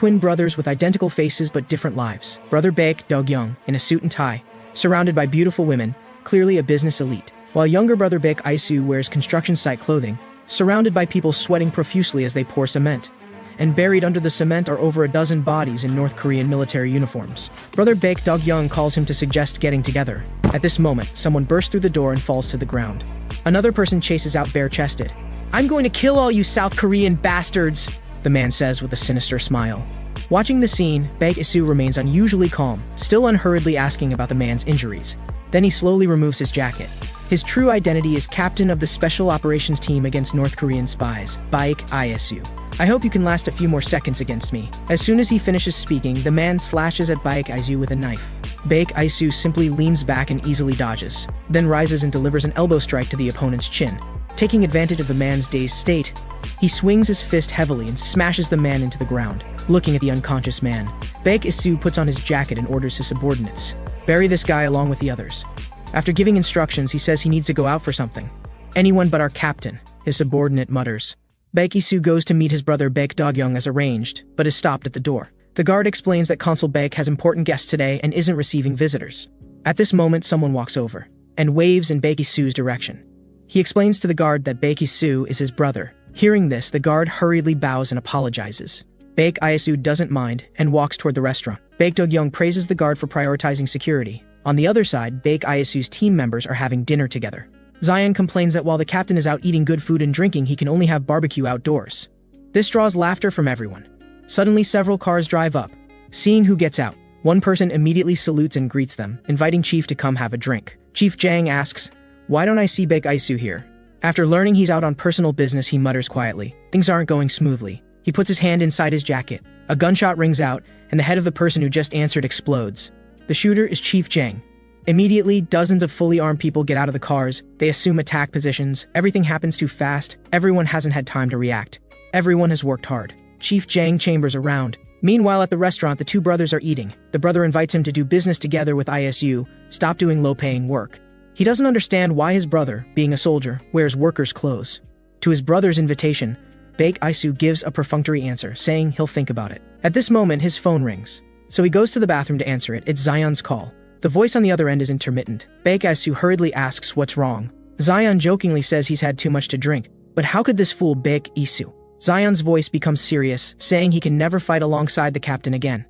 Twin brothers with identical faces but different lives. Brother Baek Do-kyung, in a suit and tie, surrounded by beautiful women, clearly a business elite, while younger brother Baek Isu wears construction site clothing, surrounded by people sweating profusely as they pour cement. And buried under the cement are over a dozen bodies in North Korean military uniforms. Brother Baek Do-kyung calls him to suggest getting together. At this moment, someone bursts through the door and falls to the ground. Another person chases out bare-chested. "I'm going to kill all you South Korean bastards," the man says with a sinister smile. Watching the scene, Baek Isu remains unusually calm, still unhurriedly asking about the man's injuries. Then he slowly removes his jacket. His true identity is captain of the Special Operations Team against North Korean spies, Baek Isu. "I hope you can last a few more seconds against me." As soon as he finishes speaking, the man slashes at Baek Isu with a knife. Baek Isu simply leans back and easily dodges, then rises and delivers an elbow strike to the opponent's chin. Taking advantage of the man's dazed state, he swings his fist heavily and smashes the man into the ground. Looking at the unconscious man, Baek Isu puts on his jacket and orders his subordinates, "Bury this guy along with the others." After giving instructions, he says he needs to go out for something. "Anyone but our captain," his subordinate mutters. Baek Isu goes to meet his brother Baek Do-kyung as arranged, but is stopped at the door. The guard explains that Consul Baek has important guests today and isn't receiving visitors. At this moment, someone walks over and waves in Baek Isu's direction. He explains to the guard that Baek Isu is his brother. Hearing this, the guard hurriedly bows and apologizes. Baek Isu doesn't mind and walks toward the restaurant. Baek Do-kyung praises the guard for prioritizing security. On the other side, Baek Isu's team members are having dinner together. Zion complains that while the captain is out eating good food and drinking, he can only have barbecue outdoors. This draws laughter from everyone. Suddenly, several cars drive up. Seeing who gets out, one person immediately salutes and greets them, inviting Chief to come have a drink. Chief Jang asks, "Why don't I see Baek Isu here?" After learning he's out on personal business, he mutters quietly. Things aren't going smoothly. He puts his hand inside his jacket. A gunshot rings out, and the head of the person who just answered explodes. The shooter is Chief Jang. Immediately, dozens of fully armed people get out of the cars. They assume attack positions. Everything happens too fast. Everyone hasn't had time to react. Everyone has worked hard. Chief Jang chambers around. Meanwhile, at the restaurant, the two brothers are eating. The brother invites him to do business together with Isu, stop doing low-paying work. He doesn't understand why his brother, being a soldier, wears workers' clothes. To his brother's invitation, Baek Isu gives a perfunctory answer, saying he'll think about it. At this moment, his phone rings. So he goes to the bathroom to answer it. It's Zion's call. The voice on the other end is intermittent. Baek Isu hurriedly asks what's wrong. Zion jokingly says he's had too much to drink. But how could this fool Baek Isu? Zion's voice becomes serious, saying he can never fight alongside the captain again.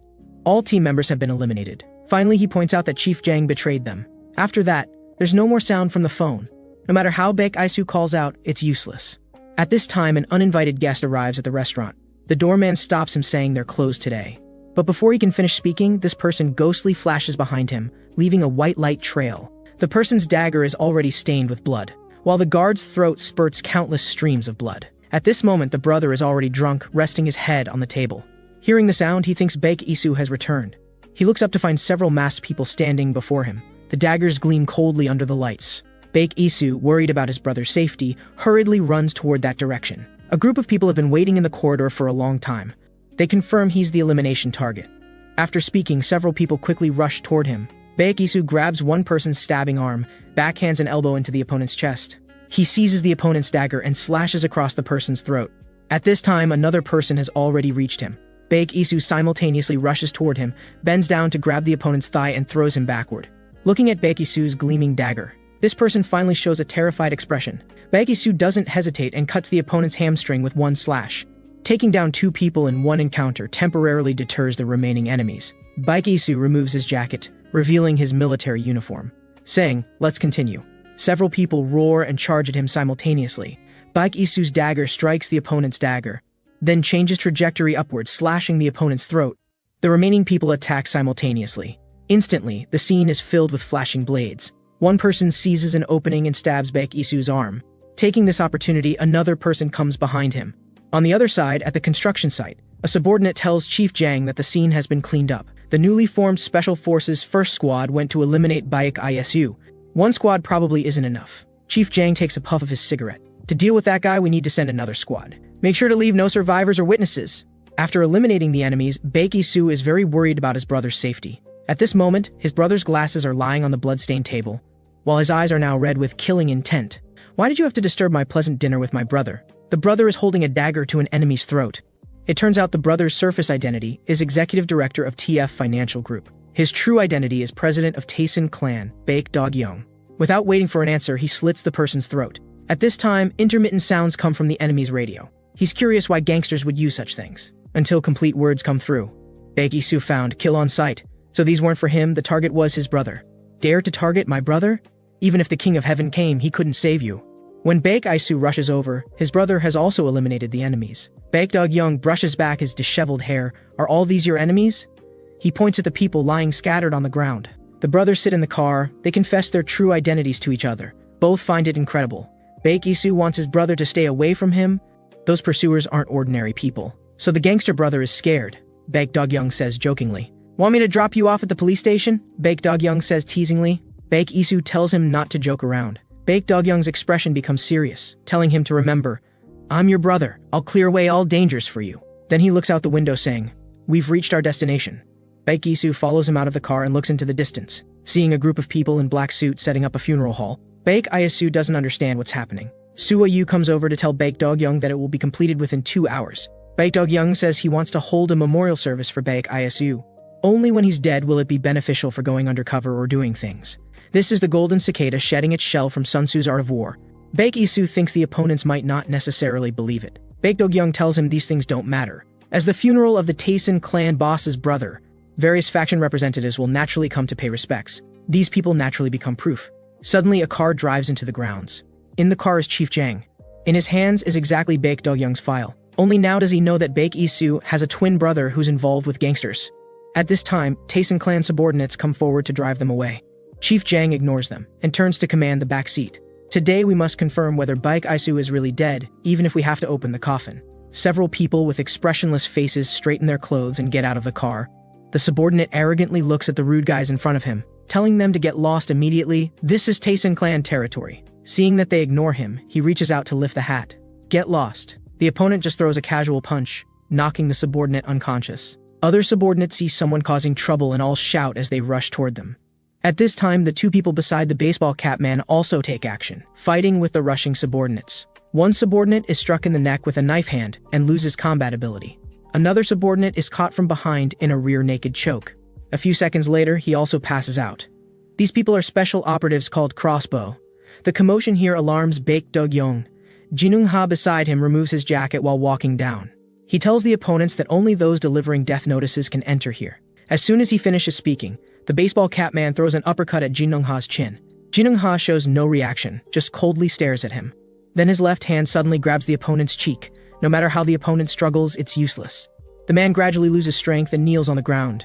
All team members have been eliminated. Finally, he points out that Chief Jang betrayed them. After that, there's no more sound from the phone. No matter how Baek Isu calls out, it's useless. At this time, an uninvited guest arrives at the restaurant. The doorman stops him, saying they're closed today. But before he can finish speaking, this person ghostly flashes behind him, leaving a white light trail. The person's dagger is already stained with blood, while the guard's throat spurts countless streams of blood. At this moment, the brother is already drunk, resting his head on the table. Hearing the sound, he thinks Baek Isu has returned. He looks up to find several masked people standing before him. The daggers gleam coldly under the lights. Baek Isu, worried about his brother's safety, hurriedly runs toward that direction. A group of people have been waiting in the corridor for a long time. They confirm he's the elimination target. After speaking, several people quickly rush toward him. Baek Isu grabs one person's stabbing arm, backhands an elbow into the opponent's chest. He seizes the opponent's dagger and slashes across the person's throat. At this time, another person has already reached him. Baek Isu simultaneously rushes toward him, bends down to grab the opponent's thigh and throws him backward. Looking at Baek Isu's gleaming dagger, this person finally shows a terrified expression. Baek Isu doesn't hesitate and cuts the opponent's hamstring with one slash. Taking down two people in one encounter temporarily deters the remaining enemies. Baek Isu removes his jacket, revealing his military uniform, saying, "Let's continue." Several people roar and charge at him simultaneously. Baek Isu's dagger strikes the opponent's dagger, then changes trajectory upwards, slashing the opponent's throat. The remaining people attack simultaneously. Instantly, the scene is filled with flashing blades. One person seizes an opening and stabs Baek Isu's arm. Taking this opportunity, another person comes behind him. On the other side, at the construction site, a subordinate tells Chief Jang that the scene has been cleaned up. The newly formed Special Forces First Squad went to eliminate Baek Isu. One squad probably isn't enough. Chief Jang takes a puff of his cigarette. To deal with that guy, we need to send another squad. Make sure to leave no survivors or witnesses. After eliminating the enemies, Baek Isu is very worried about his brother's safety. At this moment, his brother's glasses are lying on the bloodstained table, while his eyes are now red with killing intent. "Why did you have to disturb my pleasant dinner with my brother?" The brother is holding a dagger to an enemy's throat. It turns out the brother's surface identity is executive director of TF Financial Group. His true identity is president of Taesin clan, Baek Dog-young. Without waiting for an answer, he slits the person's throat. At this time, intermittent sounds come from the enemy's radio. He's curious why gangsters would use such things. Until complete words come through. Baek Isu found, kill on sight. So these weren't for him, the target was his brother. Dare to target my brother? Even if the King of Heaven came, he couldn't save you. When Baek Isu rushes over, his brother has also eliminated the enemies. Baek Dog-young brushes back his disheveled hair. Are all these your enemies? He points at the people lying scattered on the ground. The brothers sit in the car. They confess their true identities to each other. Both find it incredible. Baek Isu wants his brother to stay away from him. Those pursuers aren't ordinary people. So the gangster brother is scared. Baek Dog-young says jokingly. Want me to drop you off at the police station? Baek Dog-young says teasingly. Baek Isu tells him not to joke around. Baek Dog-young's expression becomes serious, telling him to remember, I'm your brother. I'll clear away all dangers for you. Then he looks out the window saying, we've reached our destination. Baek Isu follows him out of the car and looks into the distance, seeing a group of people in black suits setting up a funeral hall. Baek Isu doesn't understand what's happening. Sua Yu comes over to tell Baek Dog-young that it will be completed within 2 hours. Baek Dog-young says he wants to hold a memorial service for Baek Isu. Only when he's dead will it be beneficial for going undercover or doing things. This is the golden cicada shedding its shell from Sun Tzu's Art of War. Baek Isu thinks the opponents might not necessarily believe it. Baek Dog-young tells him these things don't matter. As the funeral of the Taesin clan boss's brother, various faction representatives will naturally come to pay respects. These people naturally become proof. Suddenly, a car drives into the grounds. In the car is Chief Jang. In his hands is exactly Baek Dog-young's file. Only now does he know that Baek Isu has a twin brother who's involved with gangsters. At this time, Taesin clan subordinates come forward to drive them away. Chief Jang ignores them and turns to command the back seat. Today we must confirm whether Baek Isu is really dead, even if we have to open the coffin. Several people with expressionless faces straighten their clothes and get out of the car. The subordinate arrogantly looks at the rude guys in front of him, telling them to get lost immediately. This is Taesin clan territory. Seeing that they ignore him, he reaches out to lift the hat. Get lost. The opponent just throws a casual punch, knocking the subordinate unconscious. Other subordinates see someone causing trouble and all shout as they rush toward them. At this time, the two people beside the baseball cap man also take action, fighting with the rushing subordinates. One subordinate is struck in the neck with a knife hand and loses combat ability. Another subordinate is caught from behind in a rear naked choke. A few seconds later, he also passes out. These people are special operatives called Crossbow. The commotion here alarms Baek Dog-young. Jinung-ha beside him removes his jacket while walking down. He tells the opponents that only those delivering death notices can enter here. As soon as he finishes speaking, the baseball cap man throws an uppercut at Jinung-ha's chin. Jinung-ha shows no reaction, just coldly stares at him. Then his left hand suddenly grabs the opponent's cheek. No matter how the opponent struggles, it's useless. The man gradually loses strength and kneels on the ground.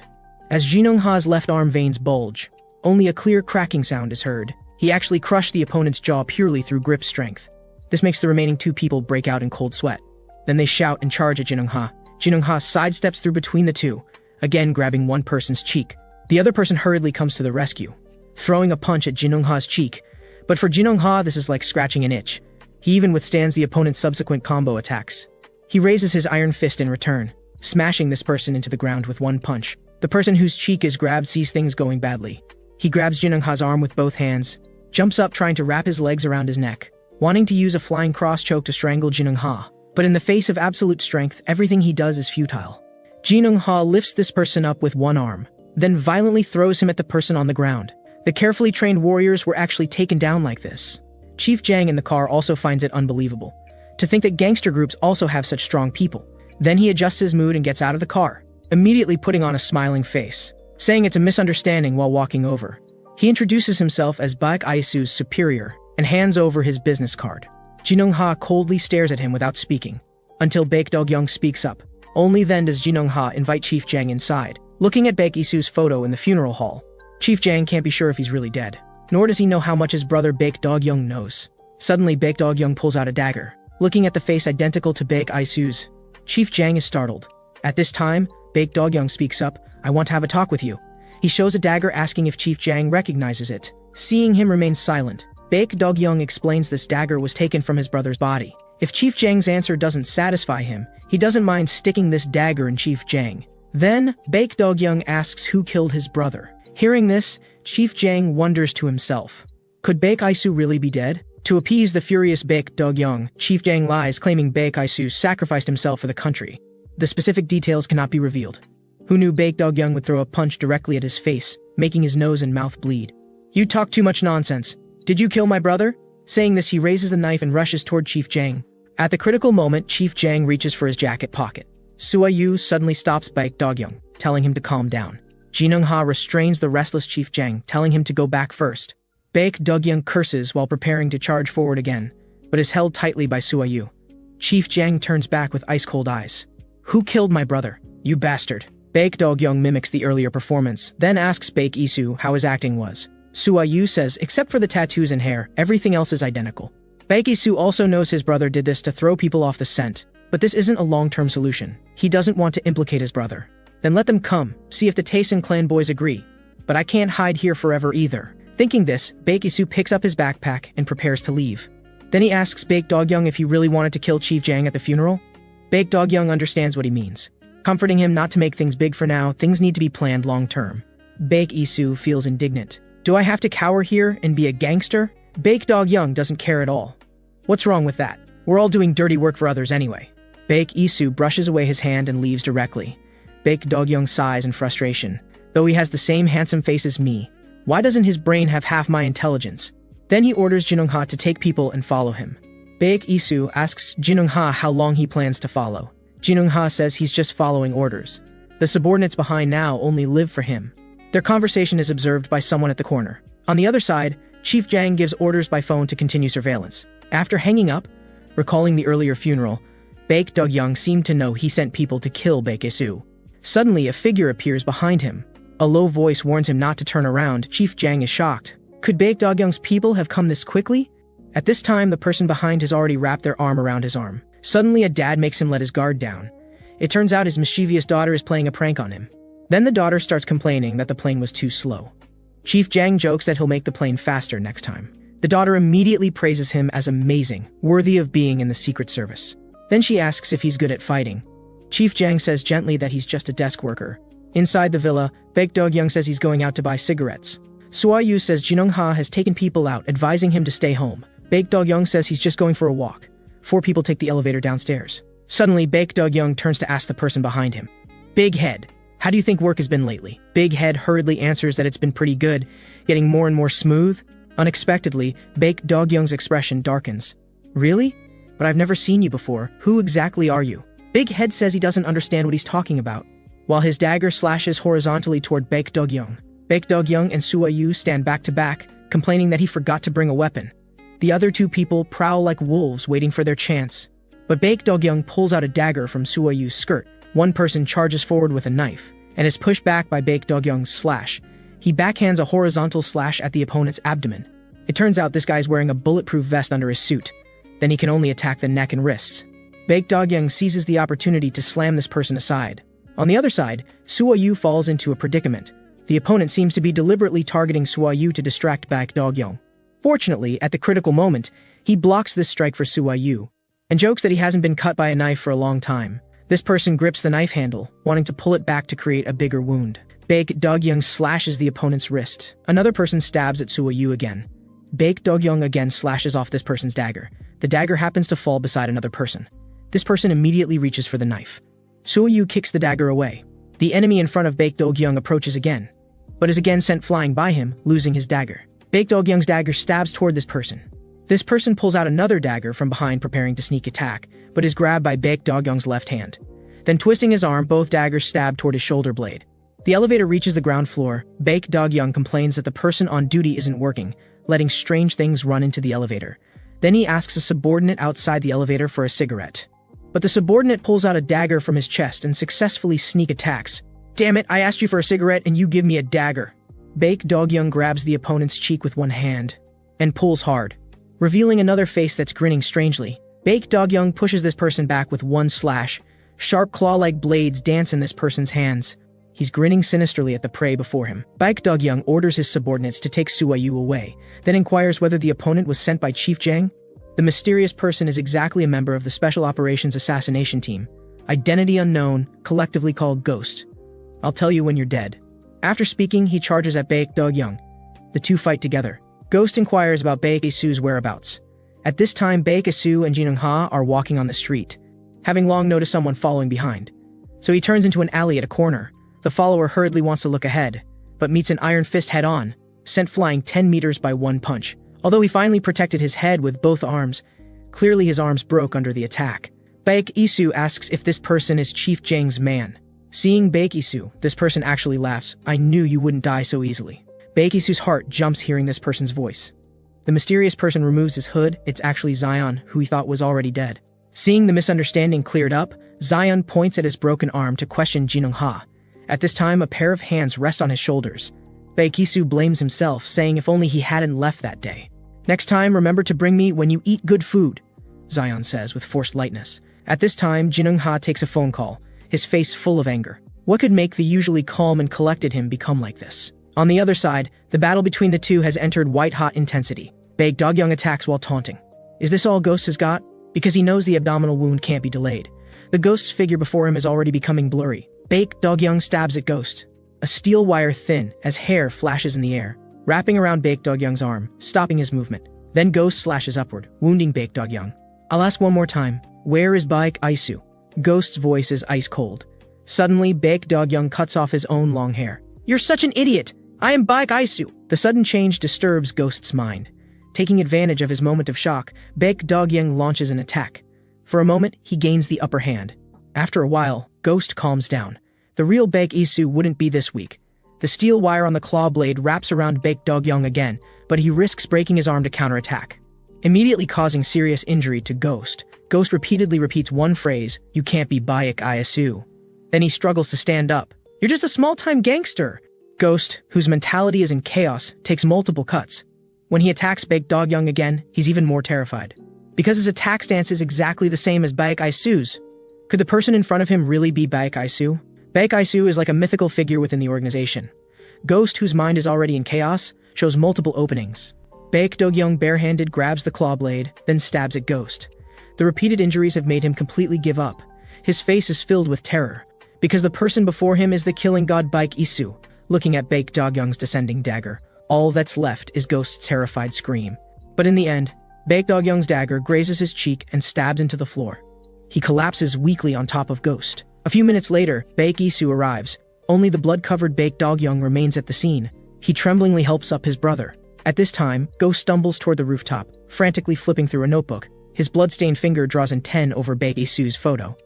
As Jinung-ha's left arm veins bulge, only a clear cracking sound is heard. He actually crushed the opponent's jaw purely through grip strength. This makes the remaining two people break out in cold sweat. Then they shout and charge at Jinung-ha. Jinung-ha sidesteps through between the two, again grabbing one person's cheek. The other person hurriedly comes to the rescue, throwing a punch at Jinung-ha's cheek. But for Jinung-ha, this is like scratching an itch. He even withstands the opponent's subsequent combo attacks. He raises his iron fist in return, smashing this person into the ground with one punch. The person whose cheek is grabbed sees things going badly. He grabs Jinung-ha's arm with both hands, jumps up trying to wrap his legs around his neck, wanting to use a flying cross choke to strangle Jinung-ha. But in the face of absolute strength, everything he does is futile. Jinung-ha lifts this person up with one arm, then violently throws him at the person on the ground. The carefully trained warriors were actually taken down like this. Chief Jang in the car also finds it unbelievable. To think that gangster groups also have such strong people. Then he adjusts his mood and gets out of the car, immediately putting on a smiling face, saying it's a misunderstanding while walking over. He introduces himself as Baek Isu's superior and hands over his business card. Jinung-ha coldly stares at him without speaking, until Baek Dog-young speaks up. Only then does Jinung-ha invite Chief Jang inside. Looking at Baek Isu's photo in the funeral hall, Chief Jang can't be sure if he's really dead, nor does he know how much his brother Baek Dog-young knows. Suddenly, Baek Dog-young pulls out a dagger, looking at the face identical to Baek Isu's. Chief Jang is startled. At this time, Baek Dog-young speaks up, I want to have a talk with you. He shows a dagger asking if Chief Jang recognizes it. Seeing him remain silent, Baek Dog-young explains this dagger was taken from his brother's body. If Chief Jang's answer doesn't satisfy him, he doesn't mind sticking this dagger in Chief Jang. Then, Baek Dog-young asks who killed his brother. Hearing this, Chief Jang wonders to himself, could Baek Isu really be dead? To appease the furious Baek Dog-young, Chief Jang lies, claiming Baek Isu sacrificed himself for the country. The specific details cannot be revealed. Who knew Baek Dog-young would throw a punch directly at his face, making his nose and mouth bleed? You talk too much nonsense. Did you kill my brother? Saying this, he raises the knife and rushes toward Chief Jang. At the critical moment, Chief Jang reaches for his jacket pocket. Sua Yu suddenly stops Baek Dog-young, telling him to calm down. Jin Young-ha restrains the restless Chief Jang, telling him to go back first. Baek Dog-young curses while preparing to charge forward again, but is held tightly by Sua Yu. Chief Jang turns back with ice-cold eyes. Who killed my brother? You bastard. Baek Dog-young mimics the earlier performance, then asks Baek Isu how his acting was. Sua Yu says, except for the tattoos and hair, everything else is identical. Baek Isu also knows his brother did this to throw people off the scent, but this isn't a long-term solution. He doesn't want to implicate his brother. Then let them come, see if the Taesun clan boys agree. But I can't hide here forever either. Thinking this, Baek Isu picks up his backpack and prepares to leave. Then he asks Baek Dog-young if he really wanted to kill Chief Jang at the funeral. Baek Dog-young understands what he means, comforting him not to make things big for now. Things need to be planned long-term. Baek Isu feels indignant. Do I have to cower here and be a gangster? Baek Dog-young doesn't care at all. What's wrong with that? We're all doing dirty work for others anyway. Baek Isu brushes away his hand and leaves directly. Baek Dog-young sighs in frustration. Though he has the same handsome face as me, why doesn't his brain have half my intelligence? Then he orders Jin Young-ha to take people and follow him. Baek Isu asks Jin Young-ha how long he plans to follow. Jin Young-ha says he's just following orders. The subordinates behind now only live for him. Their conversation is observed by someone at the corner. On the other side, Chief Jang gives orders by phone to continue surveillance. After hanging up, recalling the earlier funeral, Baek Dog-young seemed to know he sent people to kill Baek Isu. Suddenly, a figure appears behind him. A low voice warns him not to turn around. Chief Jang is shocked. Could Baek Dog-young's people have come this quickly? At this time, the person behind has already wrapped their arm around his arm. Suddenly, a dad makes him let his guard down. It turns out his mischievous daughter is playing a prank on him. Then the daughter starts complaining that the plane was too slow. Chief Jang jokes that he'll make the plane faster next time. The daughter immediately praises him as amazing, worthy of being in the Secret Service. Then she asks if he's good at fighting. Chief Jang says gently that he's just a desk worker. Inside the villa, Baek Dog-young says he's going out to buy cigarettes. Sua Yu says Jin Young-ha has taken people out, advising him to stay home. Baek Dog-young says he's just going for a walk. 4 people take the elevator downstairs. Suddenly, Baek Dog-young turns to ask the person behind him. Big Head, how do you think work has been lately? Big Head hurriedly answers that it's been pretty good, getting more and more smooth. Unexpectedly, Baek Dog-young's expression darkens. Really? But I've never seen you before. Who exactly are you? Big Head says he doesn't understand what he's talking about, while his dagger slashes horizontally toward Baek Dog-young. Baek Dog-young and Sua Yu stand back to back, complaining that he forgot to bring a weapon. The other 2 people prowl like wolves waiting for their chance. But Baek Dog-young pulls out a dagger from Sua Yu's skirt. One person charges forward with a knife, and is pushed back by Baek Dog-young's slash. He backhands a horizontal slash at the opponent's abdomen. It turns out this guy's wearing a bulletproof vest under his suit. Then he can only attack the neck and wrists. Baek Dog-young seizes the opportunity to slam this person aside. On the other side, Sua Yu falls into a predicament. The opponent seems to be deliberately targeting Sua Yu to distract Baek Dog-young. Fortunately, at the critical moment, he blocks this strike for Sua Yu, and jokes that he hasn't been cut by a knife for a long time. This person grips the knife handle, wanting to pull it back to create a bigger wound. Baek Dog-young slashes the opponent's wrist. Another person stabs at Sua Yu again. Baek Dog-young again slashes off this person's dagger. The dagger happens to fall beside another person. This person immediately reaches for the knife. Sua Yu kicks the dagger away. The enemy in front of Baek Dog-young approaches again, but is again sent flying by him, losing his dagger. Baek Dog-young's dagger stabs toward this person. This person pulls out another dagger from behind, preparing to sneak attack, but is grabbed by Baek Dog-young's left hand. Then twisting his arm, both daggers stab toward his shoulder blade. The elevator reaches the ground floor. Baek Dog-young complains that the person on duty isn't working, letting strange things run into the elevator. Then he asks a subordinate outside the elevator for a cigarette. But the subordinate pulls out a dagger from his chest and successfully sneak attacks. Damn it, I asked you for a cigarette and you give me a dagger. Baek Dog-young grabs the opponent's cheek with one hand and pulls hard, revealing another face that's grinning strangely. Baek Dog-young pushes this person back with one slash. Sharp claw-like blades dance in this person's hands. He's grinning sinisterly at the prey before him. Baek Dog-young orders his subordinates to take Sua Yu away, then inquires whether the opponent was sent by Chief Jang. The mysterious person is exactly a member of the Special Operations Assassination Team, identity unknown, collectively called Ghost. I'll tell you when you're dead. After speaking, he charges at Baek Dog-young. The 2 fight together. Ghost inquires about Baek Isu's whereabouts. At this time, Baek Isu and Jin Young-ha are walking on the street, having long noticed someone following behind. So he turns into an alley at a corner. The follower hurriedly wants to look ahead, but meets an iron fist head-on, sent flying 10 meters by one punch. Although he finally protected his head with both arms, clearly his arms broke under the attack. Baek Isu asks if this person is Chief Jang's man. Seeing Baek Isu, this person actually laughs. "I knew you wouldn't die so easily." Baek Isu's heart jumps hearing this person's voice. The mysterious person removes his hood. It's actually Zion, who he thought was already dead. Seeing the misunderstanding cleared up, Zion points at his broken arm to question Jinung-ha. At this time, a pair of hands rest on his shoulders. Baek Isu blames himself, saying if only he hadn't left that day. "Next time, remember to bring me when you eat good food," Zion says with forced lightness. At this time, Jinung-ha takes a phone call, his face full of anger. What could make the usually calm and collected him become like this? On the other side, the battle between the two has entered white-hot intensity. Baek Dogyoung attacks while taunting. Is this all Ghost has got? Because he knows the abdominal wound can't be delayed. The Ghost's figure before him is already becoming blurry. Baek Dogyoung stabs at Ghost. A steel wire thin as hair flashes in the air, wrapping around Baek Dogyoung's arm, stopping his movement. Then Ghost slashes upward, wounding Baek Dogyoung. "I'll ask one more time. Where is Baek Isu?" Ghost's voice is ice cold. Suddenly, Baek Dogyoung cuts off his own long hair. "You're such an idiot! I am Baek Isu!" The sudden change disturbs Ghost's mind. Taking advantage of his moment of shock, Baek Dogyoung launches an attack. For a moment, he gains the upper hand. After a while, Ghost calms down. The real Baek Isu wouldn't be this weak. The steel wire on the claw blade wraps around Baek Dogyoung again, but he risks breaking his arm to counterattack, immediately causing serious injury to Ghost. Ghost repeatedly repeats one phrase, "You can't be Baek Isu." Then he struggles to stand up. "You're just a small-time gangster." Ghost, whose mentality is in chaos, takes multiple cuts. When he attacks Baek Dogyoung again, he's even more terrified. Because his attack stance is exactly the same as Baek Isu's. Could the person in front of him really be Baek Isu? Baek Isu is like a mythical figure within the organization. Ghost, whose mind is already in chaos, shows multiple openings. Baek Dogyoung barehanded grabs the claw blade, then stabs at Ghost. The repeated injuries have made him completely give up. His face is filled with terror, because the person before him is the killing god Baek Isu. Looking at Baek Dogyoung's descending dagger, all that's left is Ghost's terrified scream. But in the end, Baek Dogyoung's dagger grazes his cheek and stabs into the floor. He collapses weakly on top of Ghost. A few minutes later, Baek Isu arrives. Only the blood-covered Baek Dogyoung remains at the scene. He tremblingly helps up his brother. At this time, Ghost stumbles toward the rooftop, frantically flipping through a notebook. His blood-stained finger draws in 10 over Baek Isu's photo.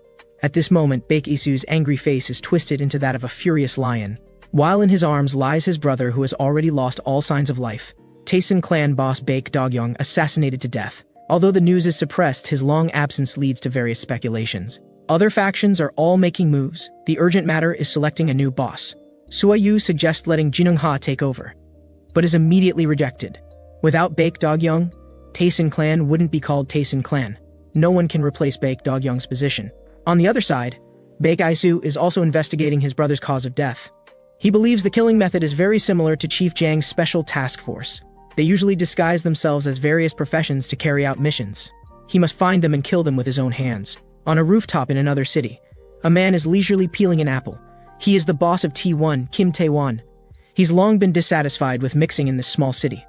At this moment, Baek Isu's angry face is twisted into that of a furious lion. While in his arms lies his brother who has already lost all signs of life. Taesin clan boss Baek Dogyoung assassinated to death. Although the news is suppressed, his long absence leads to various speculations. Other factions are all making moves. The urgent matter is selecting a new boss. Suayu suggests letting Jinung-ha take over, but is immediately rejected. Without Baek Dogyoung, Taesin clan wouldn't be called Taesin clan. No one can replace Baek Dogyoung's position. On the other side, Baek Isu is also investigating his brother's cause of death. He believes the killing method is very similar to Chief Jang's special task force. They usually disguise themselves as various professions to carry out missions. He must find them and kill them with his own hands. On a rooftop in another city, a man is leisurely peeling an apple. He is the boss of T1, Kim Tae-won. He's long been dissatisfied with mixing in this small city.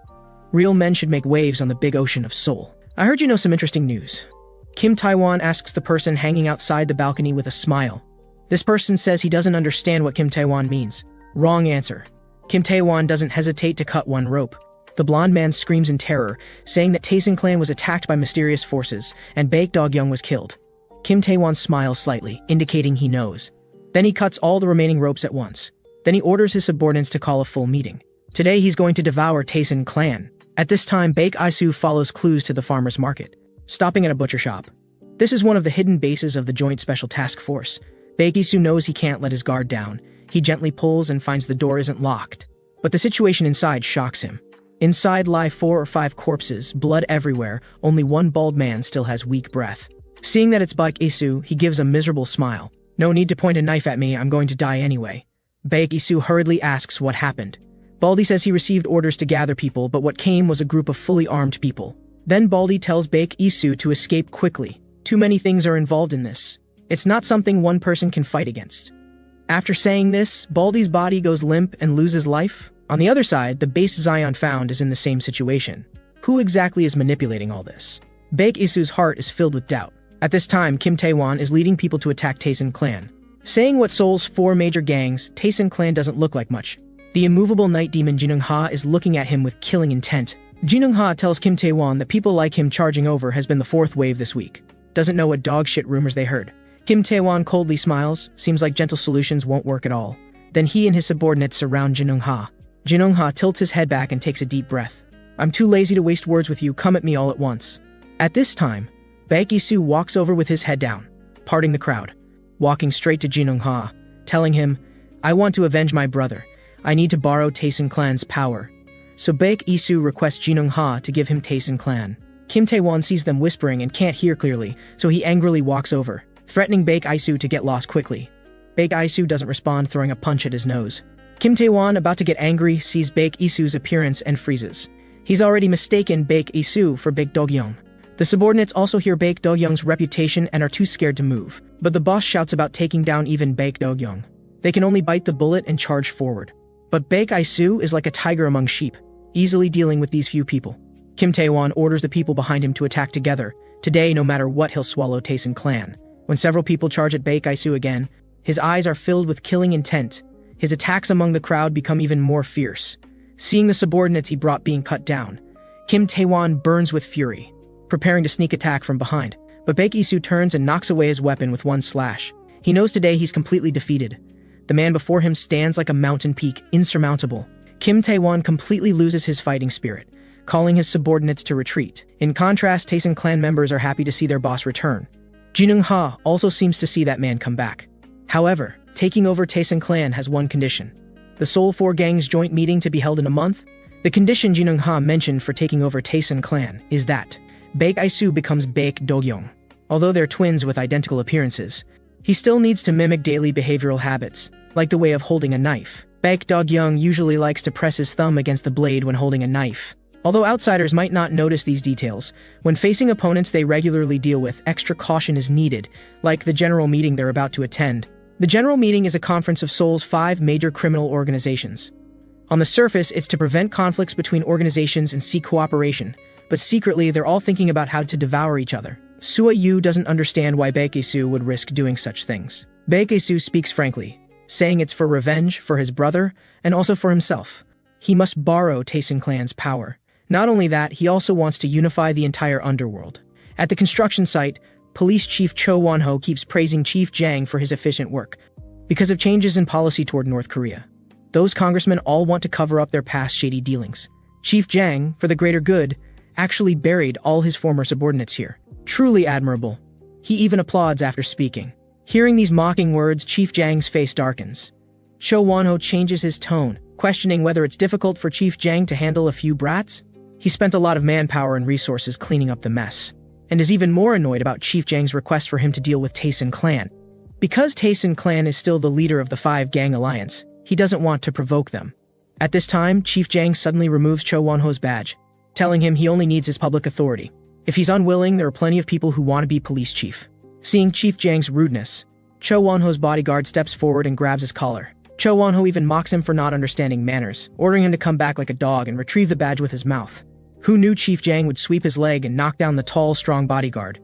Real men should make waves on the big ocean of Seoul. I heard you know some interesting news. Kim Tae-won asks the person hanging outside the balcony with a smile. This person says he doesn't understand what Kim Tae-won means. Wrong answer. Kim Tae-won doesn't hesitate to cut one rope. The blonde man screams in terror, saying that Taesin clan was attacked by mysterious forces, and Baek Dogyoung was killed. Kim Tae-won smiles slightly, indicating he knows. Then he cuts all the remaining ropes at once. Then he orders his subordinates to call a full meeting. Today he's going to devour Taesin clan. At this time, Baek Isu follows clues to the farmer's market, stopping at a butcher shop. This is one of the hidden bases of the Joint Special Task Force. Baek Isu knows he can't let his guard down. He gently pulls and finds the door isn't locked. But the situation inside shocks him. Inside lie 4 or 5 corpses, blood everywhere. Only one bald man still has weak breath. Seeing that it's Baek Isu, he gives a miserable smile. No need to point a knife at me, I'm going to die anyway. Baek Isu hurriedly asks what happened. Baldy says he received orders to gather people, but what came was a group of fully armed people. Then Baldy tells Baek Isu to escape quickly. Too many things are involved in this. It's not something one person can fight against. After saying this, Baldy's body goes limp and loses life. On the other side, the base Zion found is in the same situation. Who exactly is manipulating all this? Baek Isu's heart is filled with doubt. At this time, Kim Tae-won is leading people to attack Taesin clan. Saying what Seoul's 4 major gangs, Taesin clan doesn't look like much. The immovable night demon Jinung-ha is looking at him with killing intent. Jinung-ha tells Kim Tae-won that people like him charging over has been the 4th wave this week. Doesn't know what dog shit rumors they heard. Kim Tae-won coldly smiles, seems like gentle solutions won't work at all. Then he and his subordinates surround Jinung-ha. Jinung-ha tilts his head back and takes a deep breath. I'm too lazy to waste words with you, come at me all at once. At this time, Baek Lee-soo walks over with his head down, parting the crowd, walking straight to Jinung-ha, telling him, I want to avenge my brother. I need to borrow Taesin clan's power. So Baek Lee-soo requests Jinung-ha to give him Taesin clan. Kim Tae-won sees them whispering and can't hear clearly, so he angrily walks over, threatening Baek Lee-soo to get lost quickly. Baek Lee-soo doesn't respond, throwing a punch at his nose. Kim Tae-won, about to get angry, sees Baek Lee-soo's appearance and freezes. He's already mistaken Baek Lee-soo for Baek Do-kyung. The subordinates also hear Baek Do-kyung's reputation and are too scared to move, but the boss shouts about taking down even Baek Do-kyung. They can only bite the bullet and charge forward. But Baek Lee-soo is like a tiger among sheep, easily dealing with these few people. Kim Tae-won orders the people behind him to attack together. Today, no matter what, he'll swallow Taesin clan. When several people charge at Baek Lee-soo again, his eyes are filled with killing intent. His attacks among the crowd become even more fierce. Seeing the subordinates he brought being cut down, Kim Tae-won burns with fury, preparing to sneak attack from behind. But Baek Lee-soo turns and knocks away his weapon with one slash. He knows today he's completely defeated. The man before him stands like a mountain peak, insurmountable. Kim Tae-won completely loses his fighting spirit, calling his subordinates to retreat. In contrast, Taesin clan members are happy to see their boss return. Jinung-ha also seems to see that man come back. However, taking over Taesin clan has one condition. The Seoul 4 gangs joint meeting to be held in a month? The condition Jinung-ha mentioned for taking over Taesin clan is that Baek Lee-soo becomes Baek Do-kyung. Although they're twins with identical appearances, he still needs to mimic daily behavioral habits, like the way of holding a knife. Baek Do-kyung usually likes to press his thumb against the blade when holding a knife. Although outsiders might not notice these details, when facing opponents they regularly deal with, extra caution is needed, like the general meeting they're about to attend. The general meeting is a conference of Seoul's 5 major criminal organizations. On the surface, it's to prevent conflicts between organizations and seek cooperation, but secretly they're all thinking about how to devour each other. Sua Yu doesn't understand why Baek Lee-soo would risk doing such things. Baek Lee-soo speaks frankly, saying it's for revenge for his brother and also for himself. He must borrow Taesin clan's power. Not only that, he also wants to unify the entire underworld. At the construction site, Police Chief Cho Won-ho keeps praising Chief Jang for his efficient work. Because of changes in policy toward North Korea, those congressmen all want to cover up their past shady dealings. Chief Jang, for the greater good, actually buried all his former subordinates here. Truly admirable. He even applauds after speaking. Hearing these mocking words, Chief Jang's face darkens. Cho Won-ho changes his tone, questioning whether it's difficult for Chief Jang to handle a few brats. He spent a lot of manpower and resources cleaning up the mess, and is even more annoyed about Chief Jang's request for him to deal with Taesin clan. Because Taesin clan is still the leader of the 5-gang alliance, he doesn't want to provoke them. At this time, Chief Jang suddenly removes Cho Won-ho's badge, telling him he only needs his public authority. If he's unwilling, there are plenty of people who want to be police chief. Seeing Chief Jang's rudeness, Cho Won-ho's bodyguard steps forward and grabs his collar. Cho Won-ho even mocks him for not understanding manners, ordering him to come back like a dog and retrieve the badge with his mouth. Who knew Chief Jang would sweep his leg and knock down the tall, strong bodyguard?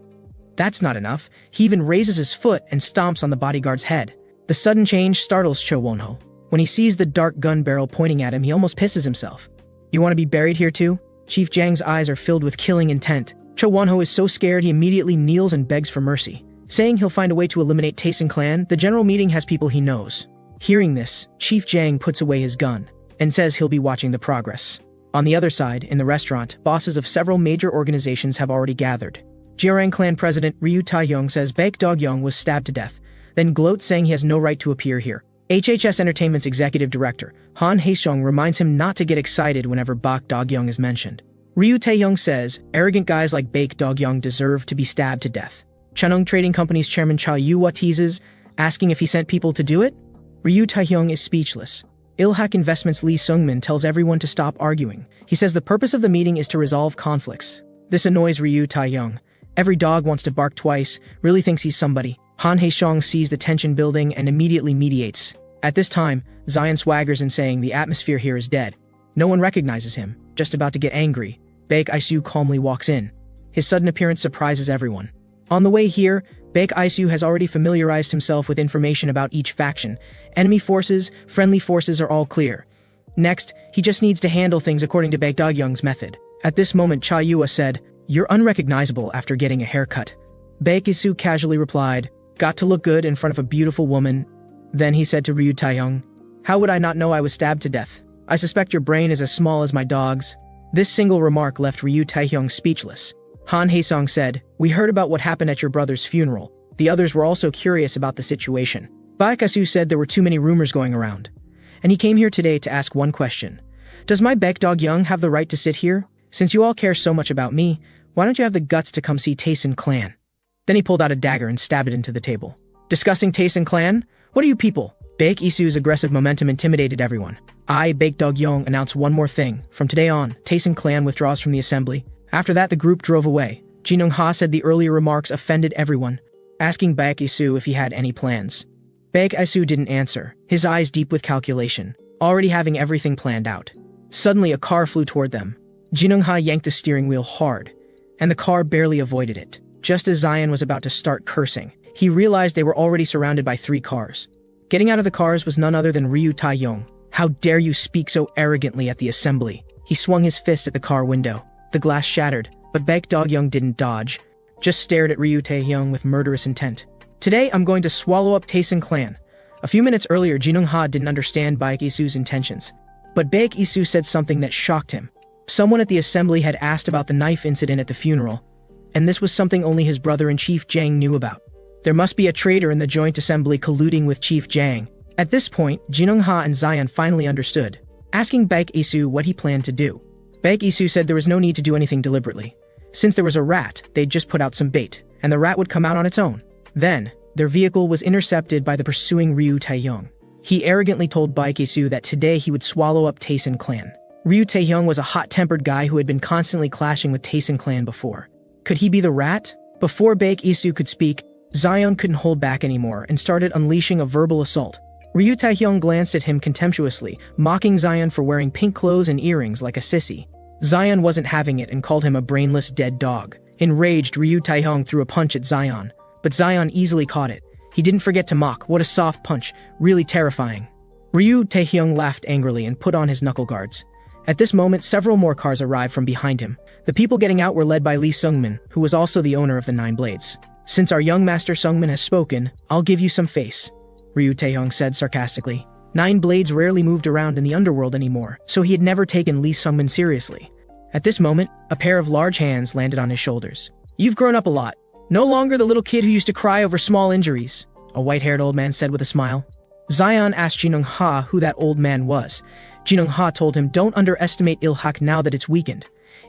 That's not enough. He even raises his foot and stomps on the bodyguard's head. The sudden change startles Cho Won-ho. When he sees the dark gun barrel pointing at him, he almost pisses himself. You want to be buried here too? Chief Jang's eyes are filled with killing intent. Cho Won-ho is so scared he immediately kneels and begs for mercy. Saying he'll find a way to eliminate Taesin clan, the general meeting has people he knows. Hearing this, Chief Jang puts away his gun and says he'll be watching the progress. On the other side, in the restaurant, bosses of several major organizations have already gathered. Jeorang clan president Ryu Tae-hyung says Baek Do-kyung was stabbed to death, then gloats saying he has no right to appear here. HHS Entertainment's executive director, Han Hae-sung, reminds him not to get excited whenever Baek Do-kyung is mentioned. Ryu Tae-hyung says arrogant guys like Baek Do-kyung deserve to be stabbed to death. Chanung Trading Company's chairman Cha Yu-hwa teases, asking if he sent people to do it? Ryu Tae-hyung is speechless. Ilhak Investments' Lee Sung-min tells everyone to stop arguing. He says the purpose of the meeting is to resolve conflicts. This annoys Ryu Tae-hyung. Every dog wants to bark twice, really thinks he's somebody. Han Hae-sung sees the tension building and immediately mediates. At this time, Zion swaggers in saying the atmosphere here is dead. No one recognizes him. Just about to get angry, Baek Lee-soo calmly walks in. His sudden appearance surprises everyone. On the way here, Baek Isu has already familiarized himself with information about each faction. Enemy forces, friendly forces are all clear. Next, he just needs to handle things according to Baek Dogyung's method. At this moment, Cha Yua said, "You're unrecognizable after getting a haircut." Baek Isu casually replied, "Got to look good in front of a beautiful woman." Then he said to Ryu Taehyung, "How would I not know I was stabbed to death? I suspect your brain is as small as my dog's." This single remark left Ryu Taehyung speechless. Han Haesong said, "We heard about what happened at your brother's funeral. The others were also curious about the situation. Baek Isu said there were too many rumors going around. And he came here today to ask one question. Does my Baek Dogyung have the right to sit here? Since you all care so much about me, why don't you have the guts to come see Taesin clan?" Then he pulled out a dagger and stabbed it into the table. "Discussing Taesin clan? What are you people?" Baek Isu's aggressive momentum intimidated everyone. I, Baek Dogyung, announce one more thing. From today on, Taesin clan withdraws from the assembly. After that, the group drove away. Jinung Ha said the earlier remarks offended everyone, asking Baek Isu if he had any plans. Baek Isu didn't answer, his eyes deep with calculation, already having everything planned out. Suddenly, a car flew toward them. Jinung Ha yanked the steering wheel hard, and the car barely avoided it. Just as Zion was about to start cursing, he realized they were already surrounded by 3 cars. Getting out of the cars was none other than Ryu Taehyung. "How dare you speak so arrogantly at the assembly?" He swung his fist at the car window. The glass shattered, but Baek Dogyung didn't dodge, just stared at Ryu Taehyung with murderous intent. "Today, I'm going to swallow up Taesin clan." A few minutes earlier, Jinung Ha didn't understand Baek Isu's intentions. But Baek Isu said something that shocked him. Someone at the assembly had asked about the knife incident at the funeral, and this was something only his brother-in-chief Jang knew about. There must be a traitor in the joint assembly colluding with Chief Jang. At this point, Jinung Ha and Zion finally understood, asking Baek Isu what he planned to do. Baek Isu said there was no need to do anything deliberately. Since there was a rat, they'd just put out some bait, and the rat would come out on its own. Then, their vehicle was intercepted by the pursuing Ryu Taehyung. He arrogantly told Baek Isu that today he would swallow up Taesin clan. Ryu Taehyung was a hot-tempered guy who had been constantly clashing with Taesin clan before. Could he be the rat? Before Baek Isu could speak, Zion couldn't hold back anymore and started unleashing a verbal assault. Ryu Taehyung glanced at him contemptuously, mocking Zion for wearing pink clothes and earrings like a sissy. Zion wasn't having it and called him a brainless dead dog. Enraged, Ryu Taehyung threw a punch at Zion, but Zion easily caught it. He didn't forget to mock, "What a soft punch, really terrifying." Ryu Taehyung laughed angrily and put on his knuckle guards. At this moment, several more cars arrived from behind him. The people getting out were led by Lee Sungmin, who was also the owner of the 9 Blades. "Since our young master Sungmin has spoken, I'll give you some face," Ryu Taehyung said sarcastically. 9 Blades rarely moved around in the underworld anymore, so he had never taken Lee Sungmin seriously. At this moment, a pair of large hands landed on his shoulders. "You've grown up a lot. No longer the little kid who used to cry over small injuries," a white-haired old man said with a smile. Zion asked Jinung Ha who that old man was. Jinung Ha told him, "Don't underestimate Ilhak now that it's weakened.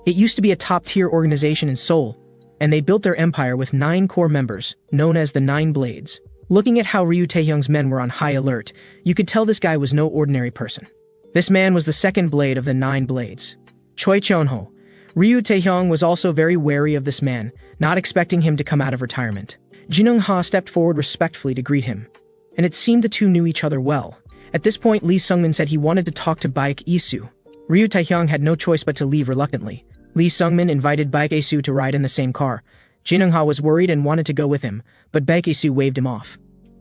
It used to be a top-tier organization in Seoul, and they built their empire with 9 core members, known as the 9 Blades." Looking at how Ryu Taehyung's men were on high alert, you could tell this guy was no ordinary person. This man was the 2nd blade of the 9 Blades, Choi Chonho. Ryu Taehyung was also very wary of this man, not expecting him to come out of retirement. Jinung Ha stepped forward respectfully to greet him, and it seemed the two knew each other well. At this point, Lee Sungmin said he wanted to talk to Baek Isu. Ryu Taehyung had no choice but to leave reluctantly. Lee Sungmin invited Baek Isu to ride in the same car. Jinung Ha was worried and wanted to go with him, but Baek Isu waved him off.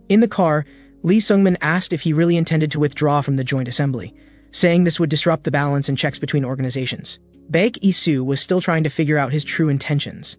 In the car, Lee Sungmin asked if he really intended to withdraw from the joint assembly, saying this would disrupt the balance and checks between organizations. Baek Isu was still trying to figure out his true intentions.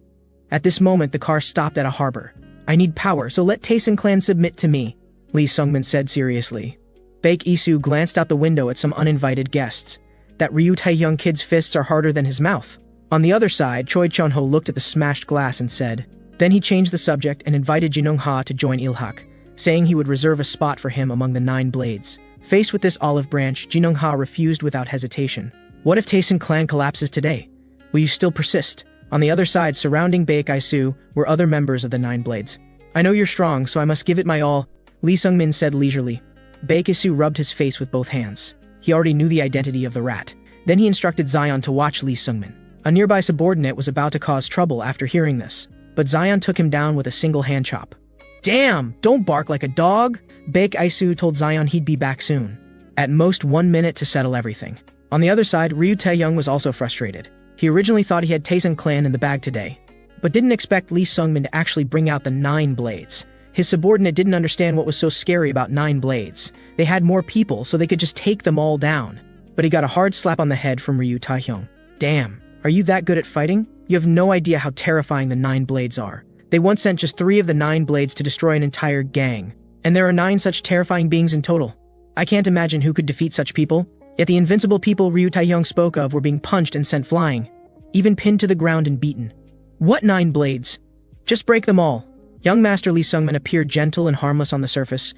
At this moment, the car stopped at a harbor. "I need power, so let Taesin clan submit to me," Lee Sungmin said seriously. Baek Isu glanced out the window at some uninvited guests. That Ryu Taehyung kid's fists are harder than his mouth. On the other side, Choi Chonho looked at the smashed glass and said. Then he changed the subject and invited Jinung Ha to join Ilhak, saying he would reserve a spot for him among the 9 Blades. Faced with this olive branch, Jinung Ha refused without hesitation. "What if Taesin clan collapses today? Will you still persist?" On the other side, surrounding Baek Isu, were other members of the 9 Blades. "I know you're strong, so I must give it my all," Lee Sungmin said leisurely. Baek Isu rubbed his face with both hands. He already knew the identity of the rat. Then he instructed Zion to watch Lee Sungmin. A nearby subordinate was about to cause trouble after hearing this, but Zion took him down with a single hand chop. "Damn, don't bark like a dog!" Baek Isu told Zion he'd be back soon. At most 1 minute to settle everything. On the other side, Ryu Taehyung was also frustrated. He originally thought he had Taesin clan in the bag today. but didn't expect Lee Sungmin to actually bring out the 9 blades. His subordinate didn't understand what was so scary about 9 blades. They had more people, so they could just take them all down. But he got a hard slap on the head from Ryu Taehyung. Damn, are you that good at fighting? You have no idea how terrifying the 9 blades are. They once sent just 3 of the 9 blades to destroy an entire gang. And there are 9 such terrifying beings in total. I can't imagine who could defeat such people. Yet the invincible people Ryu Taehyung spoke of were being punched and sent flying, even pinned to the ground and beaten. What 9 blades? Just break them all. Young Master Lee Sungmin appeared gentle and harmless on the surface,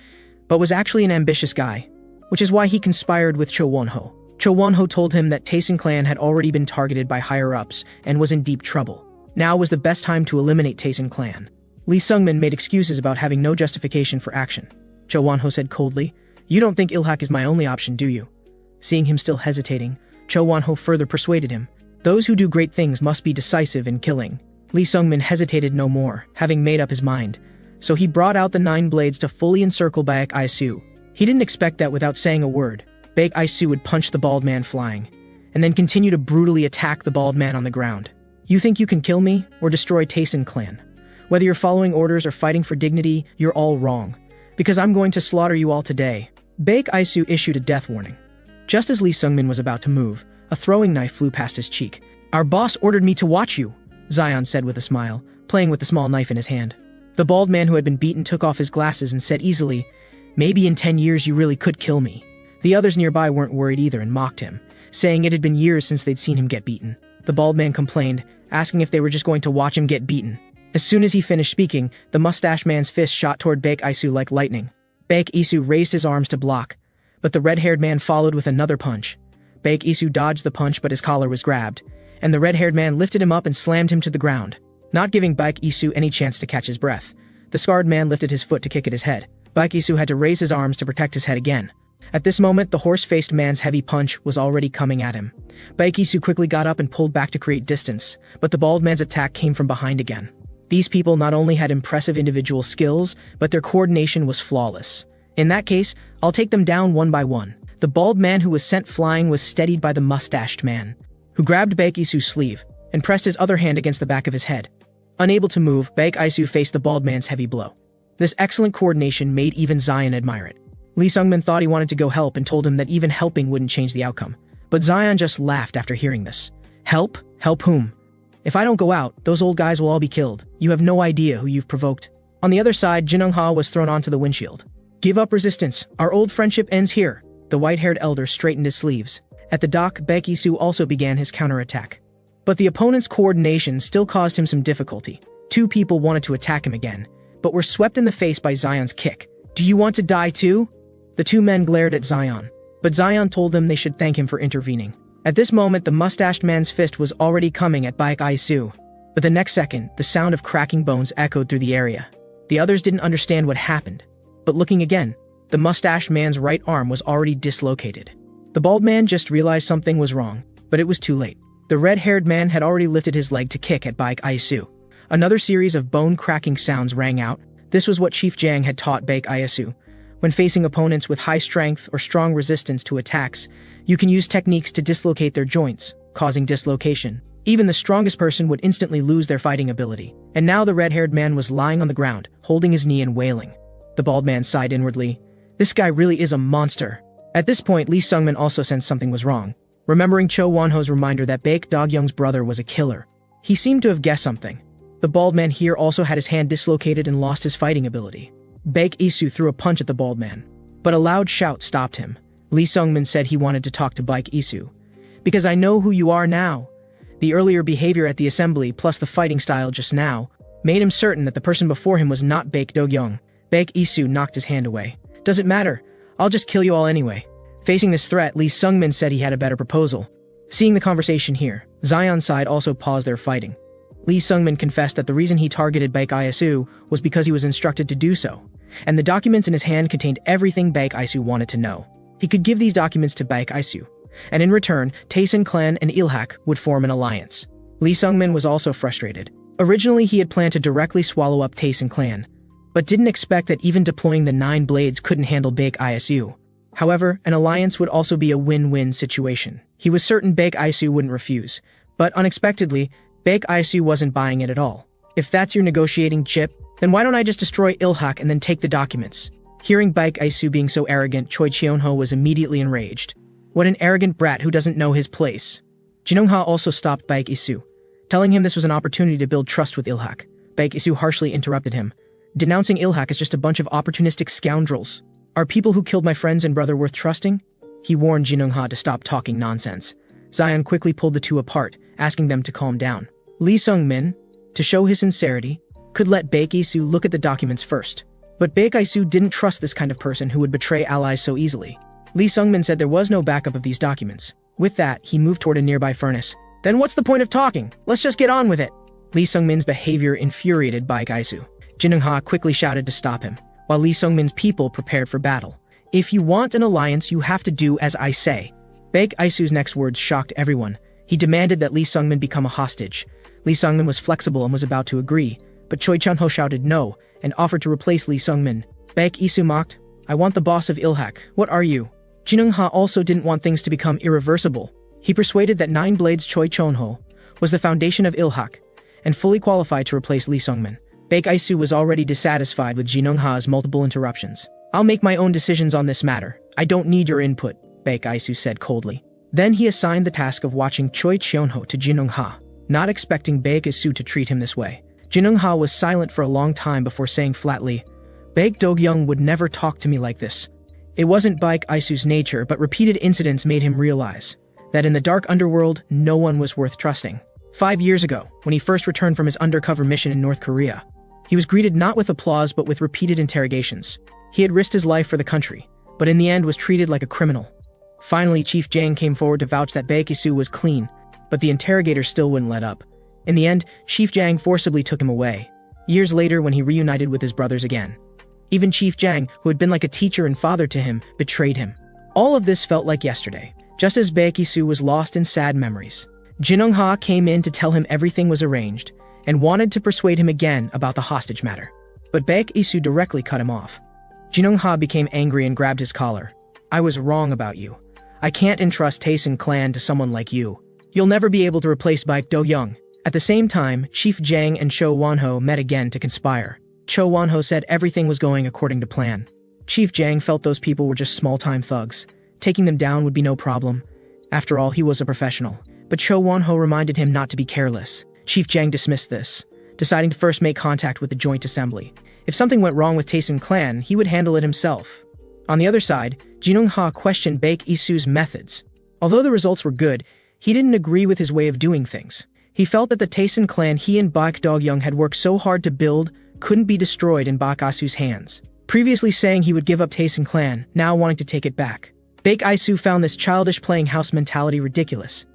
but was actually an ambitious guy, which is why he conspired with Cho Won-ho. Cho Won-ho told him that Taesin clan had already been targeted by higher-ups and was in deep trouble. Now was the best time to eliminate Taesin clan. Lee Sungmin made excuses about having no justification for action. Cho Won-ho said coldly, "You don't think Ilhak is my only option, do you?" Seeing him still hesitating, Cho Won-ho further persuaded him. Those who do great things must be decisive in killing. Lee Sungmin hesitated no more, having made up his mind. So he brought out the 9 blades to fully encircle Baek Isu. He didn't expect that without saying a word, Baek Isu would punch the bald man flying, and then continue to brutally attack the bald man on the ground. You think you can kill me, or destroy Taesin clan? Whether you're following orders or fighting for dignity, you're all wrong. Because I'm going to slaughter you all today. Baek Isu issued a death warning. Just as Lee Sungmin was about to move, a throwing knife flew past his cheek. "Our boss ordered me to watch you," Zion said with a smile, playing with the small knife in his hand. The bald man who had been beaten took off his glasses and said easily, "Maybe in 10 years you really could kill me." The others nearby weren't worried either and mocked him, saying it had been years since they'd seen him get beaten. The bald man complained, asking if they were just going to watch him get beaten. As soon as he finished speaking, the mustache man's fist shot toward Baek Isu like lightning. Baek Isu raised his arms to block, but the red-haired man followed with another punch. Baek Isu dodged the punch, but his collar was grabbed, and the red-haired man lifted him up and slammed him to the ground, not giving Baek Isu any chance to catch his breath. The scarred man lifted his foot to kick at his head. Baek Isu had to raise his arms to protect his head again. At this moment, the horse-faced man's heavy punch was already coming at him. Baek Isu quickly got up and pulled back to create distance, but the bald man's attack came from behind again. These people not only had impressive individual skills, but their coordination was flawless. In that case, I'll take them down one by one. The bald man who was sent flying was steadied by the mustached man, who grabbed Baek Isu's sleeve and pressed his other hand against the back of his head. Unable to move, Baek Isu faced the bald man's heavy blow. This excellent coordination made even Zion admire it. Lee Sungmin thought he wanted to go help and told him that even helping wouldn't change the outcome. But Zion just laughed after hearing this. Help? Help whom? If I don't go out, those old guys will all be killed. You have no idea who you've provoked. On the other side, Jin Ha was thrown onto the windshield. Give up resistance. Our old friendship ends here. The white-haired elder straightened his sleeves. At the dock, Baek Isu also began his counterattack. But the opponent's coordination still caused him some difficulty. 2 people wanted to attack him again, but were swept in the face by Zion's kick. Do you want to die too? The 2 men glared at Zion, but Zion told them they should thank him for intervening. At this moment, the mustached man's fist was already coming at Baek Isu. But the next second, the sound of cracking bones echoed through the area. The others didn't understand what happened. But looking again, the mustached man's right arm was already dislocated. The bald man just realized something was wrong, but it was too late. The red-haired man had already lifted his leg to kick at Baek Isu. Another series of bone-cracking sounds rang out. This was what Chief Jang had taught Baek Isu. When facing opponents with high strength or strong resistance to attacks, you can use techniques to dislocate their joints, causing dislocation. Even the strongest person would instantly lose their fighting ability. And now the red-haired man was lying on the ground, holding his knee and wailing. The bald man sighed inwardly. This guy really is a monster. At this point, Lee Sungmin also sensed something was wrong, remembering Cho Won-ho's reminder that Baek Dog-young's brother was a killer. He seemed to have guessed something. The bald man here also had his hand dislocated and lost his fighting ability. Baek Isu threw a punch at the bald man, but a loud shout stopped him. Lee Sungmin said he wanted to talk to Baek Isu. Because I know who you are now. The earlier behavior at the assembly plus the fighting style just now made him certain that the person before him was not Baek Dog-young. Baek Isu knocked his hand away. Doesn't matter. I'll just kill you all anyway. Facing this threat, Lee Sungmin said he had a better proposal. Seeing the conversation here, Zion's side also paused their fighting. Lee Sungmin confessed that the reason he targeted Baek Isu was because he was instructed to do so, and the documents in his hand contained everything Baek Isu wanted to know. He could give these documents to Baek Isu, and in return, Taesin clan and Ilhak would form an alliance. Lee Sungmin was also frustrated. Originally, he had planned to directly swallow up Taesin clan, but didn't expect that even deploying the 9 blades couldn't handle Baek Isu. However, an alliance would also be a win-win situation. He was certain Baek Isu wouldn't refuse, but unexpectedly, Baek Isu wasn't buying it at all. If that's your negotiating chip, then why don't I just destroy Ilhak and then take the documents? Hearing Baek Isu being so arrogant, Choi Cheon-ho was immediately enraged. What an arrogant brat who doesn't know his place. Jinung-ha also stopped Baek Isu, telling him this was an opportunity to build trust with Ilhak. Baek Isu harshly interrupted him, denouncing Ilhak as just a bunch of opportunistic scoundrels. Are people who killed my friends and brother worth trusting? He warned Jinung-ha to stop talking nonsense. Zion quickly pulled the two apart, asking them to calm down. Lee Sung-min, to show his sincerity, could let Baek Isu look at the documents first. But Baek Isu didn't trust this kind of person who would betray allies so easily. Lee Sung-min said there was no backup of these documents. With that, he moved toward a nearby furnace. Then what's the point of talking? Let's just get on with it. Lee Sung-min's behavior infuriated Baek Isu. Jinung-ha quickly shouted to stop him, while Lee Sung-min's people prepared for battle. If you want an alliance, you have to do as I say. Baek Isu's next words shocked everyone. He demanded that Lee Sung-min become a hostage. Lee Sung-min was flexible and was about to agree, but Choi Cheon-ho shouted no and offered to replace Lee Sung-min. Baek Isu mocked, I want the boss of Ilhak. What are you? Jinung-ha also didn't want things to become irreversible. He persuaded that Nine Blades Choi Cheon-ho was the foundation of Ilhak and fully qualified to replace Lee Sung-min. Baek Isu was already dissatisfied with Jinung-ha's multiple interruptions. I'll make my own decisions on this matter. I don't need your input, Baek Isu said coldly. Then he assigned the task of watching Choi Cheon-ho to Jinung-ha, not expecting Baek Isu to treat him this way. Jinung-ha was silent for a long time before saying flatly, Baek Do-kyung would never talk to me like this. It wasn't Baek Isu's nature, but repeated incidents made him realize that in the dark underworld, no one was worth trusting. 5 years ago, when he first returned from his undercover mission in North Korea, he was greeted not with applause but with repeated interrogations. He had risked his life for the country, but in the end was treated like a criminal. Finally, Chief Jang came forward to vouch that Baek Isu was clean, but the interrogators still wouldn't let up. In the end, Chief Jang forcibly took him away. Years later, when he reunited with his brothers again, even Chief Jang, who had been like a teacher and father to him, betrayed him. All of this felt like yesterday, just as Baek Isu was lost in sad memories. Jinung-ha came in to tell him everything was arranged, and wanted to persuade him again about the hostage matter. But Baek Isu directly cut him off. Jinung-ha became angry and grabbed his collar. I was wrong about you. I can't entrust Taesin clan to someone like you. You'll never be able to replace Baek Do-kyung. At the same time, Chief Jang and Cho Won-ho met again to conspire. Cho Won-ho said everything was going according to plan. Chief Jang felt those people were just small-time thugs. Taking them down would be no problem. After all, he was a professional. But Cho Won-ho reminded him not to be careless. Chief Jang dismissed this, deciding to first make contact with the Joint Assembly. If something went wrong with Taesin clan, he would handle it himself. On the other side, Jinung-ha questioned Baek Isu's methods. Although the results were good, he didn't agree with his way of doing things. He felt that the Taesin clan he and Baek Do-kyung had worked so hard to build couldn't be destroyed in Baek Isu's hands. Previously saying he would give up Taesin clan, now wanting to take it back. Baek Isu found this childish playing house mentality ridiculous.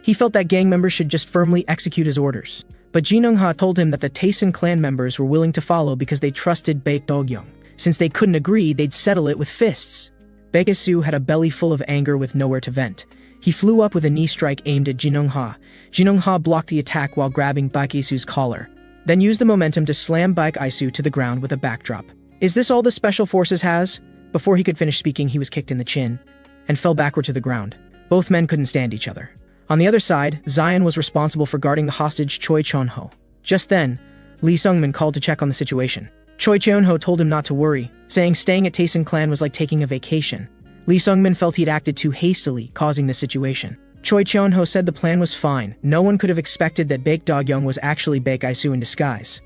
He felt that gang members should just firmly execute his orders. But Jinung-ha told him that the Taesin clan members were willing to follow because they trusted Baek Do-kyung. Since they couldn't agree, they'd settle it with fists. Baek Isu had a belly full of anger with nowhere to vent. He flew up with a knee strike aimed at Jinung-ha. Jinung-ha blocked the attack while grabbing Baek Isu's collar, then used the momentum to slam Baek Isu to the ground with a backdrop. Is this all the Special Forces has? Before he could finish speaking, he was kicked in the chin and fell backward to the ground. Both men couldn't stand each other. On the other side, Zion was responsible for guarding the hostage Choi Cheon-ho. Just then, Lee Sung-min called to check on the situation. Choi Cheon-ho told him not to worry, saying staying at Taesin clan was like taking a vacation. Lee Sung-min felt he'd acted too hastily, causing this situation. Choi Cheon-ho said the plan was fine. No one could have expected that Baek Do-kyung was actually Baek Isu in disguise.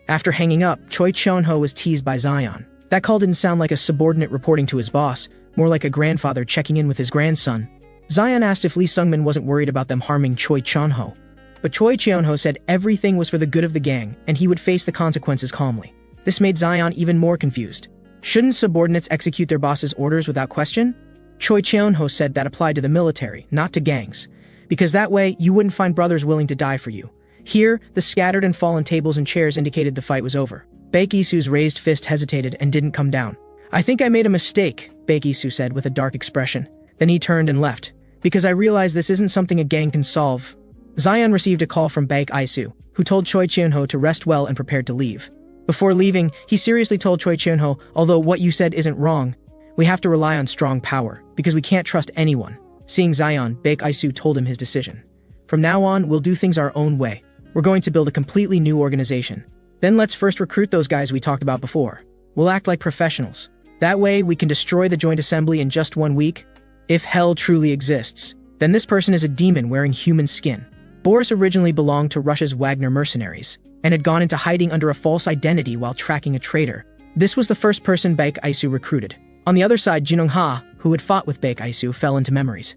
After hanging up, Choi Cheon-ho was teased by Zion. That call didn't sound like a subordinate reporting to his boss, more like a grandfather checking in with his grandson. Zion asked if Lee Sung-min wasn't worried about them harming Choi Cheon-ho. But Choi Cheon-ho said everything was for the good of the gang, and he would face the consequences calmly. This made Zion even more confused. Shouldn't subordinates execute their boss's orders without question? Choi Cheon-ho said that applied to the military, not to gangs, because that way you wouldn't find brothers willing to die for you. Here, the scattered and fallen tables and chairs indicated the fight was over. Baek Isu's raised fist hesitated and didn't come down. I think I made a mistake, Baek Isu said with a dark expression. Then he turned and left, because I realized this isn't something a gang can solve. Zion received a call from Baek Isu, who told Choi Cheon-ho to rest well and prepared to leave. Before leaving, he seriously told Choi Cheon-ho, although what you said isn't wrong, we have to rely on strong power, because we can't trust anyone. Seeing Zion, Baek Isu told him his decision. From now on, we'll do things our own way. We're going to build a completely new organization. Then let's first recruit those guys we talked about before. We'll act like professionals. That way, we can destroy the joint assembly in just 1 week. If hell truly exists, then this person is a demon wearing human skin. Boris originally belonged to Russia's Wagner mercenaries and had gone into hiding under a false identity while tracking a traitor. This was the first person Baek Isu recruited. On the other side, Jin Ha, who had fought with Baek Isu, fell into memories.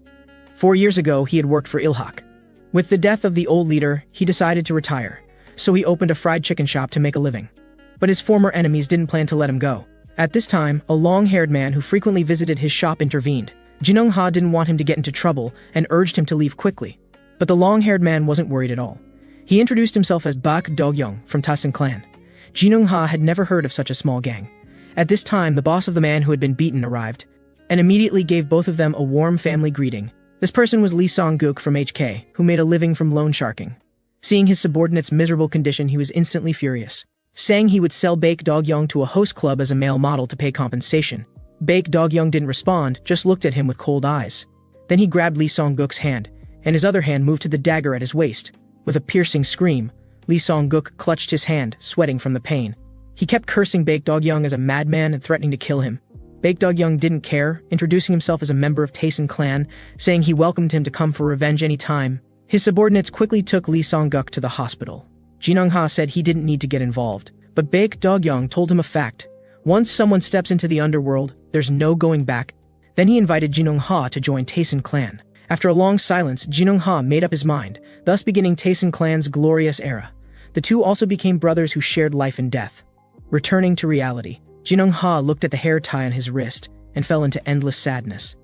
4 years ago, he had worked for Ilhak. With the death of the old leader, he decided to retire, so he opened a fried chicken shop to make a living. But his former enemies didn't plan to let him go. At this time, a long-haired man who frequently visited his shop intervened. Jin Ha didn't want him to get into trouble and urged him to leave quickly. But the long-haired man wasn't worried at all. He introduced himself as Bak Do-young from Taesin clan. Jin Ha had never heard of such a small gang. At this time, the boss of the man who had been beaten arrived, and immediately gave both of them a warm family greeting. This person was Lee Song-guk from HK, who made a living from loan sharking. Seeing his subordinate's miserable condition, he was instantly furious, saying he would sell Baek Do-young to a host club as a male model to pay compensation. Baek Do-young didn't respond, just looked at him with cold eyes. Then he grabbed Lee Song-guk's hand, and his other hand moved to the dagger at his waist. With a piercing scream, Lee Song-guk clutched his hand, sweating from the pain. He kept cursing Baek Do-young as a madman and threatening to kill him. Baek Do-young didn't care, introducing himself as a member of Taesin clan, saying he welcomed him to come for revenge any time. His subordinates quickly took Lee Song-guk to the hospital. Jin Ha said he didn't need to get involved, but Baek Do-young told him a fact. Once someone steps into the underworld, there's no going back. Then he invited Jin Ha to join Taesin clan. After a long silence, Jin Ha made up his mind, thus beginning Taesin clan's glorious era. The two also became brothers who shared life and death. Returning to reality, Jin Ha looked at the hair tie on his wrist and fell into endless sadness.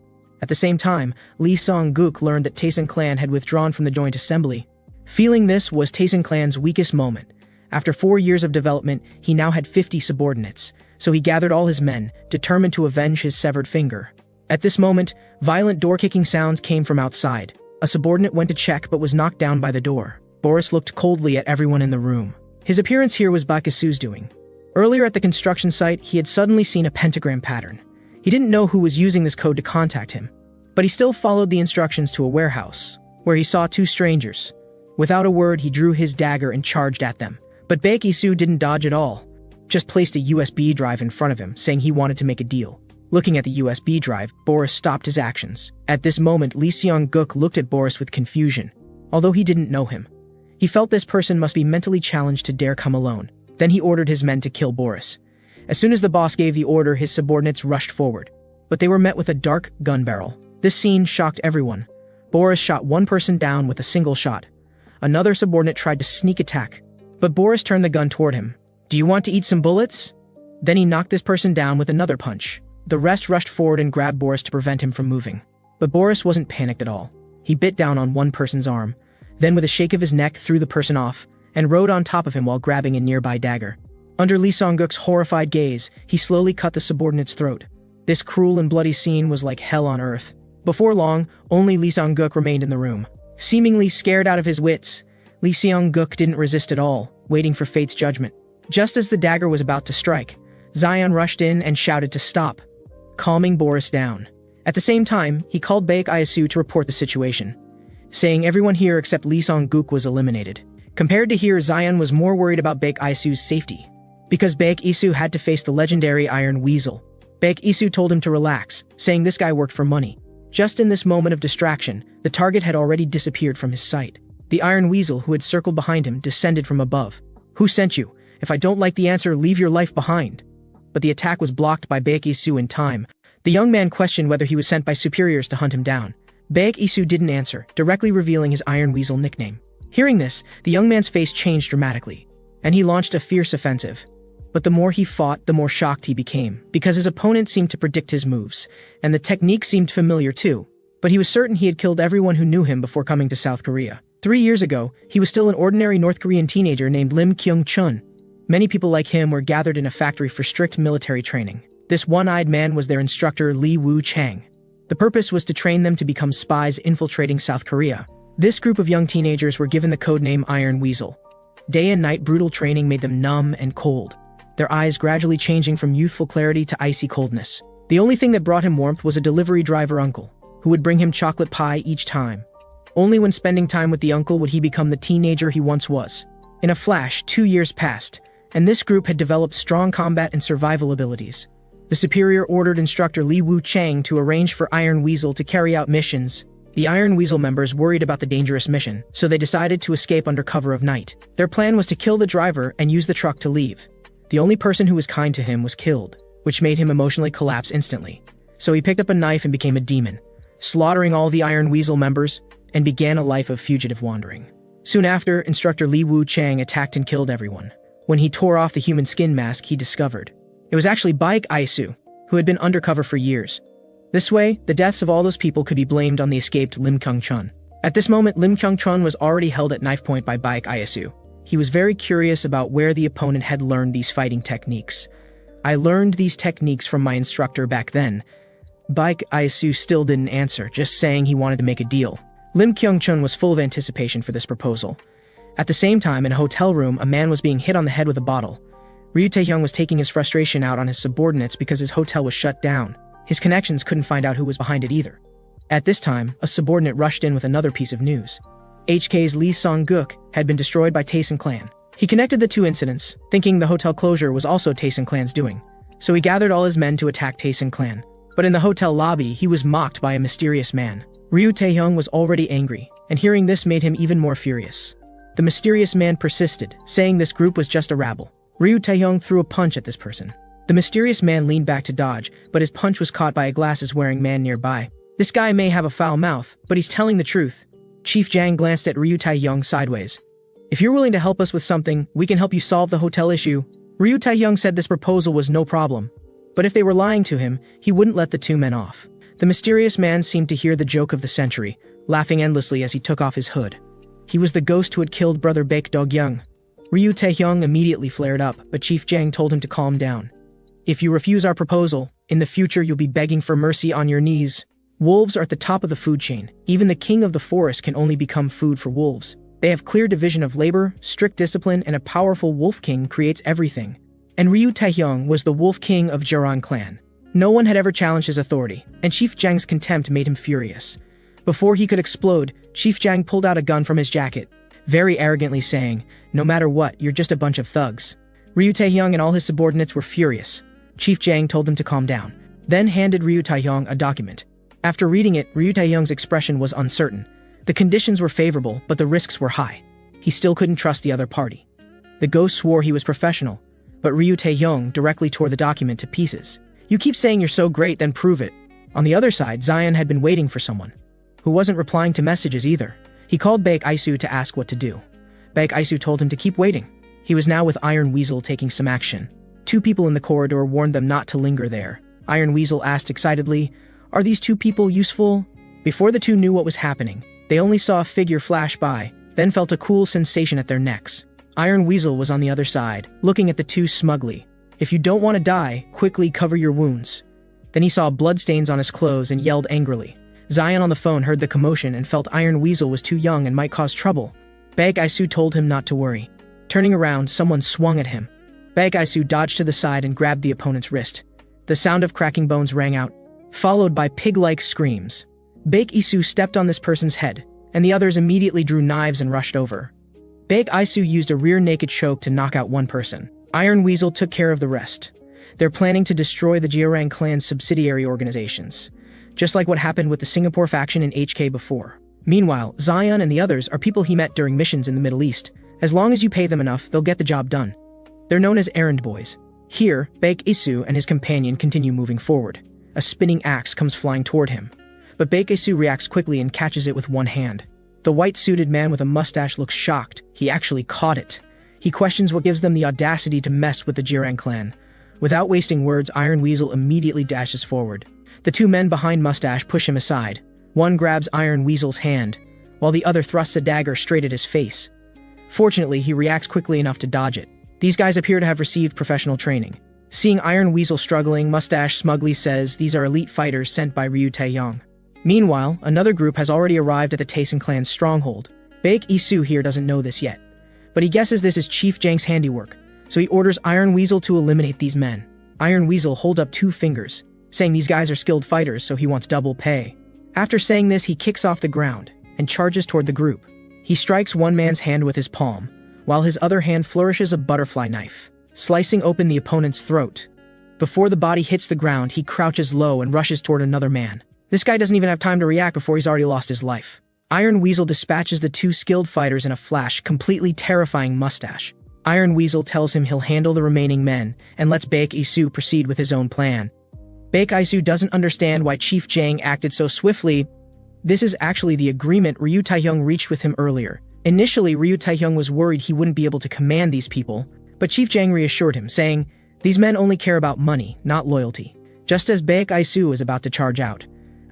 At the same time, Lee Song-guk learned that Taesin clan had withdrawn from the joint assembly. Feeling this was Taesin clan's weakest moment. After 4 years of development, he now had 50 subordinates, so he gathered all his men, determined to avenge his severed finger. At this moment, violent door-kicking sounds came from outside. A subordinate went to check but was knocked down by the door. Boris looked coldly at everyone in the room. His appearance here was Baek Isu's doing. Earlier at the construction site, he had suddenly seen a pentagram pattern. He didn't know who was using this code to contact him, but he still followed the instructions to a warehouse, where he saw 2 strangers. Without a word, he drew his dagger and charged at them. But Baek Isu didn't dodge at all, just placed a USB drive in front of him, saying he wanted to make a deal. Looking at the USB drive, Boris stopped his actions. At this moment, Lee Seong-guk looked at Boris with confusion. Although he didn't know him, he felt this person must be mentally challenged to dare come alone. Then he ordered his men to kill Boris. As soon as the boss gave the order, his subordinates rushed forward, but they were met with a dark gun barrel. This scene shocked everyone. Boris shot one person down with a single shot. Another subordinate tried to sneak attack, but Boris turned the gun toward him. "Do you want to eat some bullets?" Then he knocked this person down with another punch. The rest rushed forward and grabbed Boris to prevent him from moving. But Boris wasn't panicked at all. He bit down on one person's arm, then with a shake of his neck threw the person off, and rode on top of him while grabbing a nearby dagger. Under Lee Song-guk's horrified gaze, he slowly cut the subordinate's throat. This cruel and bloody scene was like hell on earth. Before long, only Lee Song-guk remained in the room. Seemingly scared out of his wits, Lee Seong-guk didn't resist at all, waiting for fate's judgment. Just as the dagger was about to strike, Zion rushed in and shouted to stop, calming Boris down. At the same time, he called Baek Isu to report the situation, saying everyone here except Lee Song-guk was eliminated. Compared to here, Zion was more worried about Baek Isu's safety, because Baek Isu had to face the legendary Iron Weasel. Baek Isu told him to relax, saying this guy worked for money. Just in this moment of distraction, the target had already disappeared from his sight. The Iron Weasel, who had circled behind him, descended from above. "Who sent you? If I don't like the answer, leave your life behind." But the attack was blocked by Baek Isu in time. The young man questioned whether he was sent by superiors to hunt him down. Baek Isu didn't answer, directly revealing his Iron Weasel nickname. Hearing this, the young man's face changed dramatically, and he launched a fierce offensive. But the more he fought, the more shocked he became, because his opponent seemed to predict his moves, and the technique seemed familiar too. But he was certain he had killed everyone who knew him before coming to South Korea. 3 years ago, he was still an ordinary North Korean teenager named Lim Kyung-chun. Many people like him were gathered in a factory for strict military training. This one-eyed man was their instructor, Lee Woo-chang. The purpose was to train them to become spies infiltrating South Korea. This group of young teenagers were given the codename Iron Weasel. Day and night brutal training made them numb and cold, their eyes gradually changing from youthful clarity to icy coldness. The only thing that brought him warmth was a delivery driver uncle, who would bring him chocolate pie each time. Only when spending time with the uncle would he become the teenager he once was. In a flash, 2 years passed, and this group had developed strong combat and survival abilities. The superior ordered instructor Li Wu Chang to arrange for Iron Weasel to carry out missions. The Iron Weasel members worried about the dangerous mission, so they decided to escape under cover of night. Their plan was to kill the driver and use the truck to leave. The only person who was kind to him was killed, which made him emotionally collapse instantly. So he picked up a knife and became a demon, slaughtering all the Iron Weasel members, and began a life of fugitive wandering. Soon after, instructor Li Wu Chang attacked and killed everyone. When he tore off the human skin mask, he discovered it was actually Baek Aisu, who had been undercover for years. This way, the deaths of all those people could be blamed on the escaped Lim Kyung-chun. At this moment, Lim Kyung-chun was already held at knife point by Baek Aisu. He was very curious about where the opponent had learned these fighting techniques. I learned these techniques from my instructor back then. Baek Aisu still didn't answer, just saying he wanted to make a deal. Lim Kyung-chun was full of anticipation for this proposal. At the same time, in a hotel room, a man was being hit on the head with a bottle. Ryu Taehyung was taking his frustration out on his subordinates because his hotel was shut down. His connections couldn't find out who was behind it either. At this time, a subordinate rushed in with another piece of news. HK's Lee Song-guk had been destroyed by Taesun clan. He connected the two incidents, thinking the hotel closure was also Taesun clan's doing. So he gathered all his men to attack Taesun clan. But in the hotel lobby, he was mocked by a mysterious man. Ryu Taehyung was already angry, and hearing this made him even more furious. The mysterious man persisted, saying this group was just a rabble. Ryu Taehyung threw a punch at this person. The mysterious man leaned back to dodge, but his punch was caught by a glasses-wearing man nearby. This guy may have a foul mouth, but he's telling the truth. Chief Jang glanced at Ryu Taehyung sideways. If you're willing to help us with something, we can help you solve the hotel issue. Ryu Taehyung said this proposal was no problem. But if they were lying to him, he wouldn't let the two men off. The mysterious man seemed to hear the joke of the century, laughing endlessly as he took off his hood. He was the ghost who had killed brother Baek Do-gyung. Ryu Taehyung immediately flared up, but Chief Jang told him to calm down. If you refuse our proposal, in the future you'll be begging for mercy on your knees. Wolves are at the top of the food chain. Even the king of the forest can only become food for wolves. They have clear division of labor, strict discipline, and a powerful wolf king creates everything. And Ryu Taehyung was the wolf king of Jaran clan. No one had ever challenged his authority, and Chief Jang's contempt made him furious. Before he could explode, Chief Jang pulled out a gun from his jacket, very arrogantly saying, "No matter what, you're just a bunch of thugs." Ryu Taehyung and all his subordinates were furious. Chief Jang told them to calm down, then handed Ryu Taehyung a document. After reading it, Ryu Taehyung's expression was uncertain. The conditions were favorable, but the risks were high. He still couldn't trust the other party. The ghost swore he was professional, but Ryu Taehyung directly tore the document to pieces. "You keep saying you're so great, then prove it." On the other side, Zion had been waiting for someone, who wasn't replying to messages either. He called Baek Aisu to ask what to do. Baek Aisu told him to keep waiting. He was now with Iron Weasel taking some action. Two people in the corridor warned them not to linger there. Iron Weasel asked excitedly, "Are these two people useful?" Before the two knew what was happening, they only saw a figure flash by, then felt a cool sensation at their necks. Iron Weasel was on the other side, looking at the two smugly. "If you don't want to die, quickly cover your wounds." Then he saw bloodstains on his clothes and yelled angrily. Zion on the phone heard the commotion and felt Iron Weasel was too young and might cause trouble. Baek Aisu told him not to worry. Turning around, someone swung at him. Baek Aisu dodged to the side and grabbed the opponent's wrist. The sound of cracking bones rang out, followed by pig-like screams. Baek Aisu stepped on this person's head, and the others immediately drew knives and rushed over. Baek Aisu used a rear naked choke to knock out one person. Iron Weasel took care of the rest. They're planning to destroy the Jiarang clan's subsidiary organizations, just like what happened with the Singapore faction in HK before. Meanwhile, Zion and the others are people he met during missions in the Middle East. As long as you pay them enough, they'll get the job done. They're known as errand boys. Here, Baek Aisu and his companion continue moving forward. A spinning axe comes flying toward him, but Baek Aisu reacts quickly and catches it with one hand. The white-suited man with a mustache looks shocked. He actually caught it. He questions what gives them the audacity to mess with the Jiarang clan. Without wasting words, Iron Weasel immediately dashes forward. The two men behind Mustache push him aside. One grabs Iron Weasel's hand, while the other thrusts a dagger straight at his face. Fortunately, he reacts quickly enough to dodge it. These guys appear to have received professional training. Seeing Iron Weasel struggling, Mustache smugly says these are elite fighters sent by Ryu Taehyung. Meanwhile, another group has already arrived at the Taesun clan's stronghold. Baek Aisu here doesn't know this yet, but he guesses this is Chief Jang's handiwork, so he orders Iron Weasel to eliminate these men. Iron Weasel holds up 2 fingers, saying these guys are skilled fighters, so he wants double pay. After saying this, he kicks off the ground, and charges toward the group. He strikes one man's hand with his palm, while his other hand flourishes a butterfly knife, slicing open the opponent's throat. Before the body hits the ground, he crouches low and rushes toward another man. This guy doesn't even have time to react before he's already lost his life. Iron Weasel dispatches the two skilled fighters in a flash, completely terrifying mustache. Iron Weasel tells him he'll handle the remaining men and lets Baek Isu proceed with his own plan. Baek Isu doesn't understand why Chief Jang acted so swiftly. This is actually the agreement Ryu Taehyung reached with him earlier. Initially, Ryu Taehyung was worried he wouldn't be able to command these people, but Chief Jang reassured him, saying, "These men only care about money, not loyalty." Just as Baek Isu is about to charge out,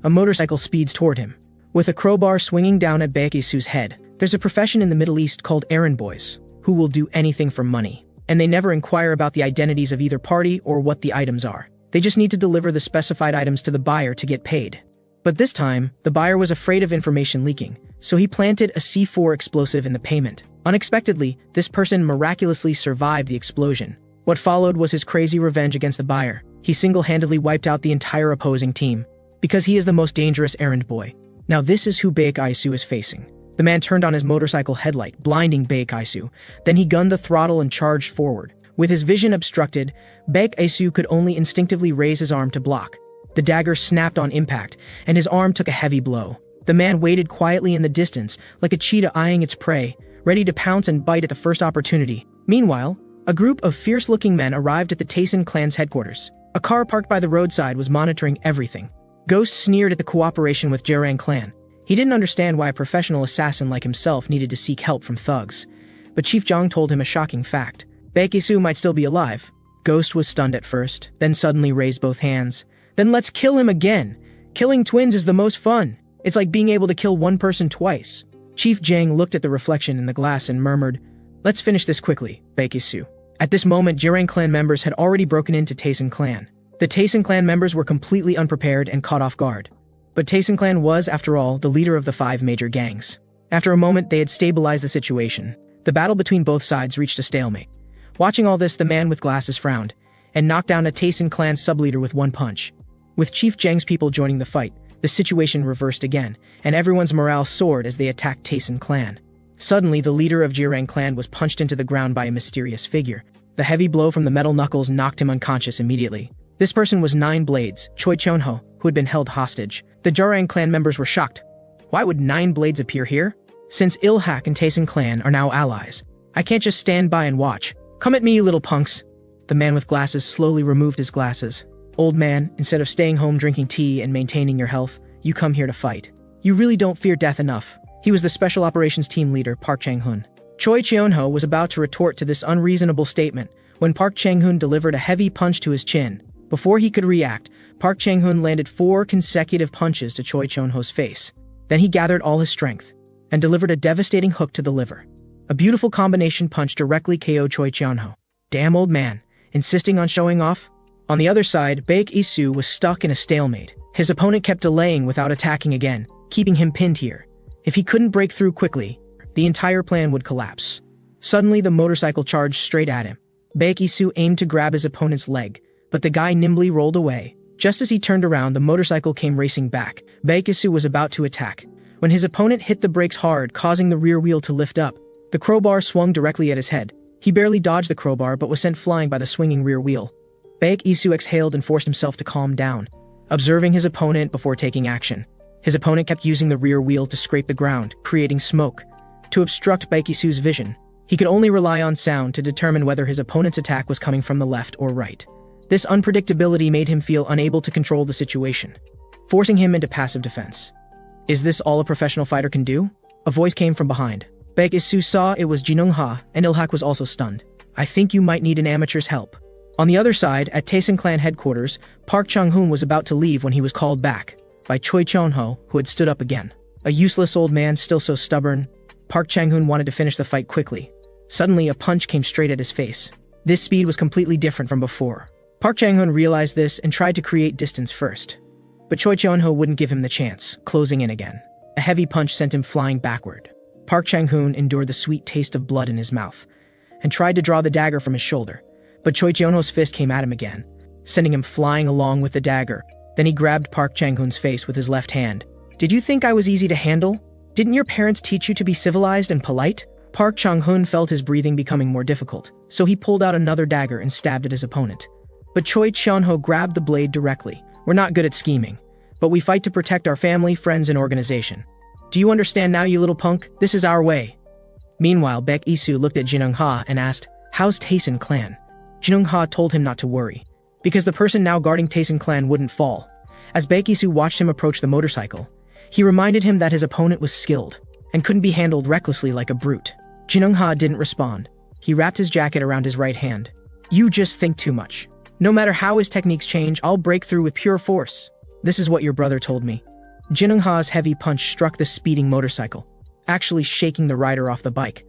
a motorcycle speeds toward him. With a crowbar swinging down at Baek Isu's head, there's a profession in the Middle East called errand boys, who will do anything for money, and they never inquire about the identities of either party or what the items are. They just need to deliver the specified items to the buyer to get paid. But this time, the buyer was afraid of information leaking, so he planted a C4 explosive in the payment. Unexpectedly, this person miraculously survived the explosion. What followed was his crazy revenge against the buyer. He single-handedly wiped out the entire opposing team, because he is the most dangerous errand boy. Now this is who Baek Isu is facing. The man turned on his motorcycle headlight, blinding Baek Isu. Then he gunned the throttle and charged forward. With his vision obstructed, Baek Isu could only instinctively raise his arm to block. The dagger snapped on impact, and his arm took a heavy blow. The man waited quietly in the distance, like a cheetah eyeing its prey, ready to pounce and bite at the first opportunity. Meanwhile, a group of fierce-looking men arrived at the Taesin clan's headquarters. A car parked by the roadside was monitoring everything. Ghost sneered at the cooperation with Jerang clan. He didn't understand why a professional assassin like himself needed to seek help from thugs. But Chief Jang told him a shocking fact. Baek Isu might still be alive. Ghost was stunned at first, then suddenly raised both hands. "Then let's kill him again! Killing twins is the most fun! It's like being able to kill one person twice." Chief Jang looked at the reflection in the glass and murmured, "Let's finish this quickly, Baek Isu." At this moment, Jerang clan members had already broken into Taesin clan. The Taesin clan members were completely unprepared and caught off guard. But Taesin clan was, after all, the leader of the 5 major gangs. After a moment, they had stabilized the situation. The battle between both sides reached a stalemate. Watching all this, the man with glasses frowned, and knocked down a Taesin clan sub-leader with one punch. With Chief Jang's people joining the fight, the situation reversed again, and everyone's morale soared as they attacked Taesin clan. Suddenly, the leader of Jirang clan was punched into the ground by a mysterious figure. The heavy blow from the metal knuckles knocked him unconscious immediately. This person was Nine Blades, Choi Chonho, who had been held hostage. The Jarang clan members were shocked. Why would Nine Blades appear here? Since Ilhak and Taesin clan are now allies, I can't just stand by and watch. Come at me, you little punks. The man with glasses slowly removed his glasses. Old man, instead of staying home drinking tea and maintaining your health, you come here to fight. You really don't fear death enough. He was the Special Operations Team Leader, Park Chang-hun. Choi Cheon-ho was about to retort to this unreasonable statement when Park Chang-hun delivered a heavy punch to his chin. Before he could react, Park Chang-hun landed 4 consecutive punches to Choi Cheon-ho's face. Then he gathered all his strength and delivered a devastating hook to the liver. A beautiful combination punch directly KO'd Choi Cheon-ho. Damn old man, insisting on showing off? On the other side, Baek Isu was stuck in a stalemate. His opponent kept delaying without attacking again, keeping him pinned here. If he couldn't break through quickly, the entire plan would collapse. Suddenly, the motorcycle charged straight at him. Baek Isu aimed to grab his opponent's leg, but the guy nimbly rolled away. Just as he turned around, the motorcycle came racing back. Baek Isu was about to attack, when his opponent hit the brakes hard, causing the rear wheel to lift up. The crowbar swung directly at his head. He barely dodged the crowbar, but was sent flying by the swinging rear wheel. Baek Isu exhaled and forced himself to calm down, observing his opponent before taking action. His opponent kept using the rear wheel to scrape the ground, creating smoke. To obstruct Baek Isu's vision, he could only rely on sound to determine whether his opponent's attack was coming from the left or right. This unpredictability made him feel unable to control the situation, forcing him into passive defense. Is this all a professional fighter can do? A voice came from behind. Baek Isu saw it was Jinung Ha, and Ilhak was also stunned. I think you might need an amateur's help. On the other side, at Taesin clan headquarters, Park Chung-hoon was about to leave when he was called back by Choi Chon-ho, who had stood up again. A useless old man, still so stubborn. Park Chang-hoon wanted to finish the fight quickly. Suddenly, a punch came straight at his face. This speed was completely different from before. Park Chang-hoon realized this and tried to create distance first. But Choi Cheon-ho wouldn't give him the chance, closing in again. A heavy punch sent him flying backward. Park Chang-hoon endured the sweet taste of blood in his mouth and tried to draw the dagger from his shoulder. But Choi Cheon-ho's fist came at him again, sending him flying along with the dagger. Then he grabbed Park Chang-hoon's face with his left hand. Did you think I was easy to handle? Didn't your parents teach you to be civilized and polite? Park Chang-hun felt his breathing becoming more difficult, so he pulled out another dagger and stabbed at his opponent. But Choi Cheon-ho grabbed the blade directly. We're not good at scheming, but we fight to protect our family, friends, and organization. Do you understand now, you little punk? This is our way. Meanwhile, Baek Isu looked at Jin Eung-ha and asked, "How's Taesin clan?" Jin Eung-ha told him not to worry, because the person now guarding Taesin clan wouldn't fall. As Baek Isu watched him approach the motorcycle, he reminded him that his opponent was skilled and couldn't be handled recklessly like a brute. Jin Eung-ha didn't respond. He wrapped his jacket around his right hand. "You just think too much. No matter how his techniques change, I'll break through with pure force. This is what your brother told me." Jin Eung-ha's heavy punch struck the speeding motorcycle, actually shaking the rider off the bike.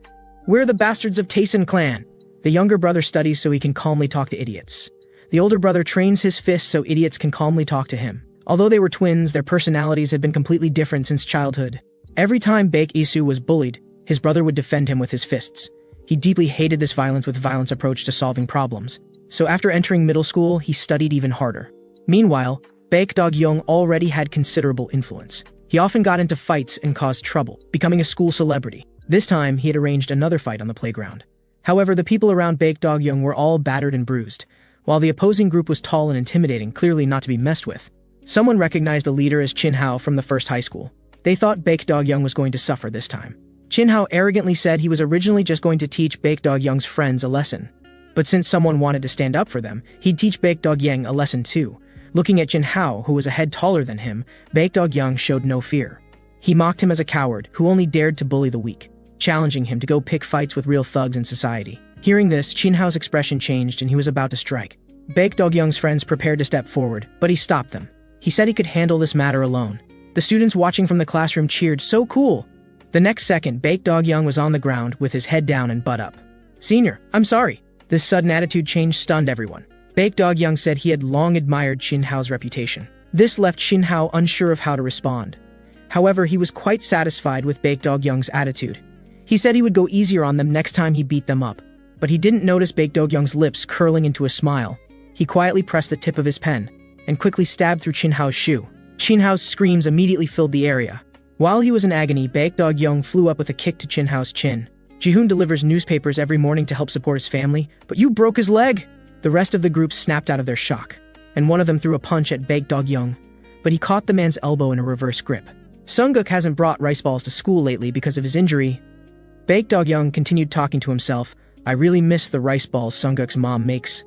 "We're the bastards of Taesin clan." The younger brother studies so he can calmly talk to idiots. The older brother trains his fists so idiots can calmly talk to him. Although they were twins, their personalities had been completely different since childhood. Every time Baek Isu was bullied, his brother would defend him with his fists. He deeply hated this violence approach to solving problems. So after entering middle school, he studied even harder. Meanwhile, Baek Dog-young already had considerable influence. He often got into fights and caused trouble, becoming a school celebrity. This time, he had arranged another fight on the playground. However, the people around Baek Dog-young were all battered and bruised, while the opposing group was tall and intimidating, clearly not to be messed with. Someone recognized the leader as Chin Hao from the first high school. They thought Baek Dog-young was going to suffer this time. Chin Hao arrogantly said he was originally just going to teach Baek Dog-young's friends a lesson. But since someone wanted to stand up for them, he'd teach Baek Dog-young a lesson too. Looking at Chin Hao, who was a head taller than him, Baek Dog-young showed no fear. He mocked him as a coward who only dared to bully the weak, challenging him to go pick fights with real thugs in society. Hearing this, Chin Hao's expression changed and he was about to strike. Baek Dog-young's friends prepared to step forward, but he stopped them. He said he could handle this matter alone. The students watching from the classroom cheered, "So cool!" The next second, Baek Dog-young was on the ground with his head down and butt up. "Senior, I'm sorry." This sudden attitude change stunned everyone. Baek Dog-young said he had long admired Chin Hao's reputation. This left Chin Hao unsure of how to respond. However, he was quite satisfied with Baek Dog-young's attitude. He said he would go easier on them next time he beat them up. But he didn't notice Baek Dog-young's lips curling into a smile. He quietly pressed the tip of his pen and quickly stabbed through Chin Hao's shoe. Chin Hao's screams immediately filled the area. While he was in agony, Baek Dog-young flew up with a kick to Chin Hao's chin. "Ji-hoon delivers newspapers every morning to help support his family, but you broke his leg!" The rest of the group snapped out of their shock, and one of them threw a punch at Baek Dog-young, but he caught the man's elbow in a reverse grip. Sunguk hasn't brought rice balls to school lately because of his injury. Baek Dog-young continued talking to himself. "I really miss the rice balls Sunguk's mom makes."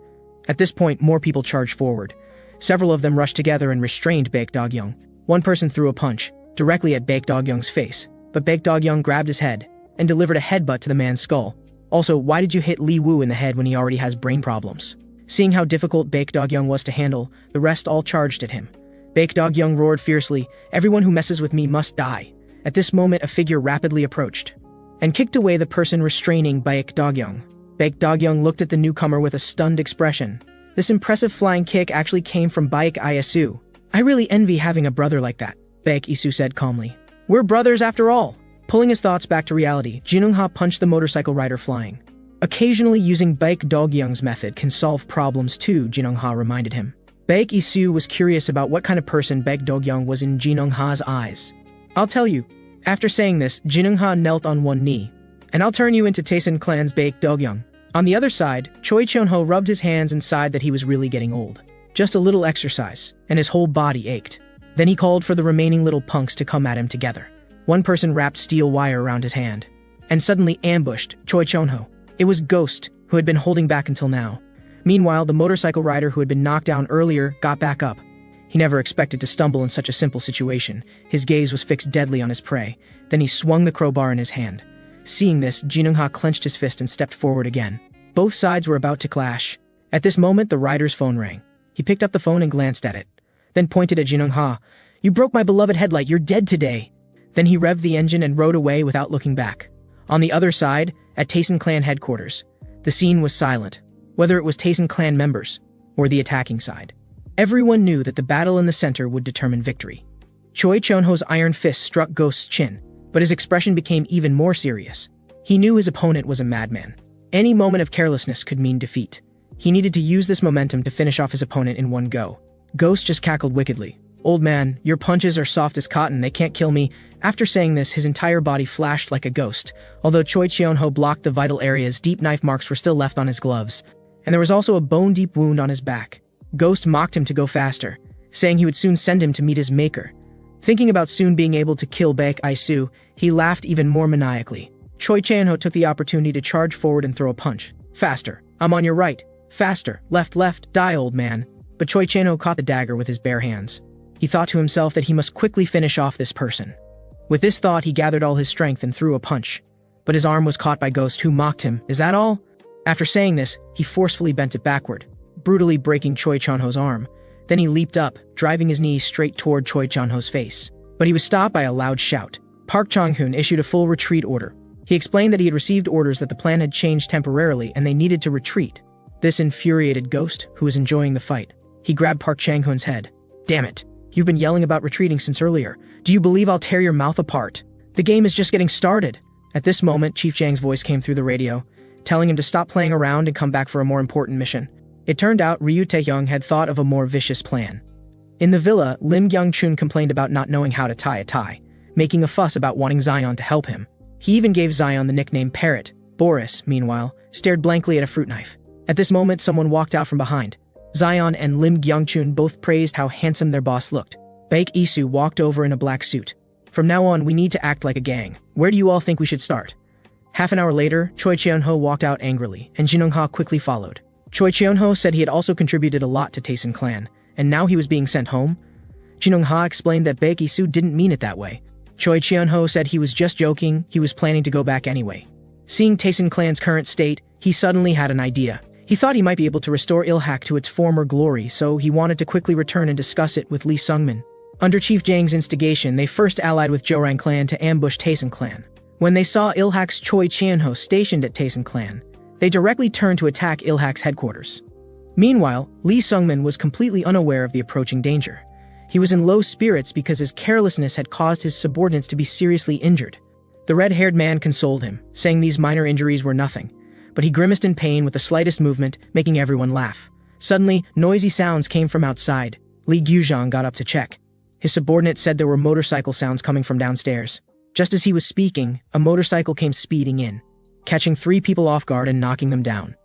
At this point, more people charged forward. Several of them rushed together and restrained Baek Dog-young. One person threw a punch directly at Baek Dog-young's face, but Baek Dog-young grabbed his head and delivered a headbutt to the man's skull. "Also, why did you hit Lee Woo in the head when he already has brain problems?" Seeing how difficult Baek Dog-young was to handle, the rest all charged at him. Baek Dog-young roared fiercely, "Everyone who messes with me must die." At this moment, a figure rapidly approached and kicked away the person restraining Baek Dog-young. Baek Dog-young looked at the newcomer with a stunned expression. This impressive flying kick actually came from Baek Isu. "I really envy having a brother like that," Baek Isu said calmly. "We're brothers after all." Pulling his thoughts back to reality, Jin Eung-ha punched the motorcycle rider flying. Occasionally using Baek Dog-young's method can solve problems too, Jin Eung-ha reminded him. Baek Isu was curious about what kind of person Baek Dog-young was in Jin Eung-ha's eyes. "I'll tell you." After saying this, Jin Eung-ha knelt on one knee. "And I'll turn you into Taesin clan's Baek Dog-young." On the other side, Choi Cheon-ho rubbed his hands and sighed that he was really getting old. Just a little exercise, and his whole body ached. Then he called for the remaining little punks to come at him together. One person wrapped steel wire around his hand, and suddenly ambushed Choi Cheon-ho. It was Ghost, who had been holding back until now. Meanwhile, the motorcycle rider who had been knocked down earlier got back up. He never expected to stumble in such a simple situation. His gaze was fixed deadly on his prey. Then he swung the crowbar in his hand. Seeing this, Jin Eung-ha clenched his fist and stepped forward again. Both sides were about to clash. At this moment, the rider's phone rang. He picked up the phone and glanced at it, then pointed at Jin Eung-ha. "You broke my beloved headlight, you're dead today." Then he revved the engine and rode away without looking back. On the other side, at Taesin clan headquarters, the scene was silent, whether it was Taesin clan members or the attacking side. Everyone knew that the battle in the center would determine victory. Choi Cheon-ho's iron fist struck Ghost's chin, but his expression became even more serious. He knew his opponent was a madman. Any moment of carelessness could mean defeat. He needed to use this momentum to finish off his opponent in one go. Ghost just cackled wickedly. "Old man, your punches are soft as cotton, they can't kill me." After saying this, his entire body flashed like a ghost. Although Choi Cheon-ho blocked the vital areas, deep knife marks were still left on his gloves. And there was also a bone-deep wound on his back. Ghost mocked him to go faster, saying he would soon send him to meet his maker. Thinking about soon being able to kill Baek Isu, he laughed even more maniacally. Choi Cheon-ho took the opportunity to charge forward and throw a punch. "Faster. I'm on your right. Faster. Left, left. Die, old man." But Choi Cheon-ho caught the dagger with his bare hands. He thought to himself that he must quickly finish off this person. With this thought, he gathered all his strength and threw a punch. But his arm was caught by Ghost, who mocked him. "Is that all?" After saying this, he forcefully bent it backward, brutally breaking Choi Cheon-ho's arm. Then he leaped up, driving his knee straight toward Choi Cheon-ho's face. But he was stopped by a loud shout. Park Chong-hoon issued a full retreat order. He explained that he had received orders that the plan had changed temporarily and they needed to retreat. This infuriated Ghost, who was enjoying the fight. He grabbed Park Chang-hoon's head. "Damn it. You've been yelling about retreating since earlier. Do you believe I'll tear your mouth apart? The game is just getting started." At this moment, Chief Jang's voice came through the radio, telling him to stop playing around and come back for a more important mission. It turned out Ryu Taehyung had thought of a more vicious plan. In the villa, Lim Kyung-chun complained about not knowing how to tie a tie, making a fuss about wanting Zion to help him. He even gave Zion the nickname Parrot. Boris, meanwhile, stared blankly at a fruit knife. At this moment, someone walked out from behind. Zion and Lim Kyung-chun both praised how handsome their boss looked. Baek Isu walked over in a black suit. "From now on, we need to act like a gang. Where do you all think we should start?" Half an hour later, Choi Cheon-ho walked out angrily, and Jin Eung-ha quickly followed. Choi Cheon-ho said he had also contributed a lot to Taesin clan, and now he was being sent home. Jin Eung-ha explained that Baek Isu didn't mean it that way. Choi Cheon-ho said he was just joking, he was planning to go back anyway. Seeing Taesin clan's current state, he suddenly had an idea. He thought he might be able to restore Ilhak to its former glory, so he wanted to quickly return and discuss it with Lee Sung-min. Under Chief Jang's instigation, they first allied with Jorang clan to ambush Taesin clan. When they saw Ilhak's Choi Cheon-ho stationed at Taesin clan, they directly turned to attack Ilhak's headquarters. Meanwhile, Lee Sung-min was completely unaware of the approaching danger. He was in low spirits because his carelessness had caused his subordinates to be seriously injured. The red-haired man consoled him, saying these minor injuries were nothing, but he grimaced in pain with the slightest movement, making everyone laugh. Suddenly, noisy sounds came from outside. Lee Gyuzhang got up to check. His subordinate said there were motorcycle sounds coming from downstairs. Just as he was speaking, a motorcycle came speeding in, catching 3 people off guard and knocking them down.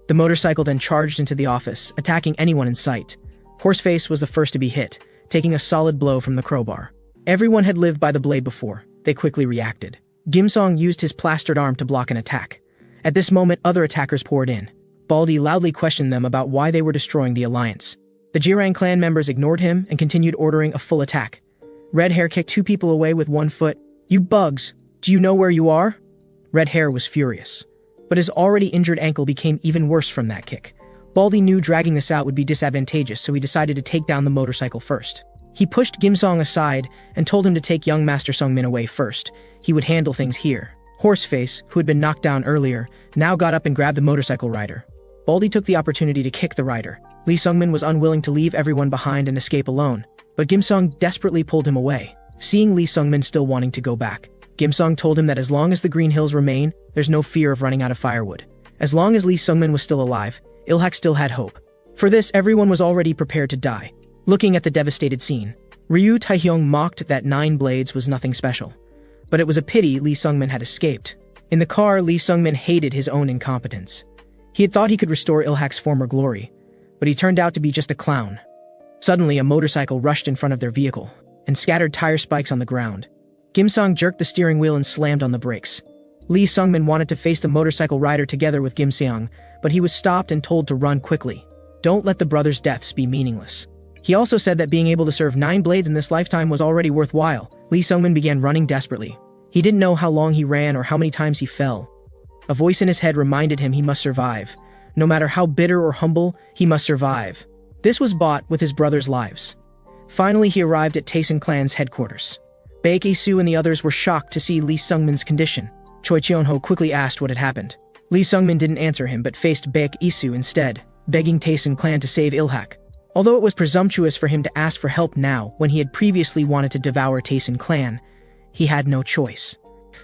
The motorcycle then charged into the office, attacking anyone in sight. Horseface was the first to be hit, taking a solid blow from the crowbar. Everyone had lived by the blade before. They quickly reacted. Gimsong used his plastered arm to block an attack. At this moment, other attackers poured in. Baldy loudly questioned them about why they were destroying the alliance. The Jirang clan members ignored him and continued ordering a full attack. Red Hair kicked 2 people away with 1 foot. "You bugs! Do you know where you are?" Red Hair was furious. But his already injured ankle became even worse from that kick. Baldy knew dragging this out would be disadvantageous, so he decided to take down the motorcycle first. He pushed Gimsong aside and told him to take young Master Sung-min away first. He would handle things here. Horseface, who had been knocked down earlier, now got up and grabbed the motorcycle rider. Baldy took the opportunity to kick the rider. Lee Sung-min was unwilling to leave everyone behind and escape alone, but Gimsong desperately pulled him away. Seeing Lee Sung-min still wanting to go back, Gimsong told him that as long as the Green Hills remain, there's no fear of running out of firewood. As long as Lee Sung-min was still alive, Ilhak still had hope. For this, everyone was already prepared to die. Looking at the devastated scene, Ryu Taehyung mocked that 9 blades was nothing special. But it was a pity Lee Sung-min had escaped. In the car, Lee Sung-min hated his own incompetence. He had thought he could restore Ilhak's former glory, but he turned out to be just a clown. Suddenly, a motorcycle rushed in front of their vehicle and scattered tire spikes on the ground. Gimsong jerked the steering wheel and slammed on the brakes. Lee Sung-min wanted to face the motorcycle rider together with Gimseong, but he was stopped and told to run quickly. Don't let the brothers' deaths be meaningless. He also said that being able to serve 9 blades in this lifetime was already worthwhile. Lee Sung-min began running desperately. He didn't know how long he ran or how many times he fell. A voice in his head reminded him he must survive. No matter how bitter or humble, he must survive. This was bought with his brothers' lives. Finally, he arrived at Taesin clan's headquarters. Baek Isu and the others were shocked to see Lee Sung-min's condition. Choi Cheon-ho quickly asked what had happened. Lee Sung-min didn't answer him but faced Baek Isu instead, begging Taesin clan to save Ilhak. Although it was presumptuous for him to ask for help now when he had previously wanted to devour Taesin clan, he had no choice.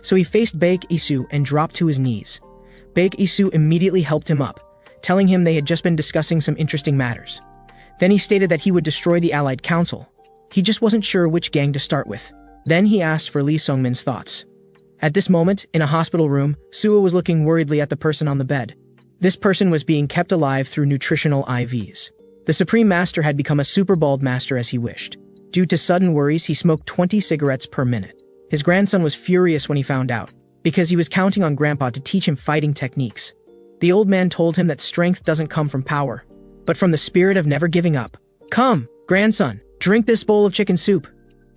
So he faced Baek Isu and dropped to his knees. Baek Isu immediately helped him up, telling him they had just been discussing some interesting matters. Then he stated that he would destroy the Allied Council. He just wasn't sure which gang to start with. Then he asked for Lee Sungmin's thoughts. At this moment, in a hospital room, Suo was looking worriedly at the person on the bed. This person was being kept alive through nutritional IVs. The Supreme Master had become a super bald master as he wished. Due to sudden worries, he smoked 20 cigarettes per minute. His grandson was furious when he found out, because he was counting on Grandpa to teach him fighting techniques. The old man told him that strength doesn't come from power, but from the spirit of never giving up. Come, grandson, drink this bowl of chicken soup.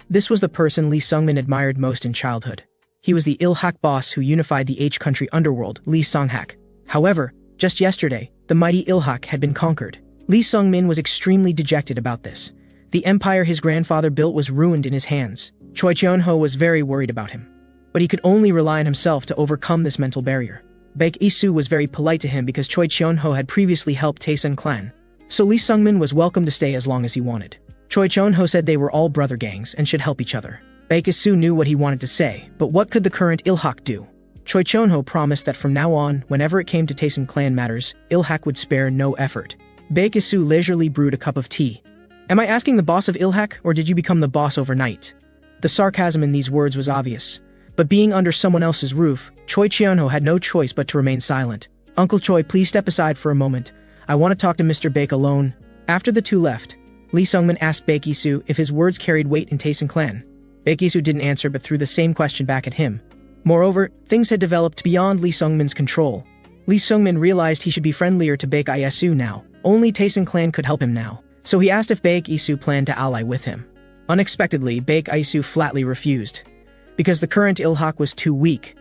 This was the person Lee Sungmin admired most in childhood. He was the Ilhak boss who unified the H-country underworld, Lee Songhak. However, just yesterday, the mighty Ilhak had been conquered. Lee Sungmin was extremely dejected about this. The empire his grandfather built was ruined in his hands. Choi Cheon-ho was very worried about him. But he could only rely on himself to overcome this mental barrier. Baek Isu was very polite to him because Choi Cheon-ho had previously helped Taesun clan. So Lee Sungmin was welcome to stay as long as he wanted. Choi Cheon-ho said they were all brother gangs and should help each other. Baek Isu knew what he wanted to say, but what could the current Ilhak do? Choi Cheon-ho promised that from now on, whenever it came to Taesun clan matters, Ilhak would spare no effort. Baek Isu leisurely brewed a cup of tea. Am I asking the boss of Ilhak, or did you become the boss overnight? The sarcasm in these words was obvious. But being under someone else's roof, Choi Cheon-ho had no choice but to remain silent. Uncle Choi, please step aside for a moment. I want to talk to Mr. Baek alone. After the two left, Lee Sungmin asked Baek Isu if his words carried weight in Taesun clan. Baek Isu didn't answer but threw the same question back at him. Moreover, things had developed beyond Lee Sungmin's control. Lee Sungmin realized he should be friendlier to Baek Isu now. Only Taesun clan could help him now. So he asked if Baek Isu planned to ally with him. Unexpectedly, Baek Isu flatly refused. Because the current Ilhak was too weak.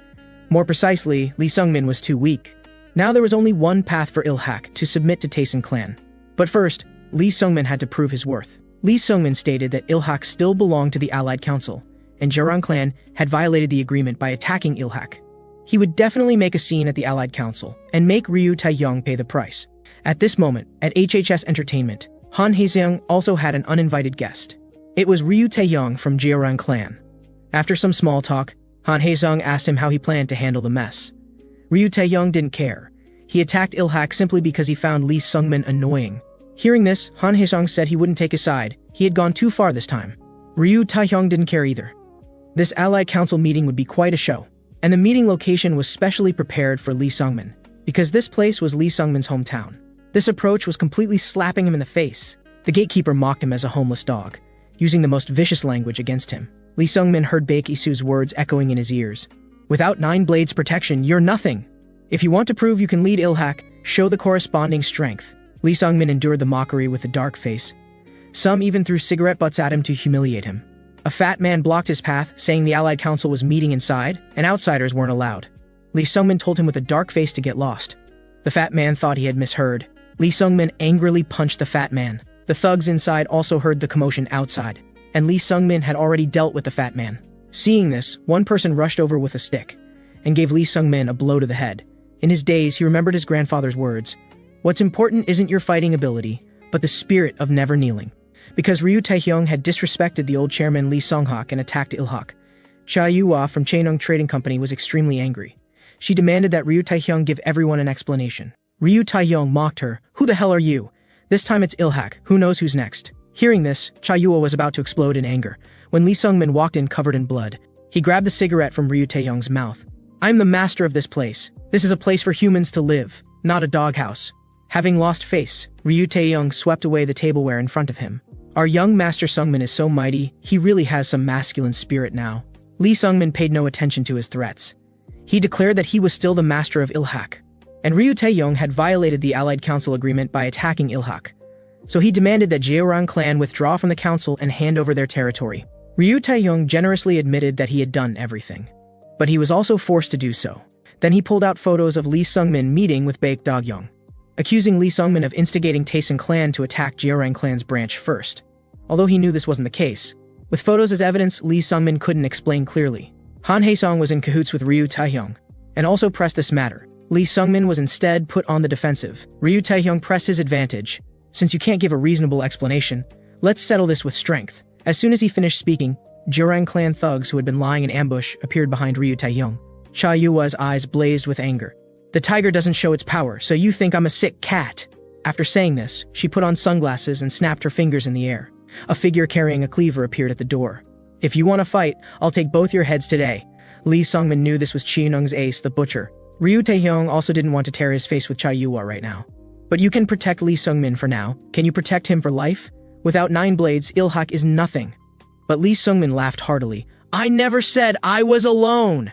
More precisely, Lee Sungmin was too weak. Now there was only one path for Ilhak, to submit to Taesun clan. But first, Lee Sungmin had to prove his worth. Lee Sungmin stated that Ilhak still belonged to the Allied Council, and Jeorang clan had violated the agreement by attacking Ilhak. He would definitely make a scene at the Allied Council, and make Ryu Tae-young pay the price. At this moment, at HHS Entertainment, Han Hae-seung also had an uninvited guest. It was Ryu Tae-young from Jeorang clan. After some small talk, Han Hae-seung asked him how he planned to handle the mess. Ryu Tae-young didn't care. He attacked Ilhak simply because he found Lee Sungmin annoying. Hearing this, Han Hae-seung said he wouldn't take his side. He had gone too far this time. Ryu Tae-young didn't care either. This Allied Council meeting would be quite a show. And the meeting location was specially prepared for Lee Sungmin, because this place was Lee Sungmin's hometown. This approach was completely slapping him in the face. The gatekeeper mocked him as a homeless dog, using the most vicious language against him. Lee Sungmin heard Baek Isu's words echoing in his ears. Without 9 blades protection, you're nothing. If you want to prove you can lead Ilhak, show the corresponding strength. Lee Sungmin endured the mockery with a dark face. Some even threw cigarette butts at him to humiliate him. A fat man blocked his path, saying the Allied Council was meeting inside, and outsiders weren't allowed. Lee Sungmin told him with a dark face to get lost. The fat man thought he had misheard. Lee Sungmin angrily punched the fat man. The thugs inside also heard the commotion outside, and Lee Sungmin had already dealt with the fat man. Seeing this, one person rushed over with a stick, and gave Lee Sungmin a blow to the head. In his days, he remembered his grandfather's words. What's important isn't your fighting ability, but the spirit of never kneeling. Because Ryu Tae-young had disrespected the old chairman Lee Songhak and attacked Ilhak, Cha Yu-hwa from Chaenung Trading Company was extremely angry. She demanded that Ryu Tae-young give everyone an explanation. Ryu Tae-young mocked her. Who the hell are you? This time it's Ilhak. Who knows who's next? Hearing this, Cha Yu-hwa was about to explode in anger, when Lee Sungmin walked in covered in blood. He grabbed the cigarette from Ryu Tae-young's mouth. I'm the master of this place. This is a place for humans to live, not a doghouse. Having lost face, Ryu Tae-young swept away the tableware in front of him. Our young master Sungmin is so mighty, he really has some masculine spirit now. Lee Sungmin paid no attention to his threats. He declared that he was still the master of Ilhak, and Ryu Tae-young had violated the Allied Council agreement by attacking Ilhak. So he demanded that Jeorang clan withdraw from the council and hand over their territory. Ryu Tae-young generously admitted that he had done everything, but he was also forced to do so. Then he pulled out photos of Lee Sungmin meeting with Baek Dog-young, accusing Lee Sungmin of instigating Taesun clan to attack Jeorang clan's branch first. Although he knew this wasn't the case, with photos as evidence, Lee Sungmin couldn't explain clearly. Han Hae-seung was in cahoots with Ryu Tae-young, and also pressed this matter. Lee Sungmin was instead put on the defensive. Ryu Tae-young pressed his advantage. Since you can't give a reasonable explanation, let's settle this with strength. As soon as he finished speaking, Jeorang clan thugs who had been lying in ambush appeared behind Ryu Tae-young. Cha Yu-hwa's eyes blazed with anger. The tiger doesn't show its power, so you think I'm a sick cat. After saying this, she put on sunglasses and snapped her fingers in the air. A figure carrying a cleaver appeared at the door. "If you want to fight, I'll take both your heads today." Lee Sungmin knew this was Chiunung's ace, the butcher. Ryu Taehyung also didn't want to tear his face with Cha Yua right now. "But you can protect Lee Sungmin for now. Can you protect him for life? Without 9 blades, Ilhak is nothing." But Lee Sungmin laughed heartily. "I never said I was alone!"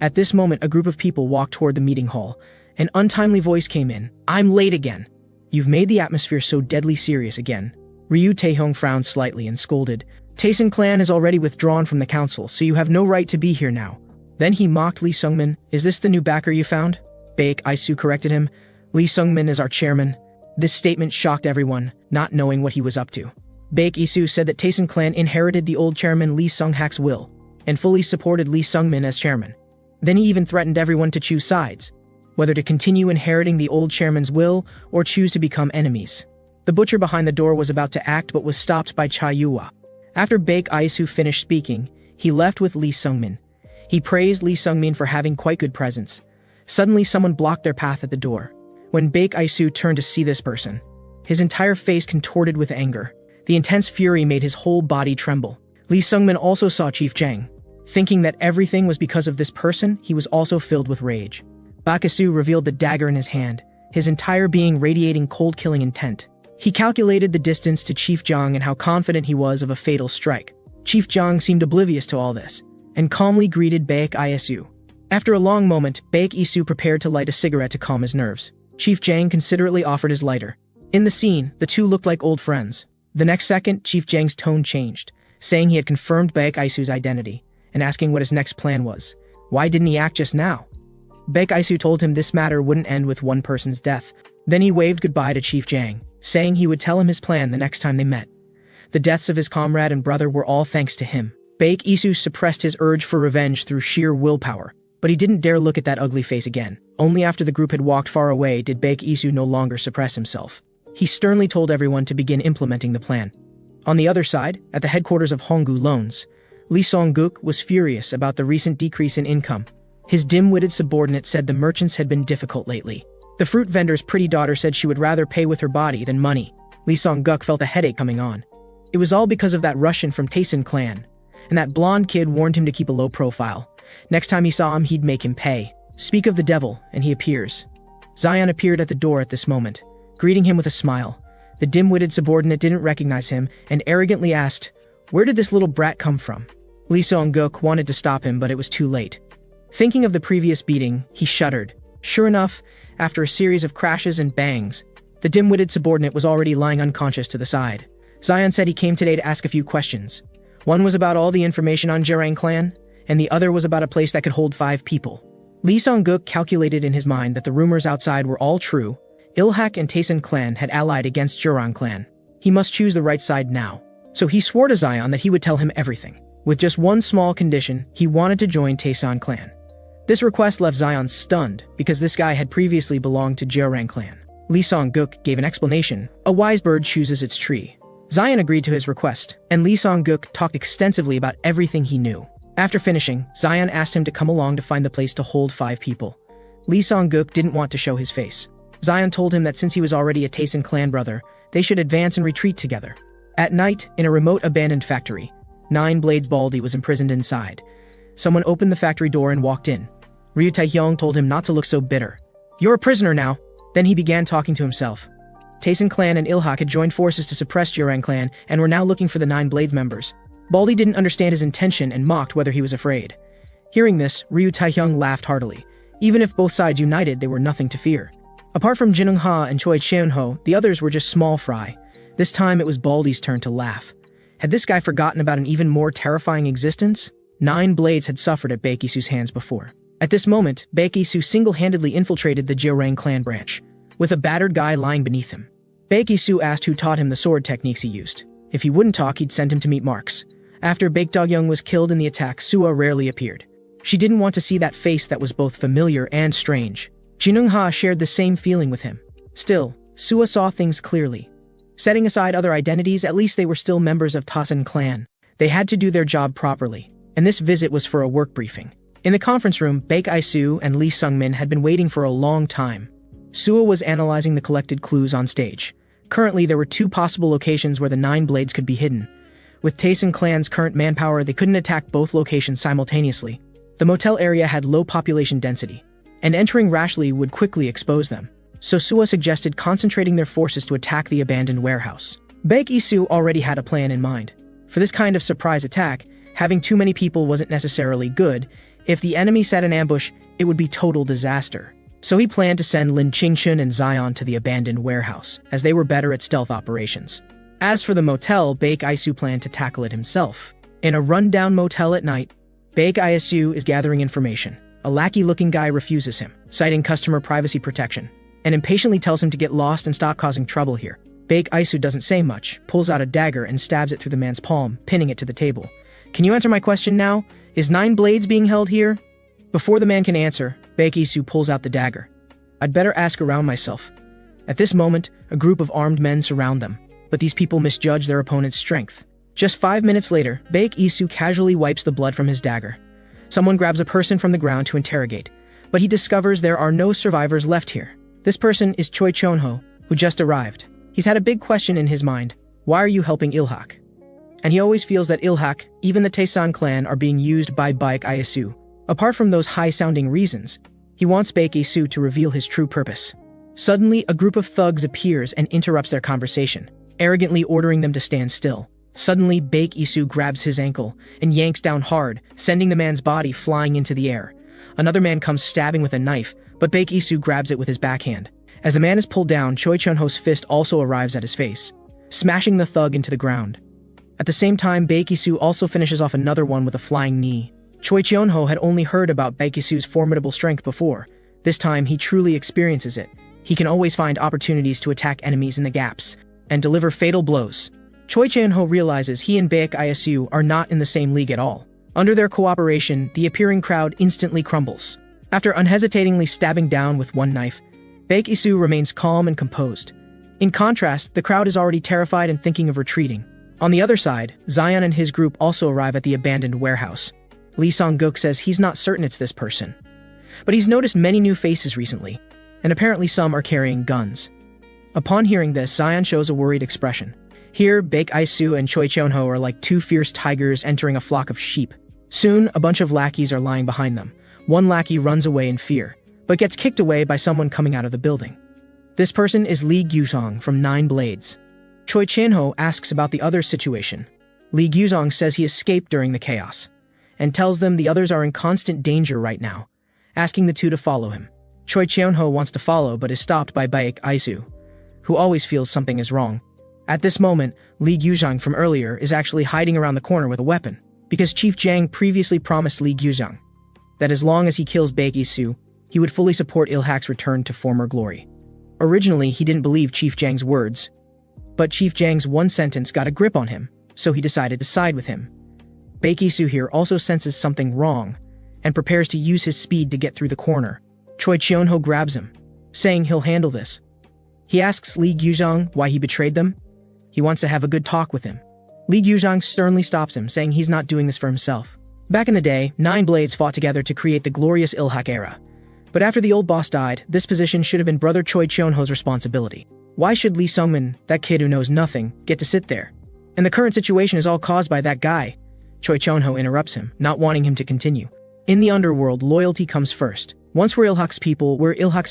At this moment, a group of people walked toward the meeting hall. An untimely voice came in. "I'm late again." "You've made the atmosphere so deadly serious again." Ryu Taehyung frowned slightly and scolded. "Taesin clan has already withdrawn from the council, so you have no right to be here now." Then he mocked Lee Sungmin. "Is this the new backer you found?" Baek Isu corrected him. "Lee Sungmin is our chairman." This statement shocked everyone, not knowing what he was up to. Baek Isu said that Taesin clan inherited the old chairman Lee Sung-hak's will, and fully supported Lee Sungmin as chairman. Then he even threatened everyone to choose sides, whether to continue inheriting the old chairman's will or choose to become enemies. The butcher behind the door was about to act but was stopped by Cha Yua. After Baek Isu finished speaking, he left with Lee Sungmin. He praised Lee Sungmin for having quite good presence. Suddenly someone blocked their path at the door. When Baek Isu turned to see this person, his entire face contorted with anger. The intense fury made his whole body tremble. Lee Sungmin also saw Chief Jang. Thinking that everything was because of this person, he was also filled with rage. Baek Isu revealed the dagger in his hand, his entire being radiating cold-killing intent. He calculated the distance to Chief Jang and how confident he was of a fatal strike. Chief Jang seemed oblivious to all this, and calmly greeted Baek Isu. After a long moment, Baek Isu prepared to light a cigarette to calm his nerves. Chief Jang considerately offered his lighter. In the scene, the two looked like old friends. The next second, Chief Jang's tone changed, saying he had confirmed Baek Isu's identity, and asking what his next plan was. Why didn't he act just now? Baek Isu told him this matter wouldn't end with one person's death. Then he waved goodbye to Chief Jang, saying he would tell him his plan the next time they met. The deaths of his comrade and brother were all thanks to him. Baek Isu suppressed his urge for revenge through sheer willpower, but he didn't dare look at that ugly face again. Only after the group had walked far away did Baek Isu no longer suppress himself. He sternly told everyone to begin implementing the plan. On the other side, at the headquarters of Honggu Loans, Lee Song-guk was furious about the recent decrease in income. His dim-witted subordinate said the merchants had been difficult lately. The fruit vendor's pretty daughter said she would rather pay with her body than money. Lee Song-guk felt a headache coming on. It was all because of that Russian from Taesin clan, and that blonde kid warned him to keep a low profile. Next time he saw him, he'd make him pay. Speak of the devil, and he appears. Zion appeared at the door at this moment, greeting him with a smile. The dim-witted subordinate didn't recognize him and arrogantly asked, "Where did this little brat come from?" Lee Song-guk wanted to stop him, but it was too late. Thinking of the previous beating, he shuddered. Sure enough, after a series of crashes and bangs, the dim-witted subordinate was already lying unconscious to the side. Zion said he came today to ask a few questions. One was about all the information on Jerang clan, and the other was about a place that could hold 5 people. Lee Song-guk calculated in his mind that the rumors outside were all true. Ilhak and Taesin clan had allied against Jurong clan. He must choose the right side now. So he swore to Zion that he would tell him everything. With just one small condition, he wanted to join Taesan clan. This request left Zion stunned, because this guy had previously belonged to Jurong clan. Lee Song-guk gave an explanation. A wise bird chooses its tree. Zion agreed to his request, and Lee Song-guk talked extensively about everything he knew. After finishing, Zion asked him to come along to find the place to hold 5 people. Lee Song-guk didn't want to show his face. Zion told him that since he was already a Taesin clan brother, they should advance and retreat together. At night, in a remote abandoned factory, 9 Blades Baldy was imprisoned inside. Someone opened the factory door and walked in. Ryu Taehyung told him not to look so bitter. "You're a prisoner now." Then he began talking to himself. Taesin clan and Ilhak had joined forces to suppress Jurang clan and were now looking for the 9 Blades members. Baldy didn't understand his intention and mocked whether he was afraid. Hearing this, Ryu Taehyung laughed heartily. Even if both sides united, they were nothing to fear. Apart from Jinung Ha and Choi Cheon-ho, the others were just small fry. This time it was Baldy's turn to laugh. Had this guy forgotten about an even more terrifying existence? 9 Blades had suffered at Baek Isu's hands before. At this moment, Baek Isu single-handedly infiltrated the Jurang clan branch, with a battered guy lying beneath him. Baek Isu asked who taught him the sword techniques he used. If he wouldn't talk, he'd send him to meet Marks. After Baek Dog-young was killed in the attack, Sua rarely appeared. She didn't want to see that face that was both familiar and strange. Jinung Ha shared the same feeling with him. Still, Sua saw things clearly. Setting aside other identities, at least they were still members of Taesin clan. They had to do their job properly, and this visit was for a work briefing. In the conference room, Baek Isu and Lee Sungmin had been waiting for a long time. Sua was analyzing the collected clues on stage. Currently, there were two possible locations where the 9 blades could be hidden. With Tayson clan's current manpower, they couldn't attack both locations simultaneously. The motel area had low population density, and entering rashly would quickly expose them. So Suwa suggested concentrating their forces to attack the abandoned warehouse. Baek Isu already had a plan in mind. For this kind of surprise attack, having too many people wasn't necessarily good. If the enemy set an ambush, it would be total disaster. So he planned to send Lin Qingshun and Zion to the abandoned warehouse, as they were better at stealth operations. As for the motel, Baek Isu planned to tackle it himself. In a run-down motel at night, Baek Isu is gathering information. A lackey-looking guy refuses him, citing customer privacy protection, and impatiently tells him to get lost and stop causing trouble here. Baek Isu doesn't say much, pulls out a dagger and stabs it through the man's palm, pinning it to the table. "Can you answer my question now? Is 9 blades being held here?" Before the man can answer, Baek Isu pulls out the dagger. "I'd better ask around myself." At this moment, a group of armed men surround them, but these people misjudge their opponent's strength. Just 5 minutes later, Baek Isu casually wipes the blood from his dagger. Someone grabs a person from the ground to interrogate, but he discovers there are no survivors left here. This person is Choi Chonho, who just arrived. He's had a big question in his mind. Why are you helping Ilhak? And he always feels that Ilhak, even the Taesan clan, are being used by Baek Isu. Apart from those high-sounding reasons, he wants Baek Isu to reveal his true purpose. Suddenly, a group of thugs appears and interrupts their conversation, arrogantly ordering them to stand still. Suddenly, Baek Isu grabs his ankle and yanks down hard, sending the man's body flying into the air. Another man comes stabbing with a knife, but Baek Isu grabs it with his backhand. As the man is pulled down, Choi Chonho's fist also arrives at his face, smashing the thug into the ground. At the same time, Baek Isu also finishes off another one with a flying knee. Choi Chonho had only heard about Baek Isu's formidable strength before. This time, he truly experiences it. He can always find opportunities to attack enemies in the gaps and deliver fatal blows. Choi Chonho realizes he and Baek Isu are not in the same league at all. Under their cooperation, the appearing crowd instantly crumbles. After unhesitatingly stabbing down with one knife, Baek Isu remains calm and composed. In contrast, the crowd is already terrified and thinking of retreating. On the other side, Zion and his group also arrive at the abandoned warehouse. Lee Song-guk says he's not certain it's this person, but he's noticed many new faces recently, and apparently some are carrying guns. Upon hearing this, Zion shows a worried expression. Here, Baek Isu and Choi Chonho are like two fierce tigers entering a flock of sheep. Soon, a bunch of lackeys are lying behind them. One lackey runs away in fear, but gets kicked away by someone coming out of the building. This person is Lee Gyuzong from 9 Blades. Choi Chonho asks about the other's situation. Lee Gyuzong says he escaped during the chaos, and tells them the others are in constant danger right now, asking the two to follow him. Choi Chonho wants to follow but is stopped by Baek Isu, who always feels something is wrong. At this moment, Lee Gyuzong from earlier is actually hiding around the corner with a weapon, because Chief Jang previously promised Lee Gyuzong that as long as he kills Baek Isu, he would fully support Ilhak's return to former glory. Originally, he didn't believe Chief Jang's words, but Chief Jang's one sentence got a grip on him, so he decided to side with him. Baek Isu here also senses something wrong, and prepares to use his speed to get through the corner. Choi Chonho grabs him, saying he'll handle this. He asks Lee Gyuzong why he betrayed them. He wants to have a good talk with him. Lee Gyuzong sternly stops him, saying he's not doing this for himself. Back in the day, 9 Blades fought together to create the glorious Ilhak era. But after the old boss died, this position should have been brother Choi Chonho's responsibility. Why should Lee Sungmin, that kid who knows nothing, get to sit there? And the current situation is all caused by that guy. Choi Chonho interrupts him, not wanting him to continue. In the underworld, loyalty comes first. Once we're Ilhak's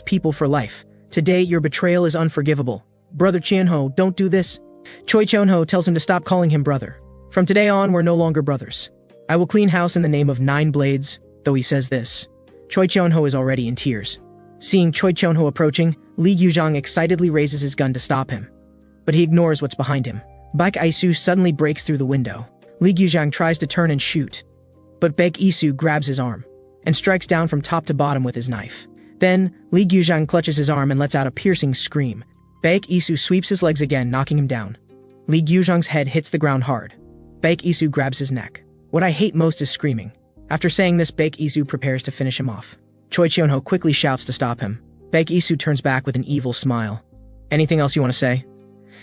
people for life. Today, your betrayal is unforgivable. Brother Chonho, don't do this. Choi Chonho tells him to stop calling him brother. From today on, we're no longer brothers. I will clean house in the name of 9 Blades, though he says this. Choi Chonho is already in tears. Seeing Choi Chonho approaching, Lee Gyuzong excitedly raises his gun to stop him, but he ignores what's behind him. Baek Isu suddenly breaks through the window. Lee Gyuzong tries to turn and shoot, but Baek Isu grabs his arm and strikes down from top to bottom with his knife. Then, Lee Gyuzong clutches his arm and lets out a piercing scream. Baek Isu sweeps his legs again, knocking him down. Lee Gyuzong's head hits the ground hard. Baek Isu grabs his neck. What I hate most is screaming. After saying this, Baek Isu prepares to finish him off. Choi Chonho quickly shouts to stop him. Baek Isu turns back with an evil smile. Anything else you want to say?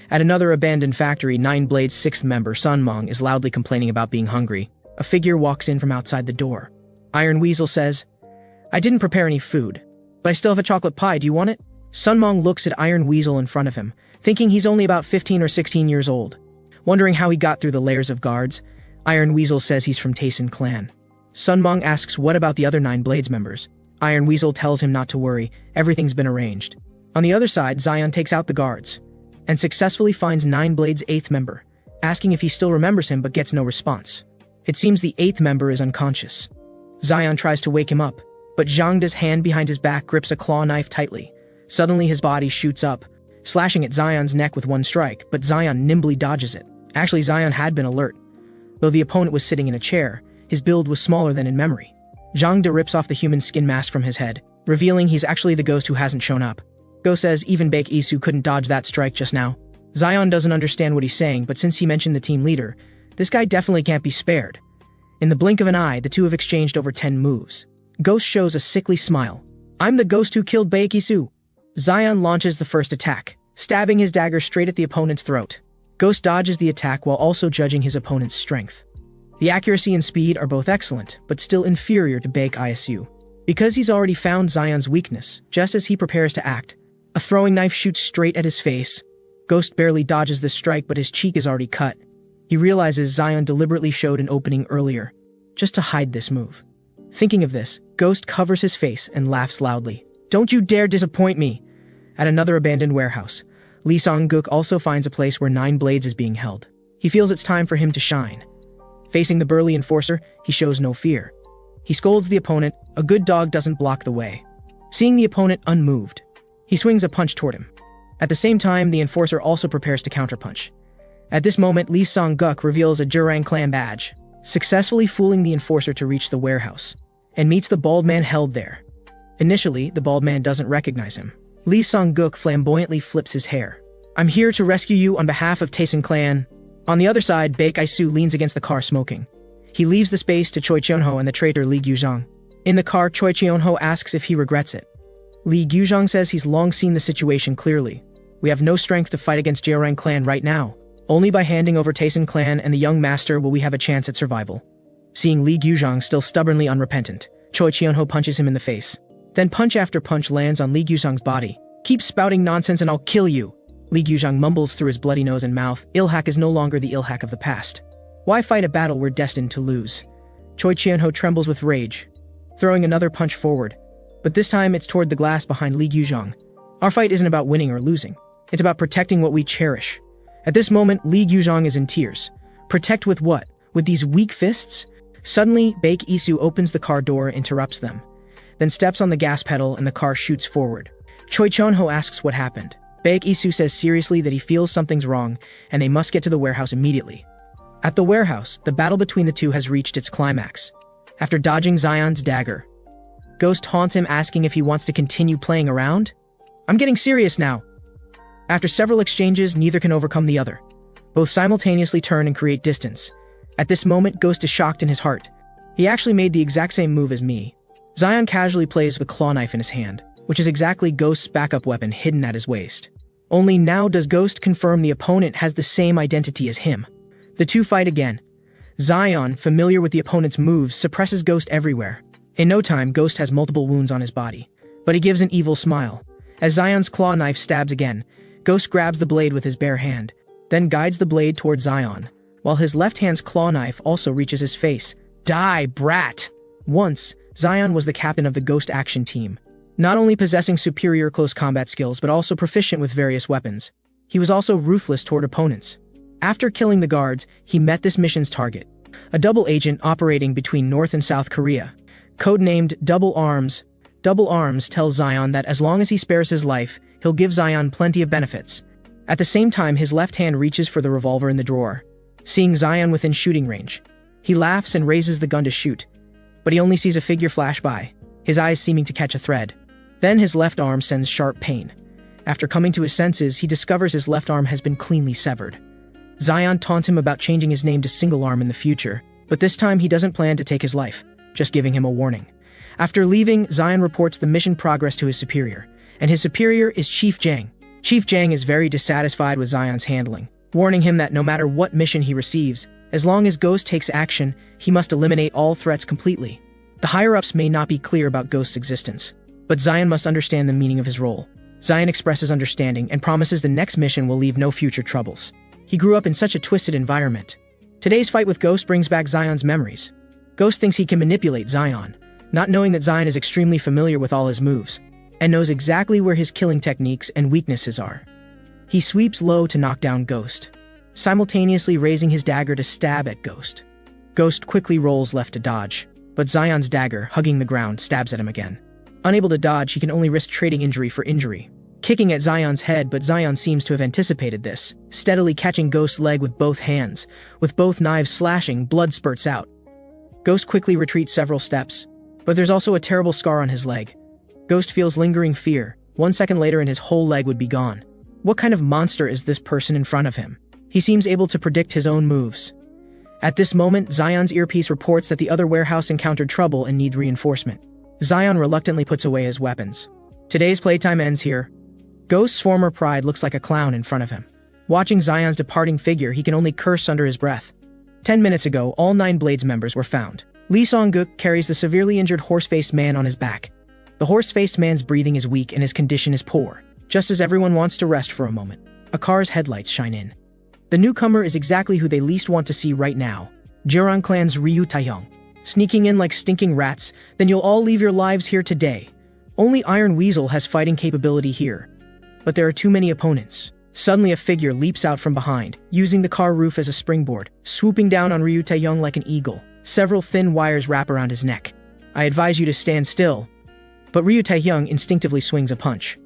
At another abandoned factory, 9 Blades' 6th member, Sun Mong, is loudly complaining about being hungry. A figure walks in from outside the door. Iron Weasel says, I didn't prepare any food, but I still have a chocolate pie, do you want it? Sun Mong looks at Iron Weasel in front of him, thinking he's only about 15 or 16 years old. Wondering how he got through the layers of guards, Iron Weasel says he's from Taesin clan. Sunbong asks what about the other 9 Blades members. Iron Weasel tells him not to worry, everything's been arranged. On the other side, Zion takes out the guards and successfully finds 9 Blades' 8th member, asking if he still remembers him but gets no response. It seems the 8th member is unconscious. Zion tries to wake him up, but Zhangda's hand behind his back grips a claw knife tightly. Suddenly his body shoots up, slashing at Zion's neck with one strike, but Zion nimbly dodges it. Actually, Zion had been alert. Though the opponent was sitting in a chair, his build was smaller than in memory. Zhangda rips off the human skin mask from his head, revealing he's actually the ghost who hasn't shown up. Go says even Baek Isu couldn't dodge that strike just now. Zion doesn't understand what he's saying, but since he mentioned the team leader, this guy definitely can't be spared. In the blink of an eye, the two have exchanged over 10 moves. Ghost shows a sickly smile. I'm the ghost who killed Baek Isu. Zion launches the first attack, stabbing his dagger straight at the opponent's throat. Ghost dodges the attack while also judging his opponent's strength. The accuracy and speed are both excellent, but still inferior to Baek Isu. Because he's already found Zion's weakness, just as he prepares to act, a throwing knife shoots straight at his face. Ghost barely dodges the strike, but his cheek is already cut. He realizes Zion deliberately showed an opening earlier, just to hide this move. Thinking of this, Ghost covers his face and laughs loudly. Don't you dare disappoint me! At another abandoned warehouse, Lee Song-guk also finds a place where 9 Blades is being held. He feels it's time for him to shine. Facing the burly enforcer, he shows no fear. He scolds the opponent. A good dog doesn't block the way. Seeing the opponent unmoved, he swings a punch toward him. At the same time, the enforcer also prepares to counterpunch. At this moment, Lee Song-guk reveals a Jurang clan badge, successfully fooling the enforcer to reach the warehouse, and meets the bald man held there. Initially, the bald man doesn't recognize him. Lee Song-guk flamboyantly flips his hair. I'm here to rescue you on behalf of Taesin clan. On the other side, Baek Isu leans against the car smoking. He leaves the space to Choi Cheon-ho and the traitor Lee Gyuzhang. In the car, Choi Cheon-ho asks if he regrets it. Lee Gyuzhang says he's long seen the situation clearly. We have no strength to fight against Jeorang clan right now. Only by handing over Taesin clan and the young master will we have a chance at survival. Seeing Lee Gyuzhang still stubbornly unrepentant, Choi Cheon-ho punches him in the face. Then punch after punch lands on Lee Gyuzhang's body. Keep spouting nonsense and I'll kill you. Lee Gyuzhang mumbles through his bloody nose and mouth. Ilhak is no longer the Ilhak of the past. Why fight a battle we're destined to lose? Choi Cheon-ho trembles with rage, throwing another punch forward. But this time it's toward the glass behind Lee Gyuzhang. Our fight isn't about winning or losing. It's about protecting what we cherish. At this moment, Lee Gyuzhang is in tears. Protect with what? With these weak fists? Suddenly, Baek Isu opens the car door and interrupts them, then steps on the gas pedal and the car shoots forward. Choi Cheon-ho asks what happened. Baek Isu says seriously that he feels something's wrong and they must get to the warehouse immediately. At the warehouse, the battle between the two has reached its climax. After dodging Zion's dagger, Ghost taunts him asking if he wants to continue playing around. I'm getting serious now. After several exchanges, neither can overcome the other. Both simultaneously turn and create distance. At this moment, Ghost is shocked in his heart. He actually made the exact same move as me. Zion casually plays with a claw knife in his hand, which is exactly Ghost's backup weapon hidden at his waist. Only now does Ghost confirm the opponent has the same identity as him. The two fight again. Zion, familiar with the opponent's moves, suppresses Ghost everywhere. In no time, Ghost has multiple wounds on his body, but he gives an evil smile. As Zion's claw knife stabs again, Ghost grabs the blade with his bare hand, then guides the blade toward Zion, while his left hand's claw knife also reaches his face. Die, brat! Once, Zion was the captain of the Ghost action team, not only possessing superior close combat skills but also proficient with various weapons. He was also ruthless toward opponents. After killing the guards, he met this mission's target, a double agent operating between North and South Korea, codenamed Double Arms. Double Arms tells Zion that as long as he spares his life, he'll give Zion plenty of benefits. At the same time, his left hand reaches for the revolver in the drawer. Seeing Zion within shooting range, he laughs and raises the gun to shoot, but he only sees a figure flash by, his eyes seeming to catch a thread. Then his left arm sends sharp pain. After coming to his senses, he discovers his left arm has been cleanly severed. Zion taunts him about changing his name to Single Arm in the future, but this time he doesn't plan to take his life, just giving him a warning. After leaving, Zion reports the mission progress to his superior, and his superior is Chief Jang. Chief Jang is very dissatisfied with Zion's handling, warning him that no matter what mission he receives, as long as Ghost takes action, he must eliminate all threats completely. The higher-ups may not be clear about Ghost's existence, but Zion must understand the meaning of his role. Zion expresses understanding and promises the next mission will leave no future troubles. He grew up in such a twisted environment. Today's fight with Ghost brings back Zion's memories. Ghost thinks he can manipulate Zion, not knowing that Zion is extremely familiar with all his moves, and knows exactly where his killing techniques and weaknesses are. He sweeps low to knock down Ghost, simultaneously raising his dagger to stab at Ghost. Ghost quickly rolls left to dodge, but Zion's dagger, hugging the ground, stabs at him again. Unable to dodge, he can only risk trading injury for injury, kicking at Zion's head, but Zion seems to have anticipated this, steadily catching Ghost's leg with both hands. With both knives slashing, blood spurts out. Ghost quickly retreats several steps, but there's also a terrible scar on his leg. Ghost feels lingering fear. 1 second later and his whole leg would be gone. What kind of monster is this person in front of him? He seems able to predict his own moves. At this moment, Zion's earpiece reports that the other warehouse encountered trouble and needs reinforcement. Zion reluctantly puts away his weapons. Today's playtime ends here. Ghost's former pride looks like a clown in front of him. Watching Zion's departing figure, he can only curse under his breath. 10 minutes ago, all 9 Blades members were found. Lee Song-guk carries the severely injured horse-faced man on his back. The horse-faced man's breathing is weak and his condition is poor. Just as everyone wants to rest for a moment, a car's headlights shine in. The newcomer is exactly who they least want to see right now. Jeorang clan's Ryu Taehyung. Sneaking in like stinking rats, then you'll all leave your lives here today. Only Iron Weasel has fighting capability here. But there are too many opponents. Suddenly a figure leaps out from behind, using the car roof as a springboard, swooping down on Ryu Taehyung like an eagle. Several thin wires wrap around his neck. I advise you to stand still. But Ryu Taehyung instinctively swings a punch.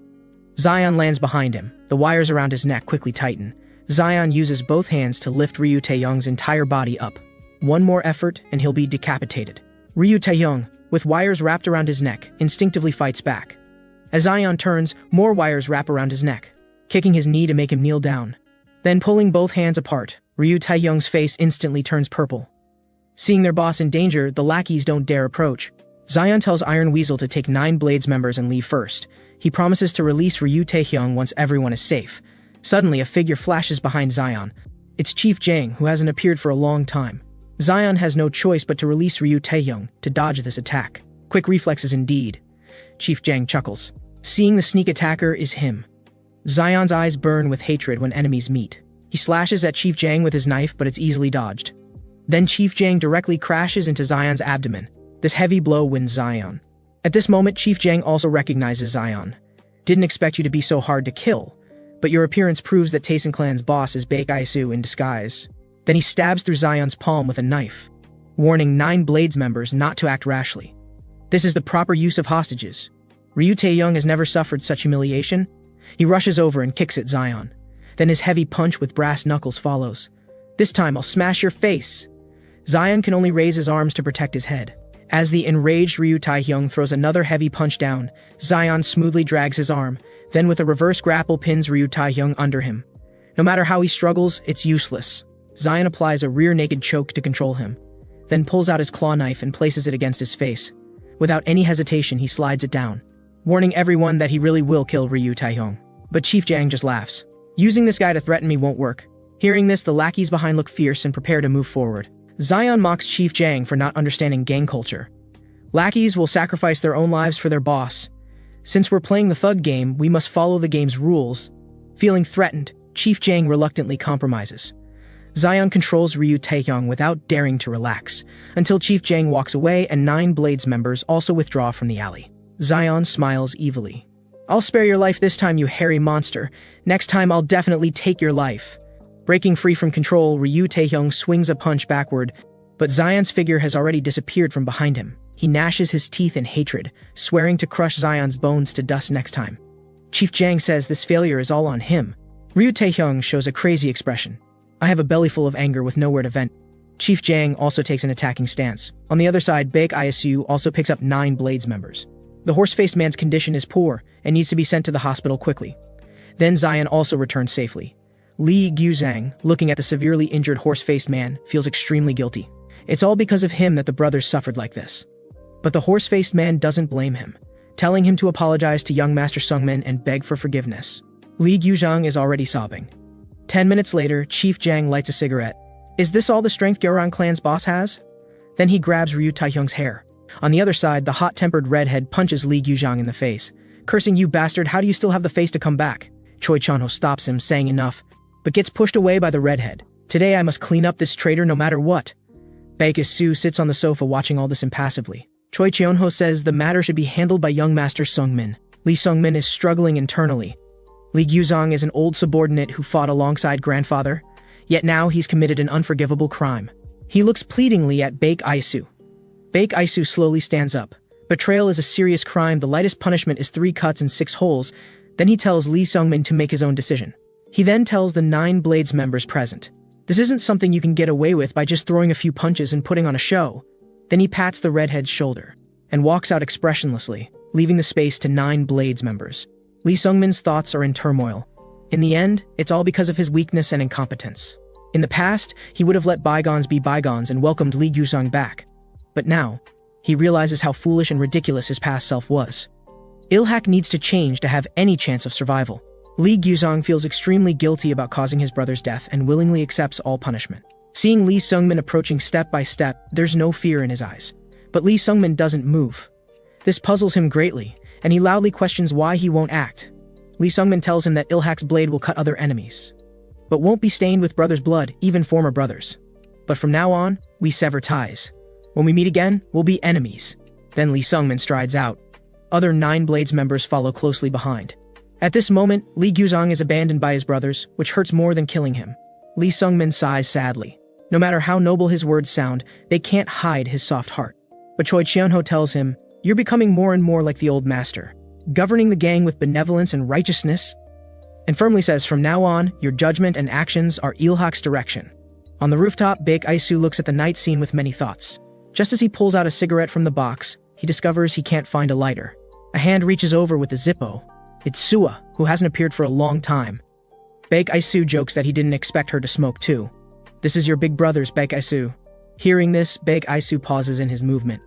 Zion lands behind him. The wires around his neck quickly tighten. Zion uses both hands to lift Ryu Taehyung's entire body up. One more effort and he'll be decapitated. Ryu Taehyung, with wires wrapped around his neck, instinctively fights back. As Zion turns, more wires wrap around his neck, kicking his knee to make him kneel down. Then pulling both hands apart, Ryu Taehyung's face instantly turns purple. Seeing their boss in danger, the lackeys don't dare approach. Zion tells Iron Weasel to take 9 Blades members and leave first. He promises to release Ryu Taehyung once everyone is safe. Suddenly, a figure flashes behind Zion. It's Chief Jang, who hasn't appeared for a long time. Zion has no choice but to release Ryu Taehyung to dodge this attack. Quick reflexes indeed. Chief Jang chuckles. Seeing the sneak attacker is him. Zion's eyes burn with hatred when enemies meet. He slashes at Chief Jang with his knife, but it's easily dodged. Then Chief Jang directly crashes into Zion's abdomen. This heavy blow wins Zion. At this moment, Chief Jang also recognizes Zion. Didn't expect you to be so hard to kill, but your appearance proves that Taesin clan's boss is Baek Aisu in disguise. Then he stabs through Zion's palm with a knife, warning 9 Blades members not to act rashly. This is the proper use of hostages. Ryu Taehyung has never suffered such humiliation. He rushes over and kicks at Zion. Then his heavy punch with brass knuckles follows. This time I'll smash your face. Zion can only raise his arms to protect his head. As the enraged Ryu Taehyung throws another heavy punch down, Zion smoothly drags his arm, then with a reverse grapple pins Ryu Taehyung under him. No matter how he struggles, it's useless. Zion applies a rear-naked choke to control him, then pulls out his claw knife and places it against his face. Without any hesitation, he slides it down, warning everyone that he really will kill Ryu Taehyung. But Chief Jang just laughs. Using this guy to threaten me won't work. Hearing this, the lackeys behind look fierce and prepare to move forward. Zion mocks Chief Jang for not understanding gang culture. Lackeys will sacrifice their own lives for their boss. Since we're playing the thug game, we must follow the game's rules. Feeling threatened, Chief Jang reluctantly compromises. Zion controls Ryu Taehyung without daring to relax, until Chief Jang walks away and 9 Blades members also withdraw from the alley. Zion smiles evilly. I'll spare your life this time, you hairy monster. Next time I'll definitely take your life. Breaking free from control, Ryu Taehyung swings a punch backward, but Zion's figure has already disappeared from behind him. He gnashes his teeth in hatred, swearing to crush Zion's bones to dust next time. Chief Jang says this failure is all on him. Ryu Taehyung shows a crazy expression. I have a belly full of anger with nowhere to vent. Chief Jang also takes an attacking stance. On the other side, Baek Aisu also picks up 9 Blades members. The horse-faced man's condition is poor and needs to be sent to the hospital quickly. Then Zion also returns safely. Lee Gyuzhang, looking at the severely injured horse-faced man, feels extremely guilty. It's all because of him that the brothers suffered like this. But the horse-faced man doesn't blame him, telling him to apologize to young Master Sungmin and beg for forgiveness. Lee Gyuzhang is already sobbing. 10 minutes later, Chief Jang lights a cigarette. Is this all the strength Jeorang clan's boss has? Then he grabs Ryu Taehyung's hair. On the other side, the hot-tempered redhead punches Lee Gyuzhang in the face, cursing, "You bastard, how do you still have the face to come back?" Choi Chon-ho stops him, saying enough, but gets pushed away by the redhead. "Today I must clean up this traitor no matter what." Baek-su sits on the sofa watching all this impassively. Choi Cheon-ho says the matter should be handled by young Master Sung-min. Lee Sung-min is struggling internally. Lee Gyuzong is an old subordinate who fought alongside grandfather, yet now he's committed an unforgivable crime. He looks pleadingly at Baek-su. Baek-su slowly stands up. Betrayal is a serious crime. The lightest punishment is 3 cuts and 6 holes. Then he tells Lee Sung-min to make his own decision. He then tells the 9 Blades members present, "This isn't something you can get away with by just throwing a few punches and putting on a show." Then he pats the redhead's shoulder and walks out expressionlessly, leaving the space to 9 Blades members. Lee Sung-min's thoughts are in turmoil. In the end, it's all because of his weakness and incompetence. In the past, he would have let bygones be bygones and welcomed Lee Gyuzong back. But now, he realizes how foolish and ridiculous his past self was. Il-hak needs to change to have any chance of survival. Lee Gyuzong feels extremely guilty about causing his brother's death and willingly accepts all punishment. Seeing Lee Sung-min approaching step by step, there's no fear in his eyes. But Lee Sung-min doesn't move. This puzzles him greatly, and he loudly questions why he won't act. Lee Sung-min tells him that Il-hak's blade will cut other enemies, but won't be stained with brothers' blood, even former brothers. But from now on, we sever ties. When we meet again, we'll be enemies. Then Lee Sung-min strides out. Other 9 Blades members follow closely behind. At this moment, Lee Gyuzong is abandoned by his brothers, which hurts more than killing him. Lee Sung-min sighs sadly. No matter how noble his words sound, they can't hide his soft heart. But Choi Cheon-ho tells him, "You're becoming more and more like the old master, governing the gang with benevolence and righteousness," and firmly says, "From now on, your judgment and actions are Il-hak's direction." On the rooftop, Baek-su looks at the night scene with many thoughts. Just as he pulls out a cigarette from the box, he discovers he can't find a lighter. A hand reaches over with a Zippo. It's Sua, who hasn't appeared for a long time. Baek-su jokes that he didn't expect her to smoke too. "This is your big brother's, Baek-su." Hearing this, Baek-su pauses in his movement.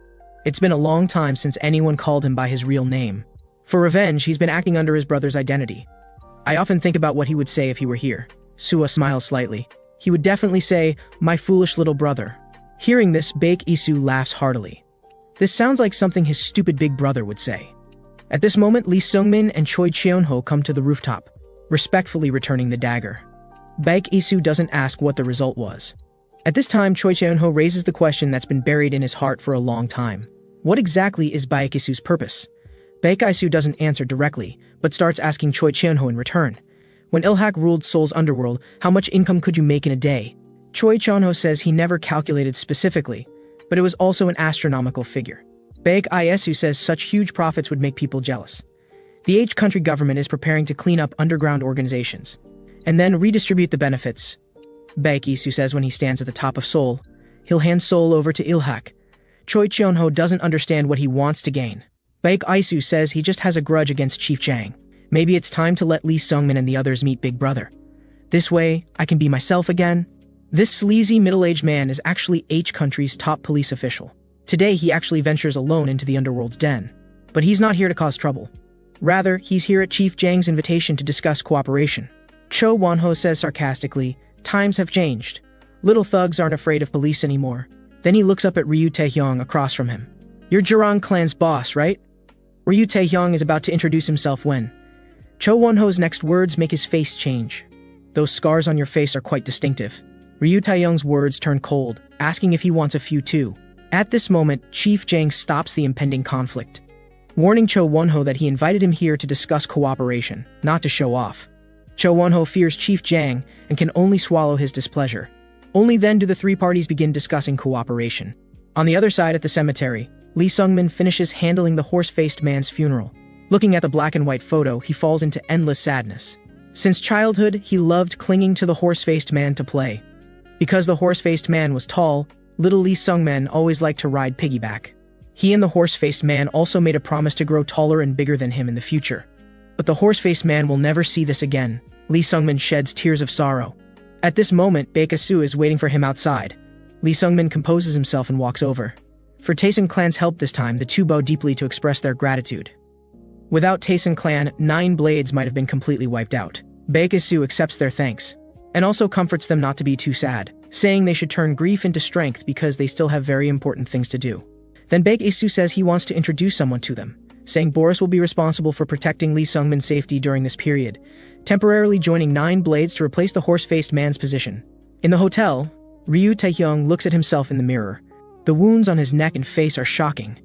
It's been a long time since anyone called him by his real name. For revenge, he's been acting under his brother's identity. "I often think about what he would say if he were here." Sua smiles slightly. "He would definitely say, 'My foolish little brother.'" Hearing this, Baek-su laughs heartily. This sounds like something his stupid big brother would say. At this moment, Lee Sung-min and Choi Cheon-ho come to the rooftop, respectfully returning the dagger. Baek-su doesn't ask what the result was. At this time, Choi Cheon-ho raises the question that's been buried in his heart for a long time. What exactly is Baek-su's purpose? Baek-su doesn't answer directly, but starts asking Choi Cheon-ho in return. When Il-hak ruled Seoul's underworld, how much income could you make in a day? Choi Cheon-ho says he never calculated specifically, but it was also an astronomical figure. Baek-su says such huge profits would make people jealous. The H country government is preparing to clean up underground organizations, and then redistribute the benefits. Baek-su says when he stands at the top of Seoul, he'll hand Seoul over to Il-hak. Choi Cheon-ho doesn't understand what he wants to gain. Baek-su says he just has a grudge against Chief Jang. Maybe it's time to let Lee Sung-min and the others meet Big Brother. This way, I can be myself again. This sleazy middle-aged man is actually H country's top police official. Today he actually ventures alone into the underworld's den. But he's not here to cause trouble. Rather, he's here at Chief Jang's invitation to discuss cooperation. Cho Won-ho says sarcastically, "Times have changed. Little thugs aren't afraid of police anymore." Then he looks up at Ryu Taehyung across from him. "You're Jurong clan's boss, right?" Ryu Taehyung is about to introduce himself when Cho Won-ho's next words make his face change. "Those scars on your face are quite distinctive." Ryu Taehyung's words turn cold, asking if he wants a few too. At this moment, Chief Jang stops the impending conflict, warning Cho Won-ho that he invited him here to discuss cooperation, not to show off. Cho Won-ho fears Chief Jang and can only swallow his displeasure. Only then do the 3 parties begin discussing cooperation. On the other side at the cemetery, Lee Sung-min finishes handling the horse-faced man's funeral. Looking at the black and white photo, he falls into endless sadness. Since childhood, he loved clinging to the horse-faced man to play. Because the horse-faced man was tall, little Lee Sung-min always liked to ride piggyback. He and the horse-faced man also made a promise to grow taller and bigger than him in the future. But the horse-faced man will never see this again. Lee Sung-min sheds tears of sorrow. At this moment, Baek-su is waiting for him outside. Lee Sung-min composes himself and walks over. For Taesun clan's help this time, the 2 bow deeply to express their gratitude. Without Taesun clan, 9 blades might have been completely wiped out. Baek-su accepts their thanks, and also comforts them not to be too sad, saying they should turn grief into strength because they still have very important things to do. Then Baek-su says he wants to introduce someone to them. saying Boris will be responsible for protecting Lee Sungmin's safety during this period, temporarily joining 9 blades to replace the horse-faced man's position. In the hotel, Ryu Taehyung looks at himself in the mirror. The wounds on his neck and face are shocking.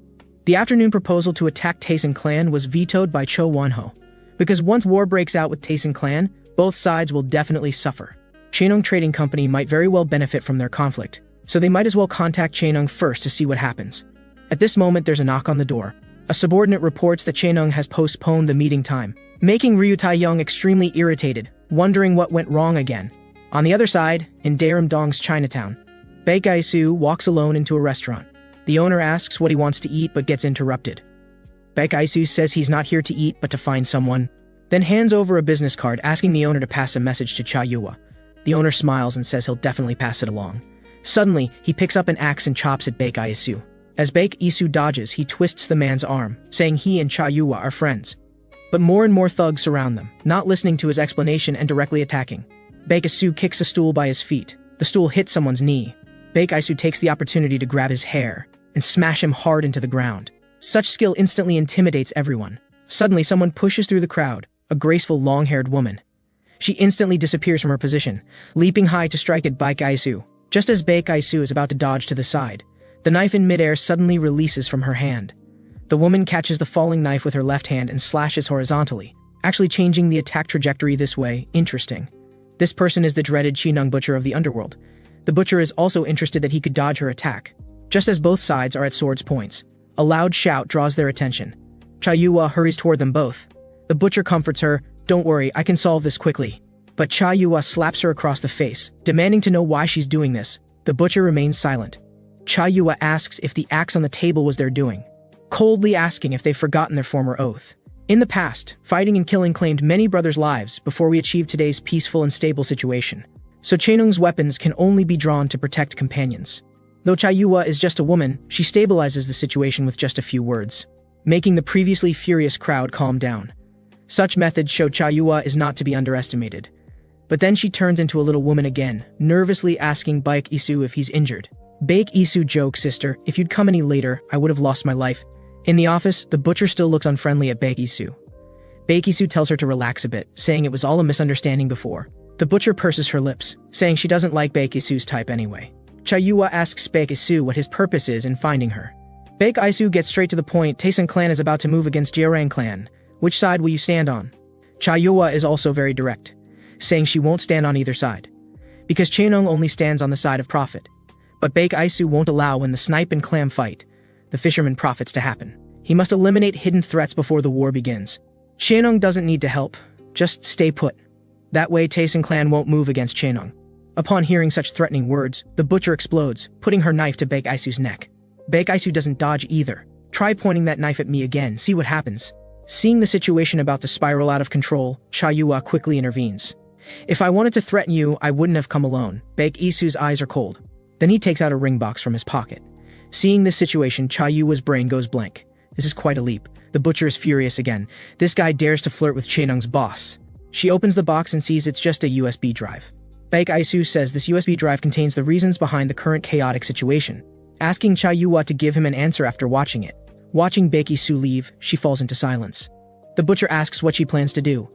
The afternoon proposal to attack Taesin clan was vetoed by Cho Won-ho, because once war breaks out with Taesin clan, both sides will definitely suffer. Chaenung Trading Company might very well benefit from their conflict, so they might as well contact Chaenung first to see what happens. At this moment, there's a knock on the door. A subordinate reports that Chaenung has postponed the meeting time, making Ryu Taehyung extremely irritated, wondering what went wrong again. On the other side, in Daerim-dong's Chinatown, Baek Ae-soo walks alone into a restaurant. The owner asks what he wants to eat but gets interrupted. Baek Ae-soo says he's not here to eat but to find someone, then hands over a business card asking the owner to pass a message to Cha Yua. The owner smiles and says he'll definitely pass it along. Suddenly, he picks up an axe and chops at Baek Ae-soo. As Baek Ae-soo dodges, he twists the man's arm, saying he and Cha Yua are friends. But more and more thugs surround them, not listening to his explanation and directly attacking. Baek Ae-soo kicks a stool by his feet. The stool hits someone's knee. Baek Ae-soo takes the opportunity to grab his hair and smash him hard into the ground. Such skill instantly intimidates everyone. Suddenly, someone pushes through the crowd, a graceful long-haired woman. She instantly disappears from her position, leaping high to strike at Baek Ae-soo. Just as Baek Ae-soo is about to dodge to the side, the knife in midair suddenly releases from her hand. The woman catches the falling knife with her left hand and slashes horizontally, actually changing the attack trajectory this way. Interesting. This person is the dreaded Chaenung Butcher of the underworld. The butcher is also interested that he could dodge her attack. Just as both sides are at swords' points, a loud shout draws their attention. Cha Yua hurries toward them both. The butcher comforts her, "Don't worry, I can solve this quickly." But Cha Yua slaps her across the face, demanding to know why she's doing this. The butcher remains silent. Cha Yua asks if the axe on the table was their doing, coldly asking if they've forgotten their former oath. In the past, fighting and killing claimed many brothers' lives before we achieved today's peaceful and stable situation. So Chaenung's weapons can only be drawn to protect companions. Though Cha Yua is just a woman, she stabilizes the situation with just a few words, making the previously furious crowd calm down. Such methods show Cha Yua is not to be underestimated. But then she turns into a little woman again, nervously asking Baek Ae-soo if he's injured. Baek Ae-soo jokes, "Sister, if you'd come any later, I would have lost my life." In the office, the butcher still looks unfriendly at Baek Ae-soo. Baek Ae-soo tells her to relax a bit, saying it was all a misunderstanding before. The butcher purses her lips, saying she doesn't like Baek Ae-soo's type anyway. Cha Yua asks Baek Ae-soo what his purpose is in finding her. Baek Ae-soo gets straight to the point. Taesin clan is about to move against Jeorang clan. Which side will you stand on? Cha Yua is also very direct, saying she won't stand on either side, because Chaenung only stands on the side of profit. But Baek Ae-soo won't allow when the snipe and clam fight, the fisherman profits to happen. He must eliminate hidden threats before the war begins. Chaenung doesn't need to help, just stay put. That way Taesin clan won't move against Chaenung. Upon hearing such threatening words, the butcher explodes, putting her knife to Baek Ae-soo's neck. Baek Ae-soo doesn't dodge either. "Try pointing that knife at me again, see what happens." Seeing the situation about to spiral out of control, Cha Yua quickly intervenes. "If I wanted to threaten you, I wouldn't have come alone." Baek Ae-soo's eyes are cold. Then he takes out a ring box from his pocket. Seeing this situation, Cha Yua's brain goes blank. This is quite a leap. The butcher is furious again. This guy dares to flirt with Chaenung's boss. She opens the box and sees it's just a USB drive. Baek Ae-soo says this USB drive contains the reasons behind the current chaotic situation, asking Cha Yua to give him an answer after watching it. Watching Baek Ae-soo leave, she falls into silence. The butcher asks what she plans to do.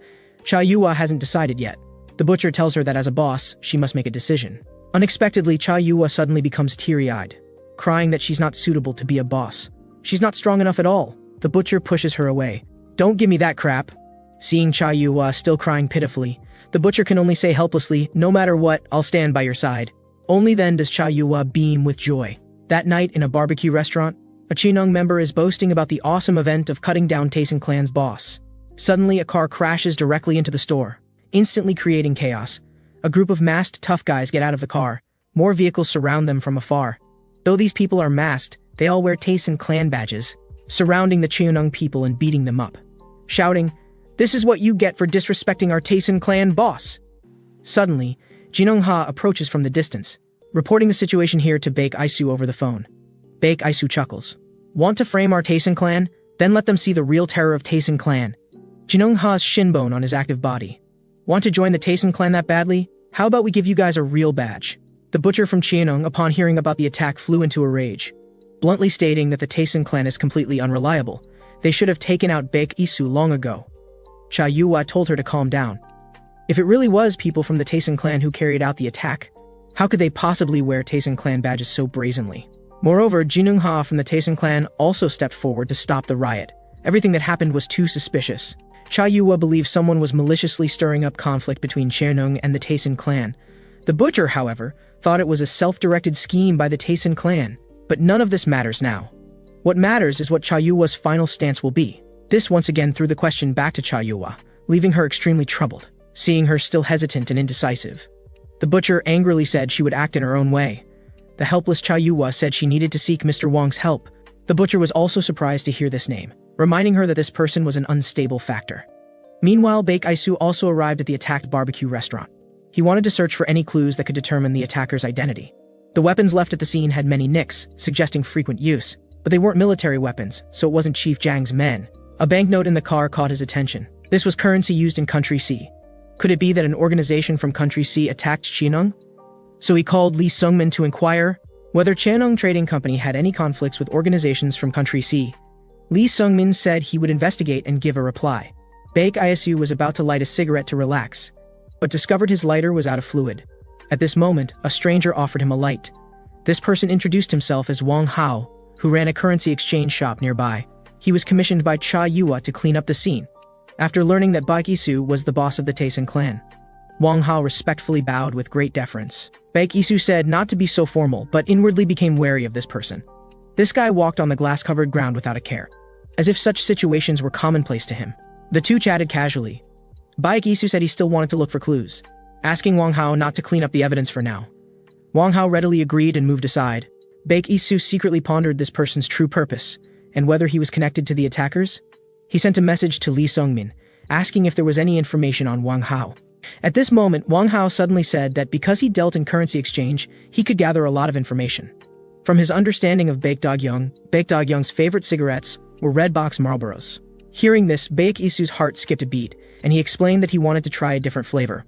Cha Yua hasn't decided yet. The butcher tells her that as a boss, she must make a decision. Unexpectedly, Cha Yua suddenly becomes teary-eyed, crying that she's not suitable to be a boss. She's not strong enough at all. The butcher pushes her away. "Don't give me that crap." Seeing Cha Yua still crying pitifully, the butcher can only say helplessly, "No matter what, I'll stand by your side." Only then does Cha Yua beam with joy. That night in a barbecue restaurant, a Chaenung member is boasting about the awesome event of cutting down Taesin clan's boss. Suddenly, a car crashes directly into the store, instantly creating chaos. A group of masked tough guys get out of the car. More vehicles surround them from afar. Though these people are masked, they all wear Taesin clan badges, surrounding the Chaenung people and beating them up, shouting, "This is what you get for disrespecting our Taesin clan boss." Suddenly, Jinung-ha approaches from the distance, reporting the situation here to Baek Ae-soo over the phone. Baek Ae-soo chuckles. "Want to frame our Taesin clan? Then let them see the real terror of Taesin clan." Jinung-ha's shin bone on his active body. "Want to join the Taesin clan that badly? How about we give you guys a real badge?" The butcher from Chaenung, upon hearing about the attack, flew into a rage, bluntly stating that the Taesin clan is completely unreliable. They should have taken out Baek Isu long ago. Cha Yuhua told her to calm down. If it really was people from the Taesun clan who carried out the attack, how could they possibly wear Taesun clan badges so brazenly? Moreover, Jinung Ha from the Taesun clan also stepped forward to stop the riot. Everything that happened was too suspicious. Cha Yuhua believed someone was maliciously stirring up conflict between Cheonung and the Taesun clan. The butcher, however, thought it was a self-directed scheme by the Taesun clan. But none of this matters now. What matters is what Cha Yuhua's final stance will be. This once again threw the question back to Cha Yuhua, leaving her extremely troubled, seeing her still hesitant and indecisive. The butcher angrily said she would act in her own way. The helpless Cha Yuhua said she needed to seek Mr. Wang's help. The butcher was also surprised to hear this name, reminding her that this person was an unstable factor. Meanwhile, Baek Isu also arrived at the attacked barbecue restaurant. He wanted to search for any clues that could determine the attacker's identity. The weapons left at the scene had many nicks, suggesting frequent use, but they weren't military weapons, so it wasn't Chief Zhang's men. A banknote in the car caught his attention. This was currency used in Country C. Could it be that an organization from Country C attacked Cheonung? So he called Lee Sungmin to inquire whether Cheonung Trading Company had any conflicts with organizations from Country C. Lee Sungmin said he would investigate and give a reply. Baek Isu was about to light a cigarette to relax, but discovered his lighter was out of fluid. At this moment, a stranger offered him a light. This person introduced himself as Wang Hao, who ran a currency exchange shop nearby. He was commissioned by Cha Yuhua to clean up the scene. After learning that Baek Isu was the boss of the Taesun clan, Wang Hao respectfully bowed with great deference. Baek Isu said not to be so formal, but inwardly became wary of this person. This guy walked on the glass-covered ground without a care, as if such situations were commonplace to him. The two chatted casually. Baek Isu said he still wanted to look for clues, asking Wang Hao not to clean up the evidence for now. Wang Hao readily agreed and moved aside. Baek Isu secretly pondered this person's true purpose, and whether he was connected to the attackers. He sent a message to Lee Sungmin, asking if there was any information on Wang Hao. At this moment, Wang Hao suddenly said that because he dealt in currency exchange, he could gather a lot of information. From his understanding of Baek Dog-young's favorite cigarettes were red box Marlboros. Hearing this, Baek Isu's heart skipped a beat, and he explained that he wanted to try a different flavor.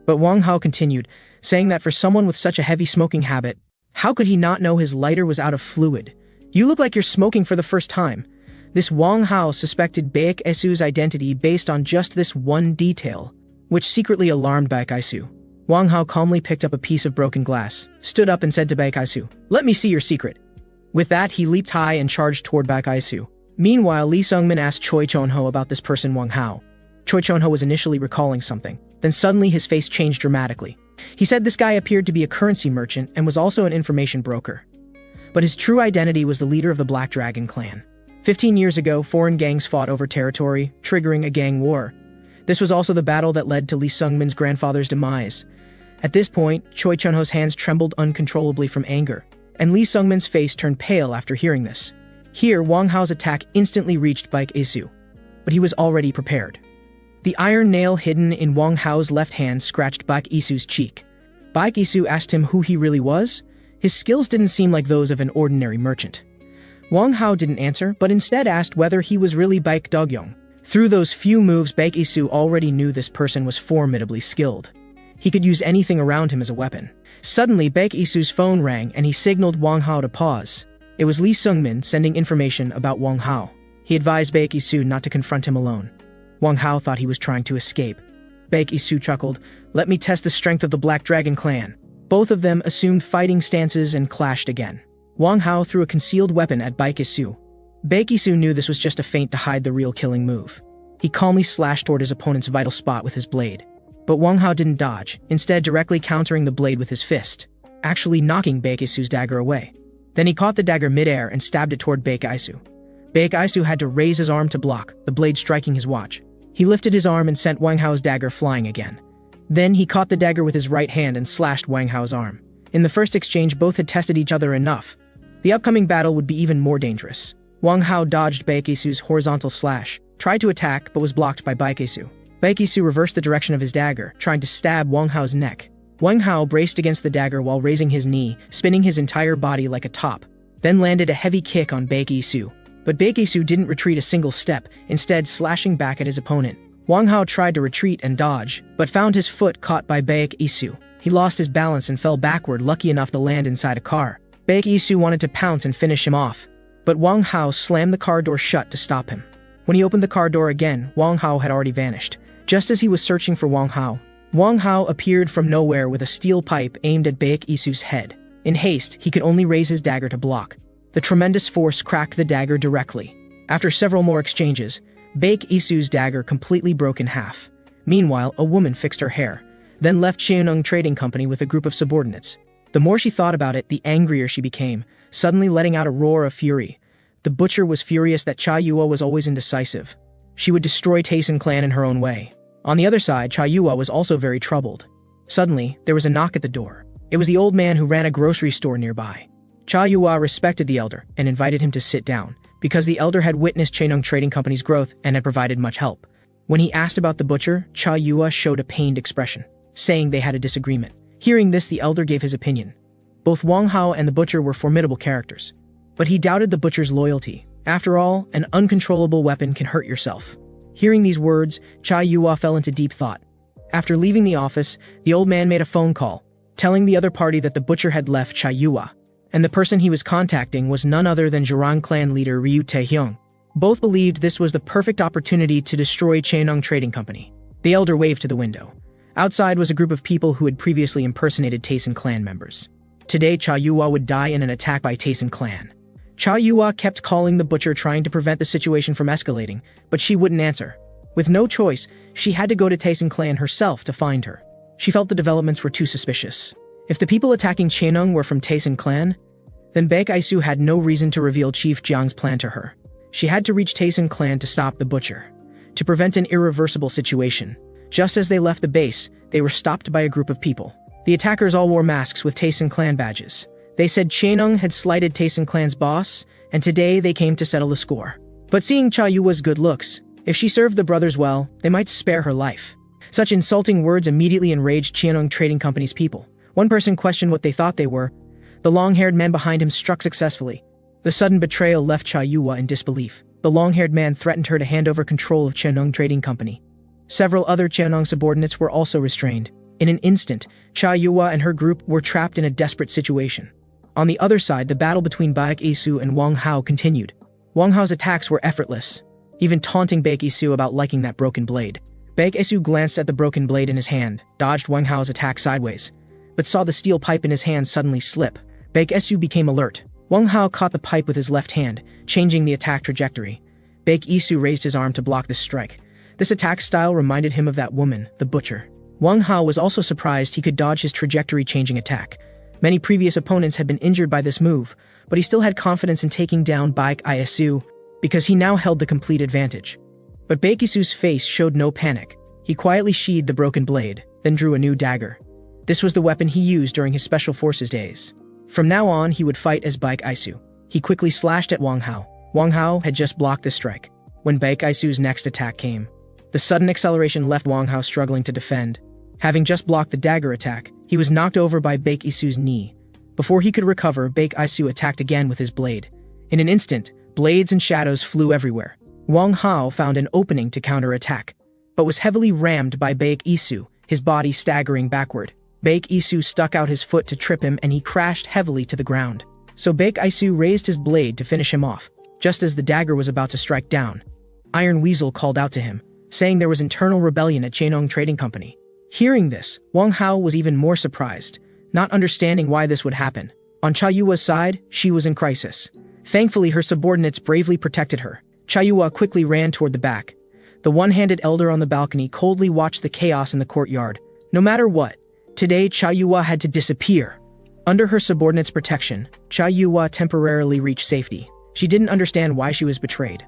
But Wang Hao continued, saying that for someone with such a heavy smoking habit, how could he not know his lighter was out of fluid? You look like you're smoking for the first time. This Wang Hao suspected Baek Isu's identity based on just this one detail, which secretly alarmed Baek Isu. Wang Hao calmly picked up a piece of broken glass, stood up and said to Baek Isu, "Let me see your secret." With that, he leaped high and charged toward Baek Isu. Meanwhile, Lee Sungmin asked Choi Chon-ho about this person Wang Hao. Choi Chon-ho was initially recalling something, then suddenly his face changed dramatically. He said this guy appeared to be a currency merchant and was also an information broker. But his true identity was the leader of the Black Dragon clan. 15 years ago, foreign gangs fought over territory, triggering a gang war. This was also the battle that led to Lee Sungmin's grandfather's demise. At this point, Choi Chon-ho's hands trembled uncontrollably from anger, and Lee Sungmin's face turned pale after hearing this. Here, Wang Hao's attack instantly reached Baek Isu, but he was already prepared. The iron nail hidden in Wang Hao's left hand scratched Baek Isu's cheek. Baek Isu asked him who he really was. His skills didn't seem like those of an ordinary merchant. Wang Hao didn't answer, but instead asked whether he was really Baek Dog-young. Through those few moves, Baek Isu already knew this person was formidably skilled. He could use anything around him as a weapon. Suddenly, Baek Isu's phone rang and he signaled Wang Hao to pause. It was Lee Sungmin sending information about Wang Hao. He advised Baek Isu not to confront him alone. Wang Hao thought he was trying to escape. Baek Isu chuckled, "Let me test the strength of the Black Dragon clan." Both of them assumed fighting stances and clashed again. Wang Hao threw a concealed weapon at Baek Isu. Baek Isu knew this was just a feint to hide the real killing move. He calmly slashed toward his opponent's vital spot with his blade. But Wang Hao didn't dodge, instead directly countering the blade with his fist, actually knocking Baek Isu's dagger away. Then he caught the dagger midair and stabbed it toward Baek Isu. Baek Isu had to raise his arm to block, the blade striking his watch. He lifted his arm and sent Wang Hao's dagger flying again. Then he caught the dagger with his right hand and slashed Wang Hao's arm. In the first exchange, both had tested each other enough. The upcoming battle would be even more dangerous. Wang Hao dodged Baek Isu's horizontal slash, tried to attack but was blocked by Baek Isu. Baek Isu reversed the direction of his dagger, trying to stab Wang Hao's neck. Wang Hao braced against the dagger while raising his knee, spinning his entire body like a top, then landed a heavy kick on Baek Isu. But Baek Isu didn't retreat a single step, instead slashing back at his opponent. Wang Hao tried to retreat and dodge, but found his foot caught by Baek Isu. He lost his balance and fell backward, lucky enough to land inside a car. Baek Isu wanted to pounce and finish him off, but Wang Hao slammed the car door shut to stop him. When he opened the car door again, Wang Hao had already vanished. Just as he was searching for Wang Hao appeared from nowhere with a steel pipe aimed at Baek Isu's head. In haste, he could only raise his dagger to block. The tremendous force cracked the dagger directly. After several more exchanges, Baek Isu's dagger completely broke in half. Meanwhile, a woman fixed her hair, then left Cheonung Trading Company with a group of subordinates. The more she thought about it, the angrier she became, suddenly letting out a roar of fury. The butcher was furious that Cha Yua was always indecisive. She would destroy Tayson clan in her own way. On the other side, Cha Yua was also very troubled. Suddenly, there was a knock at the door. It was the old man who ran a grocery store nearby. Cha Yua respected the elder and invited him to sit down, because the elder had witnessed Cheonung Trading Company's growth and had provided much help. When he asked about the butcher, Cha Yua showed a pained expression, saying they had a disagreement. Hearing this, the elder gave his opinion. Both Wang Hao and the butcher were formidable characters, but he doubted the butcher's loyalty. After all, an uncontrollable weapon can hurt yourself. Hearing these words, Cha Yua fell into deep thought. After leaving the office, the old man made a phone call, telling the other party that the butcher had left Cha Yua, and the person he was contacting was none other than Zhurang clan leader Ryu Taehyung. Both believed this was the perfect opportunity to destroy Cheonung Trading Company. The elder waved to the window. Outside was a group of people who had previously impersonated Tayson clan members. Today, Cha Yua would die in an attack by Tayson clan. Cha Yua kept calling the butcher, trying to prevent the situation from escalating, but she wouldn't answer. With no choice, she had to go to Tayson clan herself to find her. She felt the developments were too suspicious. If the people attacking Cheonung were from Tayson clan, then Baek Isu had no reason to reveal Chief Jiang's plan to her. She had to reach Tayson clan to stop the butcher, to prevent an irreversible situation. Just as they left the base, they were stopped by a group of people. The attackers all wore masks with Tayson clan badges. They said Cheonung had slighted Tayson clan's boss, and today they came to settle the score. But seeing Cha Yua's good looks, if she served the brothers well, they might spare her life. Such insulting words immediately enraged Cheonung Trading Company's people. One person questioned what they thought they were. The long-haired man behind him struck successfully. The sudden betrayal left Cha Yua in disbelief. The long-haired man threatened her to hand over control of Cheonung Trading Company. Several other Cheonung subordinates were also restrained. In an instant, Cha Yua and her group were trapped in a desperate situation. On the other side, the battle between Baek Isu and Wang Hao continued. Wang Hao's attacks were effortless, even taunting Baek Isu about liking that broken blade. Baek Isu glanced at the broken blade in his hand, dodged Wang Hao's attack sideways, but saw the steel pipe in his hand suddenly slip. Baek Isu became alert. Wang Hao caught the pipe with his left hand, changing the attack trajectory. Baek Isu raised his arm to block this strike. This attack style reminded him of that woman, the butcher. Wang Hao was also surprised he could dodge his trajectory-changing attack. Many previous opponents had been injured by this move, but he still had confidence in taking down Baek Isu because he now held the complete advantage. But Baek Isu's face showed no panic. He quietly sheathed the broken blade, then drew a new dagger. This was the weapon he used during his Special Forces days. From now on, he would fight as Baek Isu. He quickly slashed at Wang Hao. Wang Hao had just blocked the strike when Baek Isu's next attack came. The sudden acceleration left Wang Hao struggling to defend. Having just blocked the dagger attack, he was knocked over by Baek Isu's knee. Before he could recover, Baek Isu attacked again with his blade. In an instant, blades and shadows flew everywhere. Wang Hao found an opening to counterattack, but was heavily rammed by Baek Isu, his body staggering backward. Baek Isu stuck out his foot to trip him and he crashed heavily to the ground. So Baek Isu raised his blade to finish him off. Just as the dagger was about to strike down, Iron Weasel called out to him, saying there was internal rebellion at Cheonung Trading Company. Hearing this, Wang Hao was even more surprised, not understanding why this would happen. On Cha Yua's side, she was in crisis. Thankfully, her subordinates bravely protected her. Cha Yua quickly ran toward the back. The one-handed elder on the balcony coldly watched the chaos in the courtyard. No matter what, today Cha Yua had to disappear. Under her subordinates' protection, Cha Yua temporarily reached safety. She didn't understand why she was betrayed.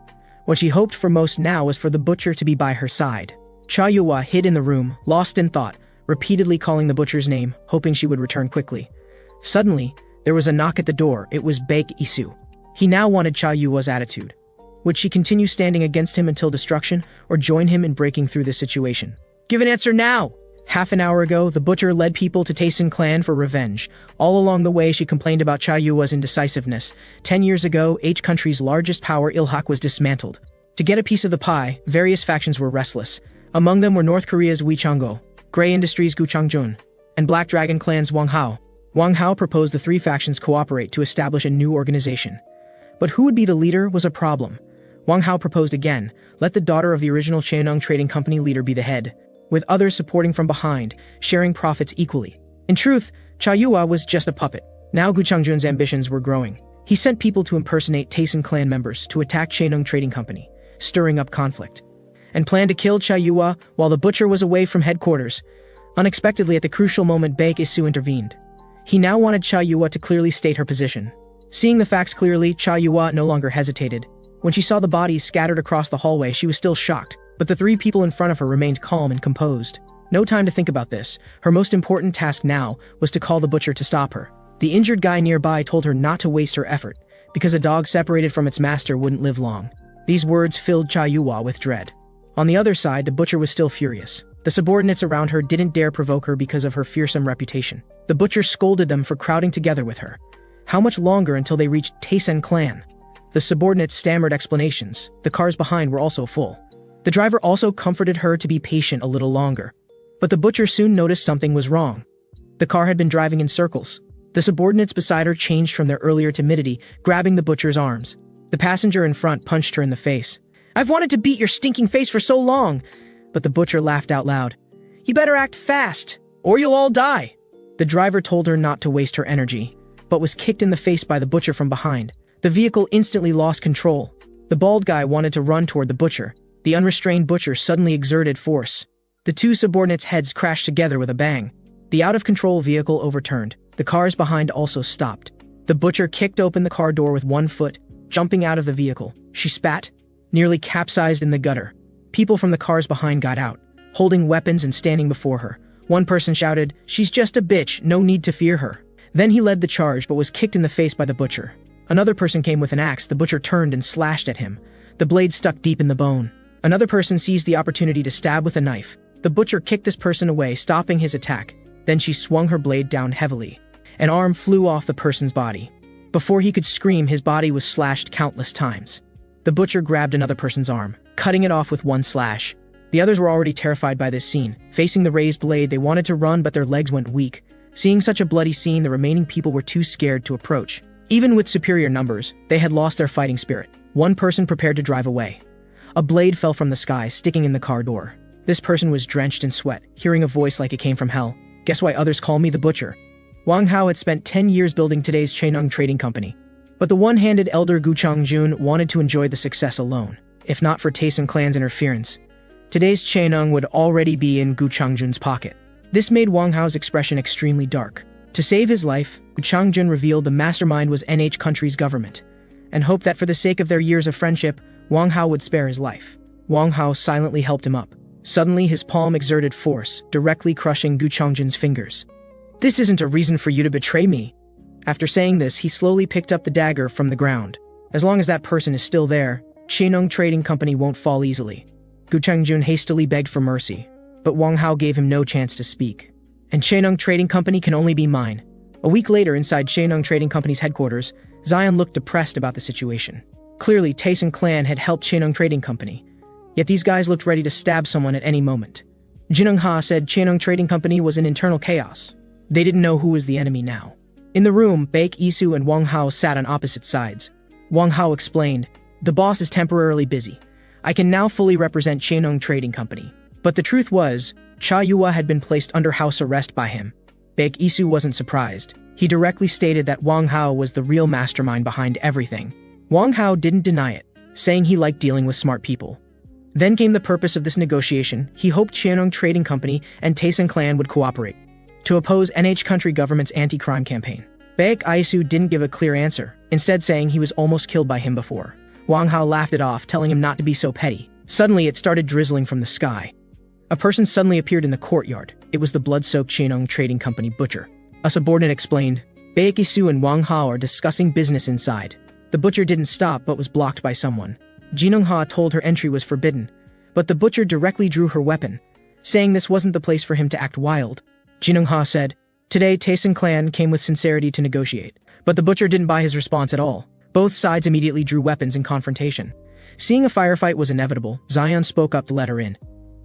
What she hoped for most now was for the butcher to be by her side. Cha Yua hid in the room, lost in thought, repeatedly calling the butcher's name, hoping she would return quickly. Suddenly, there was a knock at the door. It was Baek Isu. He now wanted Cha Yua's attitude. Would she continue standing against him until destruction, or join him in breaking through the situation? Give an answer now! Half an hour ago, the butcher led people to Tayson clan for revenge. All along the way, she complained about Cha Yua's indecisiveness. 10 years ago, H country's largest power, Ilhak, was dismantled. To get a piece of the pie, various factions were restless. Among them were North Korea's Wee Chang-go, Grey Industries' Gu Chang-jun, and Black Dragon clan's Wang Hao. Wang Hao proposed the three factions cooperate to establish a new organization. But who would be the leader was a problem. Wang Hao proposed again, let the daughter of the original Chaenong Trading Company leader be the head, with others supporting from behind, sharing profits equally. In truth, Cha Yua was just a puppet. Now Gu Changjun's ambitions were growing. He sent people to impersonate Tayson clan members to attack Chaenong Trading Company, stirring up conflict, and planned to kill Cha Yua while the butcher was away from headquarters. Unexpectedly, at the crucial moment, Baek Isu intervened. He now wanted Cha Yua to clearly state her position. Seeing the facts clearly, Cha Yua no longer hesitated. When she saw the bodies scattered across the hallway, she was still shocked, but the three people in front of her remained calm and composed. No time to think about this. Her most important task now was to call the butcher to stop her. The injured guy nearby told her not to waste her effort, because a dog separated from its master wouldn't live long. These words filled Cha Yua with dread. On the other side, the butcher was still furious. The subordinates around her didn't dare provoke her because of her fearsome reputation. The butcher scolded them for crowding together with her. How much longer until they reached Tayson clan? The subordinates stammered explanations. The cars behind were also full. The driver also comforted her to be patient a little longer. But the butcher soon noticed something was wrong. The car had been driving in circles. The subordinates beside her changed from their earlier timidity, grabbing the butcher's arms. The passenger in front punched her in the face. "I've wanted to beat your stinking face for so long!" But the butcher laughed out loud. "You better act fast, or you'll all die." The driver told her not to waste her energy, but was kicked in the face by the butcher from behind. The vehicle instantly lost control. The bald guy wanted to run toward the butcher. The unrestrained butcher suddenly exerted force. The two subordinates' heads crashed together with a bang. The out-of-control vehicle overturned. The cars behind also stopped. The butcher kicked open the car door with one foot, jumping out of the vehicle. She spat, nearly capsized in the gutter. People from the cars behind got out, holding weapons and standing before her. One person shouted, "She's just a bitch, no need to fear her." Then he led the charge but was kicked in the face by the butcher. Another person came with an axe. The butcher turned and slashed at him. The blade stuck deep in the bone. Another person seized the opportunity to stab with a knife. The butcher kicked this person away, stopping his attack. Then she swung her blade down heavily. An arm flew off the person's body. Before he could scream, his body was slashed countless times. The butcher grabbed another person's arm, cutting it off with one slash. The others were already terrified by this scene. Facing the raised blade, they wanted to run, but their legs went weak. Seeing such a bloody scene, the remaining people were too scared to approach. Even with superior numbers, they had lost their fighting spirit. One person prepared to drive away. A blade fell from the sky, sticking in the car door. This person was drenched in sweat, hearing a voice like it came from hell. "Guess why others call me the butcher?" Wang Hao had spent 10 years building today's Chaenong Trading Company. But the one-handed elder Gu Changjun wanted to enjoy the success alone. If not for Tayson clan's interference, today's Chaenong would already be in Gu Changjun's pocket. This made Wang Hao's expression extremely dark. To save his life, Gu Changjun revealed the mastermind was NH country's government, and hoped that for the sake of their years of friendship, Wang Hao would spare his life. Wang Hao silently helped him up. Suddenly, his palm exerted force, directly crushing Gu Changjun's fingers. "This isn't a reason for you to betray me." After saying this, he slowly picked up the dagger from the ground. As long as that person is still there, Chaenong Trading Company won't fall easily. Gu Changjun hastily begged for mercy, but Wang Hao gave him no chance to speak. "And Chaenong Trading Company can only be mine." A week later, inside Chaenong Trading Company's headquarters, Zion looked depressed about the situation. Clearly, Tayson clan had helped Chaenong Trading Company, yet these guys looked ready to stab someone at any moment. Jinung Ha said Chaenong Trading Company was in internal chaos. They didn't know who was the enemy now. In the room, Baek Isu and Wang Hao sat on opposite sides. Wang Hao explained, "The boss is temporarily busy. I can now fully represent Chaenong Trading Company." But the truth was, Cha Yua had been placed under house arrest by him. Baek Isu wasn't surprised. He directly stated that Wang Hao was the real mastermind behind everything. Wang Hao didn't deny it, saying he liked dealing with smart people. Then came the purpose of this negotiation. He hoped Chaenong Trading Company and Tayson clan would cooperate to oppose NH country government's anti-crime campaign. Baek Isu didn't give a clear answer, instead saying he was almost killed by him before. Wang Hao laughed it off, telling him not to be so petty. Suddenly, it started drizzling from the sky. A person suddenly appeared in the courtyard. It was the blood-soaked Chaenong Trading Company butcher. A subordinate explained, "Baek Isu and Wang Hao are discussing business inside." The butcher didn't stop but was blocked by someone. Jinung Ha told her entry was forbidden, but the butcher directly drew her weapon, saying this wasn't the place for him to act wild. Jinung Ha said, "Today, Tayson clan came with sincerity to negotiate." But the butcher didn't buy his response at all. Both sides immediately drew weapons in confrontation. Seeing a firefight was inevitable, Zion spoke up to let her in,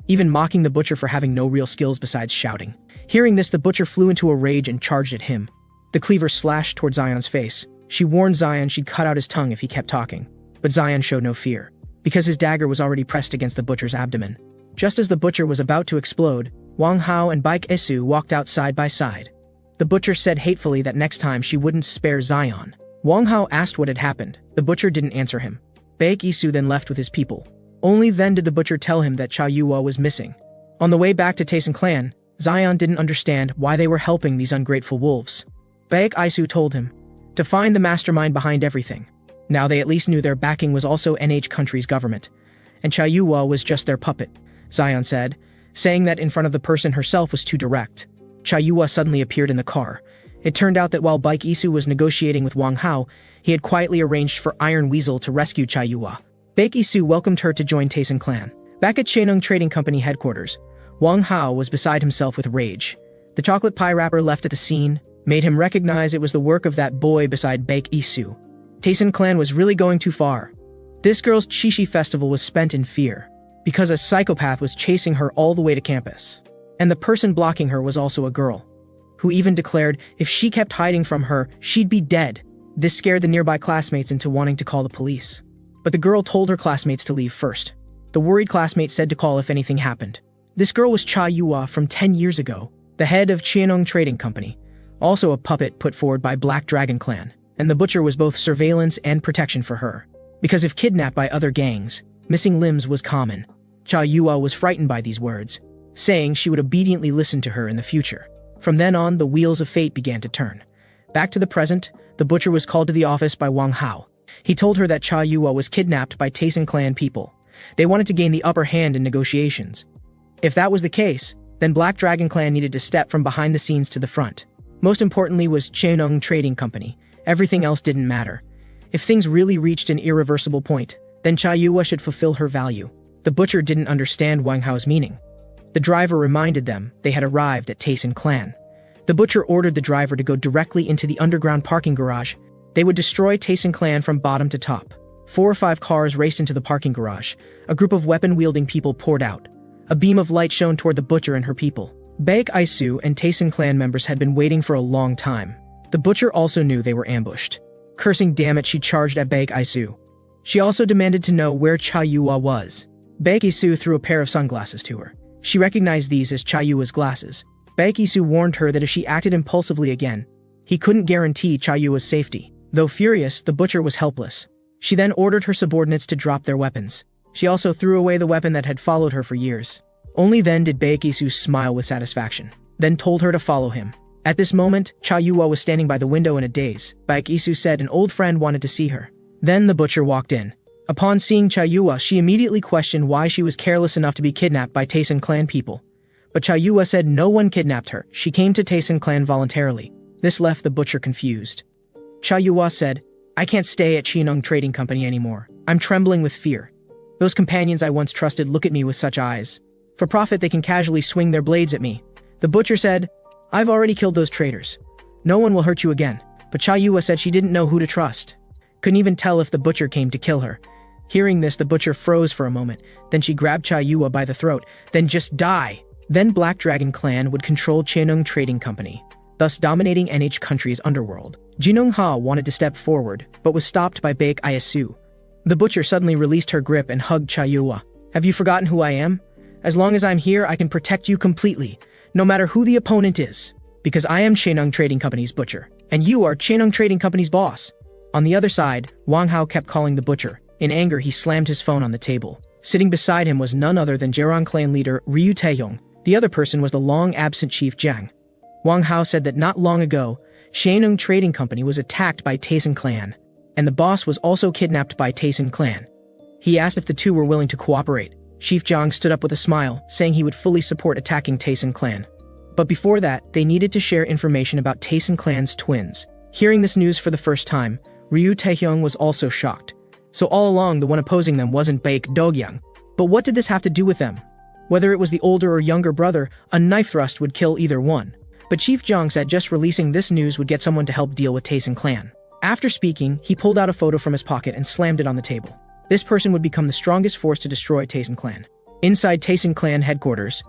even mocking the butcher for having no real skills besides shouting. Hearing this, the butcher flew into a rage and charged at him. The cleaver slashed toward Zion's face. She warned Zion she'd cut out his tongue if he kept talking, but Zion showed no fear. because his dagger was already pressed against the butcher's abdomen. Just as the butcher was about to explode, Wang Hao and Baek Isu walked out side by side. The butcher said hatefully that next time she wouldn't spare Zion. Wang Hao asked what had happened. The butcher didn't answer him. Baek Isu then left with his people. Only then did the butcher tell him that Cha Yua was missing. On the way back to Taisen clan, Zion didn't understand why they were helping these ungrateful wolves. Baek Isu told him to find the mastermind behind everything. Now they at least knew their backing was also NH country's government, and Cha Yua was just their puppet, Zion said, saying that in front of the person herself was too direct. Cha Yua suddenly appeared in the car. It turned out that while Baek Isu was negotiating with Wang Hao, he had quietly arranged for Iron Weasel to rescue Cha Yua. Baek Isu welcomed her to join Taisen clan. Back at Sheneng Trading Company headquarters, Wang Hao was beside himself with rage. The chocolate pie wrapper left at the scene made him recognize it was the work of that boy beside Baek Isu. Taisen clan was really going too far. This girl's Chishi festival was spent in fear, because a psychopath was chasing her all the way to campus. And the person blocking her was also a girl, who even declared if she kept hiding from her, she'd be dead. This scared the nearby classmates into wanting to call the police. But the girl told her classmates to leave first. The worried classmate said to call if anything happened. This girl was Cha Yua from 10 years ago, the head of Sheneng Trading Company, also a puppet put forward by Black Dragon Clan, and the butcher was both surveillance and protection for her. Because if kidnapped by other gangs, missing limbs was common. Cha Yua was frightened by these words, saying she would obediently listen to her in the future. From then on, the wheels of fate began to turn. Back to the present, the butcher was called to the office by Wang Hao. He told her that Cha Yua was kidnapped by Taisen clan people. They wanted to gain the upper hand in negotiations. If that was the case, then Black Dragon Clan needed to step from behind the scenes to the front. Most importantly was Sheneng Trading Company. Everything else didn't matter. If things really reached an irreversible point, then Cha Yua should fulfill her value. The butcher didn't understand Wang Hao's meaning. The driver reminded them they had arrived at Taisen clan. The butcher ordered the driver to go directly into the underground parking garage. They would destroy Taisen clan from bottom to top. 4 or 5 cars raced into the parking garage. A group of weapon-wielding people poured out. A beam of light shone toward the butcher and her people. Baek Isu and Taisen clan members had been waiting for a long time. The butcher also knew they were ambushed. Cursing damn it, she charged at Baek Isu. She also demanded to know where Cha Yua was. Baek Isu threw a pair of sunglasses to her. She recognized these as Cha Yua's glasses. Baek Isu warned her that if she acted impulsively again, he couldn't guarantee Cha Yua's safety. Though furious, the butcher was helpless. She then ordered her subordinates to drop their weapons. She also threw away the weapon that had followed her for years. Only then did Baek Isu smile with satisfaction, then told her to follow him. At this moment, Cha Yua was standing by the window in a daze. Baek Isu said an old friend wanted to see her. Then the butcher walked in. Upon seeing Cha Yua, she immediately questioned why she was careless enough to be kidnapped by Taisen clan people. But Cha Yua said no one kidnapped her. She came to Taisen clan voluntarily. This left the butcher confused. Cha Yua said, "I can't stay at Sheneng Trading Company anymore. I'm trembling with fear. Those companions I once trusted look at me with such eyes. For profit, they can casually swing their blades at me." The butcher said, "I've already killed those traitors. No one will hurt you again." But Cha Yua said she didn't know who to trust. Couldn't even tell if the butcher came to kill her. Hearing this, the butcher froze for a moment. Then she grabbed Cha Yua by the throat. "Then just die." Then Black Dragon Clan would control Sheneng Trading Company, thus dominating NH country's underworld. Jinung Ha wanted to step forward, but was stopped by Baek Isu. The butcher suddenly released her grip and hugged Cha Yua. "Have you forgotten who I am? As long as I'm here, I can protect you completely, no matter who the opponent is. Because I am Sheneng Trading Company's butcher, and you are Sheneng Trading Company's boss." On the other side, Wang Hao kept calling the butcher. In anger, he slammed his phone on the table. Sitting beside him was none other than Jerong clan leader Ryu Taeyong. The other person was the long-absent Chief Jiang. Wang Hao said that not long ago, Sheneng Trading Company was attacked by Taisen clan, and the boss was also kidnapped by Taisen clan. He asked if the two were willing to cooperate. Chief Jiang stood up with a smile, saying he would fully support attacking Taisen clan. But before that, they needed to share information about Taisen clan's twins. Hearing this news for the first time, Ryu Taehyung was also shocked. So all along, the one opposing them wasn't Baek Dogyang. But what did this have to do with them? Whether it was the older or younger brother, a knife thrust would kill either one. But Chief Jiang said just releasing this news would get someone to help deal with Taisen clan. After speaking, he pulled out a photo from his pocket and slammed it on the table. This person would become the strongest force to destroy Taisen clan. Inside Taisen clan headquarters,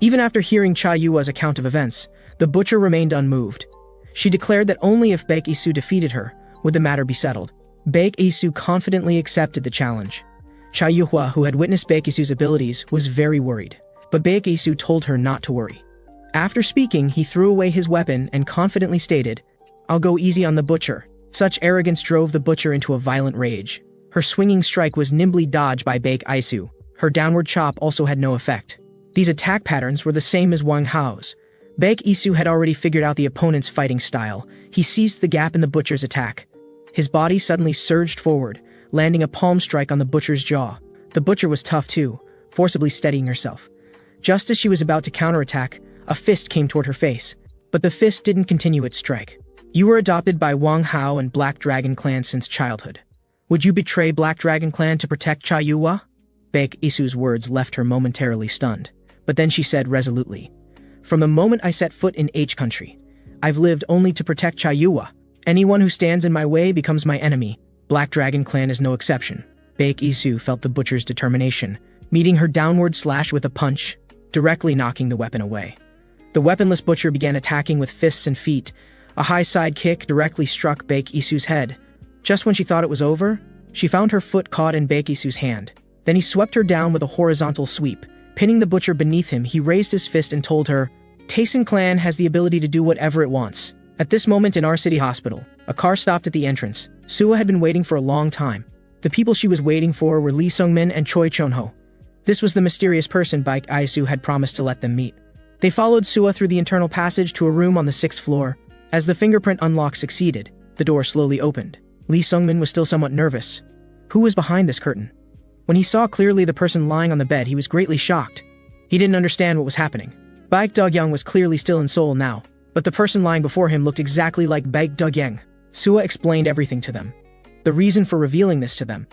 even after hearing Cha Yua's account of events, the butcher remained unmoved. She declared that only if Baek Isu defeated her would the matter be settled. Baek Isu confidently accepted the challenge. Cha Yuhua, who had witnessed Baek Isu's abilities, was very worried. But Baek Isu told her not to worry. After speaking, he threw away his weapon and confidently stated, "I'll go easy on the butcher." Such arrogance drove the butcher into a violent rage. Her swinging strike was nimbly dodged by Baek Isu. Her downward chop also had no effect. These attack patterns were the same as Wang Hao's. Baek Isu had already figured out the opponent's fighting style. He seized the gap in the butcher's attack. His body suddenly surged forward, landing a palm strike on the butcher's jaw. The butcher was tough too, forcibly steadying herself. Just as she was about to counterattack, a fist came toward her face. But the fist didn't continue its strike. "You were adopted by Wang Hao and Black Dragon Clan since childhood. Would you betray Black Dragon Clan to protect Cha Yuhua?" Baek Isu's words left her momentarily stunned. But then she said resolutely, "From the moment I set foot in H country, I've lived only to protect Cha Yuhua. Anyone who stands in my way becomes my enemy. Black Dragon Clan is no exception." Baek Isu felt the butcher's determination, meeting her downward slash with a punch, directly knocking the weapon away. The weaponless butcher began attacking with fists and feet. A high side kick directly struck Baek Isu's head. Just when she thought it was over, she found her foot caught in Baek Isu's hand. Then he swept her down with a horizontal sweep. Pinning the butcher beneath him, he raised his fist and told her, "Taisen Clan has the ability to do whatever it wants." At this moment in our city hospital, a car stopped at the entrance. Suwa had been waiting for a long time. The people she was waiting for were Lee Sungmin and Choi Chonho. This was the mysterious person Baek Isu had promised to let them meet. They followed Suwa through the internal passage to a room on the 6th floor. As the fingerprint unlock succeeded, the door slowly opened. Lee Sungmin was still somewhat nervous. Who was behind this curtain? When he saw clearly the person lying on the bed, he was greatly shocked. He didn't understand what was happening. Baek Dogyang was clearly still in Seoul now, but the person lying before him looked exactly like Baek Dogyang. Suwa explained everything to them. The reason for revealing this to them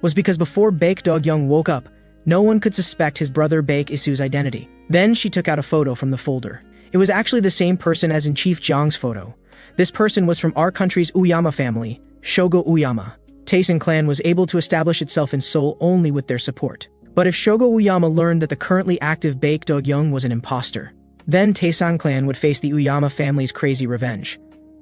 was because before Baek Dogyang woke up, no one could suspect his brother Baek Isu's identity. Then she took out a photo from the folder. It was actually the same person as in Chief Jiang's photo. This person was from our country's Uyama family, Shogo Uyama. Taisen Clan was able to establish itself in Seoul only with their support. But if Shogo Uyama learned that the currently active Baek Dogyang was an imposter, then Taisen Clan would face the Uyama family's crazy revenge.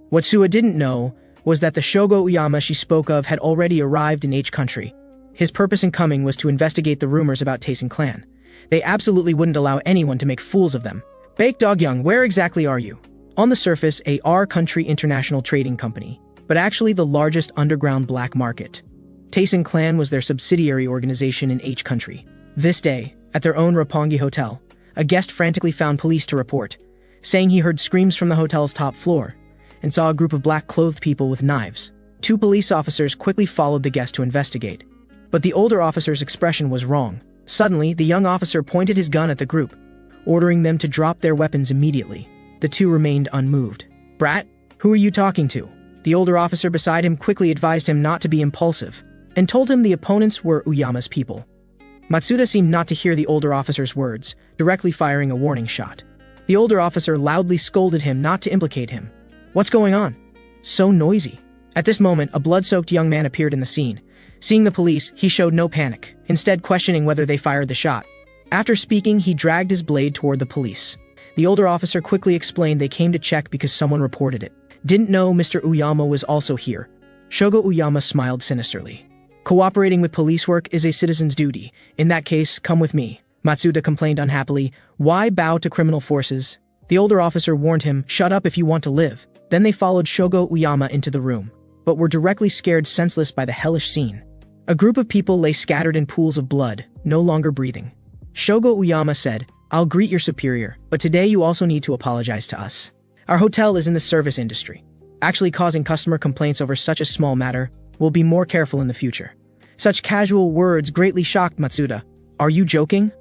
What Suwa didn't know was that the Shogo Uyama she spoke of had already arrived in H country. His purpose in coming was to investigate the rumors about Taisen Clan. They absolutely wouldn't allow anyone to make fools of them. "Baek Dogyang, where exactly are you?" On the surface, a R country international trading company, but actually the largest underground black market. Taisen Clan was their subsidiary organization in H country. This day, at their own Roppongi hotel, a guest frantically found police to report, saying he heard screams from the hotel's top floor and saw a group of black-clothed people with knives. 2 police officers quickly followed the guest to investigate. But the older officer's expression was wrong. Suddenly, the young officer pointed his gun at the group, ordering them to drop their weapons immediately. The 2 remained unmoved. "Brat, who are you talking to?" The older officer beside him quickly advised him not to be impulsive, and told him the opponents were Uyama's people. Matsuda seemed not to hear the older officer's words, directly firing a warning shot. The older officer loudly scolded him not to implicate him. "What's going on? So noisy." At this moment, a blood-soaked young man appeared in the scene. Seeing the police, he showed no panic, instead questioning whether they fired the shot. After speaking, he dragged his blade toward the police. The older officer quickly explained they came to check because someone reported it. Didn't know Mr. Uyama was also here. Shogo Uyama smiled sinisterly. "Cooperating with police work is a citizen's duty. In that case, come with me." Matsuda complained unhappily. "Why bow to criminal forces?" The older officer warned him, "Shut up if you want to live." Then they followed Shogo Uyama into the room, but were directly scared senseless by the hellish scene. A group of people lay scattered in pools of blood, no longer breathing. Shogo Uyama said, "I'll greet your superior, but today you also need to apologize to us. Our hotel is in the service industry. Actually causing customer complaints over such a small matter. We'll be more careful in the future." Such casual words greatly shocked Matsuda. "Are you joking?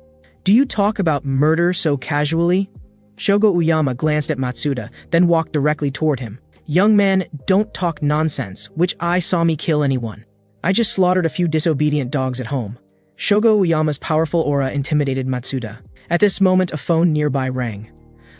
Do you talk about murder so casually?" Shogo Uyama glanced at Matsuda, then walked directly toward him. "Young man, don't talk nonsense. Which eye saw me kill anyone? I just slaughtered a few disobedient dogs at home." Shogo Uyama's powerful aura intimidated Matsuda. At this moment, a phone nearby rang.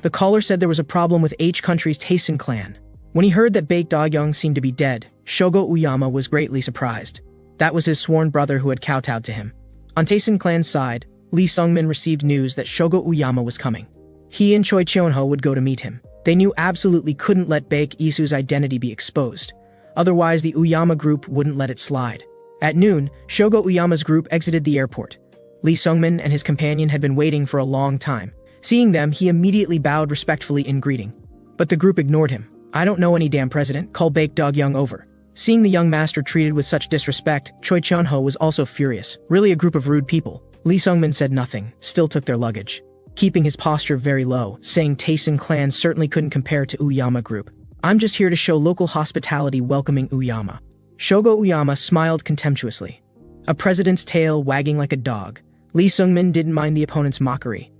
The caller said there was a problem with H country's Taisen Clan. When he heard that Baek Dogyang seemed to be dead, Shogo Uyama was greatly surprised. That was his sworn brother who had kowtowed to him. On Taisen Clan's side, Lee Sungmin received news that Shogo Uyama was coming. He and Choi Cheonho would go to meet him. They knew absolutely couldn't let Baek Isu's identity be exposed. Otherwise, the Uyama group wouldn't let it slide. At noon, Shogo Uyama's group exited the airport. Lee Sungmin and his companion had been waiting for a long time. Seeing them, he immediately bowed respectfully in greeting. But the group ignored him. "I don't know any damn president," called Baek Dog-young over. Seeing the young master treated with such disrespect, Choi Chun-ho was also furious. Really a group of rude people. Lee Sungmin said nothing, still took their luggage, keeping his posture very low, saying Taisen clan certainly couldn't compare to Uyama group. "I'm just here to show local hospitality welcoming Uyama." Shogo Uyama smiled contemptuously. A president's tail wagging like a dog. Lee Sungmin didn't mind the opponent's mockery.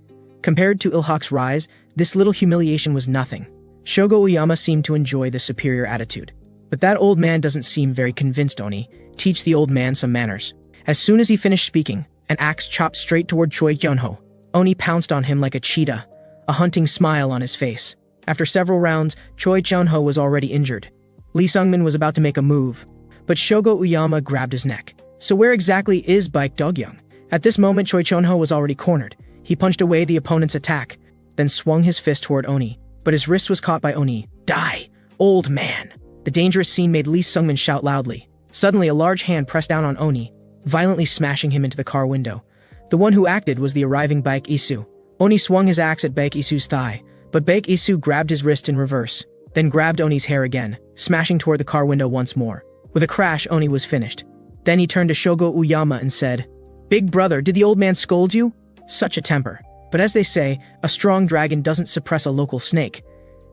Compared to Ilhak's rise, this little humiliation was nothing. Shogo Uyama seemed to enjoy the superior attitude. "But that old man doesn't seem very convinced, Oni. Teach the old man some manners." As soon as he finished speaking, an axe chopped straight toward Choi Chun-ho. Oni pounced on him like a cheetah, a hunting smile on his face. After several rounds, Choi Chun-ho was already injured. Lee Sungmin was about to make a move, but Shogo Uyama grabbed his neck. "So where exactly is Baek Dog-young?" At this moment, Choi Chun-ho was already cornered. He punched away the opponent's attack, then swung his fist toward Oni, but his wrist was caught by Oni. "Die, old man!" The dangerous scene made Lee Sungmin shout loudly. Suddenly, a large hand pressed down on Oni, violently smashing him into the car window. The one who acted was the arriving Baek Isu. Oni swung his axe at Baek Isu's thigh, but Baek Isu grabbed his wrist in reverse, then grabbed Oni's hair again, smashing toward the car window once more. With a crash, Oni was finished. Then he turned to Shogo Uyama and said, "Big brother, did the old man scold you?" Such a temper. But as they say, a strong dragon doesn't suppress a local snake.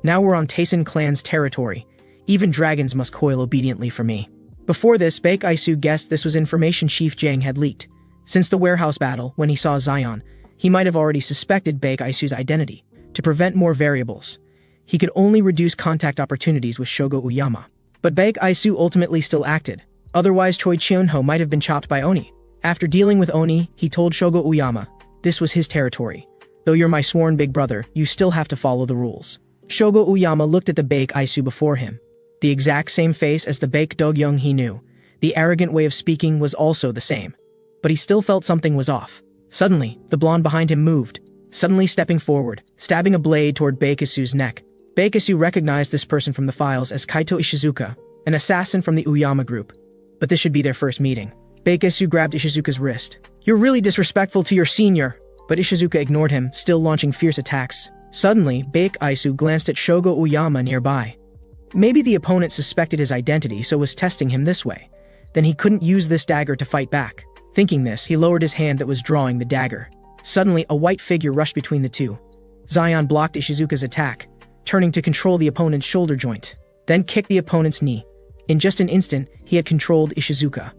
Now we're on Taisen clan's territory. Even dragons must coil obediently for me. Before this, Baek Isu guessed this was information Chief Jang had leaked. Since the warehouse battle, when he saw Zion, he might have already suspected Baek Isu's identity. To prevent more variables, he could only reduce contact opportunities with Shogo Uyama. But Baek Isu ultimately still acted. Otherwise, Choi Chun-ho might have been chopped by Oni. After dealing with Oni, he told Shogo Uyama, "This was his territory. Though you're my sworn big brother, you still have to follow the rules." Shogo Uyama looked at the Baek Isu before him. The exact same face as the Baek Dog-young he knew. The arrogant way of speaking was also the same. But he still felt something was off. Suddenly, the blonde behind him moved, suddenly stepping forward, stabbing a blade toward Baek Isu's neck. Baek Isu recognized this person from the files as Kaito Ishizuka, an assassin from the Uyama group. But this should be their first meeting. Baek Isu grabbed Ishizuka's wrist. "You're really disrespectful to your senior." But Ishizuka ignored him, still launching fierce attacks. Suddenly, Baek Isu glanced at Shogo Uyama nearby. Maybe the opponent suspected his identity, so was testing him this way. Then he couldn't use this dagger to fight back. Thinking this, he lowered his hand that was drawing the dagger. Suddenly, a white figure rushed between the two. Zion blocked Ishizuka's attack, turning to control the opponent's shoulder joint, then kicked the opponent's knee. In just an instant, he had controlled Ishizuka.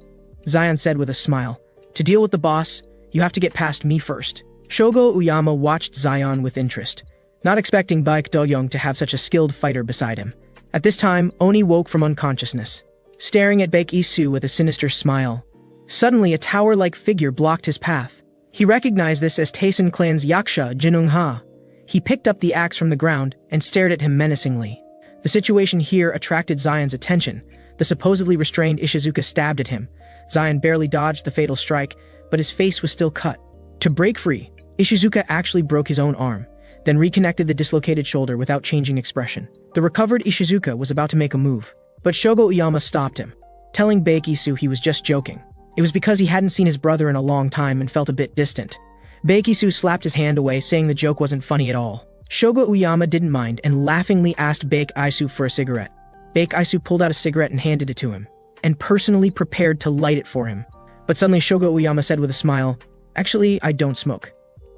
Zion said with a smile, "To deal with the boss, you have to get past me first." Shogo Uyama watched Zion with interest, not expecting Baek Dog-young to have such a skilled fighter beside him. At this time, Oni woke from unconsciousness, staring at Baek Isu with a sinister smile. Suddenly, a tower-like figure blocked his path. He recognized this as Taisen clan's Yaksha Jinung-ha. He picked up the axe from the ground and stared at him menacingly. The situation here attracted Zion's attention. The supposedly restrained Ishizuka stabbed at him. Zion barely dodged the fatal strike, but his face was still cut. To break free, Ishizuka actually broke his own arm, then reconnected the dislocated shoulder without changing expression. The recovered Ishizuka was about to make a move, but Shogo Uyama stopped him, telling Baek Isu he was just joking. It was because he hadn't seen his brother in a long time and felt a bit distant. Baek Isu slapped his hand away, saying the joke wasn't funny at all. Shogo Uyama didn't mind and laughingly asked Baek Isu for a cigarette. Baek Isu pulled out a cigarette and handed it to him, and personally prepared to light it for him. But suddenly Shogo Uyama said with a smile, "Actually, I don't smoke."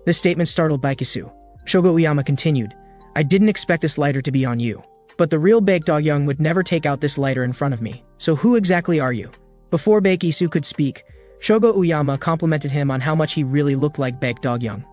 This statement startled Baek Isu. Shogo Uyama continued, "I didn't expect this lighter to be on you. But the real Baek Dog-young would never take out this lighter in front of me. So who exactly are you?" Before Baek Isu could speak, Shogo Uyama complimented him on how much he really looked like Baek Dog-young.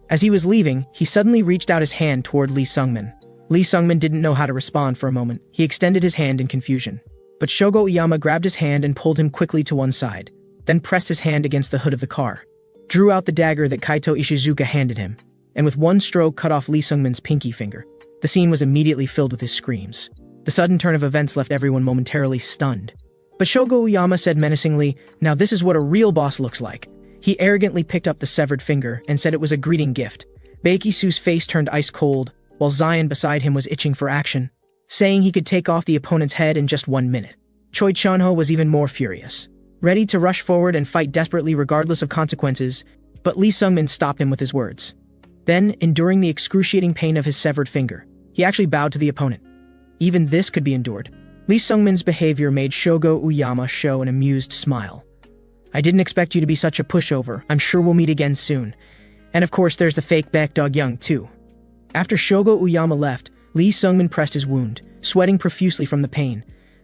As he was leaving, he suddenly reached out his hand toward Lee Sungmin. Lee Sungmin didn't know how to respond for a moment. He extended his hand in confusion. But Shogo Uyama grabbed his hand and pulled him quickly to one side, then pressed his hand against the hood of the car, drew out the dagger that Kaito Ishizuka handed him, and with one stroke cut off Lee Sungmin's pinky finger. The scene was immediately filled with his screams. The sudden turn of events left everyone momentarily stunned. But Shogo Uyama said menacingly, "Now this is what a real boss looks like." He arrogantly picked up the severed finger and said it was a greeting gift. Baek Isu's face turned ice cold, while Zion beside him was itching for action, saying he could take off the opponent's head in just 1 minute. Choi Chun-ho was even more furious. ready to rush forward and fight desperately regardless of consequences, but Lee Sung-min stopped him with his words. Then, enduring the excruciating pain of his severed finger, he actually bowed to the opponent. Even this could be endured. Lee Sung-min's behavior made Shogo Uyama show an amused smile. I didn't expect you to be such a pushover. I'm sure we'll meet again soon. And of course there's the fake Baek Dog-young too. After Shogo Uyama left, Lee Sung-min pressed his wound, sweating profusely from the pain.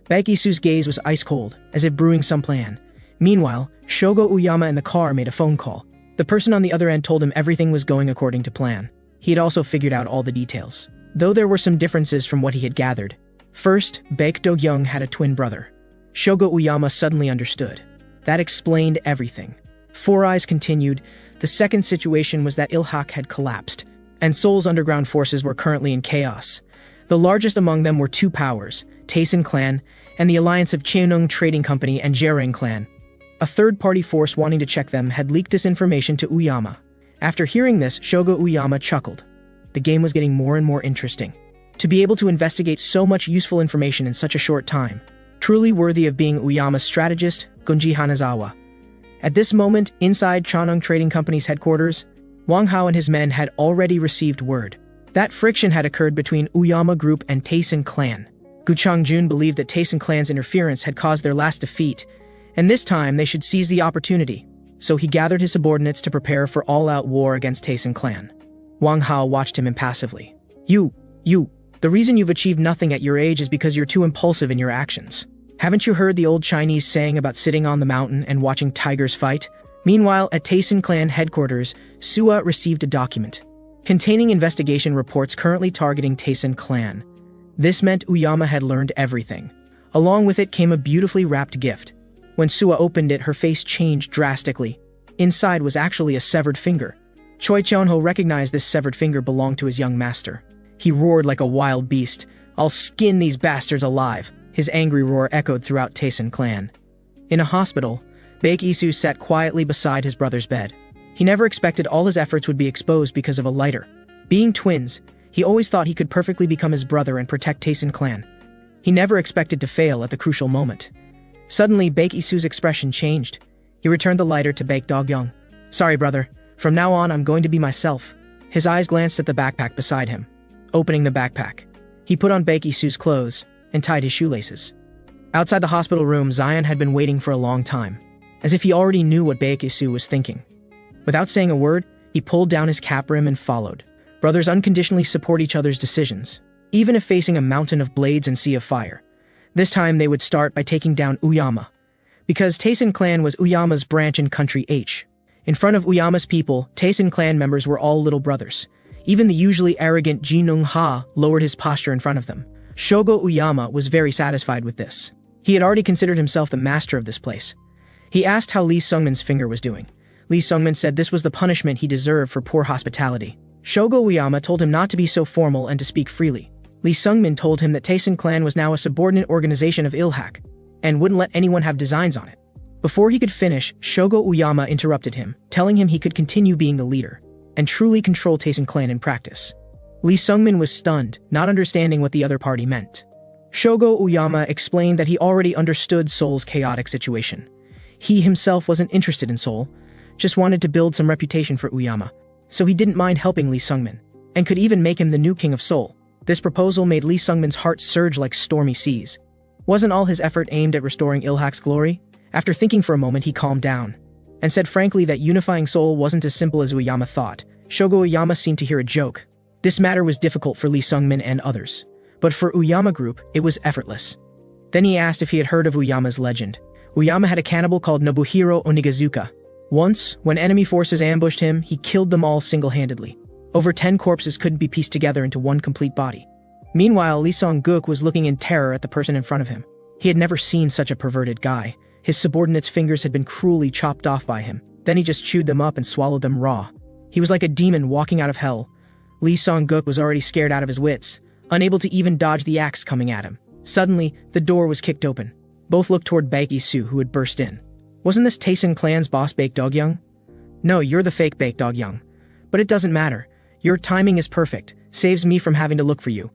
Baek Isu's gaze was ice cold, as if brewing some plan. Meanwhile, Shogo Uyama in the car made a phone call. The person on the other end told him everything was going according to plan. He had also figured out all the details, though there were some differences from what he had gathered. First, Baek Do-young had a twin brother. Shogo Uyama suddenly understood. That explained everything. Four Eyes continued. The second situation was that Ilhak had collapsed, and Seoul's underground forces were currently in chaos. The largest among them were two powers, Taesin Clan, and the alliance of Cheonung Trading Company and Jereng Clan. A third-party force wanting to check them had leaked this information to Uyama. After hearing this, Shogo Uyama chuckled. The game was getting more and more interesting. To be able to investigate so much useful information in such a short time, truly worthy of being Uyama's strategist, Gunji Hanazawa. At this moment, inside Cheonung Trading Company's headquarters, Wang Hao and his men had already received word. That friction had occurred between Uyama Group and Taesin Clan. Gu Changjun believed that Taesin Clan's interference had caused their last defeat, and this time they should seize the opportunity. So he gathered his subordinates to prepare for all-out war against Taesin Clan. Wang Hao watched him impassively. You, the reason you've achieved nothing at your age is because you're too impulsive in your actions. Haven't you heard the old Chinese saying about sitting on the mountain and watching tigers fight? Meanwhile, at Taesin Clan headquarters, Sua received a document containing investigation reports currently targeting Taesin Clan. This meant Uyama had learned everything. Along with it came a beautifully wrapped gift. When Sua opened it, her face changed drastically. Inside was actually a severed finger. Choi Cheon-ho recognized this severed finger belonged to his young master. He roared like a wild beast. I'll skin these bastards alive. His angry roar echoed throughout Taesin Clan. In a hospital, Baek Isu sat quietly beside his brother's bed. He never expected all his efforts would be exposed because of a lighter. Being twins, he always thought he could perfectly become his brother and protect Taesin Clan. He never expected to fail at the crucial moment. Suddenly, Baek Isu's expression changed. He returned the lighter to Baek Dog-young. Sorry, brother. From now on, I'm going to be myself. His eyes glanced at the backpack beside him. Opening the backpack, he put on Baek Isu's clothes and tied his shoelaces. Outside the hospital room, Zion had been waiting for a long time, as if he already knew what Baek Isu was thinking. Without saying a word, he pulled down his cap rim and followed. Brothers unconditionally support each other's decisions, even if facing a mountain of blades and sea of fire. This time they would start by taking down Uyama, because Taesin Clan was Uyama's branch in Country H. In front of Uyama's people, Taesin Clan members were all little brothers. Even the usually arrogant Ji Nung-ha lowered his posture in front of them. Shogo Uyama was very satisfied with this. He had already considered himself the master of this place. He asked how Lee Sung-min's finger was doing. Lee Sung-min said this was the punishment he deserved for poor hospitality. Shogo Uyama told him not to be so formal and to speak freely. Lee Sung-min told him that Taesin Clan was now a subordinate organization of Ilhak, and wouldn't let anyone have designs on it. Before he could finish, Shogo Uyama interrupted him, telling him he could continue being the leader and truly control Taesin Clan in practice. Lee Sung-min was stunned, not understanding what the other party meant. Shogo Uyama explained that he already understood Seoul's chaotic situation. He himself wasn't interested in Seoul, just wanted to build some reputation for Uyama, so he didn't mind helping Lee Sung-min, and could even make him the new king of Seoul. This proposal made Lee Sung-min's heart surge like stormy seas. Wasn't all his effort aimed at restoring Ilhak's glory? After thinking for a moment, he calmed down and said frankly that unifying Seoul wasn't as simple as Uyama thought. Shogo Uyama seemed to hear a joke. This matter was difficult for Lee Sung-min and others, but for Uyama Group, it was effortless. Then he asked if he had heard of Uyama's legend. Uyama had a cannibal called Nobuhiro Onigazuka. Once, when enemy forces ambushed him, he killed them all single-handedly. Over 10 corpses couldn't be pieced together into one complete body. Meanwhile, Lee Sung-guk was looking in terror at the person in front of him. He had never seen such a perverted guy. His subordinates' fingers had been cruelly chopped off by him. Then he just chewed them up and swallowed them raw. He was like a demon walking out of hell. Lee Sung-guk was already scared out of his wits, unable to even dodge the axe coming at him. Suddenly, the door was kicked open. Both looked toward Baek Isu, who had burst in. Wasn't this Taesin Clan's boss Baek Dog-young? No, you're the fake Baek Dog-young. But it doesn't matter. Your timing is perfect. Saves me from having to look for you.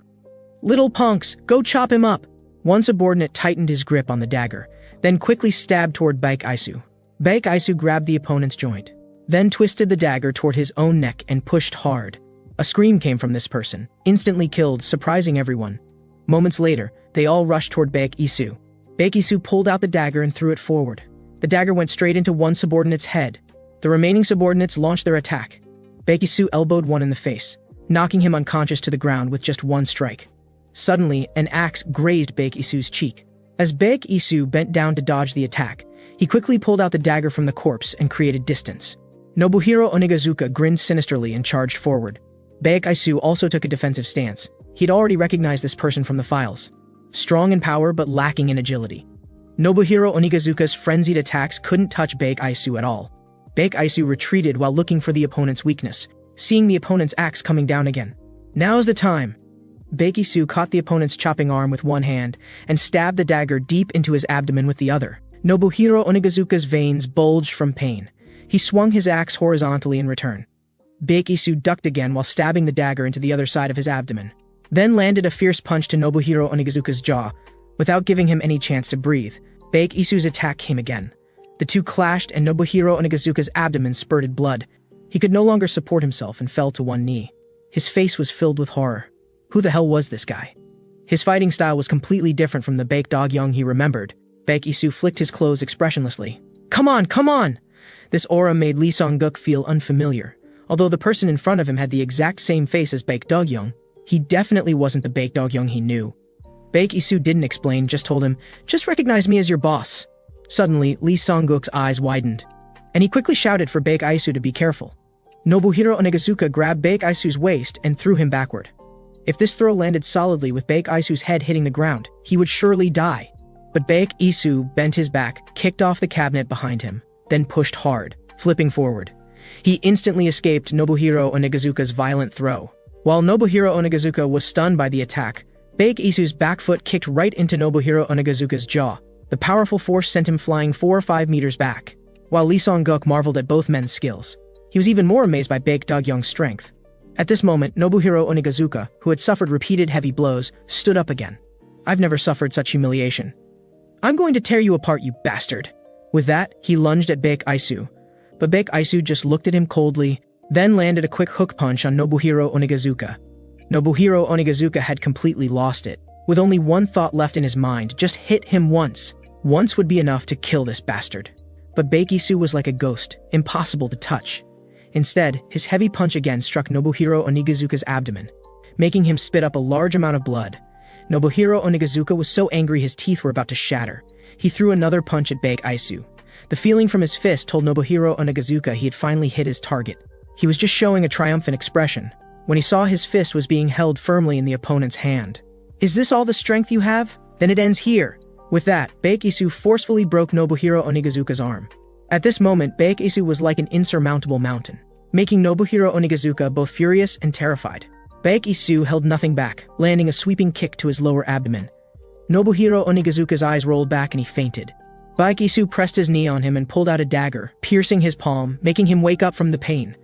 Little punks, go chop him up! One subordinate tightened his grip on the dagger. then quickly stabbed toward Baek Isu. Baek Isu grabbed the opponent's joint, then twisted the dagger toward his own neck and pushed hard. A scream came from this person, instantly killed, surprising everyone. Moments later, they all rushed toward Baek Isu. Baek Isu pulled out the dagger and threw it forward. The dagger went straight into one subordinate's head. The remaining subordinates launched their attack. Baek Isu elbowed one in the face, knocking him unconscious to the ground with just one strike. Suddenly, an axe grazed Baek Isu's cheek. As Baek Isu bent down to dodge the attack, he quickly pulled out the dagger from the corpse and created distance. Nobuhiro Onigazuka grinned sinisterly and charged forward. Baek Isu also took a defensive stance. He'd already recognized this person from the files. Strong in power but lacking in agility. Nobuhiro Onigazuka's frenzied attacks couldn't touch Baek Isu at all. Baek Isu retreated while looking for the opponent's weakness, seeing the opponent's axe coming down again. Now's the time. Baek Isu caught the opponent's chopping arm with one hand and stabbed the dagger deep into his abdomen with the other. Nobuhiro Onigazuka's veins bulged from pain. He swung his axe horizontally in return. Baek Isu ducked again while stabbing the dagger into the other side of his abdomen, then landed a fierce punch to Nobuhiro Onigazuka's jaw. Without giving him any chance to breathe, Baek Isu's attack came again. The two clashed and Nobuhiro Onigazuka's abdomen spurted blood. He could no longer support himself and fell to one knee. His face was filled with horror. Who the hell was this guy? His fighting style was completely different from the Baek Dog-young he remembered. Baek Isu flicked his clothes expressionlessly. Come on, come on! This aura made Lee Song-guk feel unfamiliar. Although the person in front of him had the exact same face as Baek Dog-young, he definitely wasn't the Baek Dog-young he knew. Baek Isu didn't explain, just told him, "Just recognize me as your boss." Suddenly, Lee Song-guk's eyes widened, and he quickly shouted for Baek Isu to be careful. Nobuhiro Onigazuka grabbed Baek Isu's waist and threw him backward. If this throw landed solidly with Baek Isu's head hitting the ground, he would surely die. But Baek Isu bent his back, kicked off the cabinet behind him, then pushed hard, flipping forward. He instantly escaped Nobuhiro Onigazuka's violent throw. While Nobuhiro Onigazuka was stunned by the attack, Baek Isu's back foot kicked right into Nobuhiro Onigazuka's jaw. The powerful force sent him flying 4 or 5 meters back. While Lee Song-guk marveled at both men's skills, he was even more amazed by Baek Dog-young's strength. At this moment, Nobuhiro Onigazuka, who had suffered repeated heavy blows, stood up again. "I've never suffered such humiliation. I'm going to tear you apart, you bastard." With that, he lunged at Baek Isu. But Baek Isu just looked at him coldly, then landed a quick hook punch on Nobuhiro Onigazuka. Nobuhiro Onigazuka had completely lost it. With only one thought left in his mind, just hit him once. Once would be enough to kill this bastard. But Baek Isu was like a ghost, impossible to touch. Instead, his heavy punch again struck Nobuhiro Onigazuka's abdomen, making him spit up a large amount of blood. Nobuhiro Onigazuka was so angry his teeth were about to shatter. He threw another punch at Baek Isu. The feeling from his fist told Nobuhiro Onigazuka he had finally hit his target. He was just showing a triumphant expression when he saw his fist was being held firmly in the opponent's hand. "Is this all the strength you have? Then it ends here." With that, Baek Isu forcefully broke Nobuhiro Onigazuka's arm. At this moment, Baek Isu was like an insurmountable mountain, making Nobuhiro Onigazuka both furious and terrified. Baek Isu held nothing back, landing a sweeping kick to his lower abdomen. Nobuhiro Onigazuka's eyes rolled back and he fainted. Baek Isu pressed his knee on him and pulled out a dagger, piercing his palm, making him wake up from the pain.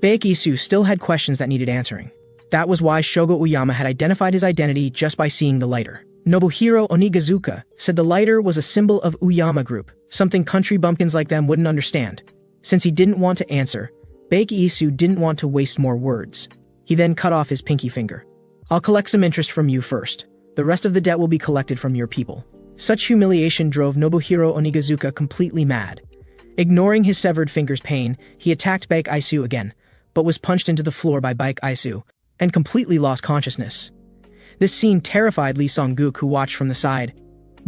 Baek Isu still had questions that needed answering. That was why Shogo Uyama had identified his identity just by seeing the lighter. Nobuhiro Onigazuka said the lighter was a symbol of Uyama Group, something country bumpkins like them wouldn't understand. Since he didn't want to answer, Baek Isu didn't want to waste more words. He then cut off his pinky finger. "I'll collect some interest from you first. The rest of the debt will be collected from your people." Such humiliation drove Nobuhiro Onigazuka completely mad. Ignoring his severed finger's pain, he attacked Baek Isu again, but was punched into the floor by Baek Isu, and completely lost consciousness. This scene terrified Lee Song-guk, who watched from the side.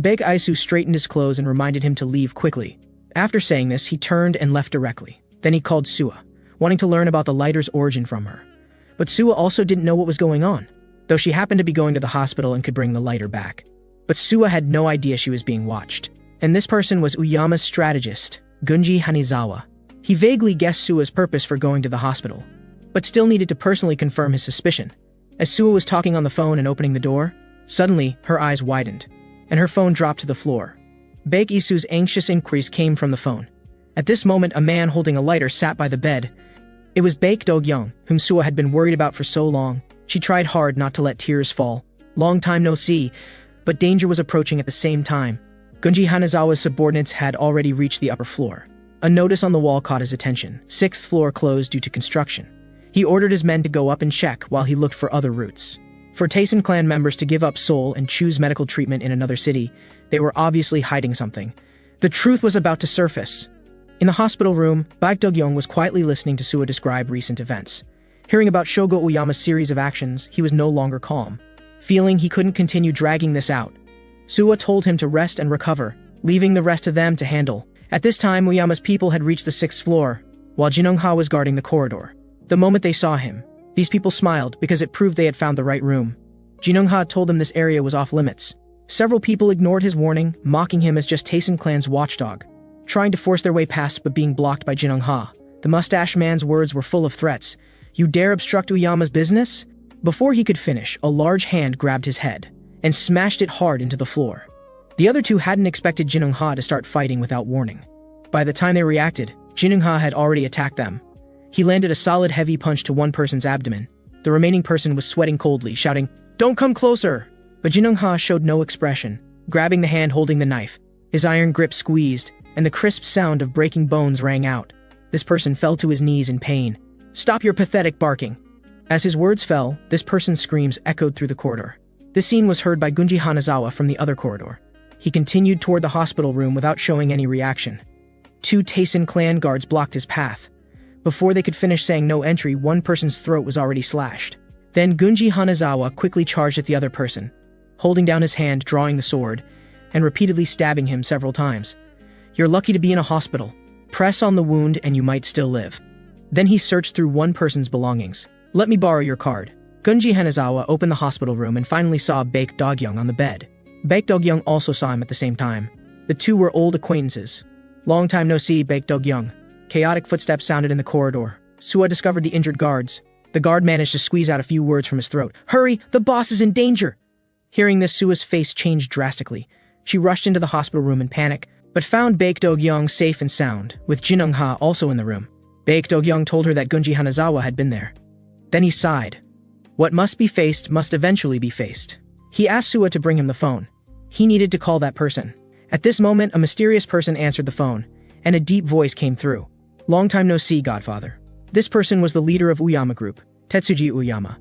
Baek Isu straightened his clothes and reminded him to leave quickly. After saying this, he turned and left directly. Then he called Suwa, wanting to learn about the lighter's origin from her. But Suwa also didn't know what was going on, though she happened to be going to the hospital and could bring the lighter back. But Suwa had no idea she was being watched. And this person was Uyama's strategist, Gunji Hanizawa. He vaguely guessed Suwa's purpose for going to the hospital, but still needed to personally confirm his suspicion. As Suwa was talking on the phone and opening the door, suddenly her eyes widened, and her phone dropped to the floor. Baek Isu's anxious inquiries came from the phone. At this moment, a man holding a lighter sat by the bed. It was Baek Dog-young, whom Suwa had been worried about for so long. She tried hard not to let tears fall. Long time no see, but danger was approaching at the same time. Gunji Hanazawa's subordinates had already reached the upper floor. A notice on the wall caught his attention. 6th floor closed due to construction. He ordered his men to go up and check while he looked for other routes. For Taisen clan members to give up Seoul and choose medical treatment in another city, they were obviously hiding something. The truth was about to surface. In the hospital room, Baek Dog-young was quietly listening to Suwa describe recent events. Hearing about Shogo Uyama's series of actions, he was no longer calm. Feeling he couldn't continue dragging this out, Suwa told him to rest and recover, leaving the rest of them to handle. At this time, Uyama's people had reached the 6th floor, while Jinung-ha was guarding the corridor. The moment they saw him, these people smiled because it proved they had found the right room. Jinung-ha told them this area was off limits. Several people ignored his warning, mocking him as just Taisen clan's watchdog, trying to force their way past but being blocked by Jinung-ha. The mustache man's words were full of threats. "You dare obstruct Uyama's business?" Before he could finish, a large hand grabbed his head and smashed it hard into the floor. The other two hadn't expected Jinung-ha to start fighting without warning. By the time they reacted, Jinung-ha had already attacked them. He landed a solid heavy punch to one person's abdomen. The remaining person was sweating coldly, shouting, "Don't come closer!" But Jinung-ha showed no expression, grabbing the hand holding the knife. His iron grip squeezed, and the crisp sound of breaking bones rang out. This person fell to his knees in pain. "Stop your pathetic barking!" As his words fell, this person's screams echoed through the corridor. This scene was heard by Gunji Hanazawa from the other corridor. He continued toward the hospital room without showing any reaction. 2 Taisen clan guards blocked his path. Before they could finish saying no entry, one person's throat was already slashed. Then Gunji Hanazawa quickly charged at the other person, holding down his hand, drawing the sword, and repeatedly stabbing him several times. "You're lucky to be in a hospital. Press on the wound and you might still live." Then he searched through one person's belongings. "Let me borrow your card." Gunji Hanazawa opened the hospital room and finally saw Baek Dog-young on the bed. Baek Dog-young also saw him at the same time. The two were old acquaintances. "Long time no see, Baek Dog-young." Chaotic footsteps sounded in the corridor. Suwa discovered the injured guards. The guard managed to squeeze out a few words from his throat. "Hurry! The boss is in danger!" Hearing this, Suwa's face changed drastically. She rushed into the hospital room in panic, but found Baek Dog-young safe and sound, with Jinung-ha also in the room. Baek Dog-young told her that Gunji Hanazawa had been there. Then he sighed. What must be faced must eventually be faced. He asked Suwa to bring him the phone. He needed to call that person. At this moment, a mysterious person answered the phone, and a deep voice came through. "Long time no see, Godfather." This person was the leader of Uyama Group, Tetsuji Uyama.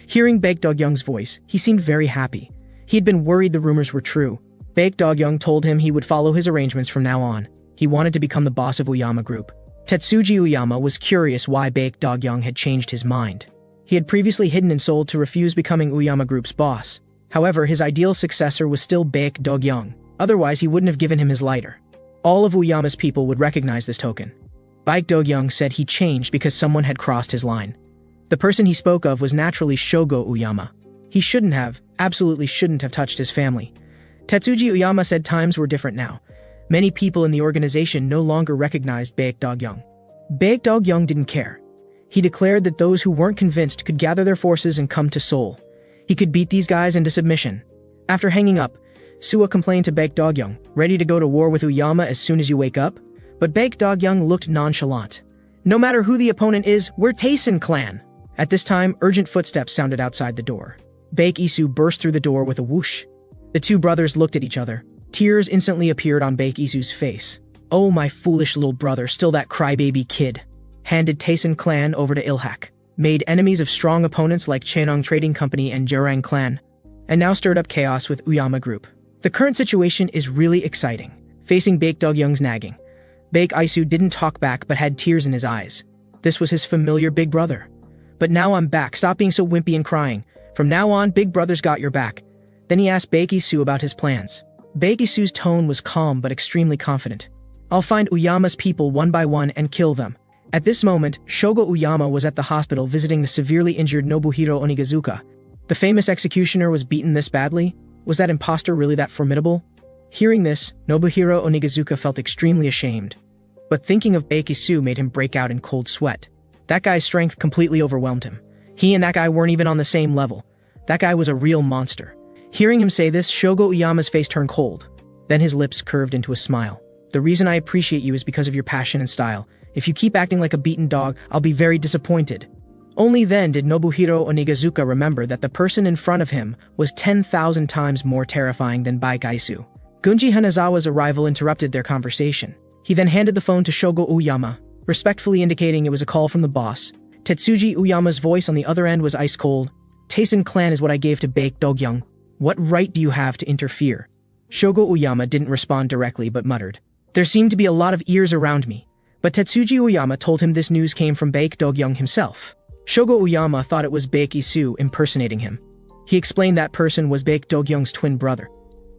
Hearing Baek Dog-young's voice, he seemed very happy. He had been worried the rumors were true. Baek Dog-young told him he would follow his arrangements from now on. He wanted to become the boss of Uyama Group. Tetsuji Uyama was curious why Baek Dog-young had changed his mind. He had previously hidden and sold to refuse becoming Uyama Group's boss. However, his ideal successor was still Baek Dog-young. Otherwise, he wouldn't have given him his lighter. All of Uyama's people would recognize this token. Baek Dog-young said he changed because someone had crossed his line. The person he spoke of was naturally Shogo Uyama. He shouldn't have, absolutely shouldn't have touched his family. Tetsuji Uyama said times were different now. Many people in the organization no longer recognized Baek Dog-young. Baek Dog-young didn't care. He declared that those who weren't convinced could gather their forces and come to Seoul. He could beat these guys into submission. After hanging up, Suwa complained to Baek Dog-young, "Ready to go to war with Uyama as soon as you wake up?" But Baek Dog-young looked nonchalant. "No matter who the opponent is, we're Taisen clan." At this time, urgent footsteps sounded outside the door. Baek Isu burst through the door with a whoosh. The two brothers looked at each other. Tears instantly appeared on Baek Isu's face. "Oh, my foolish little brother, still that crybaby kid." Handed Taisen clan over to Ilhak. Made enemies of strong opponents like Chanong Trading Company and Jerang clan. And now stirred up chaos with Uyama Group. The current situation is really exciting. Facing Baek Dog-young's nagging, Baek Isu didn't talk back but had tears in his eyes. This was his familiar big brother. "But now I'm back, stop being so wimpy and crying. From now on, big brother's got your back." Then he asked Baek Isu about his plans. Baek Isu's tone was calm but extremely confident. "I'll find Uyama's people one by one and kill them." At this moment, Shogo Uyama was at the hospital visiting the severely injured Nobuhiro Onigazuka. The famous executioner was beaten this badly? Was that imposter really that formidable? Hearing this, Nobuhiro Onigazuka felt extremely ashamed. But thinking of Baek Isu made him break out in cold sweat. That guy's strength completely overwhelmed him. He and that guy weren't even on the same level. That guy was a real monster. Hearing him say this, Shogo Uyama's face turned cold. Then his lips curved into a smile. "The reason I appreciate you is because of your passion and style. If you keep acting like a beaten dog, I'll be very disappointed." Only then did Nobuhiro Onigazuka remember that the person in front of him was 10,000 times more terrifying than Baek Isu. Gunji Hanazawa's arrival interrupted their conversation. He then handed the phone to Shogo Uyama, respectfully indicating it was a call from the boss. Tetsuji Uyama's voice on the other end was ice cold. Taisen clan is what I gave to Baek Dogyung. What right do you have to interfere? Shogo Uyama didn't respond directly but muttered. There seemed to be a lot of ears around me, but Tetsuji Uyama told him this news came from Baek Dogyung himself. Shogo Uyama thought it was Baek Isu impersonating him. He explained that person was Baek Dogyung's twin brother.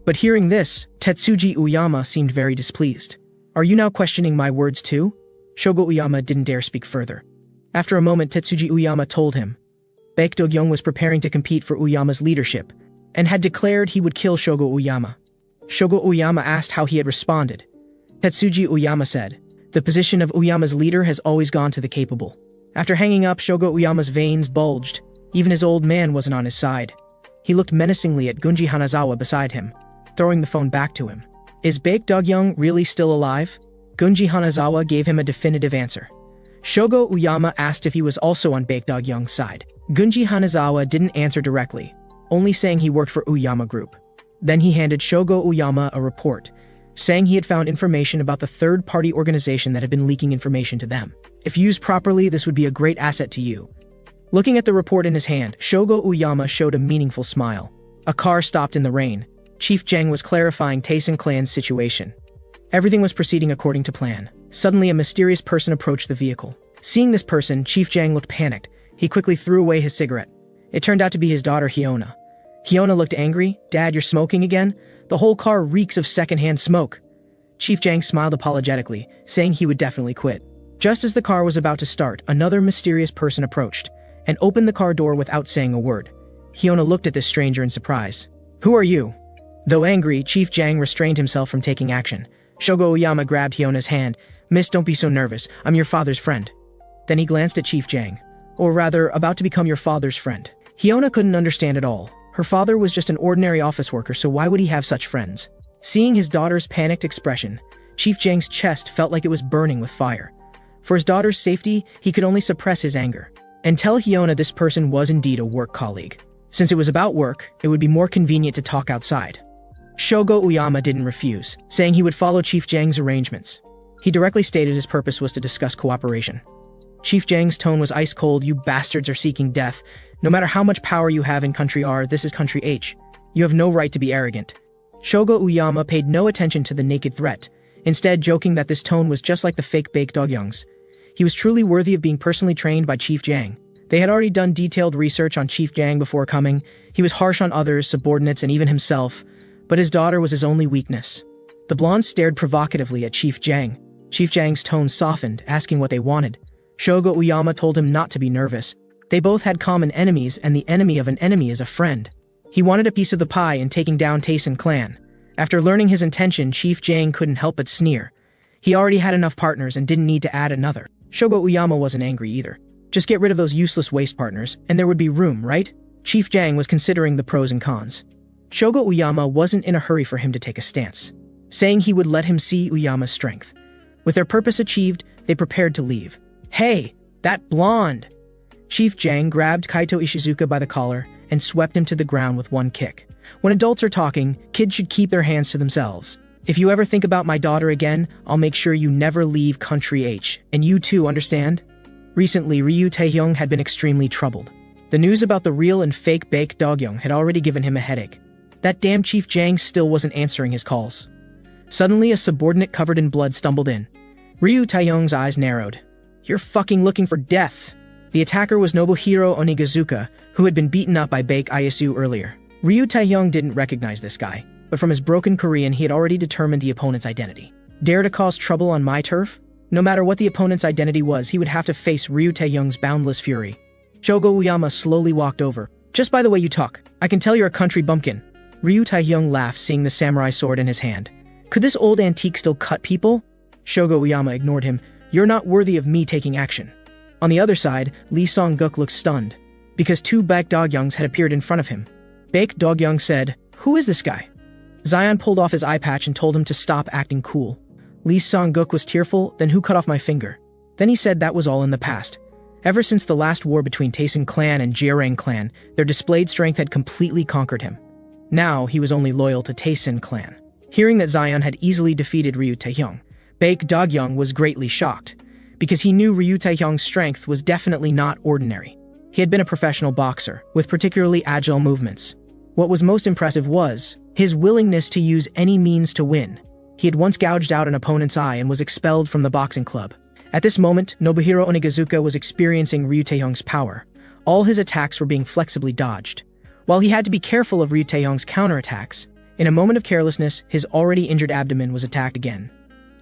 But hearing this, Tetsuji Uyama seemed very displeased. Are you now questioning my words too? Shogo Uyama didn't dare speak further. After a moment, Tetsuji Uyama told him Baek Dogyung was preparing to compete for Uyama's leadership and had declared he would kill Shogo Uyama. Shogo Uyama asked how he had responded. Tetsuji Uyama said, the position of Uyama's leader has always gone to the capable. After hanging up, Shogo Uyama's veins bulged. Even his old man wasn't on his side. He looked menacingly at Gunji Hanazawa beside him, throwing the phone back to him. Is Baek Dogyung really still alive? Gunji Hanazawa gave him a definitive answer. Shogo Uyama asked if he was also on Baek Dogyung's side. Gunji Hanazawa didn't answer directly, only saying he worked for Uyama Group. Then he handed Shogo Uyama a report, saying he had found information about the third-party organization that had been leaking information to them. If used properly, this would be a great asset to you. Looking at the report in his hand, Shogo Uyama showed a meaningful smile. A car stopped in the rain. Chief Jang was clarifying Taisen clan's situation. Everything was proceeding according to plan. Suddenly, a mysterious person approached the vehicle. Seeing this person, Chief Jang looked panicked. He quickly threw away his cigarette. It turned out to be his daughter, Hyona. Hyona looked angry. Dad, you're smoking again? The whole car reeks of secondhand smoke. Chief Jang smiled apologetically, saying he would definitely quit. Just as the car was about to start, another mysterious person approached and opened the car door without saying a word. Hyona looked at this stranger in surprise. Who are you? Though angry, Chief Jang restrained himself from taking action. Shogo Uyama grabbed Hyona's hand. Miss, don't be so nervous. I'm your father's friend. Then he glanced at Chief Jang. Or rather, about to become your father's friend. Hyona couldn't understand at all. Her father was just an ordinary office worker, so why would he have such friends? Seeing his daughter's panicked expression, Chief Jang's chest felt like it was burning with fire. For his daughter's safety, he could only suppress his anger and tell Hyona this person was indeed a work colleague. Since it was about work, it would be more convenient to talk outside. Shogo Uyama didn't refuse, saying he would follow Chief Jang's arrangements. He directly stated his purpose was to discuss cooperation. Chief Jang's tone was ice cold. You bastards are seeking death. No matter how much power you have in Country R, this is Country H. You have no right to be arrogant. Shogo Uyama paid no attention to the naked threat, instead joking that this tone was just like the fake Baek Dogyung's. He was truly worthy of being personally trained by Chief Jang. They had already done detailed research on Chief Jang before coming. He was harsh on others, subordinates, and even himself, but his daughter was his only weakness. The blonde stared provocatively at Chief Jang. Chief Jang's tone softened, asking what they wanted. Shogo Uyama told him not to be nervous. They both had common enemies, and the enemy of an enemy is a friend. He wanted a piece of the pie in taking down Taisen clan. After learning his intention, Chief Jang couldn't help but sneer. He already had enough partners and didn't need to add another. Shogo Uyama wasn't angry either. Just get rid of those useless waste partners, and there would be room, right? Chief Jang was considering the pros and cons. Shogo Uyama wasn't in a hurry for him to take a stance, saying he would let him see Uyama's strength. With their purpose achieved, they prepared to leave. Hey, that blonde! Chief Jang grabbed Kaito Ishizuka by the collar and swept him to the ground with one kick. When adults are talking, kids should keep their hands to themselves. If you ever think about my daughter again, I'll make sure you never leave Country H. And you too, understand? Recently, Ryu Taehyung had been extremely troubled. The news about the real and fake Baek Dogyung had already given him a headache. That damn Chief Jang still wasn't answering his calls. Suddenly, a subordinate covered in blood stumbled in. Ryu Taehyung's eyes narrowed. You're fucking looking for death. The attacker was Nobuhiro Onigazuka, who had been beaten up by Baek Iasu earlier. Ryu Taehyung didn't recognize this guy, but from his broken Korean he had already determined the opponent's identity. Dare to cause trouble on my turf? No matter what the opponent's identity was, he would have to face Ryu Taehyung's boundless fury. Shogo Uyama slowly walked over. Just by the way you talk, I can tell you're a country bumpkin. Ryu Taehyung laughed, seeing the samurai sword in his hand. Could this old antique still cut people? Shogo Uyama ignored him. You're not worthy of me taking action. On the other side, Lee Song-guk looked stunned, because two Baek Dogyungs had appeared in front of him. Baek Dogyung said, Who is this guy? Zion pulled off his eye patch and told him to stop acting cool. Lee Song-guk was tearful. Then who cut off my finger? Then he said that was all in the past. Ever since the last war between Taisen clan and Jiarang clan, their displayed strength had completely conquered him. Now he was only loyal to Taisen clan. Hearing that Zion had easily defeated Ryu Taehyung, Baek Dogyoung was greatly shocked, because he knew Ryu Taehyung's strength was definitely not ordinary. He had been a professional boxer, with particularly agile movements. What was most impressive was his willingness to use any means to win. He had once gouged out an opponent's eye and was expelled from the boxing club. At this moment, Nobuhiro Onigazuka was experiencing Ryu Taehyung's power. All his attacks were being flexibly dodged. While he had to be careful of Ryu Taehyung's counterattacks, in a moment of carelessness, his already injured abdomen was attacked again.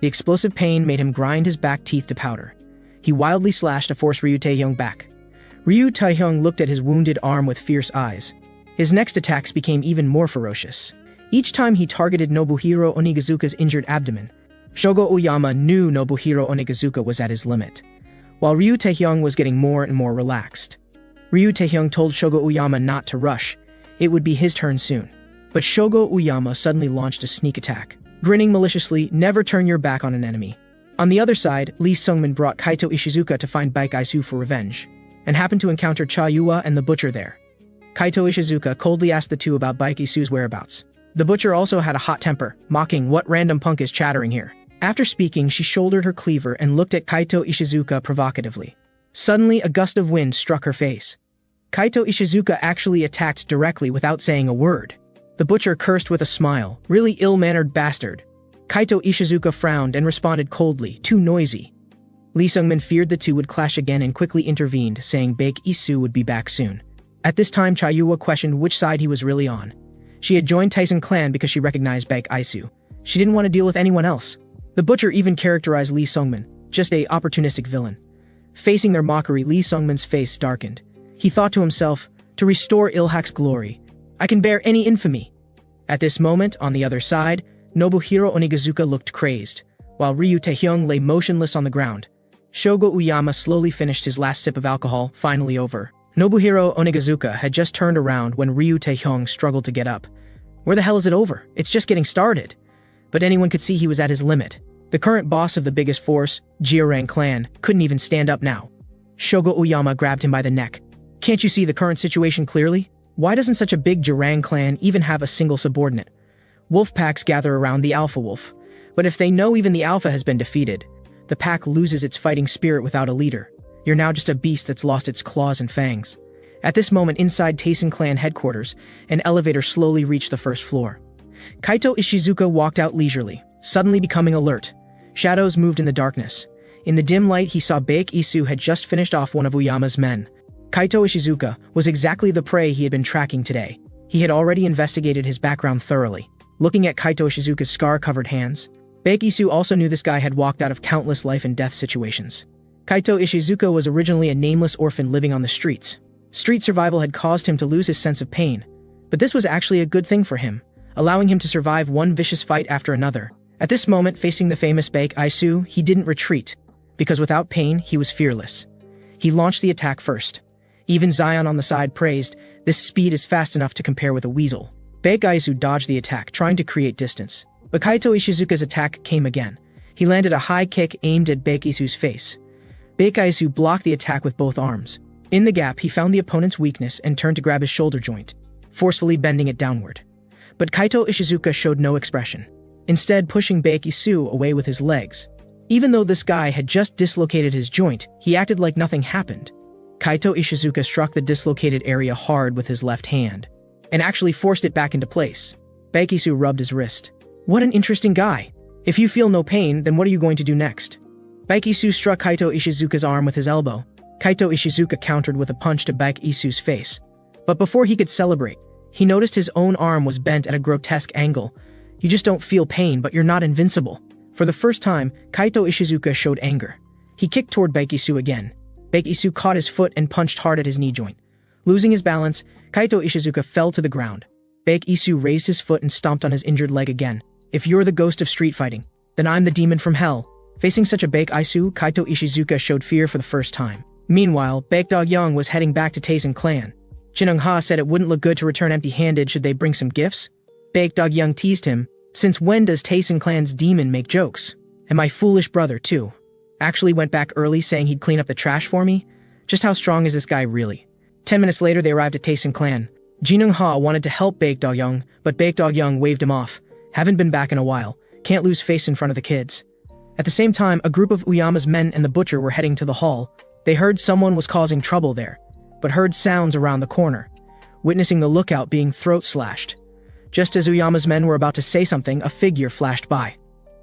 The explosive pain made him grind his back teeth to powder. He wildly slashed to force Ryu Taehyung back. Ryu Taehyung looked at his wounded arm with fierce eyes. His next attacks became even more ferocious. Each time he targeted Nobuhiro Onigazuka's injured abdomen, Shogo Uyama knew Nobuhiro Onigazuka was at his limit, while Ryu Taehyung was getting more and more relaxed. Ryu Taehyung told Shogo Uyama not to rush. It would be his turn soon. But Shogo Uyama suddenly launched a sneak attack. Grinning maliciously, never turn your back on an enemy. On the other side, Lee Sungmin brought Kaito Ishizuka to find Baek Isu for revenge, and happened to encounter Cha Yua and the Butcher there. Kaito Ishizuka coldly asked the two about Baek Isu's whereabouts. The Butcher also had a hot temper, mocking, "What random punk is chattering here?" After speaking, she shouldered her cleaver and looked at Kaito Ishizuka provocatively. Suddenly, a gust of wind struck her face. Kaito Ishizuka actually attacked directly without saying a word. The Butcher cursed with a smile, "Really ill-mannered bastard." Kaito Ishizuka frowned and responded coldly, "Too noisy." Lee Sungmin feared the two would clash again and quickly intervened, saying Baek Isu would be back soon. At this time, Cha Yua questioned which side he was really on. She had joined Tyson clan because she recognized Baek Isu. She didn't want to deal with anyone else. The Butcher even characterized Lee Sungmin, just a opportunistic villain. Facing their mockery, Lee Sungmin's face darkened. He thought to himself, "To restore Ilhak's glory, I can bear any infamy." At this moment, on the other side, Nobuhiro Onigazuka looked crazed, while Ryu Taehyung lay motionless on the ground. Shogo Uyama slowly finished his last sip of alcohol, finally over. Nobuhiro Onigazuka had just turned around when Ryu Taehyung struggled to get up. Where the hell is it over? It's just getting started. But anyone could see he was at his limit. The current boss of the biggest force, Jiarang clan, couldn't even stand up now. Shogo Uyama grabbed him by the neck. "Can't you see the current situation clearly? Why doesn't such a big Jiarang clan even have a single subordinate? Wolf packs gather around the alpha wolf, but if they know even the alpha has been defeated, the pack loses its fighting spirit without a leader. You're now just a beast that's lost its claws and fangs." At this moment, inside Taisen clan headquarters, an elevator slowly reached the first floor. Kaito Ishizuka walked out leisurely, suddenly becoming alert. Shadows moved in the darkness. In the dim light, he saw Baek Isu had just finished off one of Uyama's men. Kaito Ishizuka was exactly the prey he had been tracking today. He had already investigated his background thoroughly. Looking at Kaito Ishizuka's scar-covered hands, Baek Isu also knew this guy had walked out of countless life-and-death situations. Kaito Ishizuka was originally a nameless orphan living on the streets. Street survival had caused him to lose his sense of pain, but this was actually a good thing for him, allowing him to survive one vicious fight after another. At this moment, facing the famous Baek Isu, he didn't retreat, because without pain, he was fearless. He launched the attack first. Even Zion on the side praised, "This speed is fast enough to compare with a weasel." Baek Isu dodged the attack, trying to create distance. But Kaito Ishizuka's attack came again. He landed a high kick aimed at Baek Isu's face. Baek Isu blocked the attack with both arms. In the gap, he found the opponent's weakness and turned to grab his shoulder joint, forcefully bending it downward. But Kaito Ishizuka showed no expression, instead pushing Baek Isu away with his legs. Even though this guy had just dislocated his joint, he acted like nothing happened. Kaito Ishizuka struck the dislocated area hard with his left hand, and actually forced it back into place. Baek Isu rubbed his wrist. "What an interesting guy. If you feel no pain, then what are you going to do next?" Baek Isu struck Kaito Ishizuka's arm with his elbow. Kaito Ishizuka countered with a punch to Baek Isu's face. But before he could celebrate, he noticed his own arm was bent at a grotesque angle. "You just don't feel pain, but you're not invincible." For the first time, Kaito Ishizuka showed anger. He kicked toward Baek Isu again. Baek Isu caught his foot and punched hard at his knee joint. Losing his balance, Kaito Ishizuka fell to the ground. Baek Isu raised his foot and stomped on his injured leg again. "If you're the ghost of street fighting, then I'm the demon from hell." Facing such a Baek Isu, Kaito Ishizuka showed fear for the first time. Meanwhile, Baek Dogyoung was heading back to Taisen clan. Jin Eung-ha said it wouldn't look good to return empty-handed should they bring some gifts. Baek Dogyoung teased him, "Since when does Taisen clan's demon make jokes? And my foolish brother, too. Actually went back early saying he'd clean up the trash for me? Just how strong is this guy really?" 10 minutes later, they arrived at Taisen clan. Jin Eung-ha wanted to help Baek Dogyoung, but Baek Dogyoung waved him off. Haven't been back in a while. Can't lose face in front of the kids. At the same time, a group of Uyama's men and the butcher were heading to the hall. They heard someone was causing trouble there, but heard sounds around the corner, witnessing the lookout being throat slashed. Just as Uyama's men were about to say something, a figure flashed by.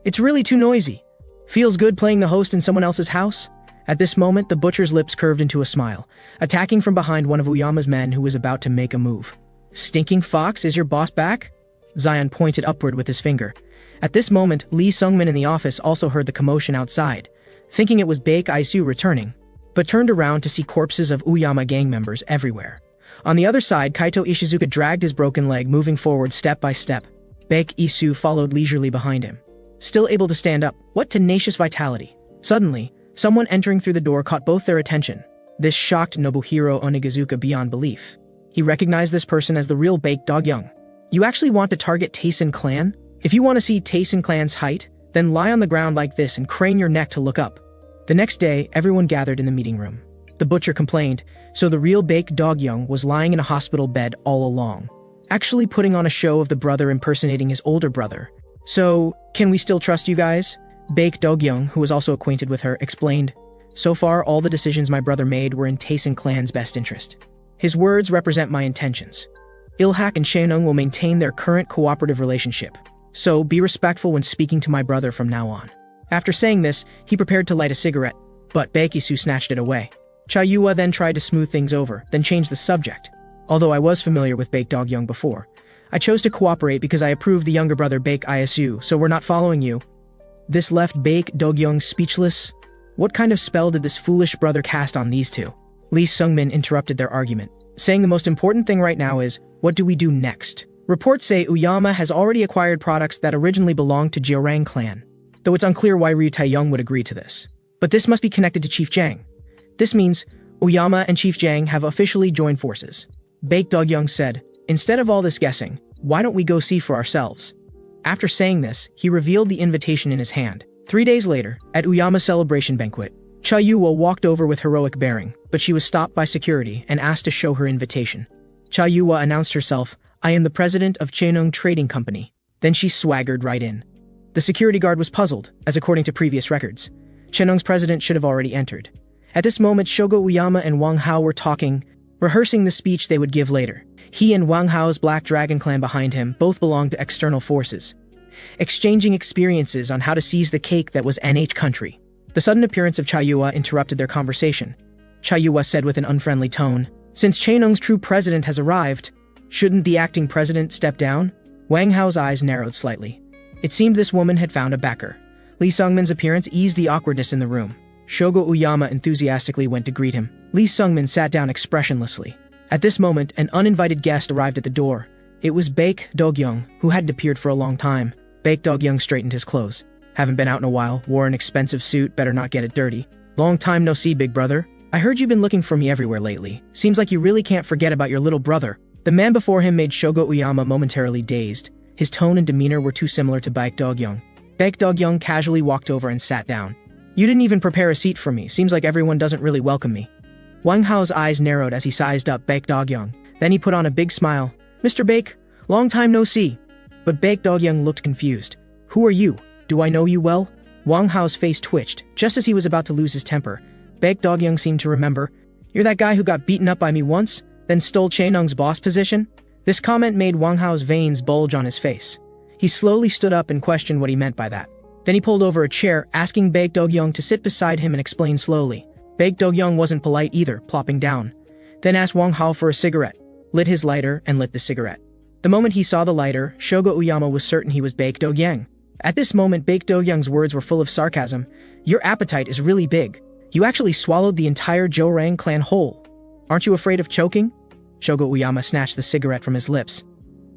It's really too noisy. Feels good playing the host in someone else's house? At this moment, the butcher's lips curved into a smile, attacking from behind one of Uyama's men who was about to make a move. Stinking fox, is your boss back? Zion pointed upward with his finger. At this moment, Lee Sungmin in the office also heard the commotion outside, thinking it was Baek Isu returning, but turned around to see corpses of Uyama gang members everywhere. On the other side, Kaito Ishizuka dragged his broken leg, moving forward step by step. Baek Isu followed leisurely behind him. Still able to stand up, what tenacious vitality. Suddenly, someone entering through the door caught both their attention. This shocked Nobuhiro Onigazuka beyond belief. He recognized this person as the real Baek Dogyoung. You actually want to target Taesin clan? If you want to see Taesin clan's height, then lie on the ground like this and crane your neck to look up. The next day, everyone gathered in the meeting room. The butcher complained, so the real Baek Dogyoung was lying in a hospital bed all along, actually putting on a show of the brother impersonating his older brother. So, can we still trust you guys? Baek Dogyoung, who was also acquainted with her, explained, so far all the decisions my brother made were in Taesin clan's best interest. His words represent my intentions. Ilhak and Shaenung will maintain their current cooperative relationship, so be respectful when speaking to my brother from now on. After saying this, he prepared to light a cigarette, but Baek Isu snatched it away. Cha Yua then tried to smooth things over, then changed the subject. Although I was familiar with Baek Dogyoung before, I chose to cooperate because I approved the younger brother Baek Isu, so we're not following you. This left Baek Dogyoung speechless. What kind of spell did this foolish brother cast on these two? Lee Sungmin interrupted their argument, saying the most important thing right now is, what do we do next? Reports say Uyama has already acquired products that originally belonged to Jiurang clan, though it's unclear why Ryu Taeyong would agree to this. But this must be connected to Chief Jang. This means Uyama and Chief Jang have officially joined forces. Baek Dogyoung said, instead of all this guessing, why don't we go see for ourselves? After saying this, he revealed the invitation in his hand. 3 days later, at Uyama's celebration banquet, Cha Yua walked over with heroic bearing, but she was stopped by security and asked to show her invitation. Cha Yua announced herself, I am the president of Chaenung Trading Company. Then she swaggered right in. The security guard was puzzled, as according to previous records, Chaenung's president should have already entered. At this moment, Shogo Uyama and Wang Hao were talking, rehearsing the speech they would give later. He and Wang Hao's Black Dragon clan behind him both belonged to external forces, exchanging experiences on how to seize the cake that was NH country. The sudden appearance of Cha Yua interrupted their conversation. Cha Yua said with an unfriendly tone, since Chaenung's true president has arrived, shouldn't the acting president step down? Wang Hao's eyes narrowed slightly. It seemed this woman had found a backer. Lee Sungmin's appearance eased the awkwardness in the room. Shogo Uyama enthusiastically went to greet him. Lee Sungmin sat down expressionlessly. At this moment, an uninvited guest arrived at the door. It was Baek Dogyoung, who hadn't appeared for a long time. Baek Dogyoung straightened his clothes. Haven't been out in a while, wore an expensive suit, better not get it dirty. Long time no see, big brother. I heard you've been looking for me everywhere lately. Seems like you really can't forget about your little brother. The man before him made Shogo Uyama momentarily dazed. His tone and demeanor were too similar to Baek Dogyoung. Baek Dogyoung casually walked over and sat down. You didn't even prepare a seat for me. Seems like everyone doesn't really welcome me. Wang Hao's eyes narrowed as he sized up Baek Dogyoung. Then he put on a big smile. Mr. Baek, long time no see. But Baek Dogyoung looked confused. Who are you? Do I know you well? Wang Hao's face twitched, just as he was about to lose his temper. Baek Dogyoung seemed to remember. You're that guy who got beaten up by me once, then stole Chaenung's boss position? This comment made Wang Hao's veins bulge on his face. He slowly stood up and questioned what he meant by that. Then he pulled over a chair, asking Baek Dogyoung to sit beside him and explain slowly. Baek Dogyoung wasn't polite either, plopping down. Then asked Wang Hao for a cigarette, lit his lighter, and lit the cigarette. The moment he saw the lighter, Shogo Uyama was certain he was Baek Dogyoung. At this moment, Baek Dogyoung's words were full of sarcasm. Your appetite is really big. You actually swallowed the entire Jiurang clan whole. Aren't you afraid of choking? Shogo Uyama snatched the cigarette from his lips.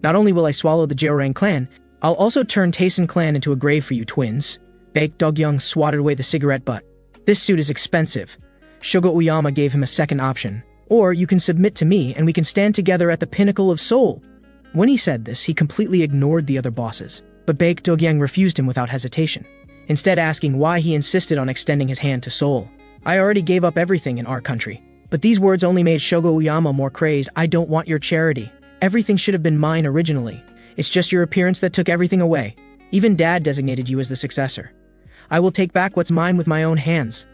Not only will I swallow the Jiurang clan, I'll also turn Taesin clan into a grave for you twins. Baek Dogyoung swatted away the cigarette butt. This suit is expensive. Shogo Uyama gave him a second option. Or you can submit to me and we can stand together at the pinnacle of Seoul. When he said this, he completely ignored the other bosses. But Baek Dogyoung refused him without hesitation, instead asking why he insisted on extending his hand to Seoul. I already gave up everything in our country. But these words only made Shogo Uyama more crazed. I don't want your charity. Everything should have been mine originally. It's just your appearance that took everything away. Even Dad designated you as the successor. I will take back what's mine with my own hands.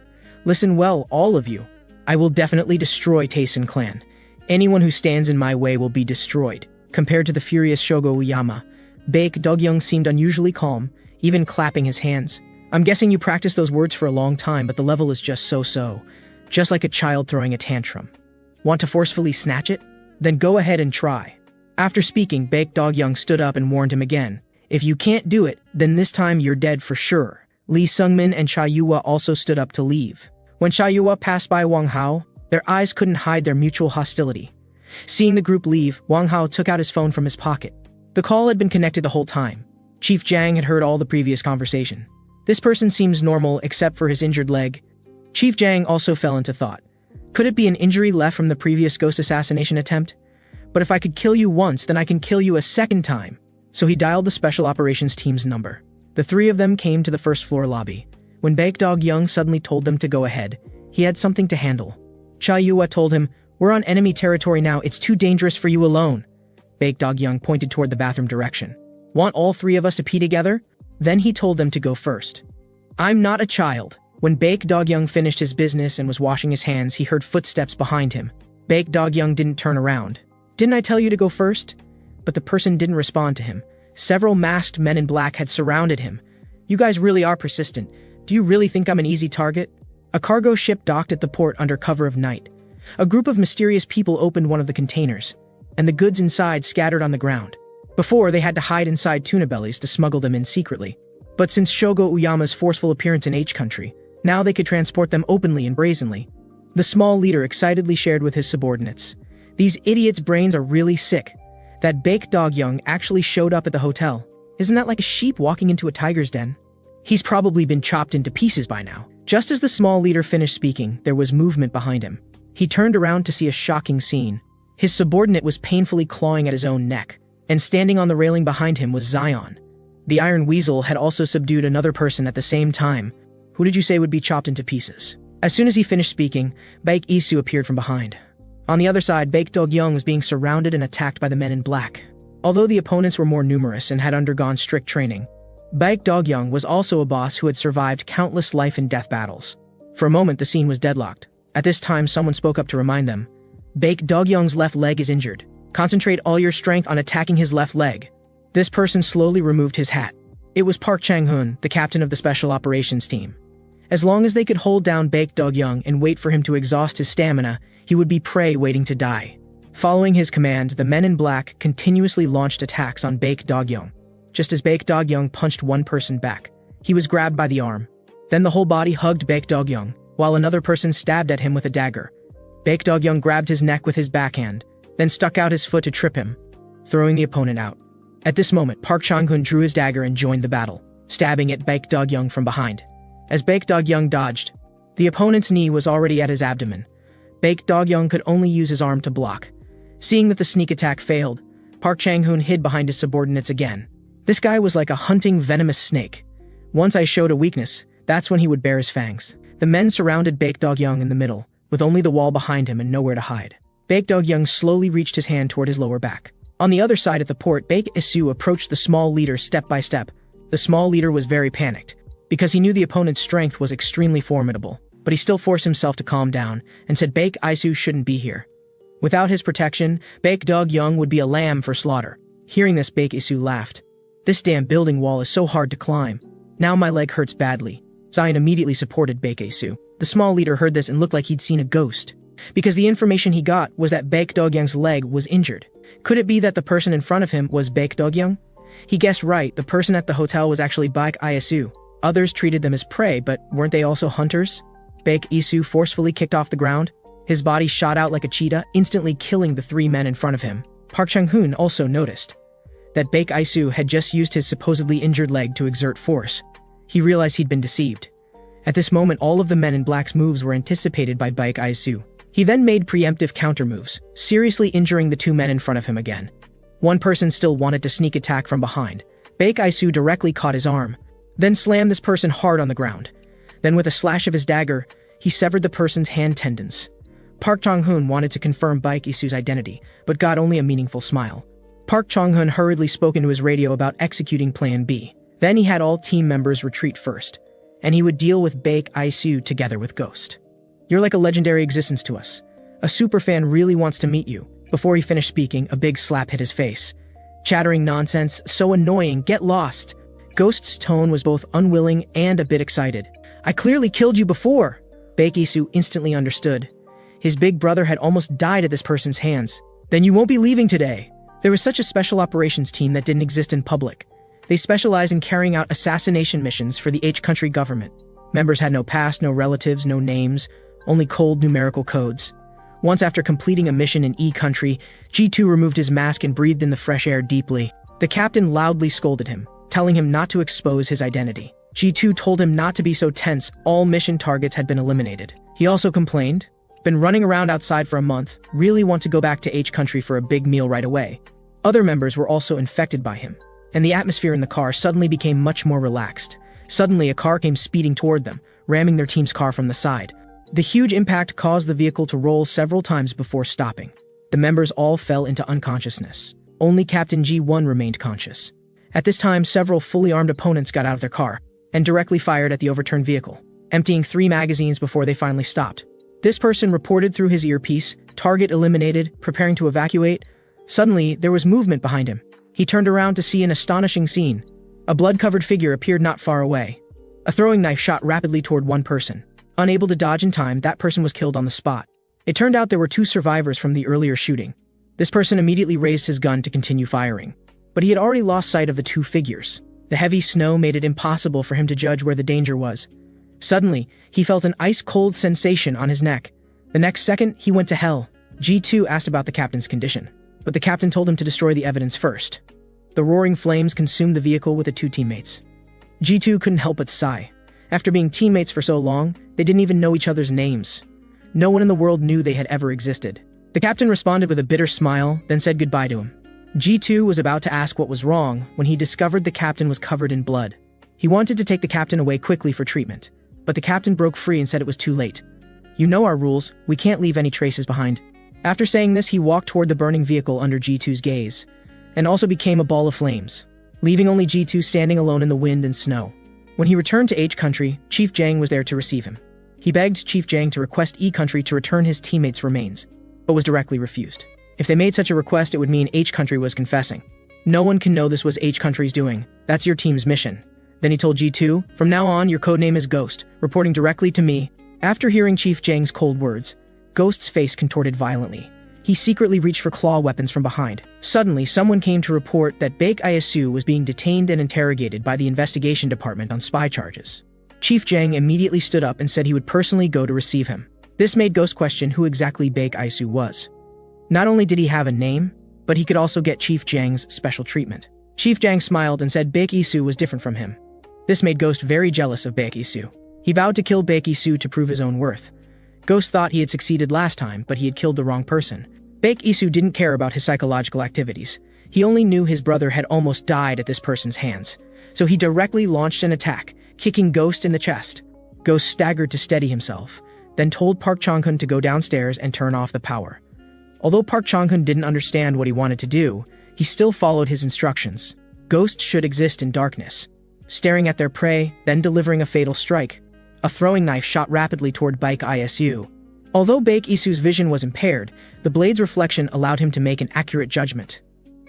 Listen well, all of you. I will definitely destroy Taisen clan. Anyone who stands in my way will be destroyed. Compared to the furious Shogo Uyama, Baek Dogyoung seemed unusually calm, even clapping his hands. I'm guessing you practiced those words for a long time, but the level is just so-so. Just like a child throwing a tantrum. Want to forcefully snatch it? Then go ahead and try. After speaking, Baek Dogyoung stood up and warned him again. If you can't do it, then this time you're dead for sure. Lee Sungmin and Cha Yua also stood up to leave. When Cha Yua passed by Wang Hao, their eyes couldn't hide their mutual hostility. Seeing the group leave, Wang Hao took out his phone from his pocket. The call had been connected the whole time. Chief Jiang had heard all the previous conversation. This person seems normal except for his injured leg. Chief Jiang also fell into thought. Could it be an injury left from the previous ghost assassination attempt? But if I could kill you once, then I can kill you a second time. So he dialed the special operations team's number. The three of them came to the first floor lobby. When Baek Dogyoung suddenly told them to go ahead, he had something to handle. Cha Yua told him, "We're on enemy territory now, it's too dangerous for you alone." Baek Dogyoung pointed toward the bathroom direction. "Want all three of us to pee together?" Then he told them to go first. "I'm not a child." When Baek Dogyoung finished his business and was washing his hands, he heard footsteps behind him. Baek Dogyoung didn't turn around. "Didn't I tell you to go first?" But the person didn't respond to him. Several masked men in black had surrounded him. "You guys really are persistent. Do you really think I'm an easy target?" A cargo ship docked at the port under cover of night. A group of mysterious people opened one of the containers, and the goods inside scattered on the ground. Before, they had to hide inside tuna bellies to smuggle them in secretly. But since Shogo Uyama's forceful appearance in H country, now they could transport them openly and brazenly. The small leader excitedly shared with his subordinates. "These idiots' brains are really sick. That Baek Dogyoung actually showed up at the hotel. Isn't that like a sheep walking into a tiger's den? He's probably been chopped into pieces by now." Just as the small leader finished speaking, there was movement behind him. He turned around to see a shocking scene. His subordinate was painfully clawing at his own neck, and standing on the railing behind him was Zion. The Iron Weasel had also subdued another person at the same time. "Who did you say would be chopped into pieces?" As soon as he finished speaking, Baek Isu appeared from behind. On the other side, Baek Dogyoung was being surrounded and attacked by the men in black. Although the opponents were more numerous and had undergone strict training, Baek Dogyoung was also a boss who had survived countless life and death battles. For a moment, the scene was deadlocked. At this time, someone spoke up to remind them. "Baek Dogyoung's left leg is injured. Concentrate all your strength on attacking his left leg." This person slowly removed his hat. It was Park Chang-hun, the captain of the special operations team. As long as they could hold down Baek Dogyoung and wait for him to exhaust his stamina, he would be prey waiting to die. Following his command, the men in black continuously launched attacks on Baek Dogyoung. Just as Baek Dogyoung punched one person back, he was grabbed by the arm. Then the whole body hugged Baek Dogyoung, while another person stabbed at him with a dagger. Baek Dogyoung grabbed his neck with his backhand, then stuck out his foot to trip him, throwing the opponent out. At this moment, Park Chang-hun drew his dagger and joined the battle, stabbing at Baek Dogyoung from behind. As Baek Dogyoung dodged, the opponent's knee was already at his abdomen. Baek Dogyoung could only use his arm to block. Seeing that the sneak attack failed, Park Chang-hun hid behind his subordinates again. This guy was like a hunting venomous snake. Once I showed a weakness, that's when he would bare his fangs. The men surrounded Baek Dogyoung in the middle, with only the wall behind him and nowhere to hide. Baek Dogyoung slowly reached his hand toward his lower back. On the other side at the port, Baek Isu approached the small leader step by step. The small leader was very panicked, because he knew the opponent's strength was extremely formidable. But he still forced himself to calm down, and said Baek Isu shouldn't be here. Without his protection, Baek Dogyoung would be a lamb for slaughter. Hearing this, Baek Isu laughed. "This damn building wall is so hard to climb. Now my leg hurts badly." Zion immediately supported Baek Isu. The small leader heard this and looked like he'd seen a ghost, because the information he got was that Baek Dogyoung's leg was injured. Could it be that the person in front of him was Baek Dogyoung? He guessed right, the person at the hotel was actually Baek Isu. Others treated them as prey, but weren't they also hunters? Baek Isu forcefully kicked off the ground. His body shot out like a cheetah, instantly killing the three men in front of him. Park Chang-hun also noticed that Baek Isu had just used his supposedly injured leg to exert force. He realized he'd been deceived. At this moment, all of the men in black's moves were anticipated by Baek Isu. He then made preemptive counter-moves, seriously injuring the two men in front of him again. One person still wanted to sneak attack from behind. Baek Isu directly caught his arm, then slammed this person hard on the ground. Then with a slash of his dagger, he severed the person's hand tendons. Park Chang-hun wanted to confirm Baek Isu's identity, but got only a meaningful smile. Park Chang-hun hurriedly spoke into his radio about executing Plan B. Then he had all team members retreat first, and he would deal with Baek Isu together with Ghost. You're like a legendary existence to us. A superfan really wants to meet you. Before he finished speaking, a big slap hit his face. Chattering nonsense, so annoying, get lost. Ghost's tone was both unwilling and a bit excited. I clearly killed you before. Baek Isu instantly understood. His big brother had almost died at this person's hands. Then you won't be leaving today. There was such a special operations team that didn't exist in public. They specialize in carrying out assassination missions for the H country government. Members had no past, no relatives, no names, only cold numerical codes. Once after completing a mission in E country, G2 removed his mask and breathed in the fresh air deeply. The captain loudly scolded him, telling him not to expose his identity. G2 told him not to be so tense, all mission targets had been eliminated. He also complained, been running around outside for a month, really want to go back to H country for a big meal right away. Other members were also infected by him, and the atmosphere in the car suddenly became much more relaxed. Suddenly, a car came speeding toward them, ramming their team's car from the side. The huge impact caused the vehicle to roll several times before stopping. The members all fell into unconsciousness. Only Captain G1 remained conscious. At this time, several fully armed opponents got out of their car and directly fired at the overturned vehicle, emptying 3 magazines before they finally stopped. This person reported through his earpiece, target eliminated, preparing to evacuate. Suddenly, there was movement behind him. He turned around to see an astonishing scene. A blood-covered figure appeared not far away. A throwing knife shot rapidly toward one person. Unable to dodge in time, that person was killed on the spot. It turned out there were 2 survivors from the earlier shooting. This person immediately raised his gun to continue firing, but he had already lost sight of the 2 figures. The heavy snow made it impossible for him to judge where the danger was. Suddenly, he felt an ice-cold sensation on his neck. The next second, he went to hell. G2 asked about the captain's condition, but the captain told him to destroy the evidence first. The roaring flames consumed the vehicle with the 2 teammates. G2 couldn't help but sigh. After being teammates for so long, they didn't even know each other's names. No one in the world knew they had ever existed. The captain responded with a bitter smile, then said goodbye to him. G2 was about to ask what was wrong when he discovered the captain was covered in blood. He wanted to take the captain away quickly for treatment, but the captain broke free and said it was too late. You know our rules, we can't leave any traces behind. After saying this, he walked toward the burning vehicle under G2's gaze, and also became a ball of flames, leaving only G2 standing alone in the wind and snow. When he returned to H country, Chief Jang was there to receive him. He begged Chief Jang to request E country to return his teammates' remains, but was directly refused. If they made such a request, it would mean H country was confessing. No one can know this was H country's doing. That's your team's mission. Then he told G2, from now on, your codename is Ghost, reporting directly to me. After hearing Chief Jang's cold words, Ghost's face contorted violently. He secretly reached for claw weapons from behind. Suddenly, someone came to report that Baek Isu was being detained and interrogated by the investigation department on spy charges. Chief Jang immediately stood up and said he would personally go to receive him. This made Ghost question who exactly Baek Isu was. Not only did he have a name, but he could also get Chief Jang's special treatment. Chief Jang smiled and said Baek Isu was different from him. This made Ghost very jealous of Baek Isu. He vowed to kill Baek Isu to prove his own worth. Ghost thought he had succeeded last time, but he had killed the wrong person. Baek Isu didn't care about his psychological activities. He only knew his brother had almost died at this person's hands. So he directly launched an attack, kicking Ghost in the chest. Ghost staggered to steady himself, then told Park Chang-hun to go downstairs and turn off the power. Although Park Chang-hun didn't understand what he wanted to do, he still followed his instructions. Ghosts should exist in darkness, staring at their prey, then delivering a fatal strike. A throwing knife shot rapidly toward Baek Isu. Although Baek Isu's vision was impaired, the blade's reflection allowed him to make an accurate judgment.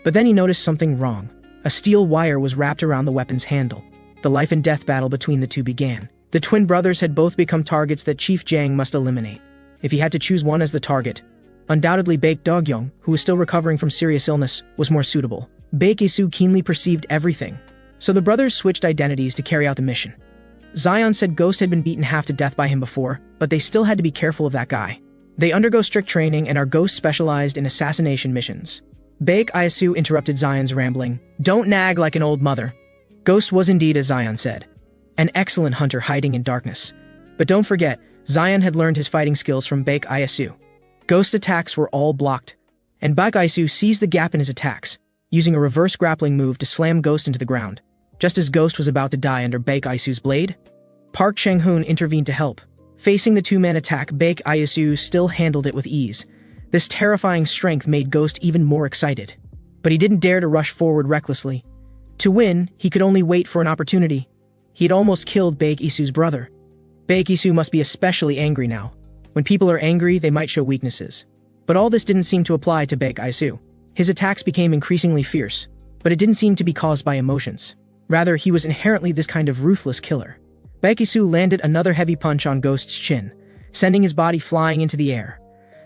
But then he noticed something wrong. A steel wire was wrapped around the weapon's handle. The life and death battle between the 2 began. The twin brothers had both become targets that Chief Jang must eliminate. If he had to choose one as the target, undoubtedly Baek Dogyong, who was still recovering from serious illness, was more suitable. Baek Isu keenly perceived everything, so the brothers switched identities to carry out the mission. Zion said Ghost had been beaten half to death by him before, but they still had to be careful of that guy. They undergo strict training and are Ghost specialized in assassination missions. Baek Isu interrupted Zion's rambling. Don't nag like an old mother. Ghost was indeed, as Zion said, an excellent hunter hiding in darkness. But don't forget, Zion had learned his fighting skills from Baek Isu. Ghost attacks were all blocked, and Baek Isu seized the gap in his attacks, using a reverse grappling move to slam Ghost into the ground. Just as Ghost was about to die under Baek Isu's blade, Park Chang-hun intervened to help. Facing the 2-man attack, Baek Isu still handled it with ease. This terrifying strength made Ghost even more excited. But he didn't dare to rush forward recklessly. To win, he could only wait for an opportunity. He had almost killed Baek Isu's brother. Baek Isu must be especially angry now. When people are angry, they might show weaknesses. But all this didn't seem to apply to Baek Isu. His attacks became increasingly fierce, but it didn't seem to be caused by emotions. Rather, he was inherently this kind of ruthless killer. Baek Isu landed another heavy punch on Ghost's chin, sending his body flying into the air.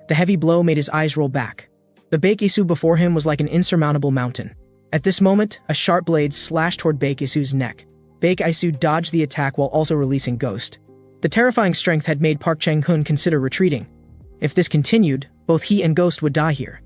The heavy blow made his eyes roll back. The Baek Isu before him was like an insurmountable mountain. At this moment, a sharp blade slashed toward Baek Isu's neck. Baek Isu dodged the attack while also releasing Ghost. The terrifying strength had made Park Chang-hun consider retreating. If this continued, both he and Ghost would die here.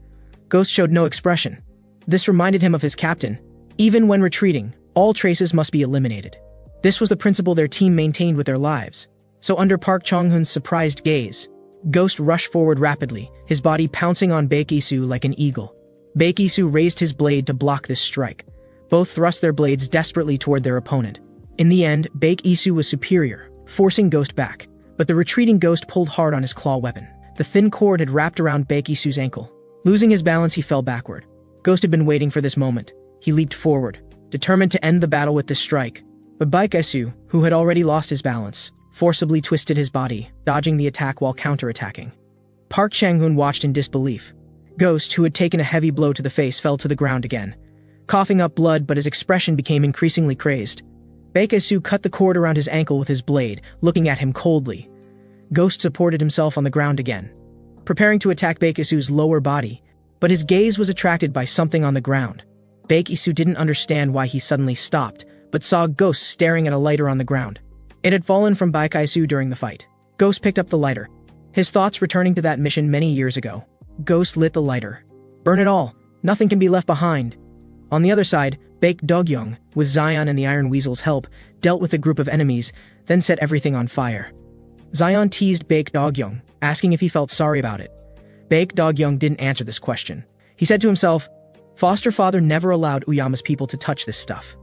Ghost showed no expression. This reminded him of his captain. Even when retreating, all traces must be eliminated. This was the principle their team maintained with their lives. So under Park Chang-hun's surprised gaze, Ghost rushed forward rapidly, his body pouncing on Baek Isu like an eagle. Baek Isu raised his blade to block this strike. Both thrust their blades desperately toward their opponent. In the end, Baek Isu was superior, forcing Ghost back. But the retreating Ghost pulled hard on his claw weapon. The thin cord had wrapped around Baek Isu's ankle. Losing his balance, he fell backward. Ghost had been waiting for this moment. He leaped forward, determined to end the battle with this strike. But Baek Isu, who had already lost his balance, forcibly twisted his body, dodging the attack while counterattacking. Park Chang-hun watched in disbelief. Ghost, who had taken a heavy blow to the face, fell to the ground again, coughing up blood, but his expression became increasingly crazed. Baek Isu cut the cord around his ankle with his blade, looking at him coldly. Ghost supported himself on the ground again, preparing to attack Baek Isu's lower body, but his gaze was attracted by something on the ground. Baek Isu didn't understand why he suddenly stopped, but saw Ghost staring at a lighter on the ground. It had fallen from Baek Isu during the fight. Ghost picked up the lighter, his thoughts returning to that mission many years ago. Ghost lit the lighter. Burn it all. Nothing can be left behind. On the other side, Baek Dogyung, with Zion and the Iron Weasel's help, dealt with a group of enemies, then set everything on fire. Zion teased Baek Dogyung, asking if he felt sorry about it. Baek Dogyung didn't answer this question. He said to himself, foster father never allowed Uyama's people to touch this stuff.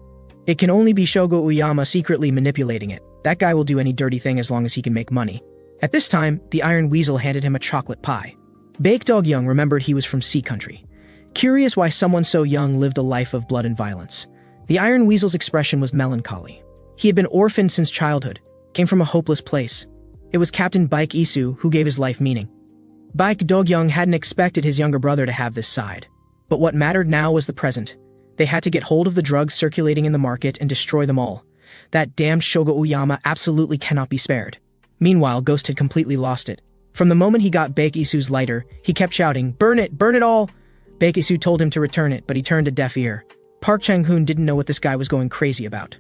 It can only be Shogo Uyama secretly manipulating it. That guy will do any dirty thing as long as he can make money. At this time, the Iron Weasel handed him a chocolate pie. Baek Dogyung remembered he was from Sea Country. Curious why someone so young lived a life of blood and violence. The Iron Weasel's expression was melancholy. He had been orphaned since childhood, came from a hopeless place. It was Captain Baek Isu who gave his life meaning. Baek Dogyung hadn't expected his younger brother to have this side. But what mattered now was the present. They had to get hold of the drugs circulating in the market and destroy them all. That damned Shogo Uyama absolutely cannot be spared. Meanwhile, Ghost had completely lost it. From the moment he got Baek Isu's lighter, he kept shouting, burn it all! Baek Isu told him to return it, but he turned a deaf ear. Park Chang-hun didn't know what this guy was going crazy about.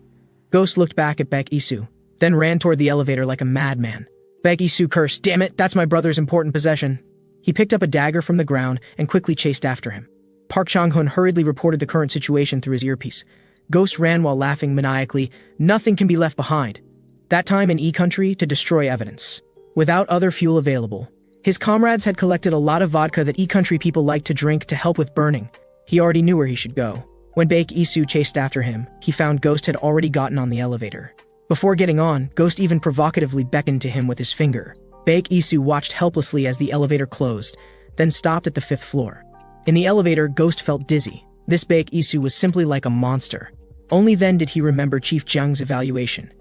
Ghost looked back at Baek Isu, then ran toward the elevator like a madman. Baek Isu cursed, damn it, that's my brother's important possession. He picked up a dagger from the ground and quickly chased after him. Park Chang-hun hurriedly reported the current situation through his earpiece. Ghost ran while laughing maniacally, nothing can be left behind. That time in E-Country to destroy evidence. Without other fuel available, his comrades had collected a lot of vodka that E-Country people liked to drink to help with burning. He already knew where he should go. When Baek Isu chased after him, he found Ghost had already gotten on the elevator. Before getting on, Ghost even provocatively beckoned to him with his finger. Baek Isu watched helplessly as the elevator closed, then stopped at the 5th floor. In the elevator, Ghost felt dizzy. This Baek Isu was simply like a monster. Only then did he remember Chief Jiang's evaluation.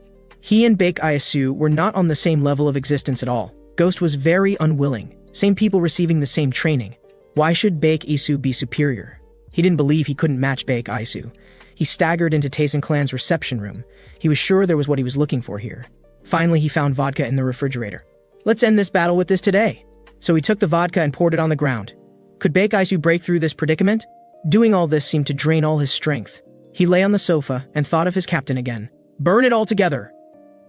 He and Baek Isu were not on the same level of existence at all. Ghost was very unwilling. Same people receiving the same training. Why should Baek Isu be superior? He didn't believe he couldn't match Baek Isu. He staggered into Taisen Clan's reception room. He was sure there was what he was looking for here. Finally, he found vodka in the refrigerator. Let's end this battle with this today. So he took the vodka and poured it on the ground. Could Baek Isu break through this predicament? Doing all this seemed to drain all his strength. He lay on the sofa and thought of his captain again. Burn it all together!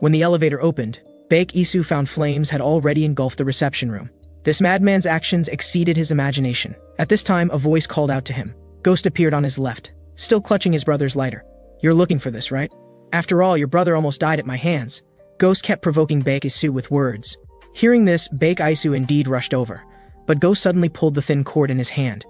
When the elevator opened, Baek Isu found flames had already engulfed the reception room. This madman's actions exceeded his imagination. At this time, a voice called out to him. Ghost appeared on his left, still clutching his brother's lighter. You're looking for this, right? After all, your brother almost died at my hands. Ghost kept provoking Baek Isu with words. Hearing this, Baek Isu indeed rushed over, but Ghost suddenly pulled the thin cord in his hand.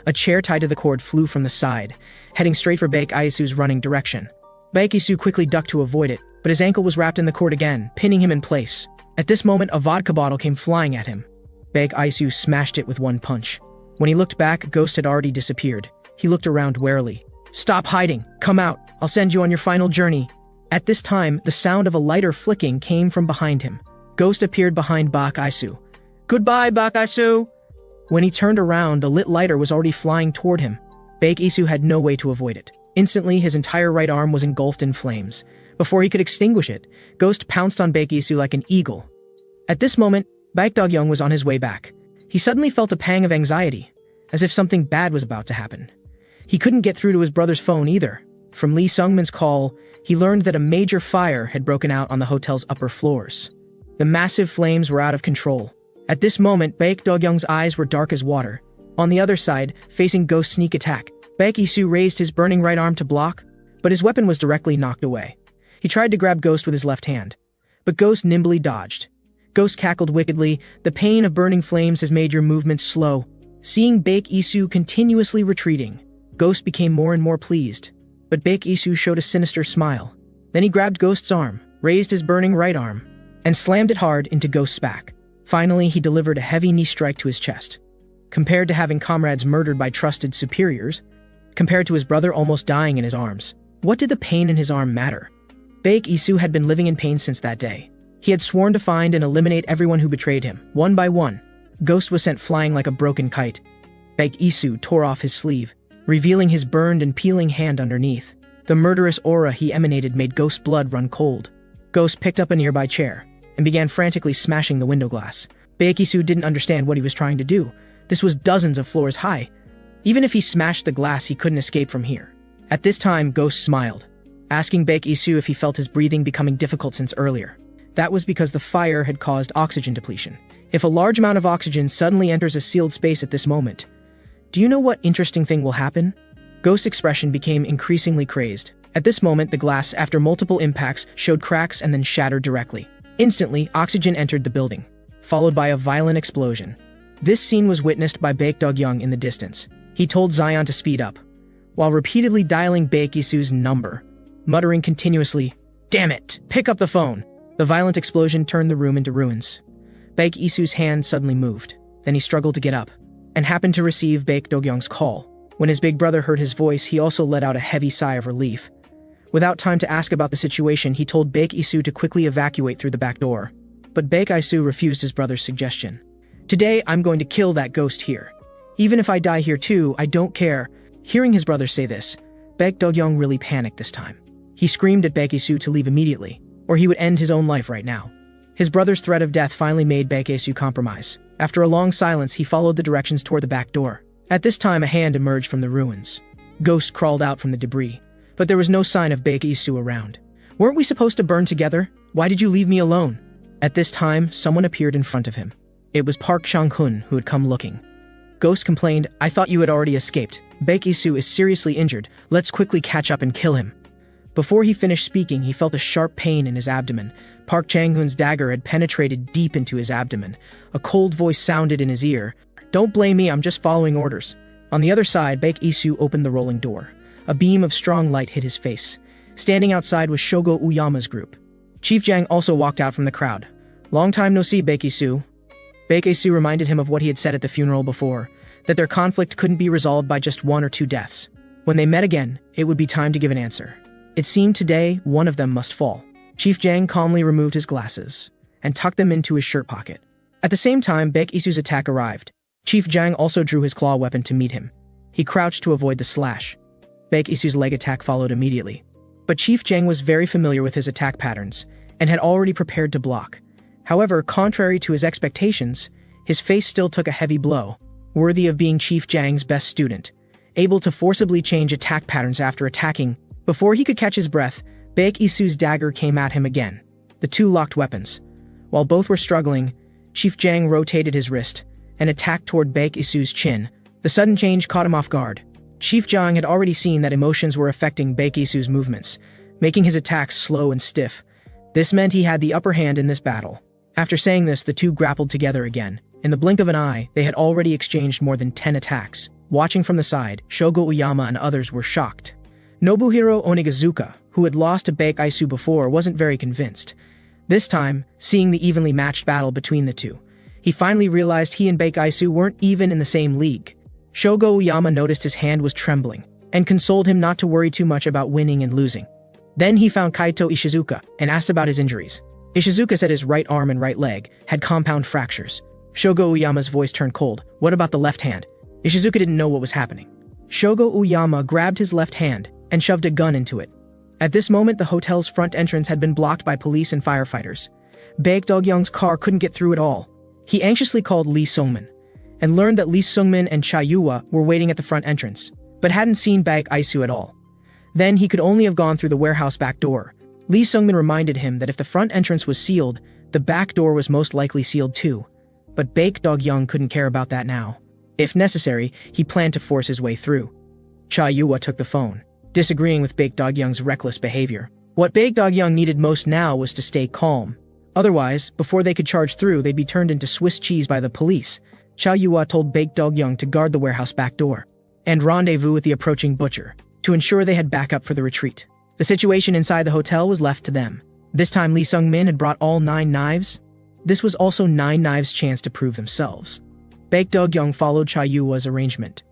A chair tied to the cord flew from the side, heading straight for Baek Isu's running direction. Baek Isu quickly ducked to avoid it, but his ankle was wrapped in the cord again, pinning him in place. At this moment, a vodka bottle came flying at him. Baek Isu smashed it with one punch. When he looked back, Ghost had already disappeared. He looked around warily. "Stop hiding! Come out! I'll send you on your final journey!" At this time, the sound of a lighter flicking came from behind him. Ghost appeared behind Bak Isu. "Goodbye, Bak Isu!" When he turned around, the lit lighter was already flying toward him. Bak Isu had no way to avoid it. Instantly, his entire right arm was engulfed in flames. Before he could extinguish it, Ghost pounced on Bak Isu like an eagle. At this moment, Baek Dog-young was on his way back. He suddenly felt a pang of anxiety, as if something bad was about to happen. He couldn't get through to his brother's phone either. From Lee Sungmin's call, he learned that a major fire had broken out on the hotel's upper floors. The massive flames were out of control. At this moment, Baek Dog-young's eyes were dark as water. On the other side, facing Ghost's sneak attack, Baek Isu raised his burning right arm to block, but his weapon was directly knocked away. He tried to grab Ghost with his left hand, but Ghost nimbly dodged. Ghost cackled wickedly. "The pain of burning flames has made your movements slow." Seeing Baek Isu continuously retreating, Ghost became more and more pleased. But Baek Isu showed a sinister smile. Then he grabbed Ghost's arm, raised his burning right arm, and slammed it hard into Ghost's back. Finally, he delivered a heavy knee strike to his chest. Compared to having comrades murdered by trusted superiors, compared to his brother almost dying in his arms, what did the pain in his arm matter? Baek Isu had been living in pain since that day. He had sworn to find and eliminate everyone who betrayed him, one by one. Ghost was sent flying like a broken kite. Baek Isu tore off his sleeve, revealing his burned and peeling hand underneath. The murderous aura he emanated made Ghost's blood run cold. Ghost picked up a nearby chair and began frantically smashing the window glass. Baek Isu didn't understand what he was trying to do. This was dozens of floors high. Even if he smashed the glass, he couldn't escape from here. At this time, Ghost smiled, asking Baek Isu if he felt his breathing becoming difficult since earlier. That was because the fire had caused oxygen depletion. If a large amount of oxygen suddenly enters a sealed space at this moment, do you know what interesting thing will happen? Ghost's expression became increasingly crazed. At this moment, the glass, after multiple impacts, showed cracks and then shattered directly. Instantly, oxygen entered the building, followed by a violent explosion. This scene was witnessed by Baek Dog-young in the distance. He told Zion to speed up, while repeatedly dialing Baek Isu's number, muttering continuously, "Damn it, pick up the phone!" The violent explosion turned the room into ruins. Baek Isu's hand suddenly moved. Then he struggled to get up, and happened to receive Baek Dog-young's call. When his big brother heard his voice, he also let out a heavy sigh of relief. Without time to ask about the situation, he told Baek Isu to quickly evacuate through the back door. But Baek Isu refused his brother's suggestion. "Today, I'm going to kill that ghost here. Even if I die here too, I don't care." Hearing his brother say this, Baek Dog-young really panicked this time. He screamed at Baek Isu to leave immediately, or he would end his own life right now. His brother's threat of death finally made Baek Isu compromise. After a long silence, he followed the directions toward the back door. At this time, a hand emerged from the ruins. Ghost crawled out from the debris, but there was no sign of Baek Isu around. "Weren't we supposed to burn together? Why did you leave me alone?" At this time, someone appeared in front of him. It was Park Chang-hun who had come looking. Ghost complained, "I thought you had already escaped. Baek Isu is seriously injured. Let's quickly catch up and kill him." Before he finished speaking, he felt a sharp pain in his abdomen. Park Chang-hun's dagger had penetrated deep into his abdomen. A cold voice sounded in his ear. "Don't blame me, I'm just following orders." On the other side, Baek Isu opened the rolling door. A beam of strong light hit his face. Standing outside was Shogo Uyama's group. Chief Jang also walked out from the crowd. "Long time no see, Baek Isu." Baek Isu reminded him of what he had said at the funeral before, that their conflict couldn't be resolved by just one or two deaths. When they met again, it would be time to give an answer. It seemed today one of them must fall. Chief Jang calmly removed his glasses and tucked them into his shirt pocket. At the same time, Baek Isu's attack arrived. Chief Jang also drew his claw weapon to meet him. He crouched to avoid the slash. Baek Isu's leg attack followed immediately. But Chief Jang was very familiar with his attack patterns and had already prepared to block. However, contrary to his expectations, his face still took a heavy blow, worthy of being Chief Jang's best student, able to forcibly change attack patterns after attacking. Before he could catch his breath, Baek Isu's dagger came at him again. The two locked weapons. While both were struggling, Chief Jang rotated his wrist and attacked toward Baek Isu's chin. The sudden change caught him off guard. Chief Jang had already seen that emotions were affecting Baek Isu's movements, making his attacks slow and stiff. This meant he had the upper hand in this battle. After saying this, the two grappled together again. In the blink of an eye, they had already exchanged more than 10 attacks. Watching from the side, Shogo Uyama and others were shocked. Nobuhiro Onigazuka, who had lost to Baek Isu before, wasn't very convinced. This time, seeing the evenly matched battle between the two, he finally realized he and Baek Isu weren't even in the same league. Shogo Uyama noticed his hand was trembling and consoled him not to worry too much about winning and losing. Then he found Kaito Ishizuka and asked about his injuries. Ishizuka said his right arm and right leg had compound fractures. Shogo Uyama's voice turned cold. What about the left hand? Ishizuka didn't know what was happening. Shogo Uyama grabbed his left hand and shoved a gun into it. At this moment, the hotel's front entrance had been blocked by police and firefighters. Baek Dog-young's car couldn't get through at all. He anxiously called Lee Sungmin and learned that Lee Sungmin and Cha Yua were waiting at the front entrance, but hadn't seen Baek Isu at all. Then he could only have gone through the warehouse back door. Lee Sungmin reminded him that if the front entrance was sealed, the back door was most likely sealed too. But Baek Dog-young couldn't care about that now. If necessary, he planned to force his way through. Cha Yua took the phone, disagreeing with Baek Dog-young's reckless behavior. What Baek Dog-young needed most now was to stay calm. Otherwise, before they could charge through, they'd be turned into Swiss cheese by the police. Cha Yua told Baek Dog-young to guard the warehouse back door and rendezvous with the approaching butcher to ensure they had backup for the retreat. The situation inside the hotel was left to them. This time Lee Sung-min had brought all 9 knives. This was also 9 knives' chance to prove themselves. Baek Dog-young followed Cha Yua's arrangement.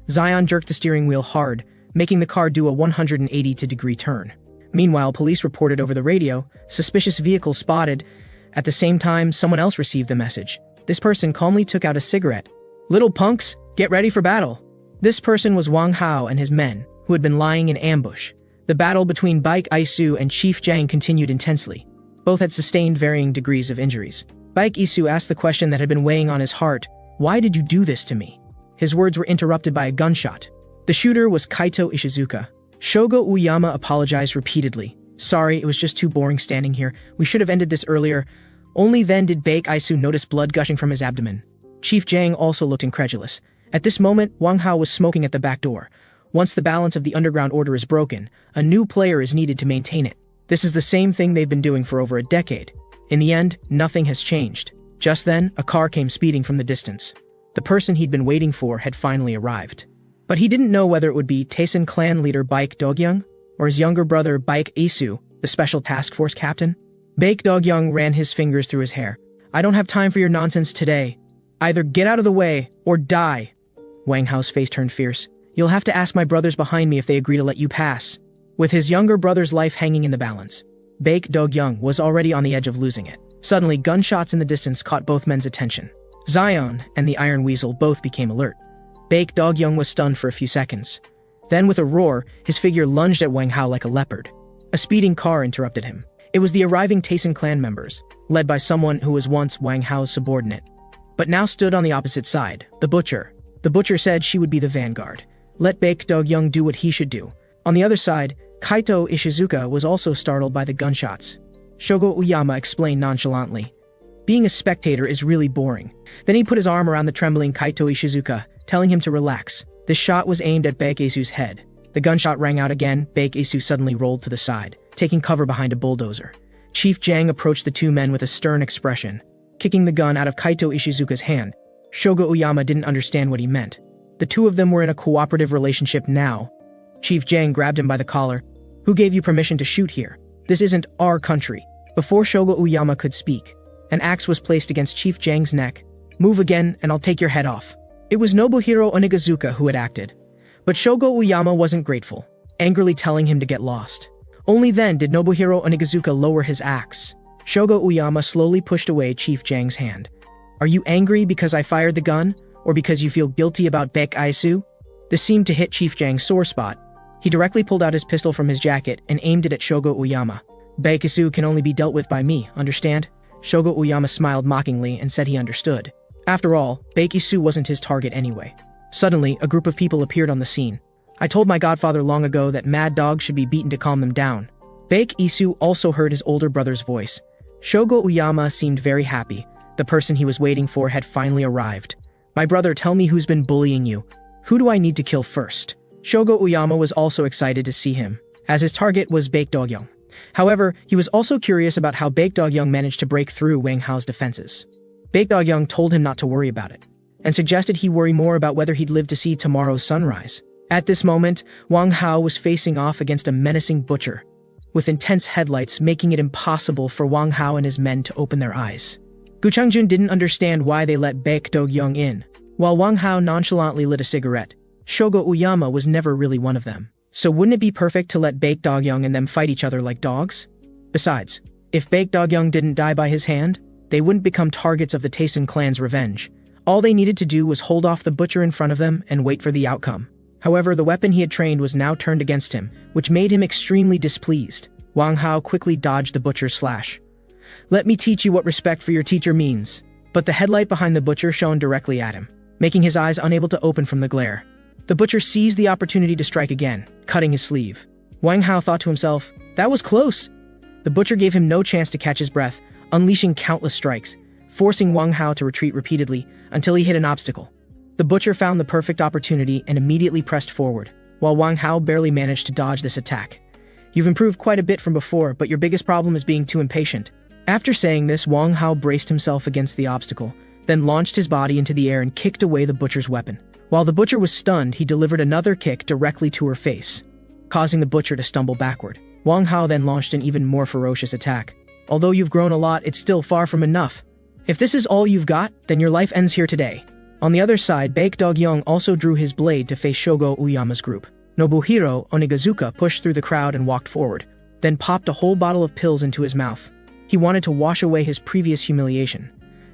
Zion jerked the steering wheel hard, making the car do a 180-degree turn. Meanwhile, police reported over the radio, suspicious vehicle spotted. At the same time, someone else received the message. This person calmly took out a cigarette. Little punks, get ready for battle. This person was Wang Hao and his men, who had been lying in ambush. The battle between Baek Isu and Chief Jang continued intensely. Both had sustained varying degrees of injuries. Baek Isu asked the question that had been weighing on his heart. Why did you do this to me? His words were interrupted by a gunshot. The shooter was Kaito Ishizuka. Shogo Uyama apologized repeatedly. Sorry, it was just too boring standing here. We should have ended this earlier. Only then did Baek Isu notice blood gushing from his abdomen. Chief Jang also looked incredulous. At this moment, Wang Hao was smoking at the back door. Once the balance of the underground order is broken, a new player is needed to maintain it. This is the same thing they've been doing for over a decade. In the end, nothing has changed. Just then, a car came speeding from the distance. The person he'd been waiting for had finally arrived. But he didn't know whether it would be Taesin clan leader Baek Dog-young or his younger brother Baek Isu, the special task force captain. Baek Dog-young ran his fingers through his hair. I don't have time for your nonsense today. Either get out of the way or die. Wang Hao's face turned fierce. You'll have to ask my brothers behind me if they agree to let you pass. With his younger brother's life hanging in the balance, Baek Dog-young was already on the edge of losing it. Suddenly, gunshots in the distance caught both men's attention. Zion and the Iron Weasel both became alert. Baek Dog-young was stunned for a few seconds. Then, with a roar, his figure lunged at Wang Hao like a leopard. A speeding car interrupted him. It was the arriving Taesin clan members, led by someone who was once Wang Hao's subordinate, but now stood on the opposite side, the butcher. The butcher said she would be the vanguard. Let Baek Dog-young do what he should do. On the other side, Kaito Ishizuka was also startled by the gunshots. Shogo Uyama explained nonchalantly. Being a spectator is really boring. Then he put his arm around the trembling Kaito Ishizuka, telling him to relax. This shot was aimed at Baek Isu's head. The gunshot rang out again. Baek Isu suddenly rolled to the side, taking cover behind a bulldozer. Chief Jang approached the two men with a stern expression, kicking the gun out of Kaito Ishizuka's hand. Shogo Uyama didn't understand what he meant. The two of them were in a cooperative relationship now. Chief Jang grabbed him by the collar. Who gave you permission to shoot here? This isn't our country. Before Shogo Uyama could speak, an axe was placed against Chief Jang's neck. Move again and I'll take your head off. It was Nobuhiro Onigazuka who had acted. But Shogo Uyama wasn't grateful, angrily telling him to get lost. Only then did Nobuhiro Onigazuka lower his axe. Shogo Uyama slowly pushed away Chief Jang's hand. Are you angry because I fired the gun? Or because you feel guilty about Baek Isu? This seemed to hit Chief Jang's sore spot. He directly pulled out his pistol from his jacket and aimed it at Shogo Uyama. Baek Isu can only be dealt with by me, understand? Shogo Uyama smiled mockingly and said he understood. After all, Baek Isu wasn't his target anyway. Suddenly, a group of people appeared on the scene. I told my godfather long ago that mad dogs should be beaten to calm them down. Baek Isu also heard his older brother's voice. Shogo Uyama seemed very happy. The person he was waiting for had finally arrived. My brother, tell me who's been bullying you. Who do I need to kill first? Shogo Uyama was also excited to see him, as his target was Baek Dog-young. However, he was also curious about how Baek Dog-young managed to break through Wang Hao's defenses. Baek Dog-young told him not to worry about it, and suggested he worry more about whether he'd live to see tomorrow's sunrise. At this moment, Wang Hao was facing off against a menacing butcher, with intense headlights making it impossible for Wang Hao and his men to open their eyes. Gu Changjun didn't understand why they let Baek Dog-young in. While Wang Hao nonchalantly lit a cigarette, Shogo Uyama was never really one of them. So wouldn't it be perfect to let Baek Dog-young and them fight each other like dogs? Besides, if Baek Dog-young didn't die by his hand, they wouldn't become targets of the Taesun clan's revenge. All they needed to do was hold off the butcher in front of them and wait for the outcome. However, the weapon he had trained was now turned against him, which made him extremely displeased. Wang Hao quickly dodged the butcher's slash. "Let me teach you what respect for your teacher means." But the headlight behind the butcher shone directly at him, making his eyes unable to open from the glare. The butcher seized the opportunity to strike again, cutting his sleeve. Wang Hao thought to himself, "That was close." The butcher gave him no chance to catch his breath, unleashing countless strikes, forcing Wang Hao to retreat repeatedly until he hit an obstacle. The butcher found the perfect opportunity and immediately pressed forward, while Wang Hao barely managed to dodge this attack. "You've improved quite a bit from before, but your biggest problem is being too impatient." After saying this, Wang Hao braced himself against the obstacle, then launched his body into the air and kicked away the butcher's weapon. While the butcher was stunned, he delivered another kick directly to her face, causing the butcher to stumble backward. Wang Hao then launched an even more ferocious attack. "Although you've grown a lot, it's still far from enough. If this is all you've got, then your life ends here today." On the other side, Baek Dog-young also drew his blade to face Shogo Uyama's group. Nobuhiro Onigazuka pushed through the crowd and walked forward, then popped a whole bottle of pills into his mouth. He wanted to wash away his previous humiliation.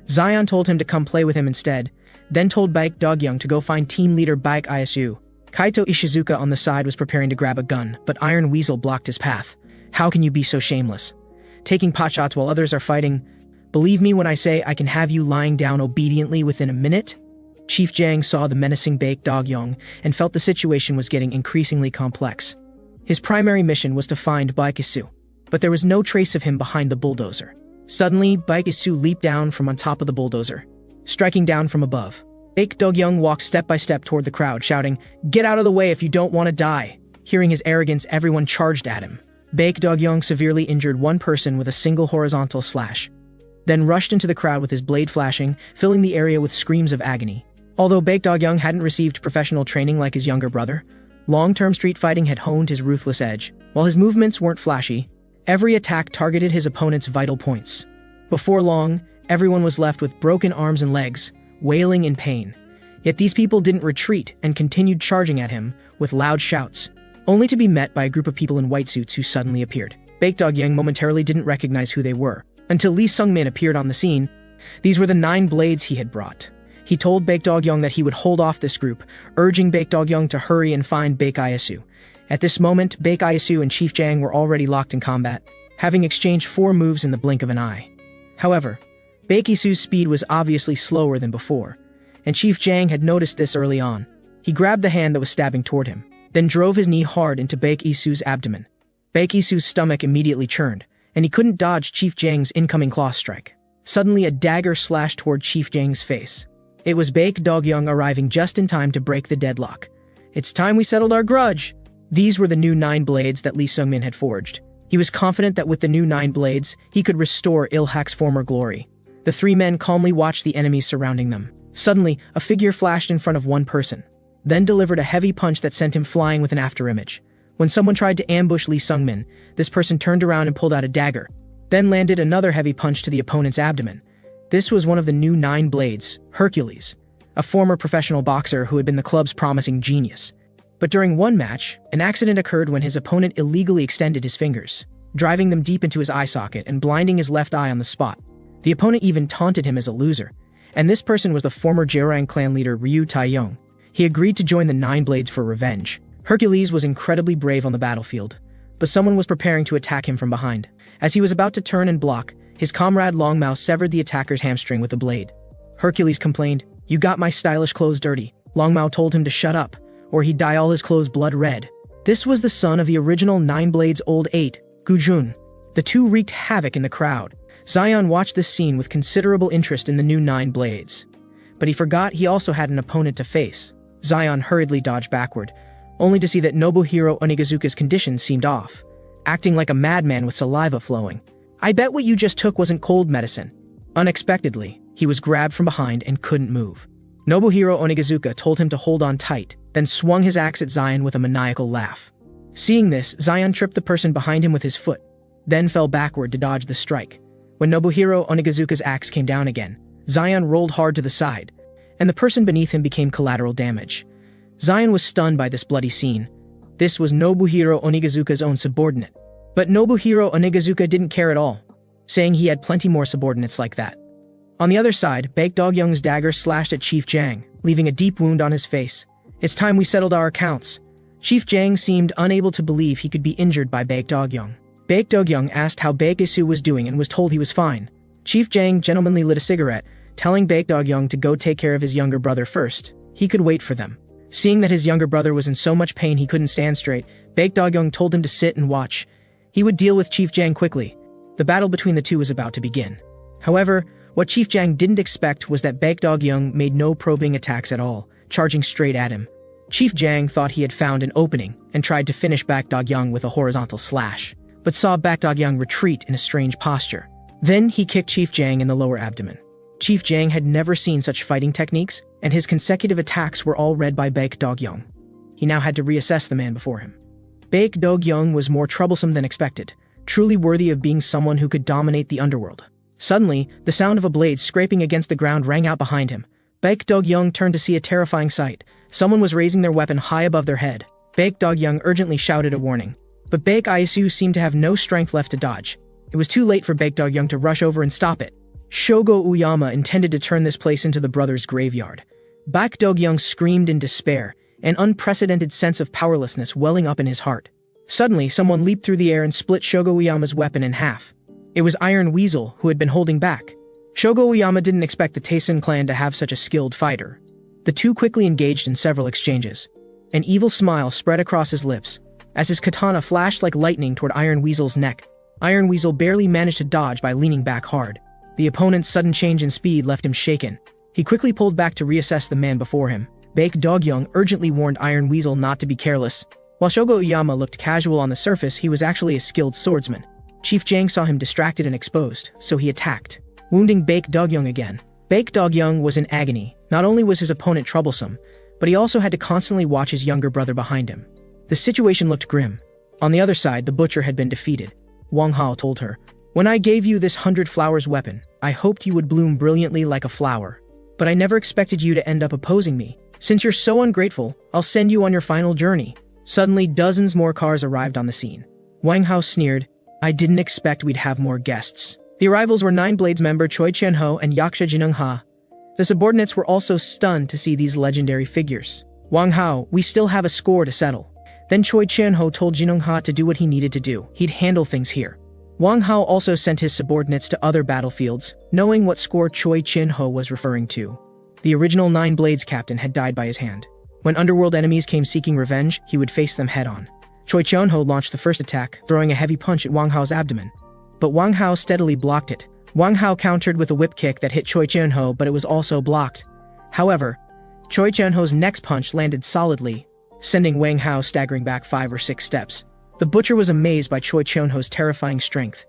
Zion told him to come play with him instead, then told Baek Dog-young to go find team leader Baek Isu. Kaito Ishizuka on the side was preparing to grab a gun, but Iron Weasel blocked his path. "How can you be so shameless? Taking potshots while others are fighting? Believe me when I say I can have you lying down obediently within a minute?" Chief Jang saw the menacing Baek Dog-young and felt the situation was getting increasingly complex. His primary mission was to find Baek Isu, but there was no trace of him behind the bulldozer. Suddenly, Baek Isu leaped down from on top of the bulldozer, striking down from above. Baek Dog-young walked step by step toward the crowd, shouting, "Get out of the way if you don't want to die." Hearing his arrogance, everyone charged at him. Baek Dog-young severely injured one person with a single horizontal slash, then rushed into the crowd with his blade flashing, filling the area with screams of agony. Although Baek Dog-young hadn't received professional training like his younger brother, long-term street fighting had honed his ruthless edge. While his movements weren't flashy, every attack targeted his opponent's vital points. Before long, everyone was left with broken arms and legs, wailing in pain. Yet these people didn't retreat and continued charging at him with loud shouts, only to be met by a group of people in white suits who suddenly appeared. Baek Dog-young momentarily didn't recognize who they were, until Lee Sung-min appeared on the scene. These were the 9 blades he had brought. He told Baek Dog-young that he would hold off this group, urging Baek Dog-young to hurry and find Baek Isu. At this moment, Baek Isu and Chief Jang were already locked in combat, having exchanged 4 moves in the blink of an eye. However, Baek Isu's speed was obviously slower than before, and Chief Jang had noticed this early on. He grabbed the hand that was stabbing toward him, then drove his knee hard into Baek Isu's abdomen. Baek Isu's stomach immediately churned, and he couldn't dodge Chief Jang's incoming claw strike. Suddenly, a dagger slashed toward Chief Jang's face. It was Baek Dog-young arriving just in time to break the deadlock. "It's time we settled our grudge." These were the new 9 blades that Lee Sung-min had forged. He was confident that with the new 9 blades, he could restore Il-hak's former glory. The 3 men calmly watched the enemies surrounding them. Suddenly, a figure flashed in front of one person, then delivered a heavy punch that sent him flying with an afterimage. When someone tried to ambush Lee Sung-min, this person turned around and pulled out a dagger, then landed another heavy punch to the opponent's abdomen. This was one of the new 9 blades, Hercules, a former professional boxer who had been the club's promising genius. But during one match, an accident occurred when his opponent illegally extended his fingers, driving them deep into his eye socket and blinding his left eye on the spot. The opponent even taunted him as a loser, and this person was the former Jerang clan leader Ryu Taeyong. He agreed to join the 9 blades for revenge. Hercules was incredibly brave on the battlefield, but someone was preparing to attack him from behind. As he was about to turn and block, his comrade Longmao severed the attacker's hamstring with a blade. Hercules complained, "You got my stylish clothes dirty." Longmao told him to shut up, or he'd dye all his clothes blood red. This was the son of the original 9 blades old 8, Gujun. The two wreaked havoc in the crowd. Zion watched this scene with considerable interest in the new 9 blades. But he forgot he also had an opponent to face. Zion hurriedly dodged backward, only to see that Nobuhiro Onigazuka's condition seemed off, acting like a madman with saliva flowing. "I bet what you just took wasn't cold medicine." Unexpectedly, he was grabbed from behind and couldn't move. Nobuhiro Onigazuka told him to hold on tight, then swung his axe at Zion with a maniacal laugh. Seeing this, Zion tripped the person behind him with his foot, then fell backward to dodge the strike. When Nobuhiro Onigazuka's axe came down again, Zion rolled hard to the side, and the person beneath him became collateral damage. Zion was stunned by this bloody scene. This was Nobuhiro Onigazuka's own subordinate. But Nobuhiro Onigazuka didn't care at all, saying he had plenty more subordinates like that. On the other side, Baek Dog-young's dagger slashed at Chief Jang, leaving a deep wound on his face. "It's time we settled our accounts." Chief Jang seemed unable to believe he could be injured by Baek Dog-young. Baek Dog-young asked how Baek Isu was doing and was told he was fine. Chief Jang gentlemanly lit a cigarette, telling Baek Dog-young to go take care of his younger brother first. He could wait for them. Seeing that his younger brother was in so much pain he couldn't stand straight, Baek Dog-young told him to sit and watch. He would deal with Chief Jang quickly. The battle between the two was about to begin. However, what Chief Jang didn't expect was that Baek Dog-young made no probing attacks at all, charging straight at him. Chief Jang thought he had found an opening and tried to finish Baek Dog-young with a horizontal slash, but saw Baek Dog-young retreat in a strange posture. Then he kicked Chief Jang in the lower abdomen. Chief Jang had never seen such fighting techniques, and his consecutive attacks were all read by Baek Dog-young. He now had to reassess the man before him. Baek Dog-young was more troublesome than expected, truly worthy of being someone who could dominate the underworld. Suddenly, the sound of a blade scraping against the ground rang out behind him. Baek Dog-young turned to see a terrifying sight. Someone was raising their weapon high above their head. Baek Dog-young urgently shouted a warning, but Baek Isu seemed to have no strength left to dodge. It was too late for Baek Dog-young to rush over and stop it. Shogo Uyama intended to turn this place into the brothers' graveyard. Baek Dog-young screamed in despair, an unprecedented sense of powerlessness welling up in his heart. Suddenly, someone leaped through the air and split Shogo Uyama's weapon in half. It was Iron Weasel, who had been holding back. Shogo Uyama didn't expect the Taisen clan to have such a skilled fighter. The two quickly engaged in several exchanges. An evil smile spread across his lips, as his katana flashed like lightning toward Iron Weasel's neck. Iron Weasel barely managed to dodge by leaning back hard. The opponent's sudden change in speed left him shaken. He quickly pulled back to reassess the man before him. Baek Dog-young urgently warned Iron Weasel not to be careless. While Shogo Uyama looked casual on the surface, he was actually a skilled swordsman. Chief Jang saw him distracted and exposed, so he attacked, wounding Baek Dog-young again. Baek Dog-young was in agony. Not only was his opponent troublesome, but he also had to constantly watch his younger brother behind him. The situation looked grim. On the other side, the butcher had been defeated. Wang Hao told her, "When I gave you this 100 flowers weapon, I hoped you would bloom brilliantly like a flower. But I never expected you to end up opposing me. Since you're so ungrateful, I'll send you on your final journey." Suddenly, dozens more cars arrived on the scene. Wang Hao sneered, "I didn't expect we'd have more guests." The arrivals were Nine Blades member Choi Chen-ho and Yaksha Jinung-ha. The subordinates were also stunned to see these legendary figures. "Wang Hao, we still have a score to settle." Then Choi Chen-ho told Jinung-ha to do what he needed to do. He'd handle things here. Wang Hao also sent his subordinates to other battlefields, knowing what score Choi Chen-ho was referring to. The original Nine Blades captain had died by his hand. When underworld enemies came seeking revenge, he would face them head-on. Choi Chen-ho launched the first attack, throwing a heavy punch at Wang Hao's abdomen. But Wang Hao steadily blocked it. Wang Hao countered with a whip kick that hit Choi Chen-ho, but it was also blocked. However, Choi Chen-ho's next punch landed solidly, sending Wang Hao staggering back 5 or 6 steps. The butcher was amazed by Choi Chen-ho's terrifying strength.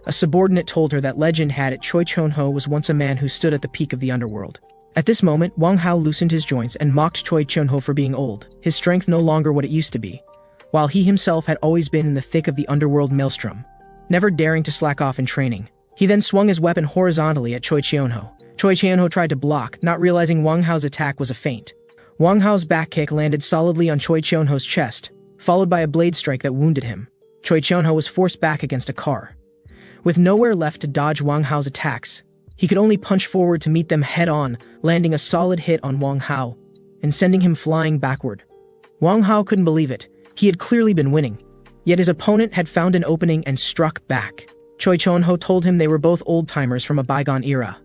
A subordinate told her that legend had it Choi Chen-ho was once a man who stood at the peak of the underworld. At this moment, Wang Hao loosened his joints and mocked Choi Chen-ho for being old, his strength no longer what it used to be, while he himself had always been in the thick of the underworld maelstrom, never daring to slack off in training. He then swung his weapon horizontally at Choi Chen-ho. Choi Chen-ho tried to block, not realizing Wang Hao's attack was a feint. Wang Hao's back kick landed solidly on Choi Chen-ho's chest, followed by a blade strike that wounded him. Choi Chen-ho was forced back against a car. With nowhere left to dodge Wang Hao's attacks, he could only punch forward to meet them head-on, landing a solid hit on Wang Hao, and sending him flying backward. Wang Hao couldn't believe it. He had clearly been winning. Yet his opponent had found an opening and struck back. Choi Chen-ho told him they were both old-timers from a bygone era,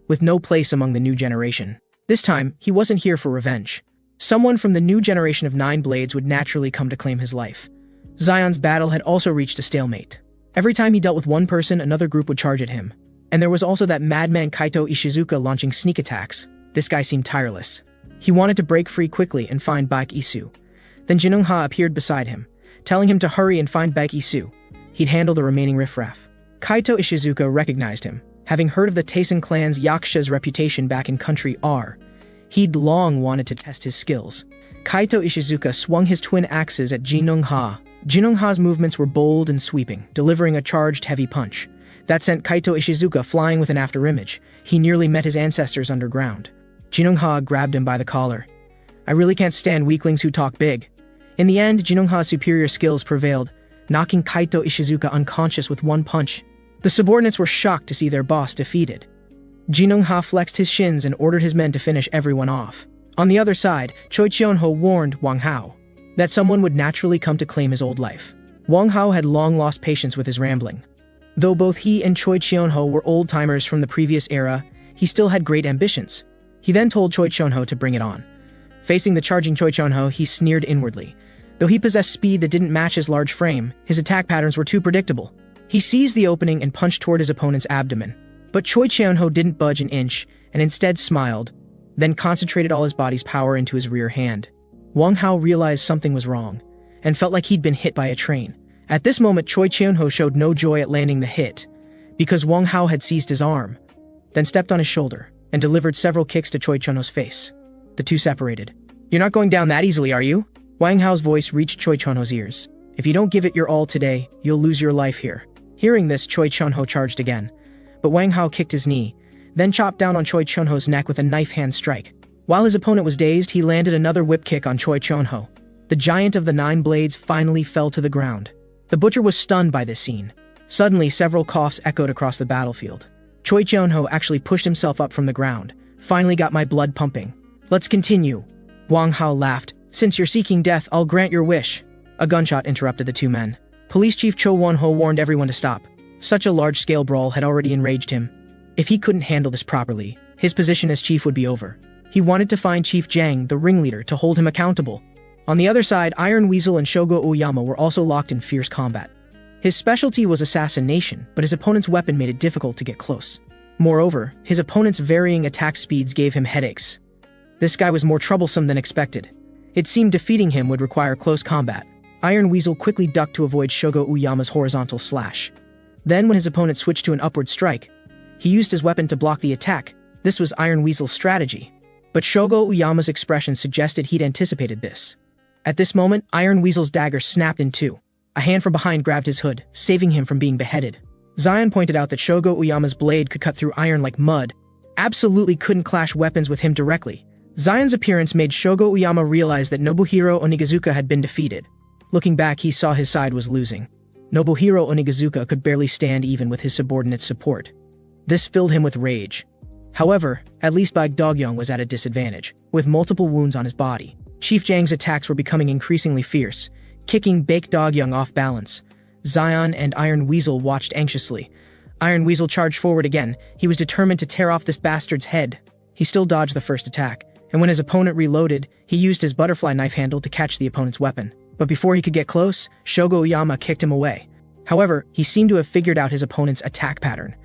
with no place among the new generation. This time, he wasn't here for revenge. Someone from the new generation of Nine Blades would naturally come to claim his life. Zion's battle had also reached a stalemate. Every time he dealt with one person, another group would charge at him. And there was also that madman Kaito Ishizuka launching sneak attacks. This guy seemed tireless. He wanted to break free quickly and find Baek Isu. Then Jinung-ha appeared beside him, telling him to hurry and find Baek Isu. He'd handle the remaining riffraff. Kaito Ishizuka recognized him, having heard of the Taisen clan's Yaksha's reputation back in Country R. He'd long wanted to test his skills. Kaito Ishizuka swung his twin axes at Jinung-ha. Jinung-ha's movements were bold and sweeping, delivering a charged heavy punch. That sent Kaito Ishizuka flying with an afterimage. He nearly met his ancestors underground. Jinungha grabbed him by the collar. I really can't stand weaklings who talk big. In the end, Jinungha's superior skills prevailed, knocking Kaito Ishizuka unconscious with one punch. The subordinates were shocked to see their boss defeated. Jinungha flexed his shins and ordered his men to finish everyone off. On the other side, Choi Cheonho warned Wang Hao that someone would naturally come to claim his old life. Wang Hao had long lost patience with his rambling. Though both he and Choi Cheonho were old-timers from the previous era, he still had great ambitions. He then told Choi Cheonho to bring it on. Facing the charging Choi Cheonho, he sneered inwardly. Though he possessed speed that didn't match his large frame, his attack patterns were too predictable. He seized the opening and punched toward his opponent's abdomen. But Choi Cheonho didn't budge an inch, and instead smiled, then concentrated all his body's power into his rear hand. Wang Hao realized something was wrong, and felt like he'd been hit by a train. At this moment, Choi Cheonho showed no joy at landing the hit, because Wang Hao had seized his arm, then stepped on his shoulder, and delivered several kicks to Choi Cheonho's face. The two separated. "You're not going down that easily, are you?" Wang Hao's voice reached Choi Cheonho's ears. "If you don't give it your all today, you'll lose your life here." Hearing this, Choi Cheonho charged again, but Wang Hao kicked his knee, then chopped down on Choi Cheonho's neck with a knife hand strike. While his opponent was dazed, he landed another whip kick on Choi Cheonho. The giant of the 9 blades finally fell to the ground. The butcher was stunned by this scene. Suddenly, several coughs echoed across the battlefield. Choi Cheonho actually pushed himself up from the ground. "Finally got my blood pumping. Let's continue." Wang Hao laughed. "Since you're seeking death, I'll grant your wish." A gunshot interrupted the two men. Police Chief Cho Won-ho warned everyone to stop. Such a large-scale brawl had already enraged him. If he couldn't handle this properly, his position as chief would be over. He wanted to find Chief Jang, the ringleader, to hold him accountable. On the other side, Iron Weasel and Shogo Uyama were also locked in fierce combat. His specialty was assassination, but his opponent's weapon made it difficult to get close. Moreover, his opponent's varying attack speeds gave him headaches. This guy was more troublesome than expected. It seemed defeating him would require close combat. Iron Weasel quickly ducked to avoid Shogo Uyama's horizontal slash. Then, when his opponent switched to an upward strike, he used his weapon to block the attack. This was Iron Weasel's strategy. But Shogo Uyama's expression suggested he'd anticipated this. At this moment, Iron Weasel's dagger snapped in two. A hand from behind grabbed his hood, saving him from being beheaded. Zion pointed out that Shogo Uyama's blade could cut through iron like mud. Absolutely couldn't clash weapons with him directly. Zion's appearance made Shogo Uyama realize that Nobuhiro Onigazuka had been defeated. Looking back, he saw his side was losing. Nobuhiro Onigazuka could barely stand even with his subordinate's support. This filled him with rage. However, at least Baek Dogyeong was at a disadvantage, with multiple wounds on his body. Chief Jang's attacks were becoming increasingly fierce, kicking Baek Dogyeong off balance. Zion and Iron Weasel watched anxiously. Iron Weasel charged forward again. He was determined to tear off this bastard's head. He still dodged the first attack, and when his opponent reloaded, he used his butterfly knife handle to catch the opponent's weapon. But before he could get close, Shogo Uyama kicked him away. However, he seemed to have figured out his opponent's attack pattern.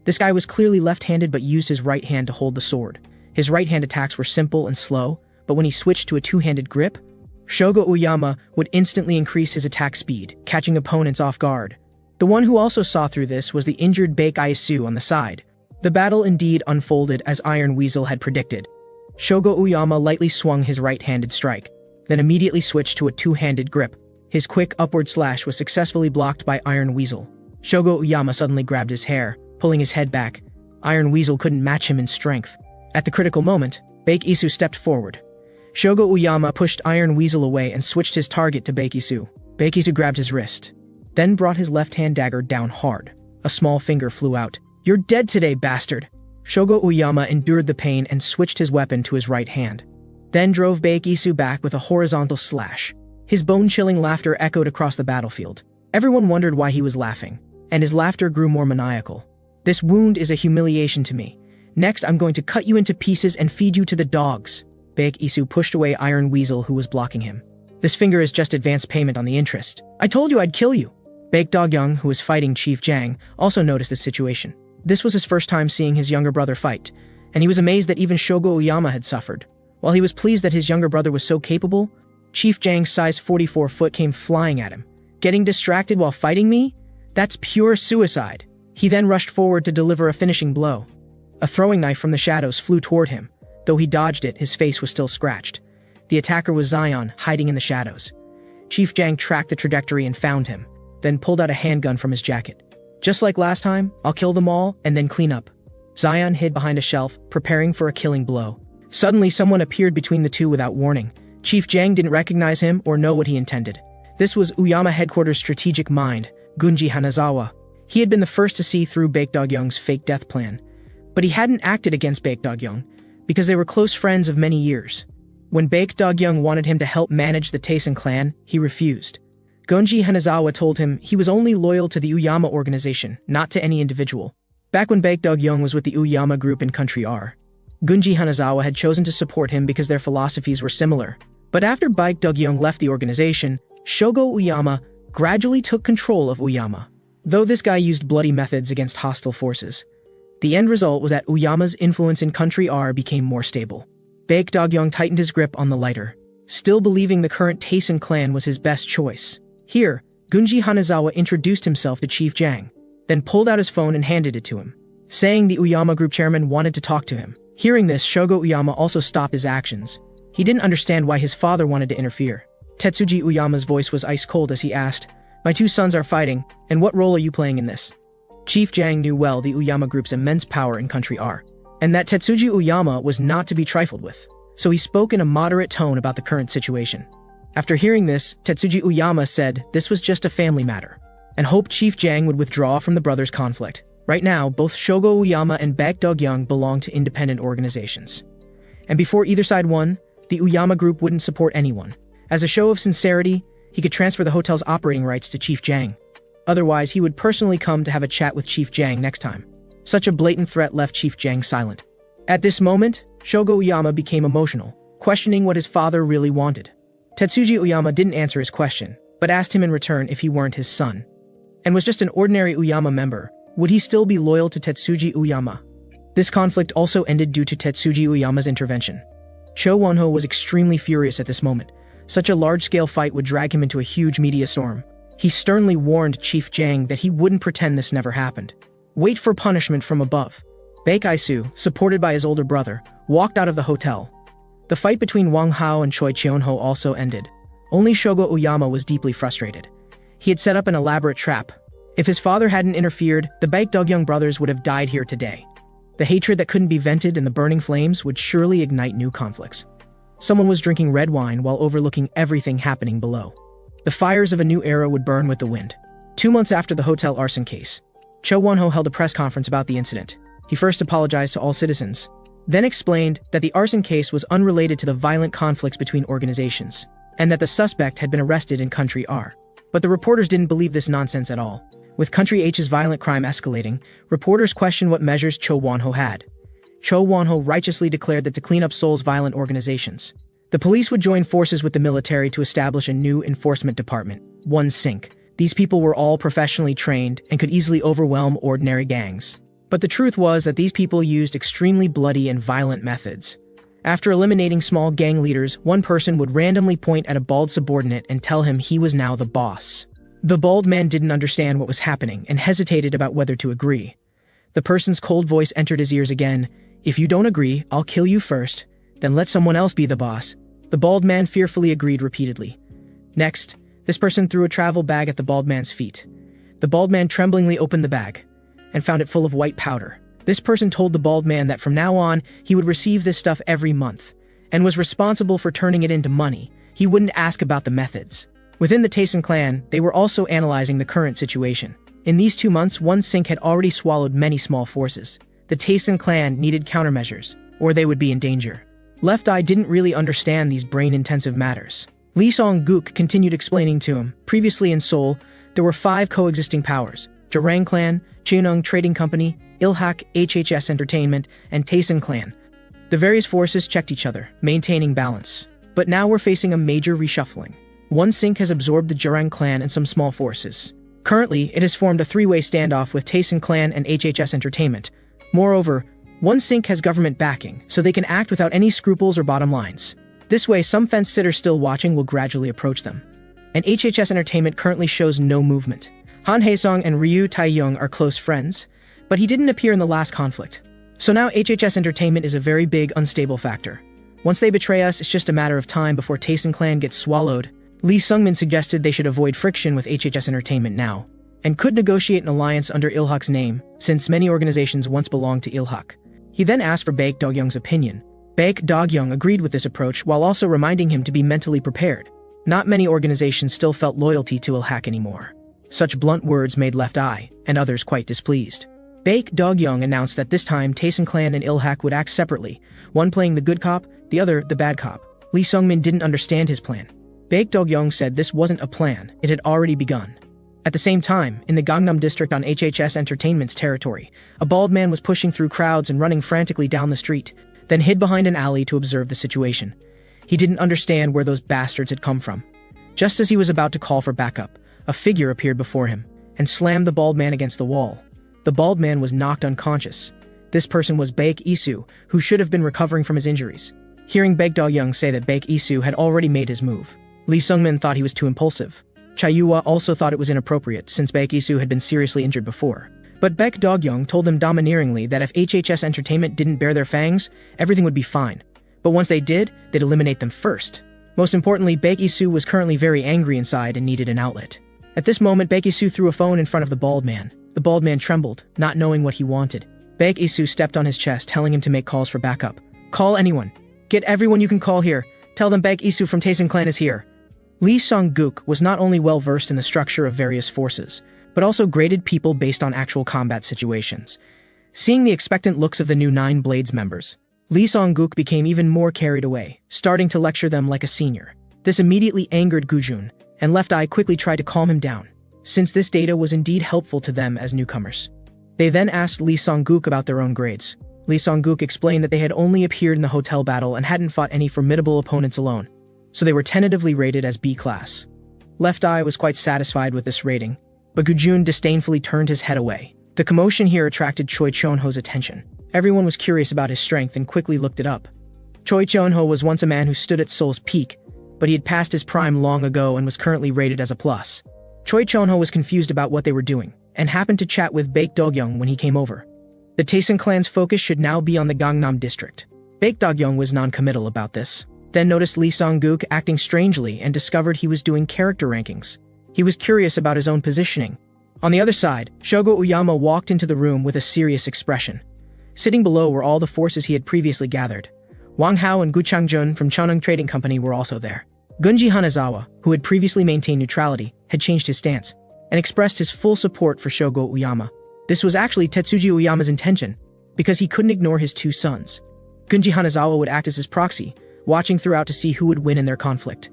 This guy was clearly left-handed but used his right hand to hold the sword. His right-hand attacks were simple and slow, but when he switched to a two-handed grip, Shogo Uyama would instantly increase his attack speed, catching opponents off guard. The one who also saw through this was the injured Baek Aisu on the side. The battle indeed unfolded as Iron Weasel had predicted. Shogo Uyama lightly swung his right-handed strike, then immediately switched to a two-handed grip. His quick upward slash was successfully blocked by Iron Weasel. Shogo Uyama suddenly grabbed his hair, pulling his head back. Iron Weasel couldn't match him in strength. At the critical moment, Baek Isu stepped forward. Shogo Uyama pushed Iron Weasel away and switched his target to Baek Isu. Baek Isu grabbed his wrist, then brought his left-hand dagger down hard. A small finger flew out. "You're dead today, bastard!" Shogo Uyama endured the pain and switched his weapon to his right hand, then drove Baek Isu back with a horizontal slash. His bone-chilling laughter echoed across the battlefield. Everyone wondered why he was laughing, and his laughter grew more maniacal. "This wound is a humiliation to me. Next, I'm going to cut you into pieces and feed you to the dogs." Baek Isu pushed away Iron Weasel, who was blocking him. "This finger is just advance payment on the interest. I told you I'd kill you." Baek Dogyeong, who was fighting Chief Jang, also noticed the situation. This was his first time seeing his younger brother fight, and he was amazed that even Shogo Uyama had suffered. While he was pleased that his younger brother was so capable, Chief Jang's size 44 foot came flying at him. "Getting distracted while fighting me? That's pure suicide." He then rushed forward to deliver a finishing blow. A throwing knife from the shadows flew toward him. Though he dodged it, his face was still scratched. The attacker was Zion, hiding in the shadows. Chief Jang tracked the trajectory and found him, then pulled out a handgun from his jacket. "Just like last time, I'll kill them all and then clean up." Zion hid behind a shelf, preparing for a killing blow. Suddenly, someone appeared between the two without warning. Chief Jang didn't recognize him or know what he intended. This was Uyama headquarters' strategic mind, Gunji Hanazawa. He had been the first to see through Baekdog-young's fake death plan. But he hadn't acted against Baekdog-young, because they were close friends of many years. When Baekdog-young wanted him to help manage the Taisen clan, he refused. Gunji Hanazawa told him he was only loyal to the Uyama organization, not to any individual. Back when Baekdog-young was with the Uyama group in Country R, Gunji Hanazawa had chosen to support him because their philosophies were similar. But after Baekdog-young left the organization, Shogo Uyama gradually took control of Uyama. Though this guy used bloody methods against hostile forces, the end result was that Uyama's influence in Country R became more stable. Baekdog-young tightened his grip on the lighter, still believing the current Taisen clan was his best choice. Here, Gunji Hanazawa introduced himself to Chief Jang, then pulled out his phone and handed it to him, saying the Uyama group chairman wanted to talk to him. Hearing this, Shogo Uyama also stopped his actions. He didn't understand why his father wanted to interfere. Tetsuji Uyama's voice was ice cold as he asked, "My two sons are fighting, and what role are you playing in this?" Chief Jang knew well the Uyama group's immense power in Country R, and that Tetsuji Uyama was not to be trifled with, so he spoke in a moderate tone about the current situation. After hearing this, Tetsuji Uyama said this was just a family matter, and hoped Chief Jang would withdraw from the brothers' conflict. Right now, both Shogo Uyama and Baekdog-young belong to independent organizations. And before either side won, the Uyama group wouldn't support anyone. As a show of sincerity, he could transfer the hotel's operating rights to Chief Jang. Otherwise, he would personally come to have a chat with Chief Jang next time. Such a blatant threat left Chief Jang silent. At this moment, Shogo Uyama became emotional, questioning what his father really wanted. Tetsuji Uyama didn't answer his question, but asked him in return if he weren't his son, and was just an ordinary Uyama member. Would he still be loyal to Tetsuji Uyama? This conflict also ended due to Tetsuji Uyama's intervention. Cho Wonho was extremely furious at this moment. Such a large-scale fight would drag him into a huge media storm. He sternly warned Chief Jang that he wouldn't pretend this never happened. Wait for punishment from above. Baek Isu, supported by his older brother, walked out of the hotel. The fight between Wang Hao and Choi Cheonho also ended. Only Shogo Uyama was deeply frustrated. He had set up an elaborate trap. If his father hadn't interfered, the Baekdog-young brothers would have died here today. The hatred that couldn't be vented in the burning flames would surely ignite new conflicts. Someone was drinking red wine while overlooking everything happening below. The fires of a new era would burn with the wind. 2 months after the hotel arson case, Cho Wonho held a press conference about the incident. He first apologized to all citizens, then explained that the arson case was unrelated to the violent conflicts between organizations, and that the suspect had been arrested in Country R. But the reporters didn't believe this nonsense at all. With Country H's violent crime escalating, reporters questioned what measures Cho Wonho had. Cho Wonho righteously declared that to clean up Seoul's violent organizations, the police would join forces with the military to establish a new enforcement department, One Sink. These people were all professionally trained and could easily overwhelm ordinary gangs. But the truth was that these people used extremely bloody and violent methods. After eliminating small gang leaders, one person would randomly point at a bald subordinate and tell him he was now the boss. The bald man didn't understand what was happening and hesitated about whether to agree. The person's cold voice entered his ears again. "If you don't agree, I'll kill you first, then let someone else be the boss." The bald man fearfully agreed repeatedly. Next, this person threw a travel bag at the bald man's feet. The bald man tremblingly opened the bag and found it full of white powder. This person told the bald man that from now on, he would receive this stuff every month and was responsible for turning it into money. He wouldn't ask about the methods. Within the Taisen clan, they were also analyzing the current situation. In these 2 months, One Sink had already swallowed many small forces. The Taisen clan needed countermeasures, or they would be in danger. Left Eye didn't really understand these brain-intensive matters. Lee Song-guk continued explaining to him. Previously in Seoul, there were 5 coexisting powers: Jarang Clan, Cheonung Trading Company, Ilhak, HHS Entertainment, and Taisen Clan. The various forces checked each other, maintaining balance. But now we're facing a major reshuffling. One Sink has absorbed the Jarang Clan and some small forces. Currently, it has formed a 3-way standoff with Taisen Clan and HHS Entertainment. Moreover, One Sink has government backing, so they can act without any scruples or bottom lines. This way, some fence-sitters still watching will gradually approach them. And HHS Entertainment currently shows no movement. Han Haesong and Ryu Taeyong are close friends, but he didn't appear in the last conflict. So now HHS Entertainment is a very big, unstable factor. Once they betray us, it's just a matter of time before Taisen Clan gets swallowed. Lee Sungmin suggested they should avoid friction with HHS Entertainment now, and could negotiate an alliance under Ilhak's name, since many organizations once belonged to Ilhak. He then asked for Baekdog-young's opinion. Baek Dog-young agreed with this approach while also reminding him to be mentally prepared. Not many organizations still felt loyalty to Ilhak anymore. Such blunt words made Left Eye and others quite displeased. Baek Dog-young announced that this time Taesun Clan and Ilhak would act separately, one playing the good cop, the other the bad cop. Lee Sung-min didn't understand his plan. Baek Dog-young said this wasn't a plan, it had already begun. At the same time, in the Gangnam district on HHS Entertainment's territory, a bald man was pushing through crowds and running frantically down the street, then hid behind an alley to observe the situation. He didn't understand where those bastards had come from. Just as he was about to call for backup, a figure appeared before him and slammed the bald man against the wall. The bald man was knocked unconscious. This person was Baek Isu, who should have been recovering from his injuries. Hearing Baek Dog-young say that Baek Isu had already made his move, Lee Sung-min thought he was too impulsive. Chayua also thought it was inappropriate since Baek Isu had been seriously injured before. But Baek Dog-young told them domineeringly that if HHS Entertainment didn't bare their fangs, everything would be fine. But once they did, they'd eliminate them first. Most importantly, Baek Isu was currently very angry inside and needed an outlet. At this moment, Baek Isu threw a phone in front of the bald man. The bald man trembled, not knowing what he wanted. Baek Isu stepped on his chest, telling him to make calls for backup. Call anyone. Get everyone you can call here. Tell them Baek Isu from Taesun Clan is here. Lee Sung-guk was not only well-versed in the structure of various forces, but also graded people based on actual combat situations. Seeing the expectant looks of the new Nine Blades members, Lee Sung-guk became even more carried away, starting to lecture them like a senior. This immediately angered Gujun, and Left Eye quickly tried to calm him down, since this data was indeed helpful to them as newcomers. They then asked Lee Sung-guk about their own grades. Lee Sung-guk explained that they had only appeared in the hotel battle and hadn't fought any formidable opponents alone, so they were tentatively rated as B class. Left Eye was quite satisfied with this rating, but Gujun disdainfully turned his head away. The commotion here attracted Choi Chon-ho's attention. Everyone was curious about his strength and quickly looked it up. Choi Chon-ho was once a man who stood at Seoul's peak, but he had passed his prime long ago and was currently rated as a plus. Choi Chon-ho was confused about what they were doing, and happened to chat with Baek Dog-young when he came over. The Taesun clan's focus should now be on the Gangnam district. Baek Dog-young was non-committal about this, then noticed Lee Sung-guk acting strangely and discovered he was doing character rankings. He was curious about his own positioning. On the other side, Shogo Uyama walked into the room with a serious expression. Sitting below were all the forces he had previously gathered. Wang Hao and Gu Changjun from Cheonung Trading Company were also there. Gunji Hanazawa, who had previously maintained neutrality, had changed his stance, and expressed his full support for Shogo Uyama. This was actually Tetsuji Uyama's intention, because he couldn't ignore his two sons. Gunji Hanazawa would act as his proxy, watching throughout to see who would win in their conflict.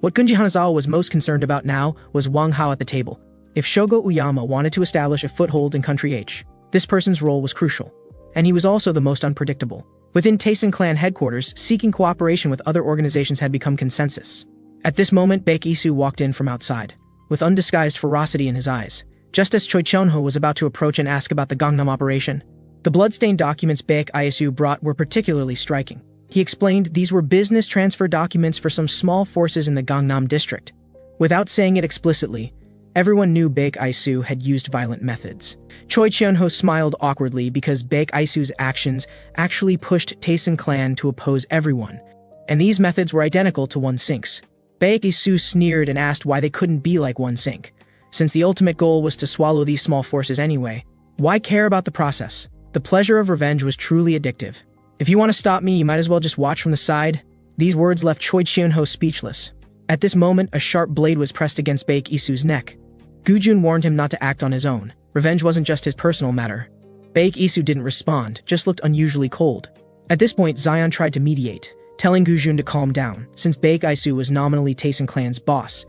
What Gunji Hanazawa was most concerned about now was Wang Hao at the table. If Shogo Uyama wanted to establish a foothold in Country H, this person's role was crucial. And he was also the most unpredictable. Within Taesun clan headquarters, seeking cooperation with other organizations had become consensus. At this moment, Baek Isu walked in from outside, with undisguised ferocity in his eyes. Just as Choi Chon-ho was about to approach and ask about the Gangnam operation, the bloodstained documents Baek Isu brought were particularly striking. He explained these were business transfer documents for some small forces in the Gangnam district. Without saying it explicitly, everyone knew Baek Isu had used violent methods. Choi Chon-ho smiled awkwardly because Baek Isu's actions actually pushed Taesun clan to oppose everyone, and these methods were identical to One Sink's. Baek Isu sneered and asked why they couldn't be like One Sink. Since the ultimate goal was to swallow these small forces anyway, why care about the process? The pleasure of revenge was truly addictive. If you want to stop me, you might as well just watch from the side. These words left Choi Chon-ho speechless. At this moment, a sharp blade was pressed against Baek Isu's neck. Gujun warned him not to act on his own. Revenge wasn't just his personal matter. Baek Isu didn't respond, just looked unusually cold. At this point, Zion tried to mediate, telling Gujun to calm down, since Baek Isu was nominally Taesun clan's boss,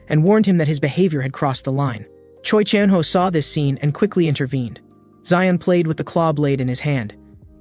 and warned him that his behavior had crossed the line. Choi Chon-ho saw this scene and quickly intervened. Zion played with the claw blade in his hand.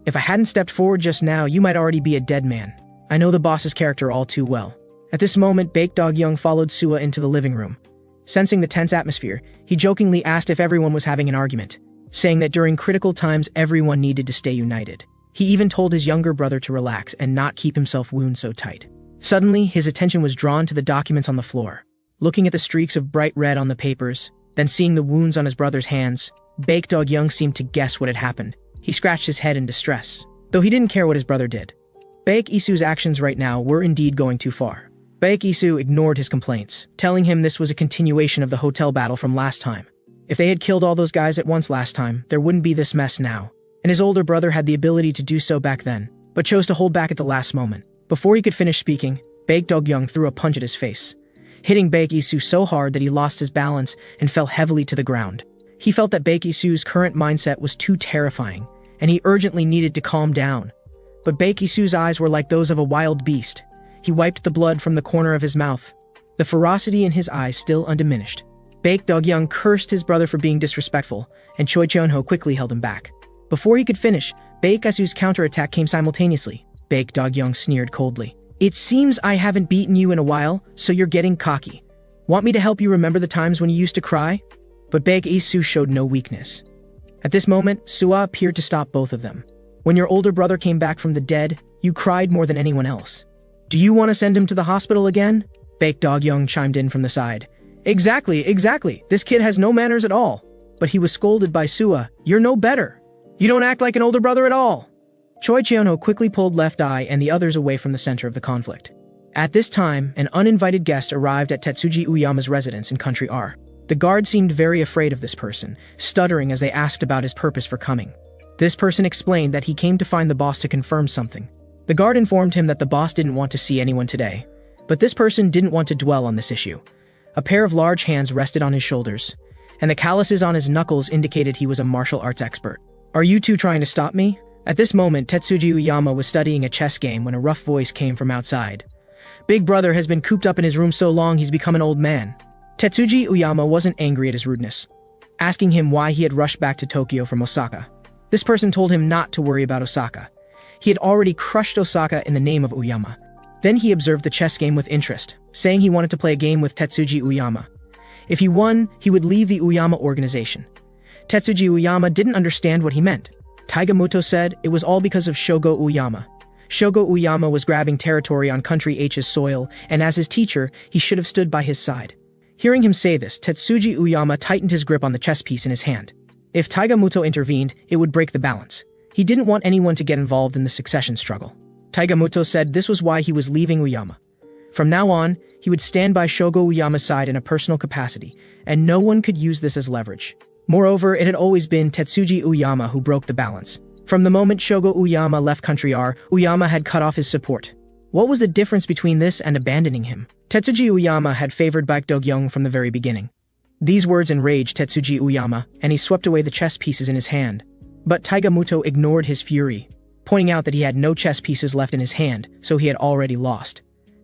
If I hadn't stepped forward just now, you might already be a dead man. I know the boss's character all too well. At this moment, Baek Dog-young followed Sua into the living room. Sensing the tense atmosphere, he jokingly asked if everyone was having an argument, saying that during critical times everyone needed to stay united. He even told his younger brother to relax and not keep himself wound so tight. Suddenly, his attention was drawn to the documents on the floor. Looking at the streaks of bright red on the papers, then seeing the wounds on his brother's hands, Baek Dog-young seemed to guess what had happened. He scratched his head in distress, though he didn't care what his brother did. Baek Isu's actions right now were indeed going too far. Baek Isu ignored his complaints, telling him this was a continuation of the hotel battle from last time. If they had killed all those guys at once last time, there wouldn't be this mess now, and his older brother had the ability to do so back then. but chose to hold back at the last moment. Before he could finish speaking, Baek Dog-young threw a punch at his face, hitting Baek Isu so hard that he lost his balance and fell heavily to the ground. He felt that Baek Isu's current mindset was too terrifying, and he urgently needed to calm down. But Baek Isu's eyes were like those of a wild beast. He wiped the blood from the corner of his mouth, the ferocity in his eyes still undiminished. Baek Dog-young cursed his brother for being disrespectful, and Choi Cheon-ho quickly held him back. Before he could finish, Baek Isu's counterattack came simultaneously. Baek Dog-young sneered coldly. "It seems I haven't beaten you in a while, so you're getting cocky. Want me to help you remember the times when you used to cry?" But Baek Isu showed no weakness. At this moment, Sua appeared to stop both of them. "When your older brother came back from the dead, you cried more than anyone else. Do you want to send him to the hospital again?" Baek Dog-young chimed in from the side. Exactly. This kid has no manners at all." But he was scolded by Sua. "You're no better. You don't act like an older brother at all." Choi Cheon-ho quickly pulled Left Eye and the others away from the center of the conflict. At this time, an uninvited guest arrived at Tetsuji Uyama's residence in Country R. The guard seemed very afraid of this person, stuttering as they asked about his purpose for coming. This person explained that he came to find the boss to confirm something. The guard informed him that the boss didn't want to see anyone today, but this person didn't want to dwell on this issue. A pair of large hands rested on his shoulders, and the calluses on his knuckles indicated he was a martial arts expert. "Are you two trying to stop me?" At this moment, Tetsuji Uyama was studying a chess game when a rough voice came from outside. "Big brother has been cooped up in his room so long he's become an old man." Tetsuji Uyama wasn't angry at his rudeness, asking him why he had rushed back to Tokyo from Osaka. This person told him not to worry about Osaka. He had already crushed Osaka in the name of Uyama. Then he observed the chess game with interest, saying he wanted to play a game with Tetsuji Uyama. If he won, he would leave the Uyama organization. Tetsuji Uyama didn't understand what he meant. Taigamuto said it was all because of Shogo Uyama. Shogo Uyama was grabbing territory on Country H's soil, and as his teacher, he should have stood by his side. Hearing him say this, Tetsuji Uyama tightened his grip on the chess piece in his hand. If Taigamuto intervened, it would break the balance. He didn't want anyone to get involved in the succession struggle. Taigamuto said this was why he was leaving Uyama. From now on, he would stand by Shogo Uyama's side in a personal capacity, and no one could use this as leverage. Moreover, it had always been Tetsuji Uyama who broke the balance. From the moment Shogo Uyama left Country R, Uyama had cut off his support. What was the difference between this and abandoning him? Tetsuji Uyama had favored Baek Dog-young from the very beginning. These words enraged Tetsuji Uyama, and he swept away the chess pieces in his hand. But Taigamuto ignored his fury, pointing out that he had no chess pieces left in his hand, so he had already lost.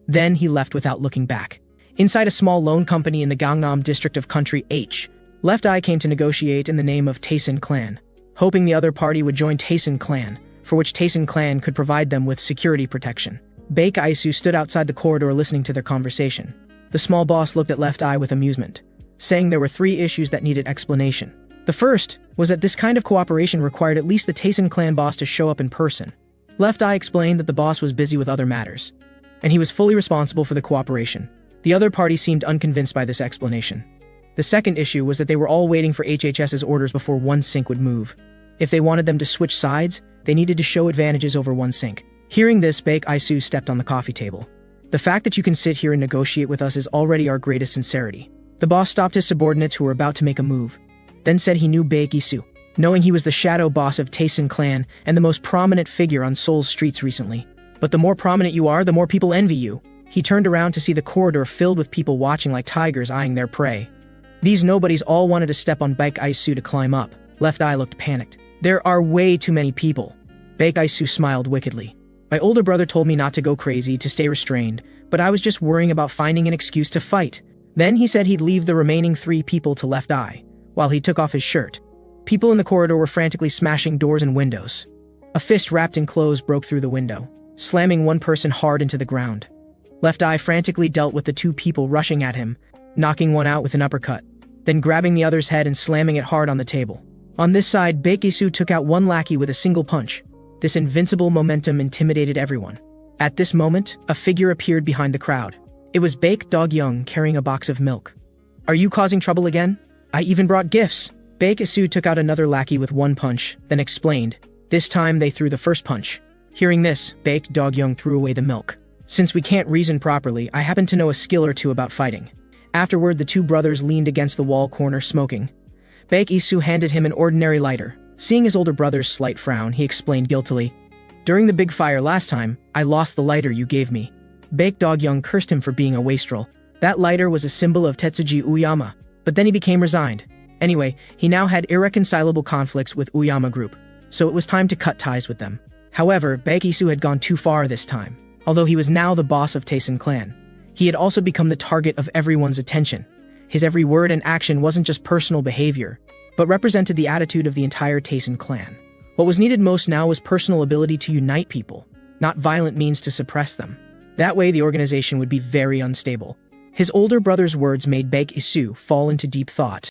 Then he left without looking back. Inside a small loan company in the Gangnam district of Country H, Left Eye came to negotiate in the name of Taesin Clan, hoping the other party would join Taesin Clan, for which Taesin Clan could provide them with security protection. Baek Isu stood outside the corridor listening to their conversation. The small boss looked at Left Eye with amusement, saying there were 3 issues that needed explanation. The first was that this kind of cooperation required at least the Taesin Clan boss to show up in person. Left Eye explained that the boss was busy with other matters, and he was fully responsible for the cooperation. The other party seemed unconvinced by this explanation. The second issue was that they were all waiting for HHS's orders before one sink would move. If they wanted them to switch sides, they needed to show advantages over one sink. Hearing this, Baek Isu stepped on the coffee table. "The fact that you can sit here and negotiate with us is already our greatest sincerity." The boss stopped his subordinates who were about to make a move, then said he knew Baek Isu, knowing he was the shadow boss of Taesin Clan and the most prominent figure on Seoul's streets recently. "But the more prominent you are, the more people envy you." He turned around to see the corridor filled with people watching like tigers eyeing their prey. These nobodies all wanted to step on Baek Isu to climb up. Left Eye looked panicked. "There are way too many people." Baek Isu smiled wickedly. "My older brother told me not to go crazy, to stay restrained, but I was just worrying about finding an excuse to fight." Then he said he'd leave the remaining 3 people to Left Eye, while he took off his shirt. People in the corridor were frantically smashing doors and windows. A fist wrapped in clothes broke through the window, slamming one person hard into the ground. Left Eye frantically dealt with the 2 people rushing at him, knocking one out with an uppercut, then grabbing the other's head and slamming it hard on the table. On this side, Baek Isu took out one lackey with a single punch. This invincible momentum intimidated everyone. At this moment, a figure appeared behind the crowd. It was Baek Dog-young carrying a box of milk. "Are you causing trouble again? I even brought gifts." Baek Isu took out another lackey with one punch, then explained. This time they threw the first punch. Hearing this, Baek Dog-young threw away the milk. "Since we can't reason properly, I happen to know a skill or 2 about fighting." Afterward, the 2 brothers leaned against the wall corner smoking. Baek Isu handed him an ordinary lighter. Seeing his older brother's slight frown, he explained guiltily, During the big fire last time, I lost the lighter you gave me. Baek Dog-young cursed him for being a wastrel. That lighter was a symbol of Tetsuji Uyama, but then he became resigned. Anyway, he now had irreconcilable conflicts with Uyama Group, so it was time to cut ties with them. However, Baek Isu had gone too far this time. Although he was now the boss of Taisen clan, he had also become the target of everyone's attention. His every word and action wasn't just personal behavior, but represented the attitude of the entire Taisen clan. What was needed most now was personal ability to unite people, not violent means to suppress them. That way the organization would be very unstable. His older brother's words made Baek Isu fall into deep thought.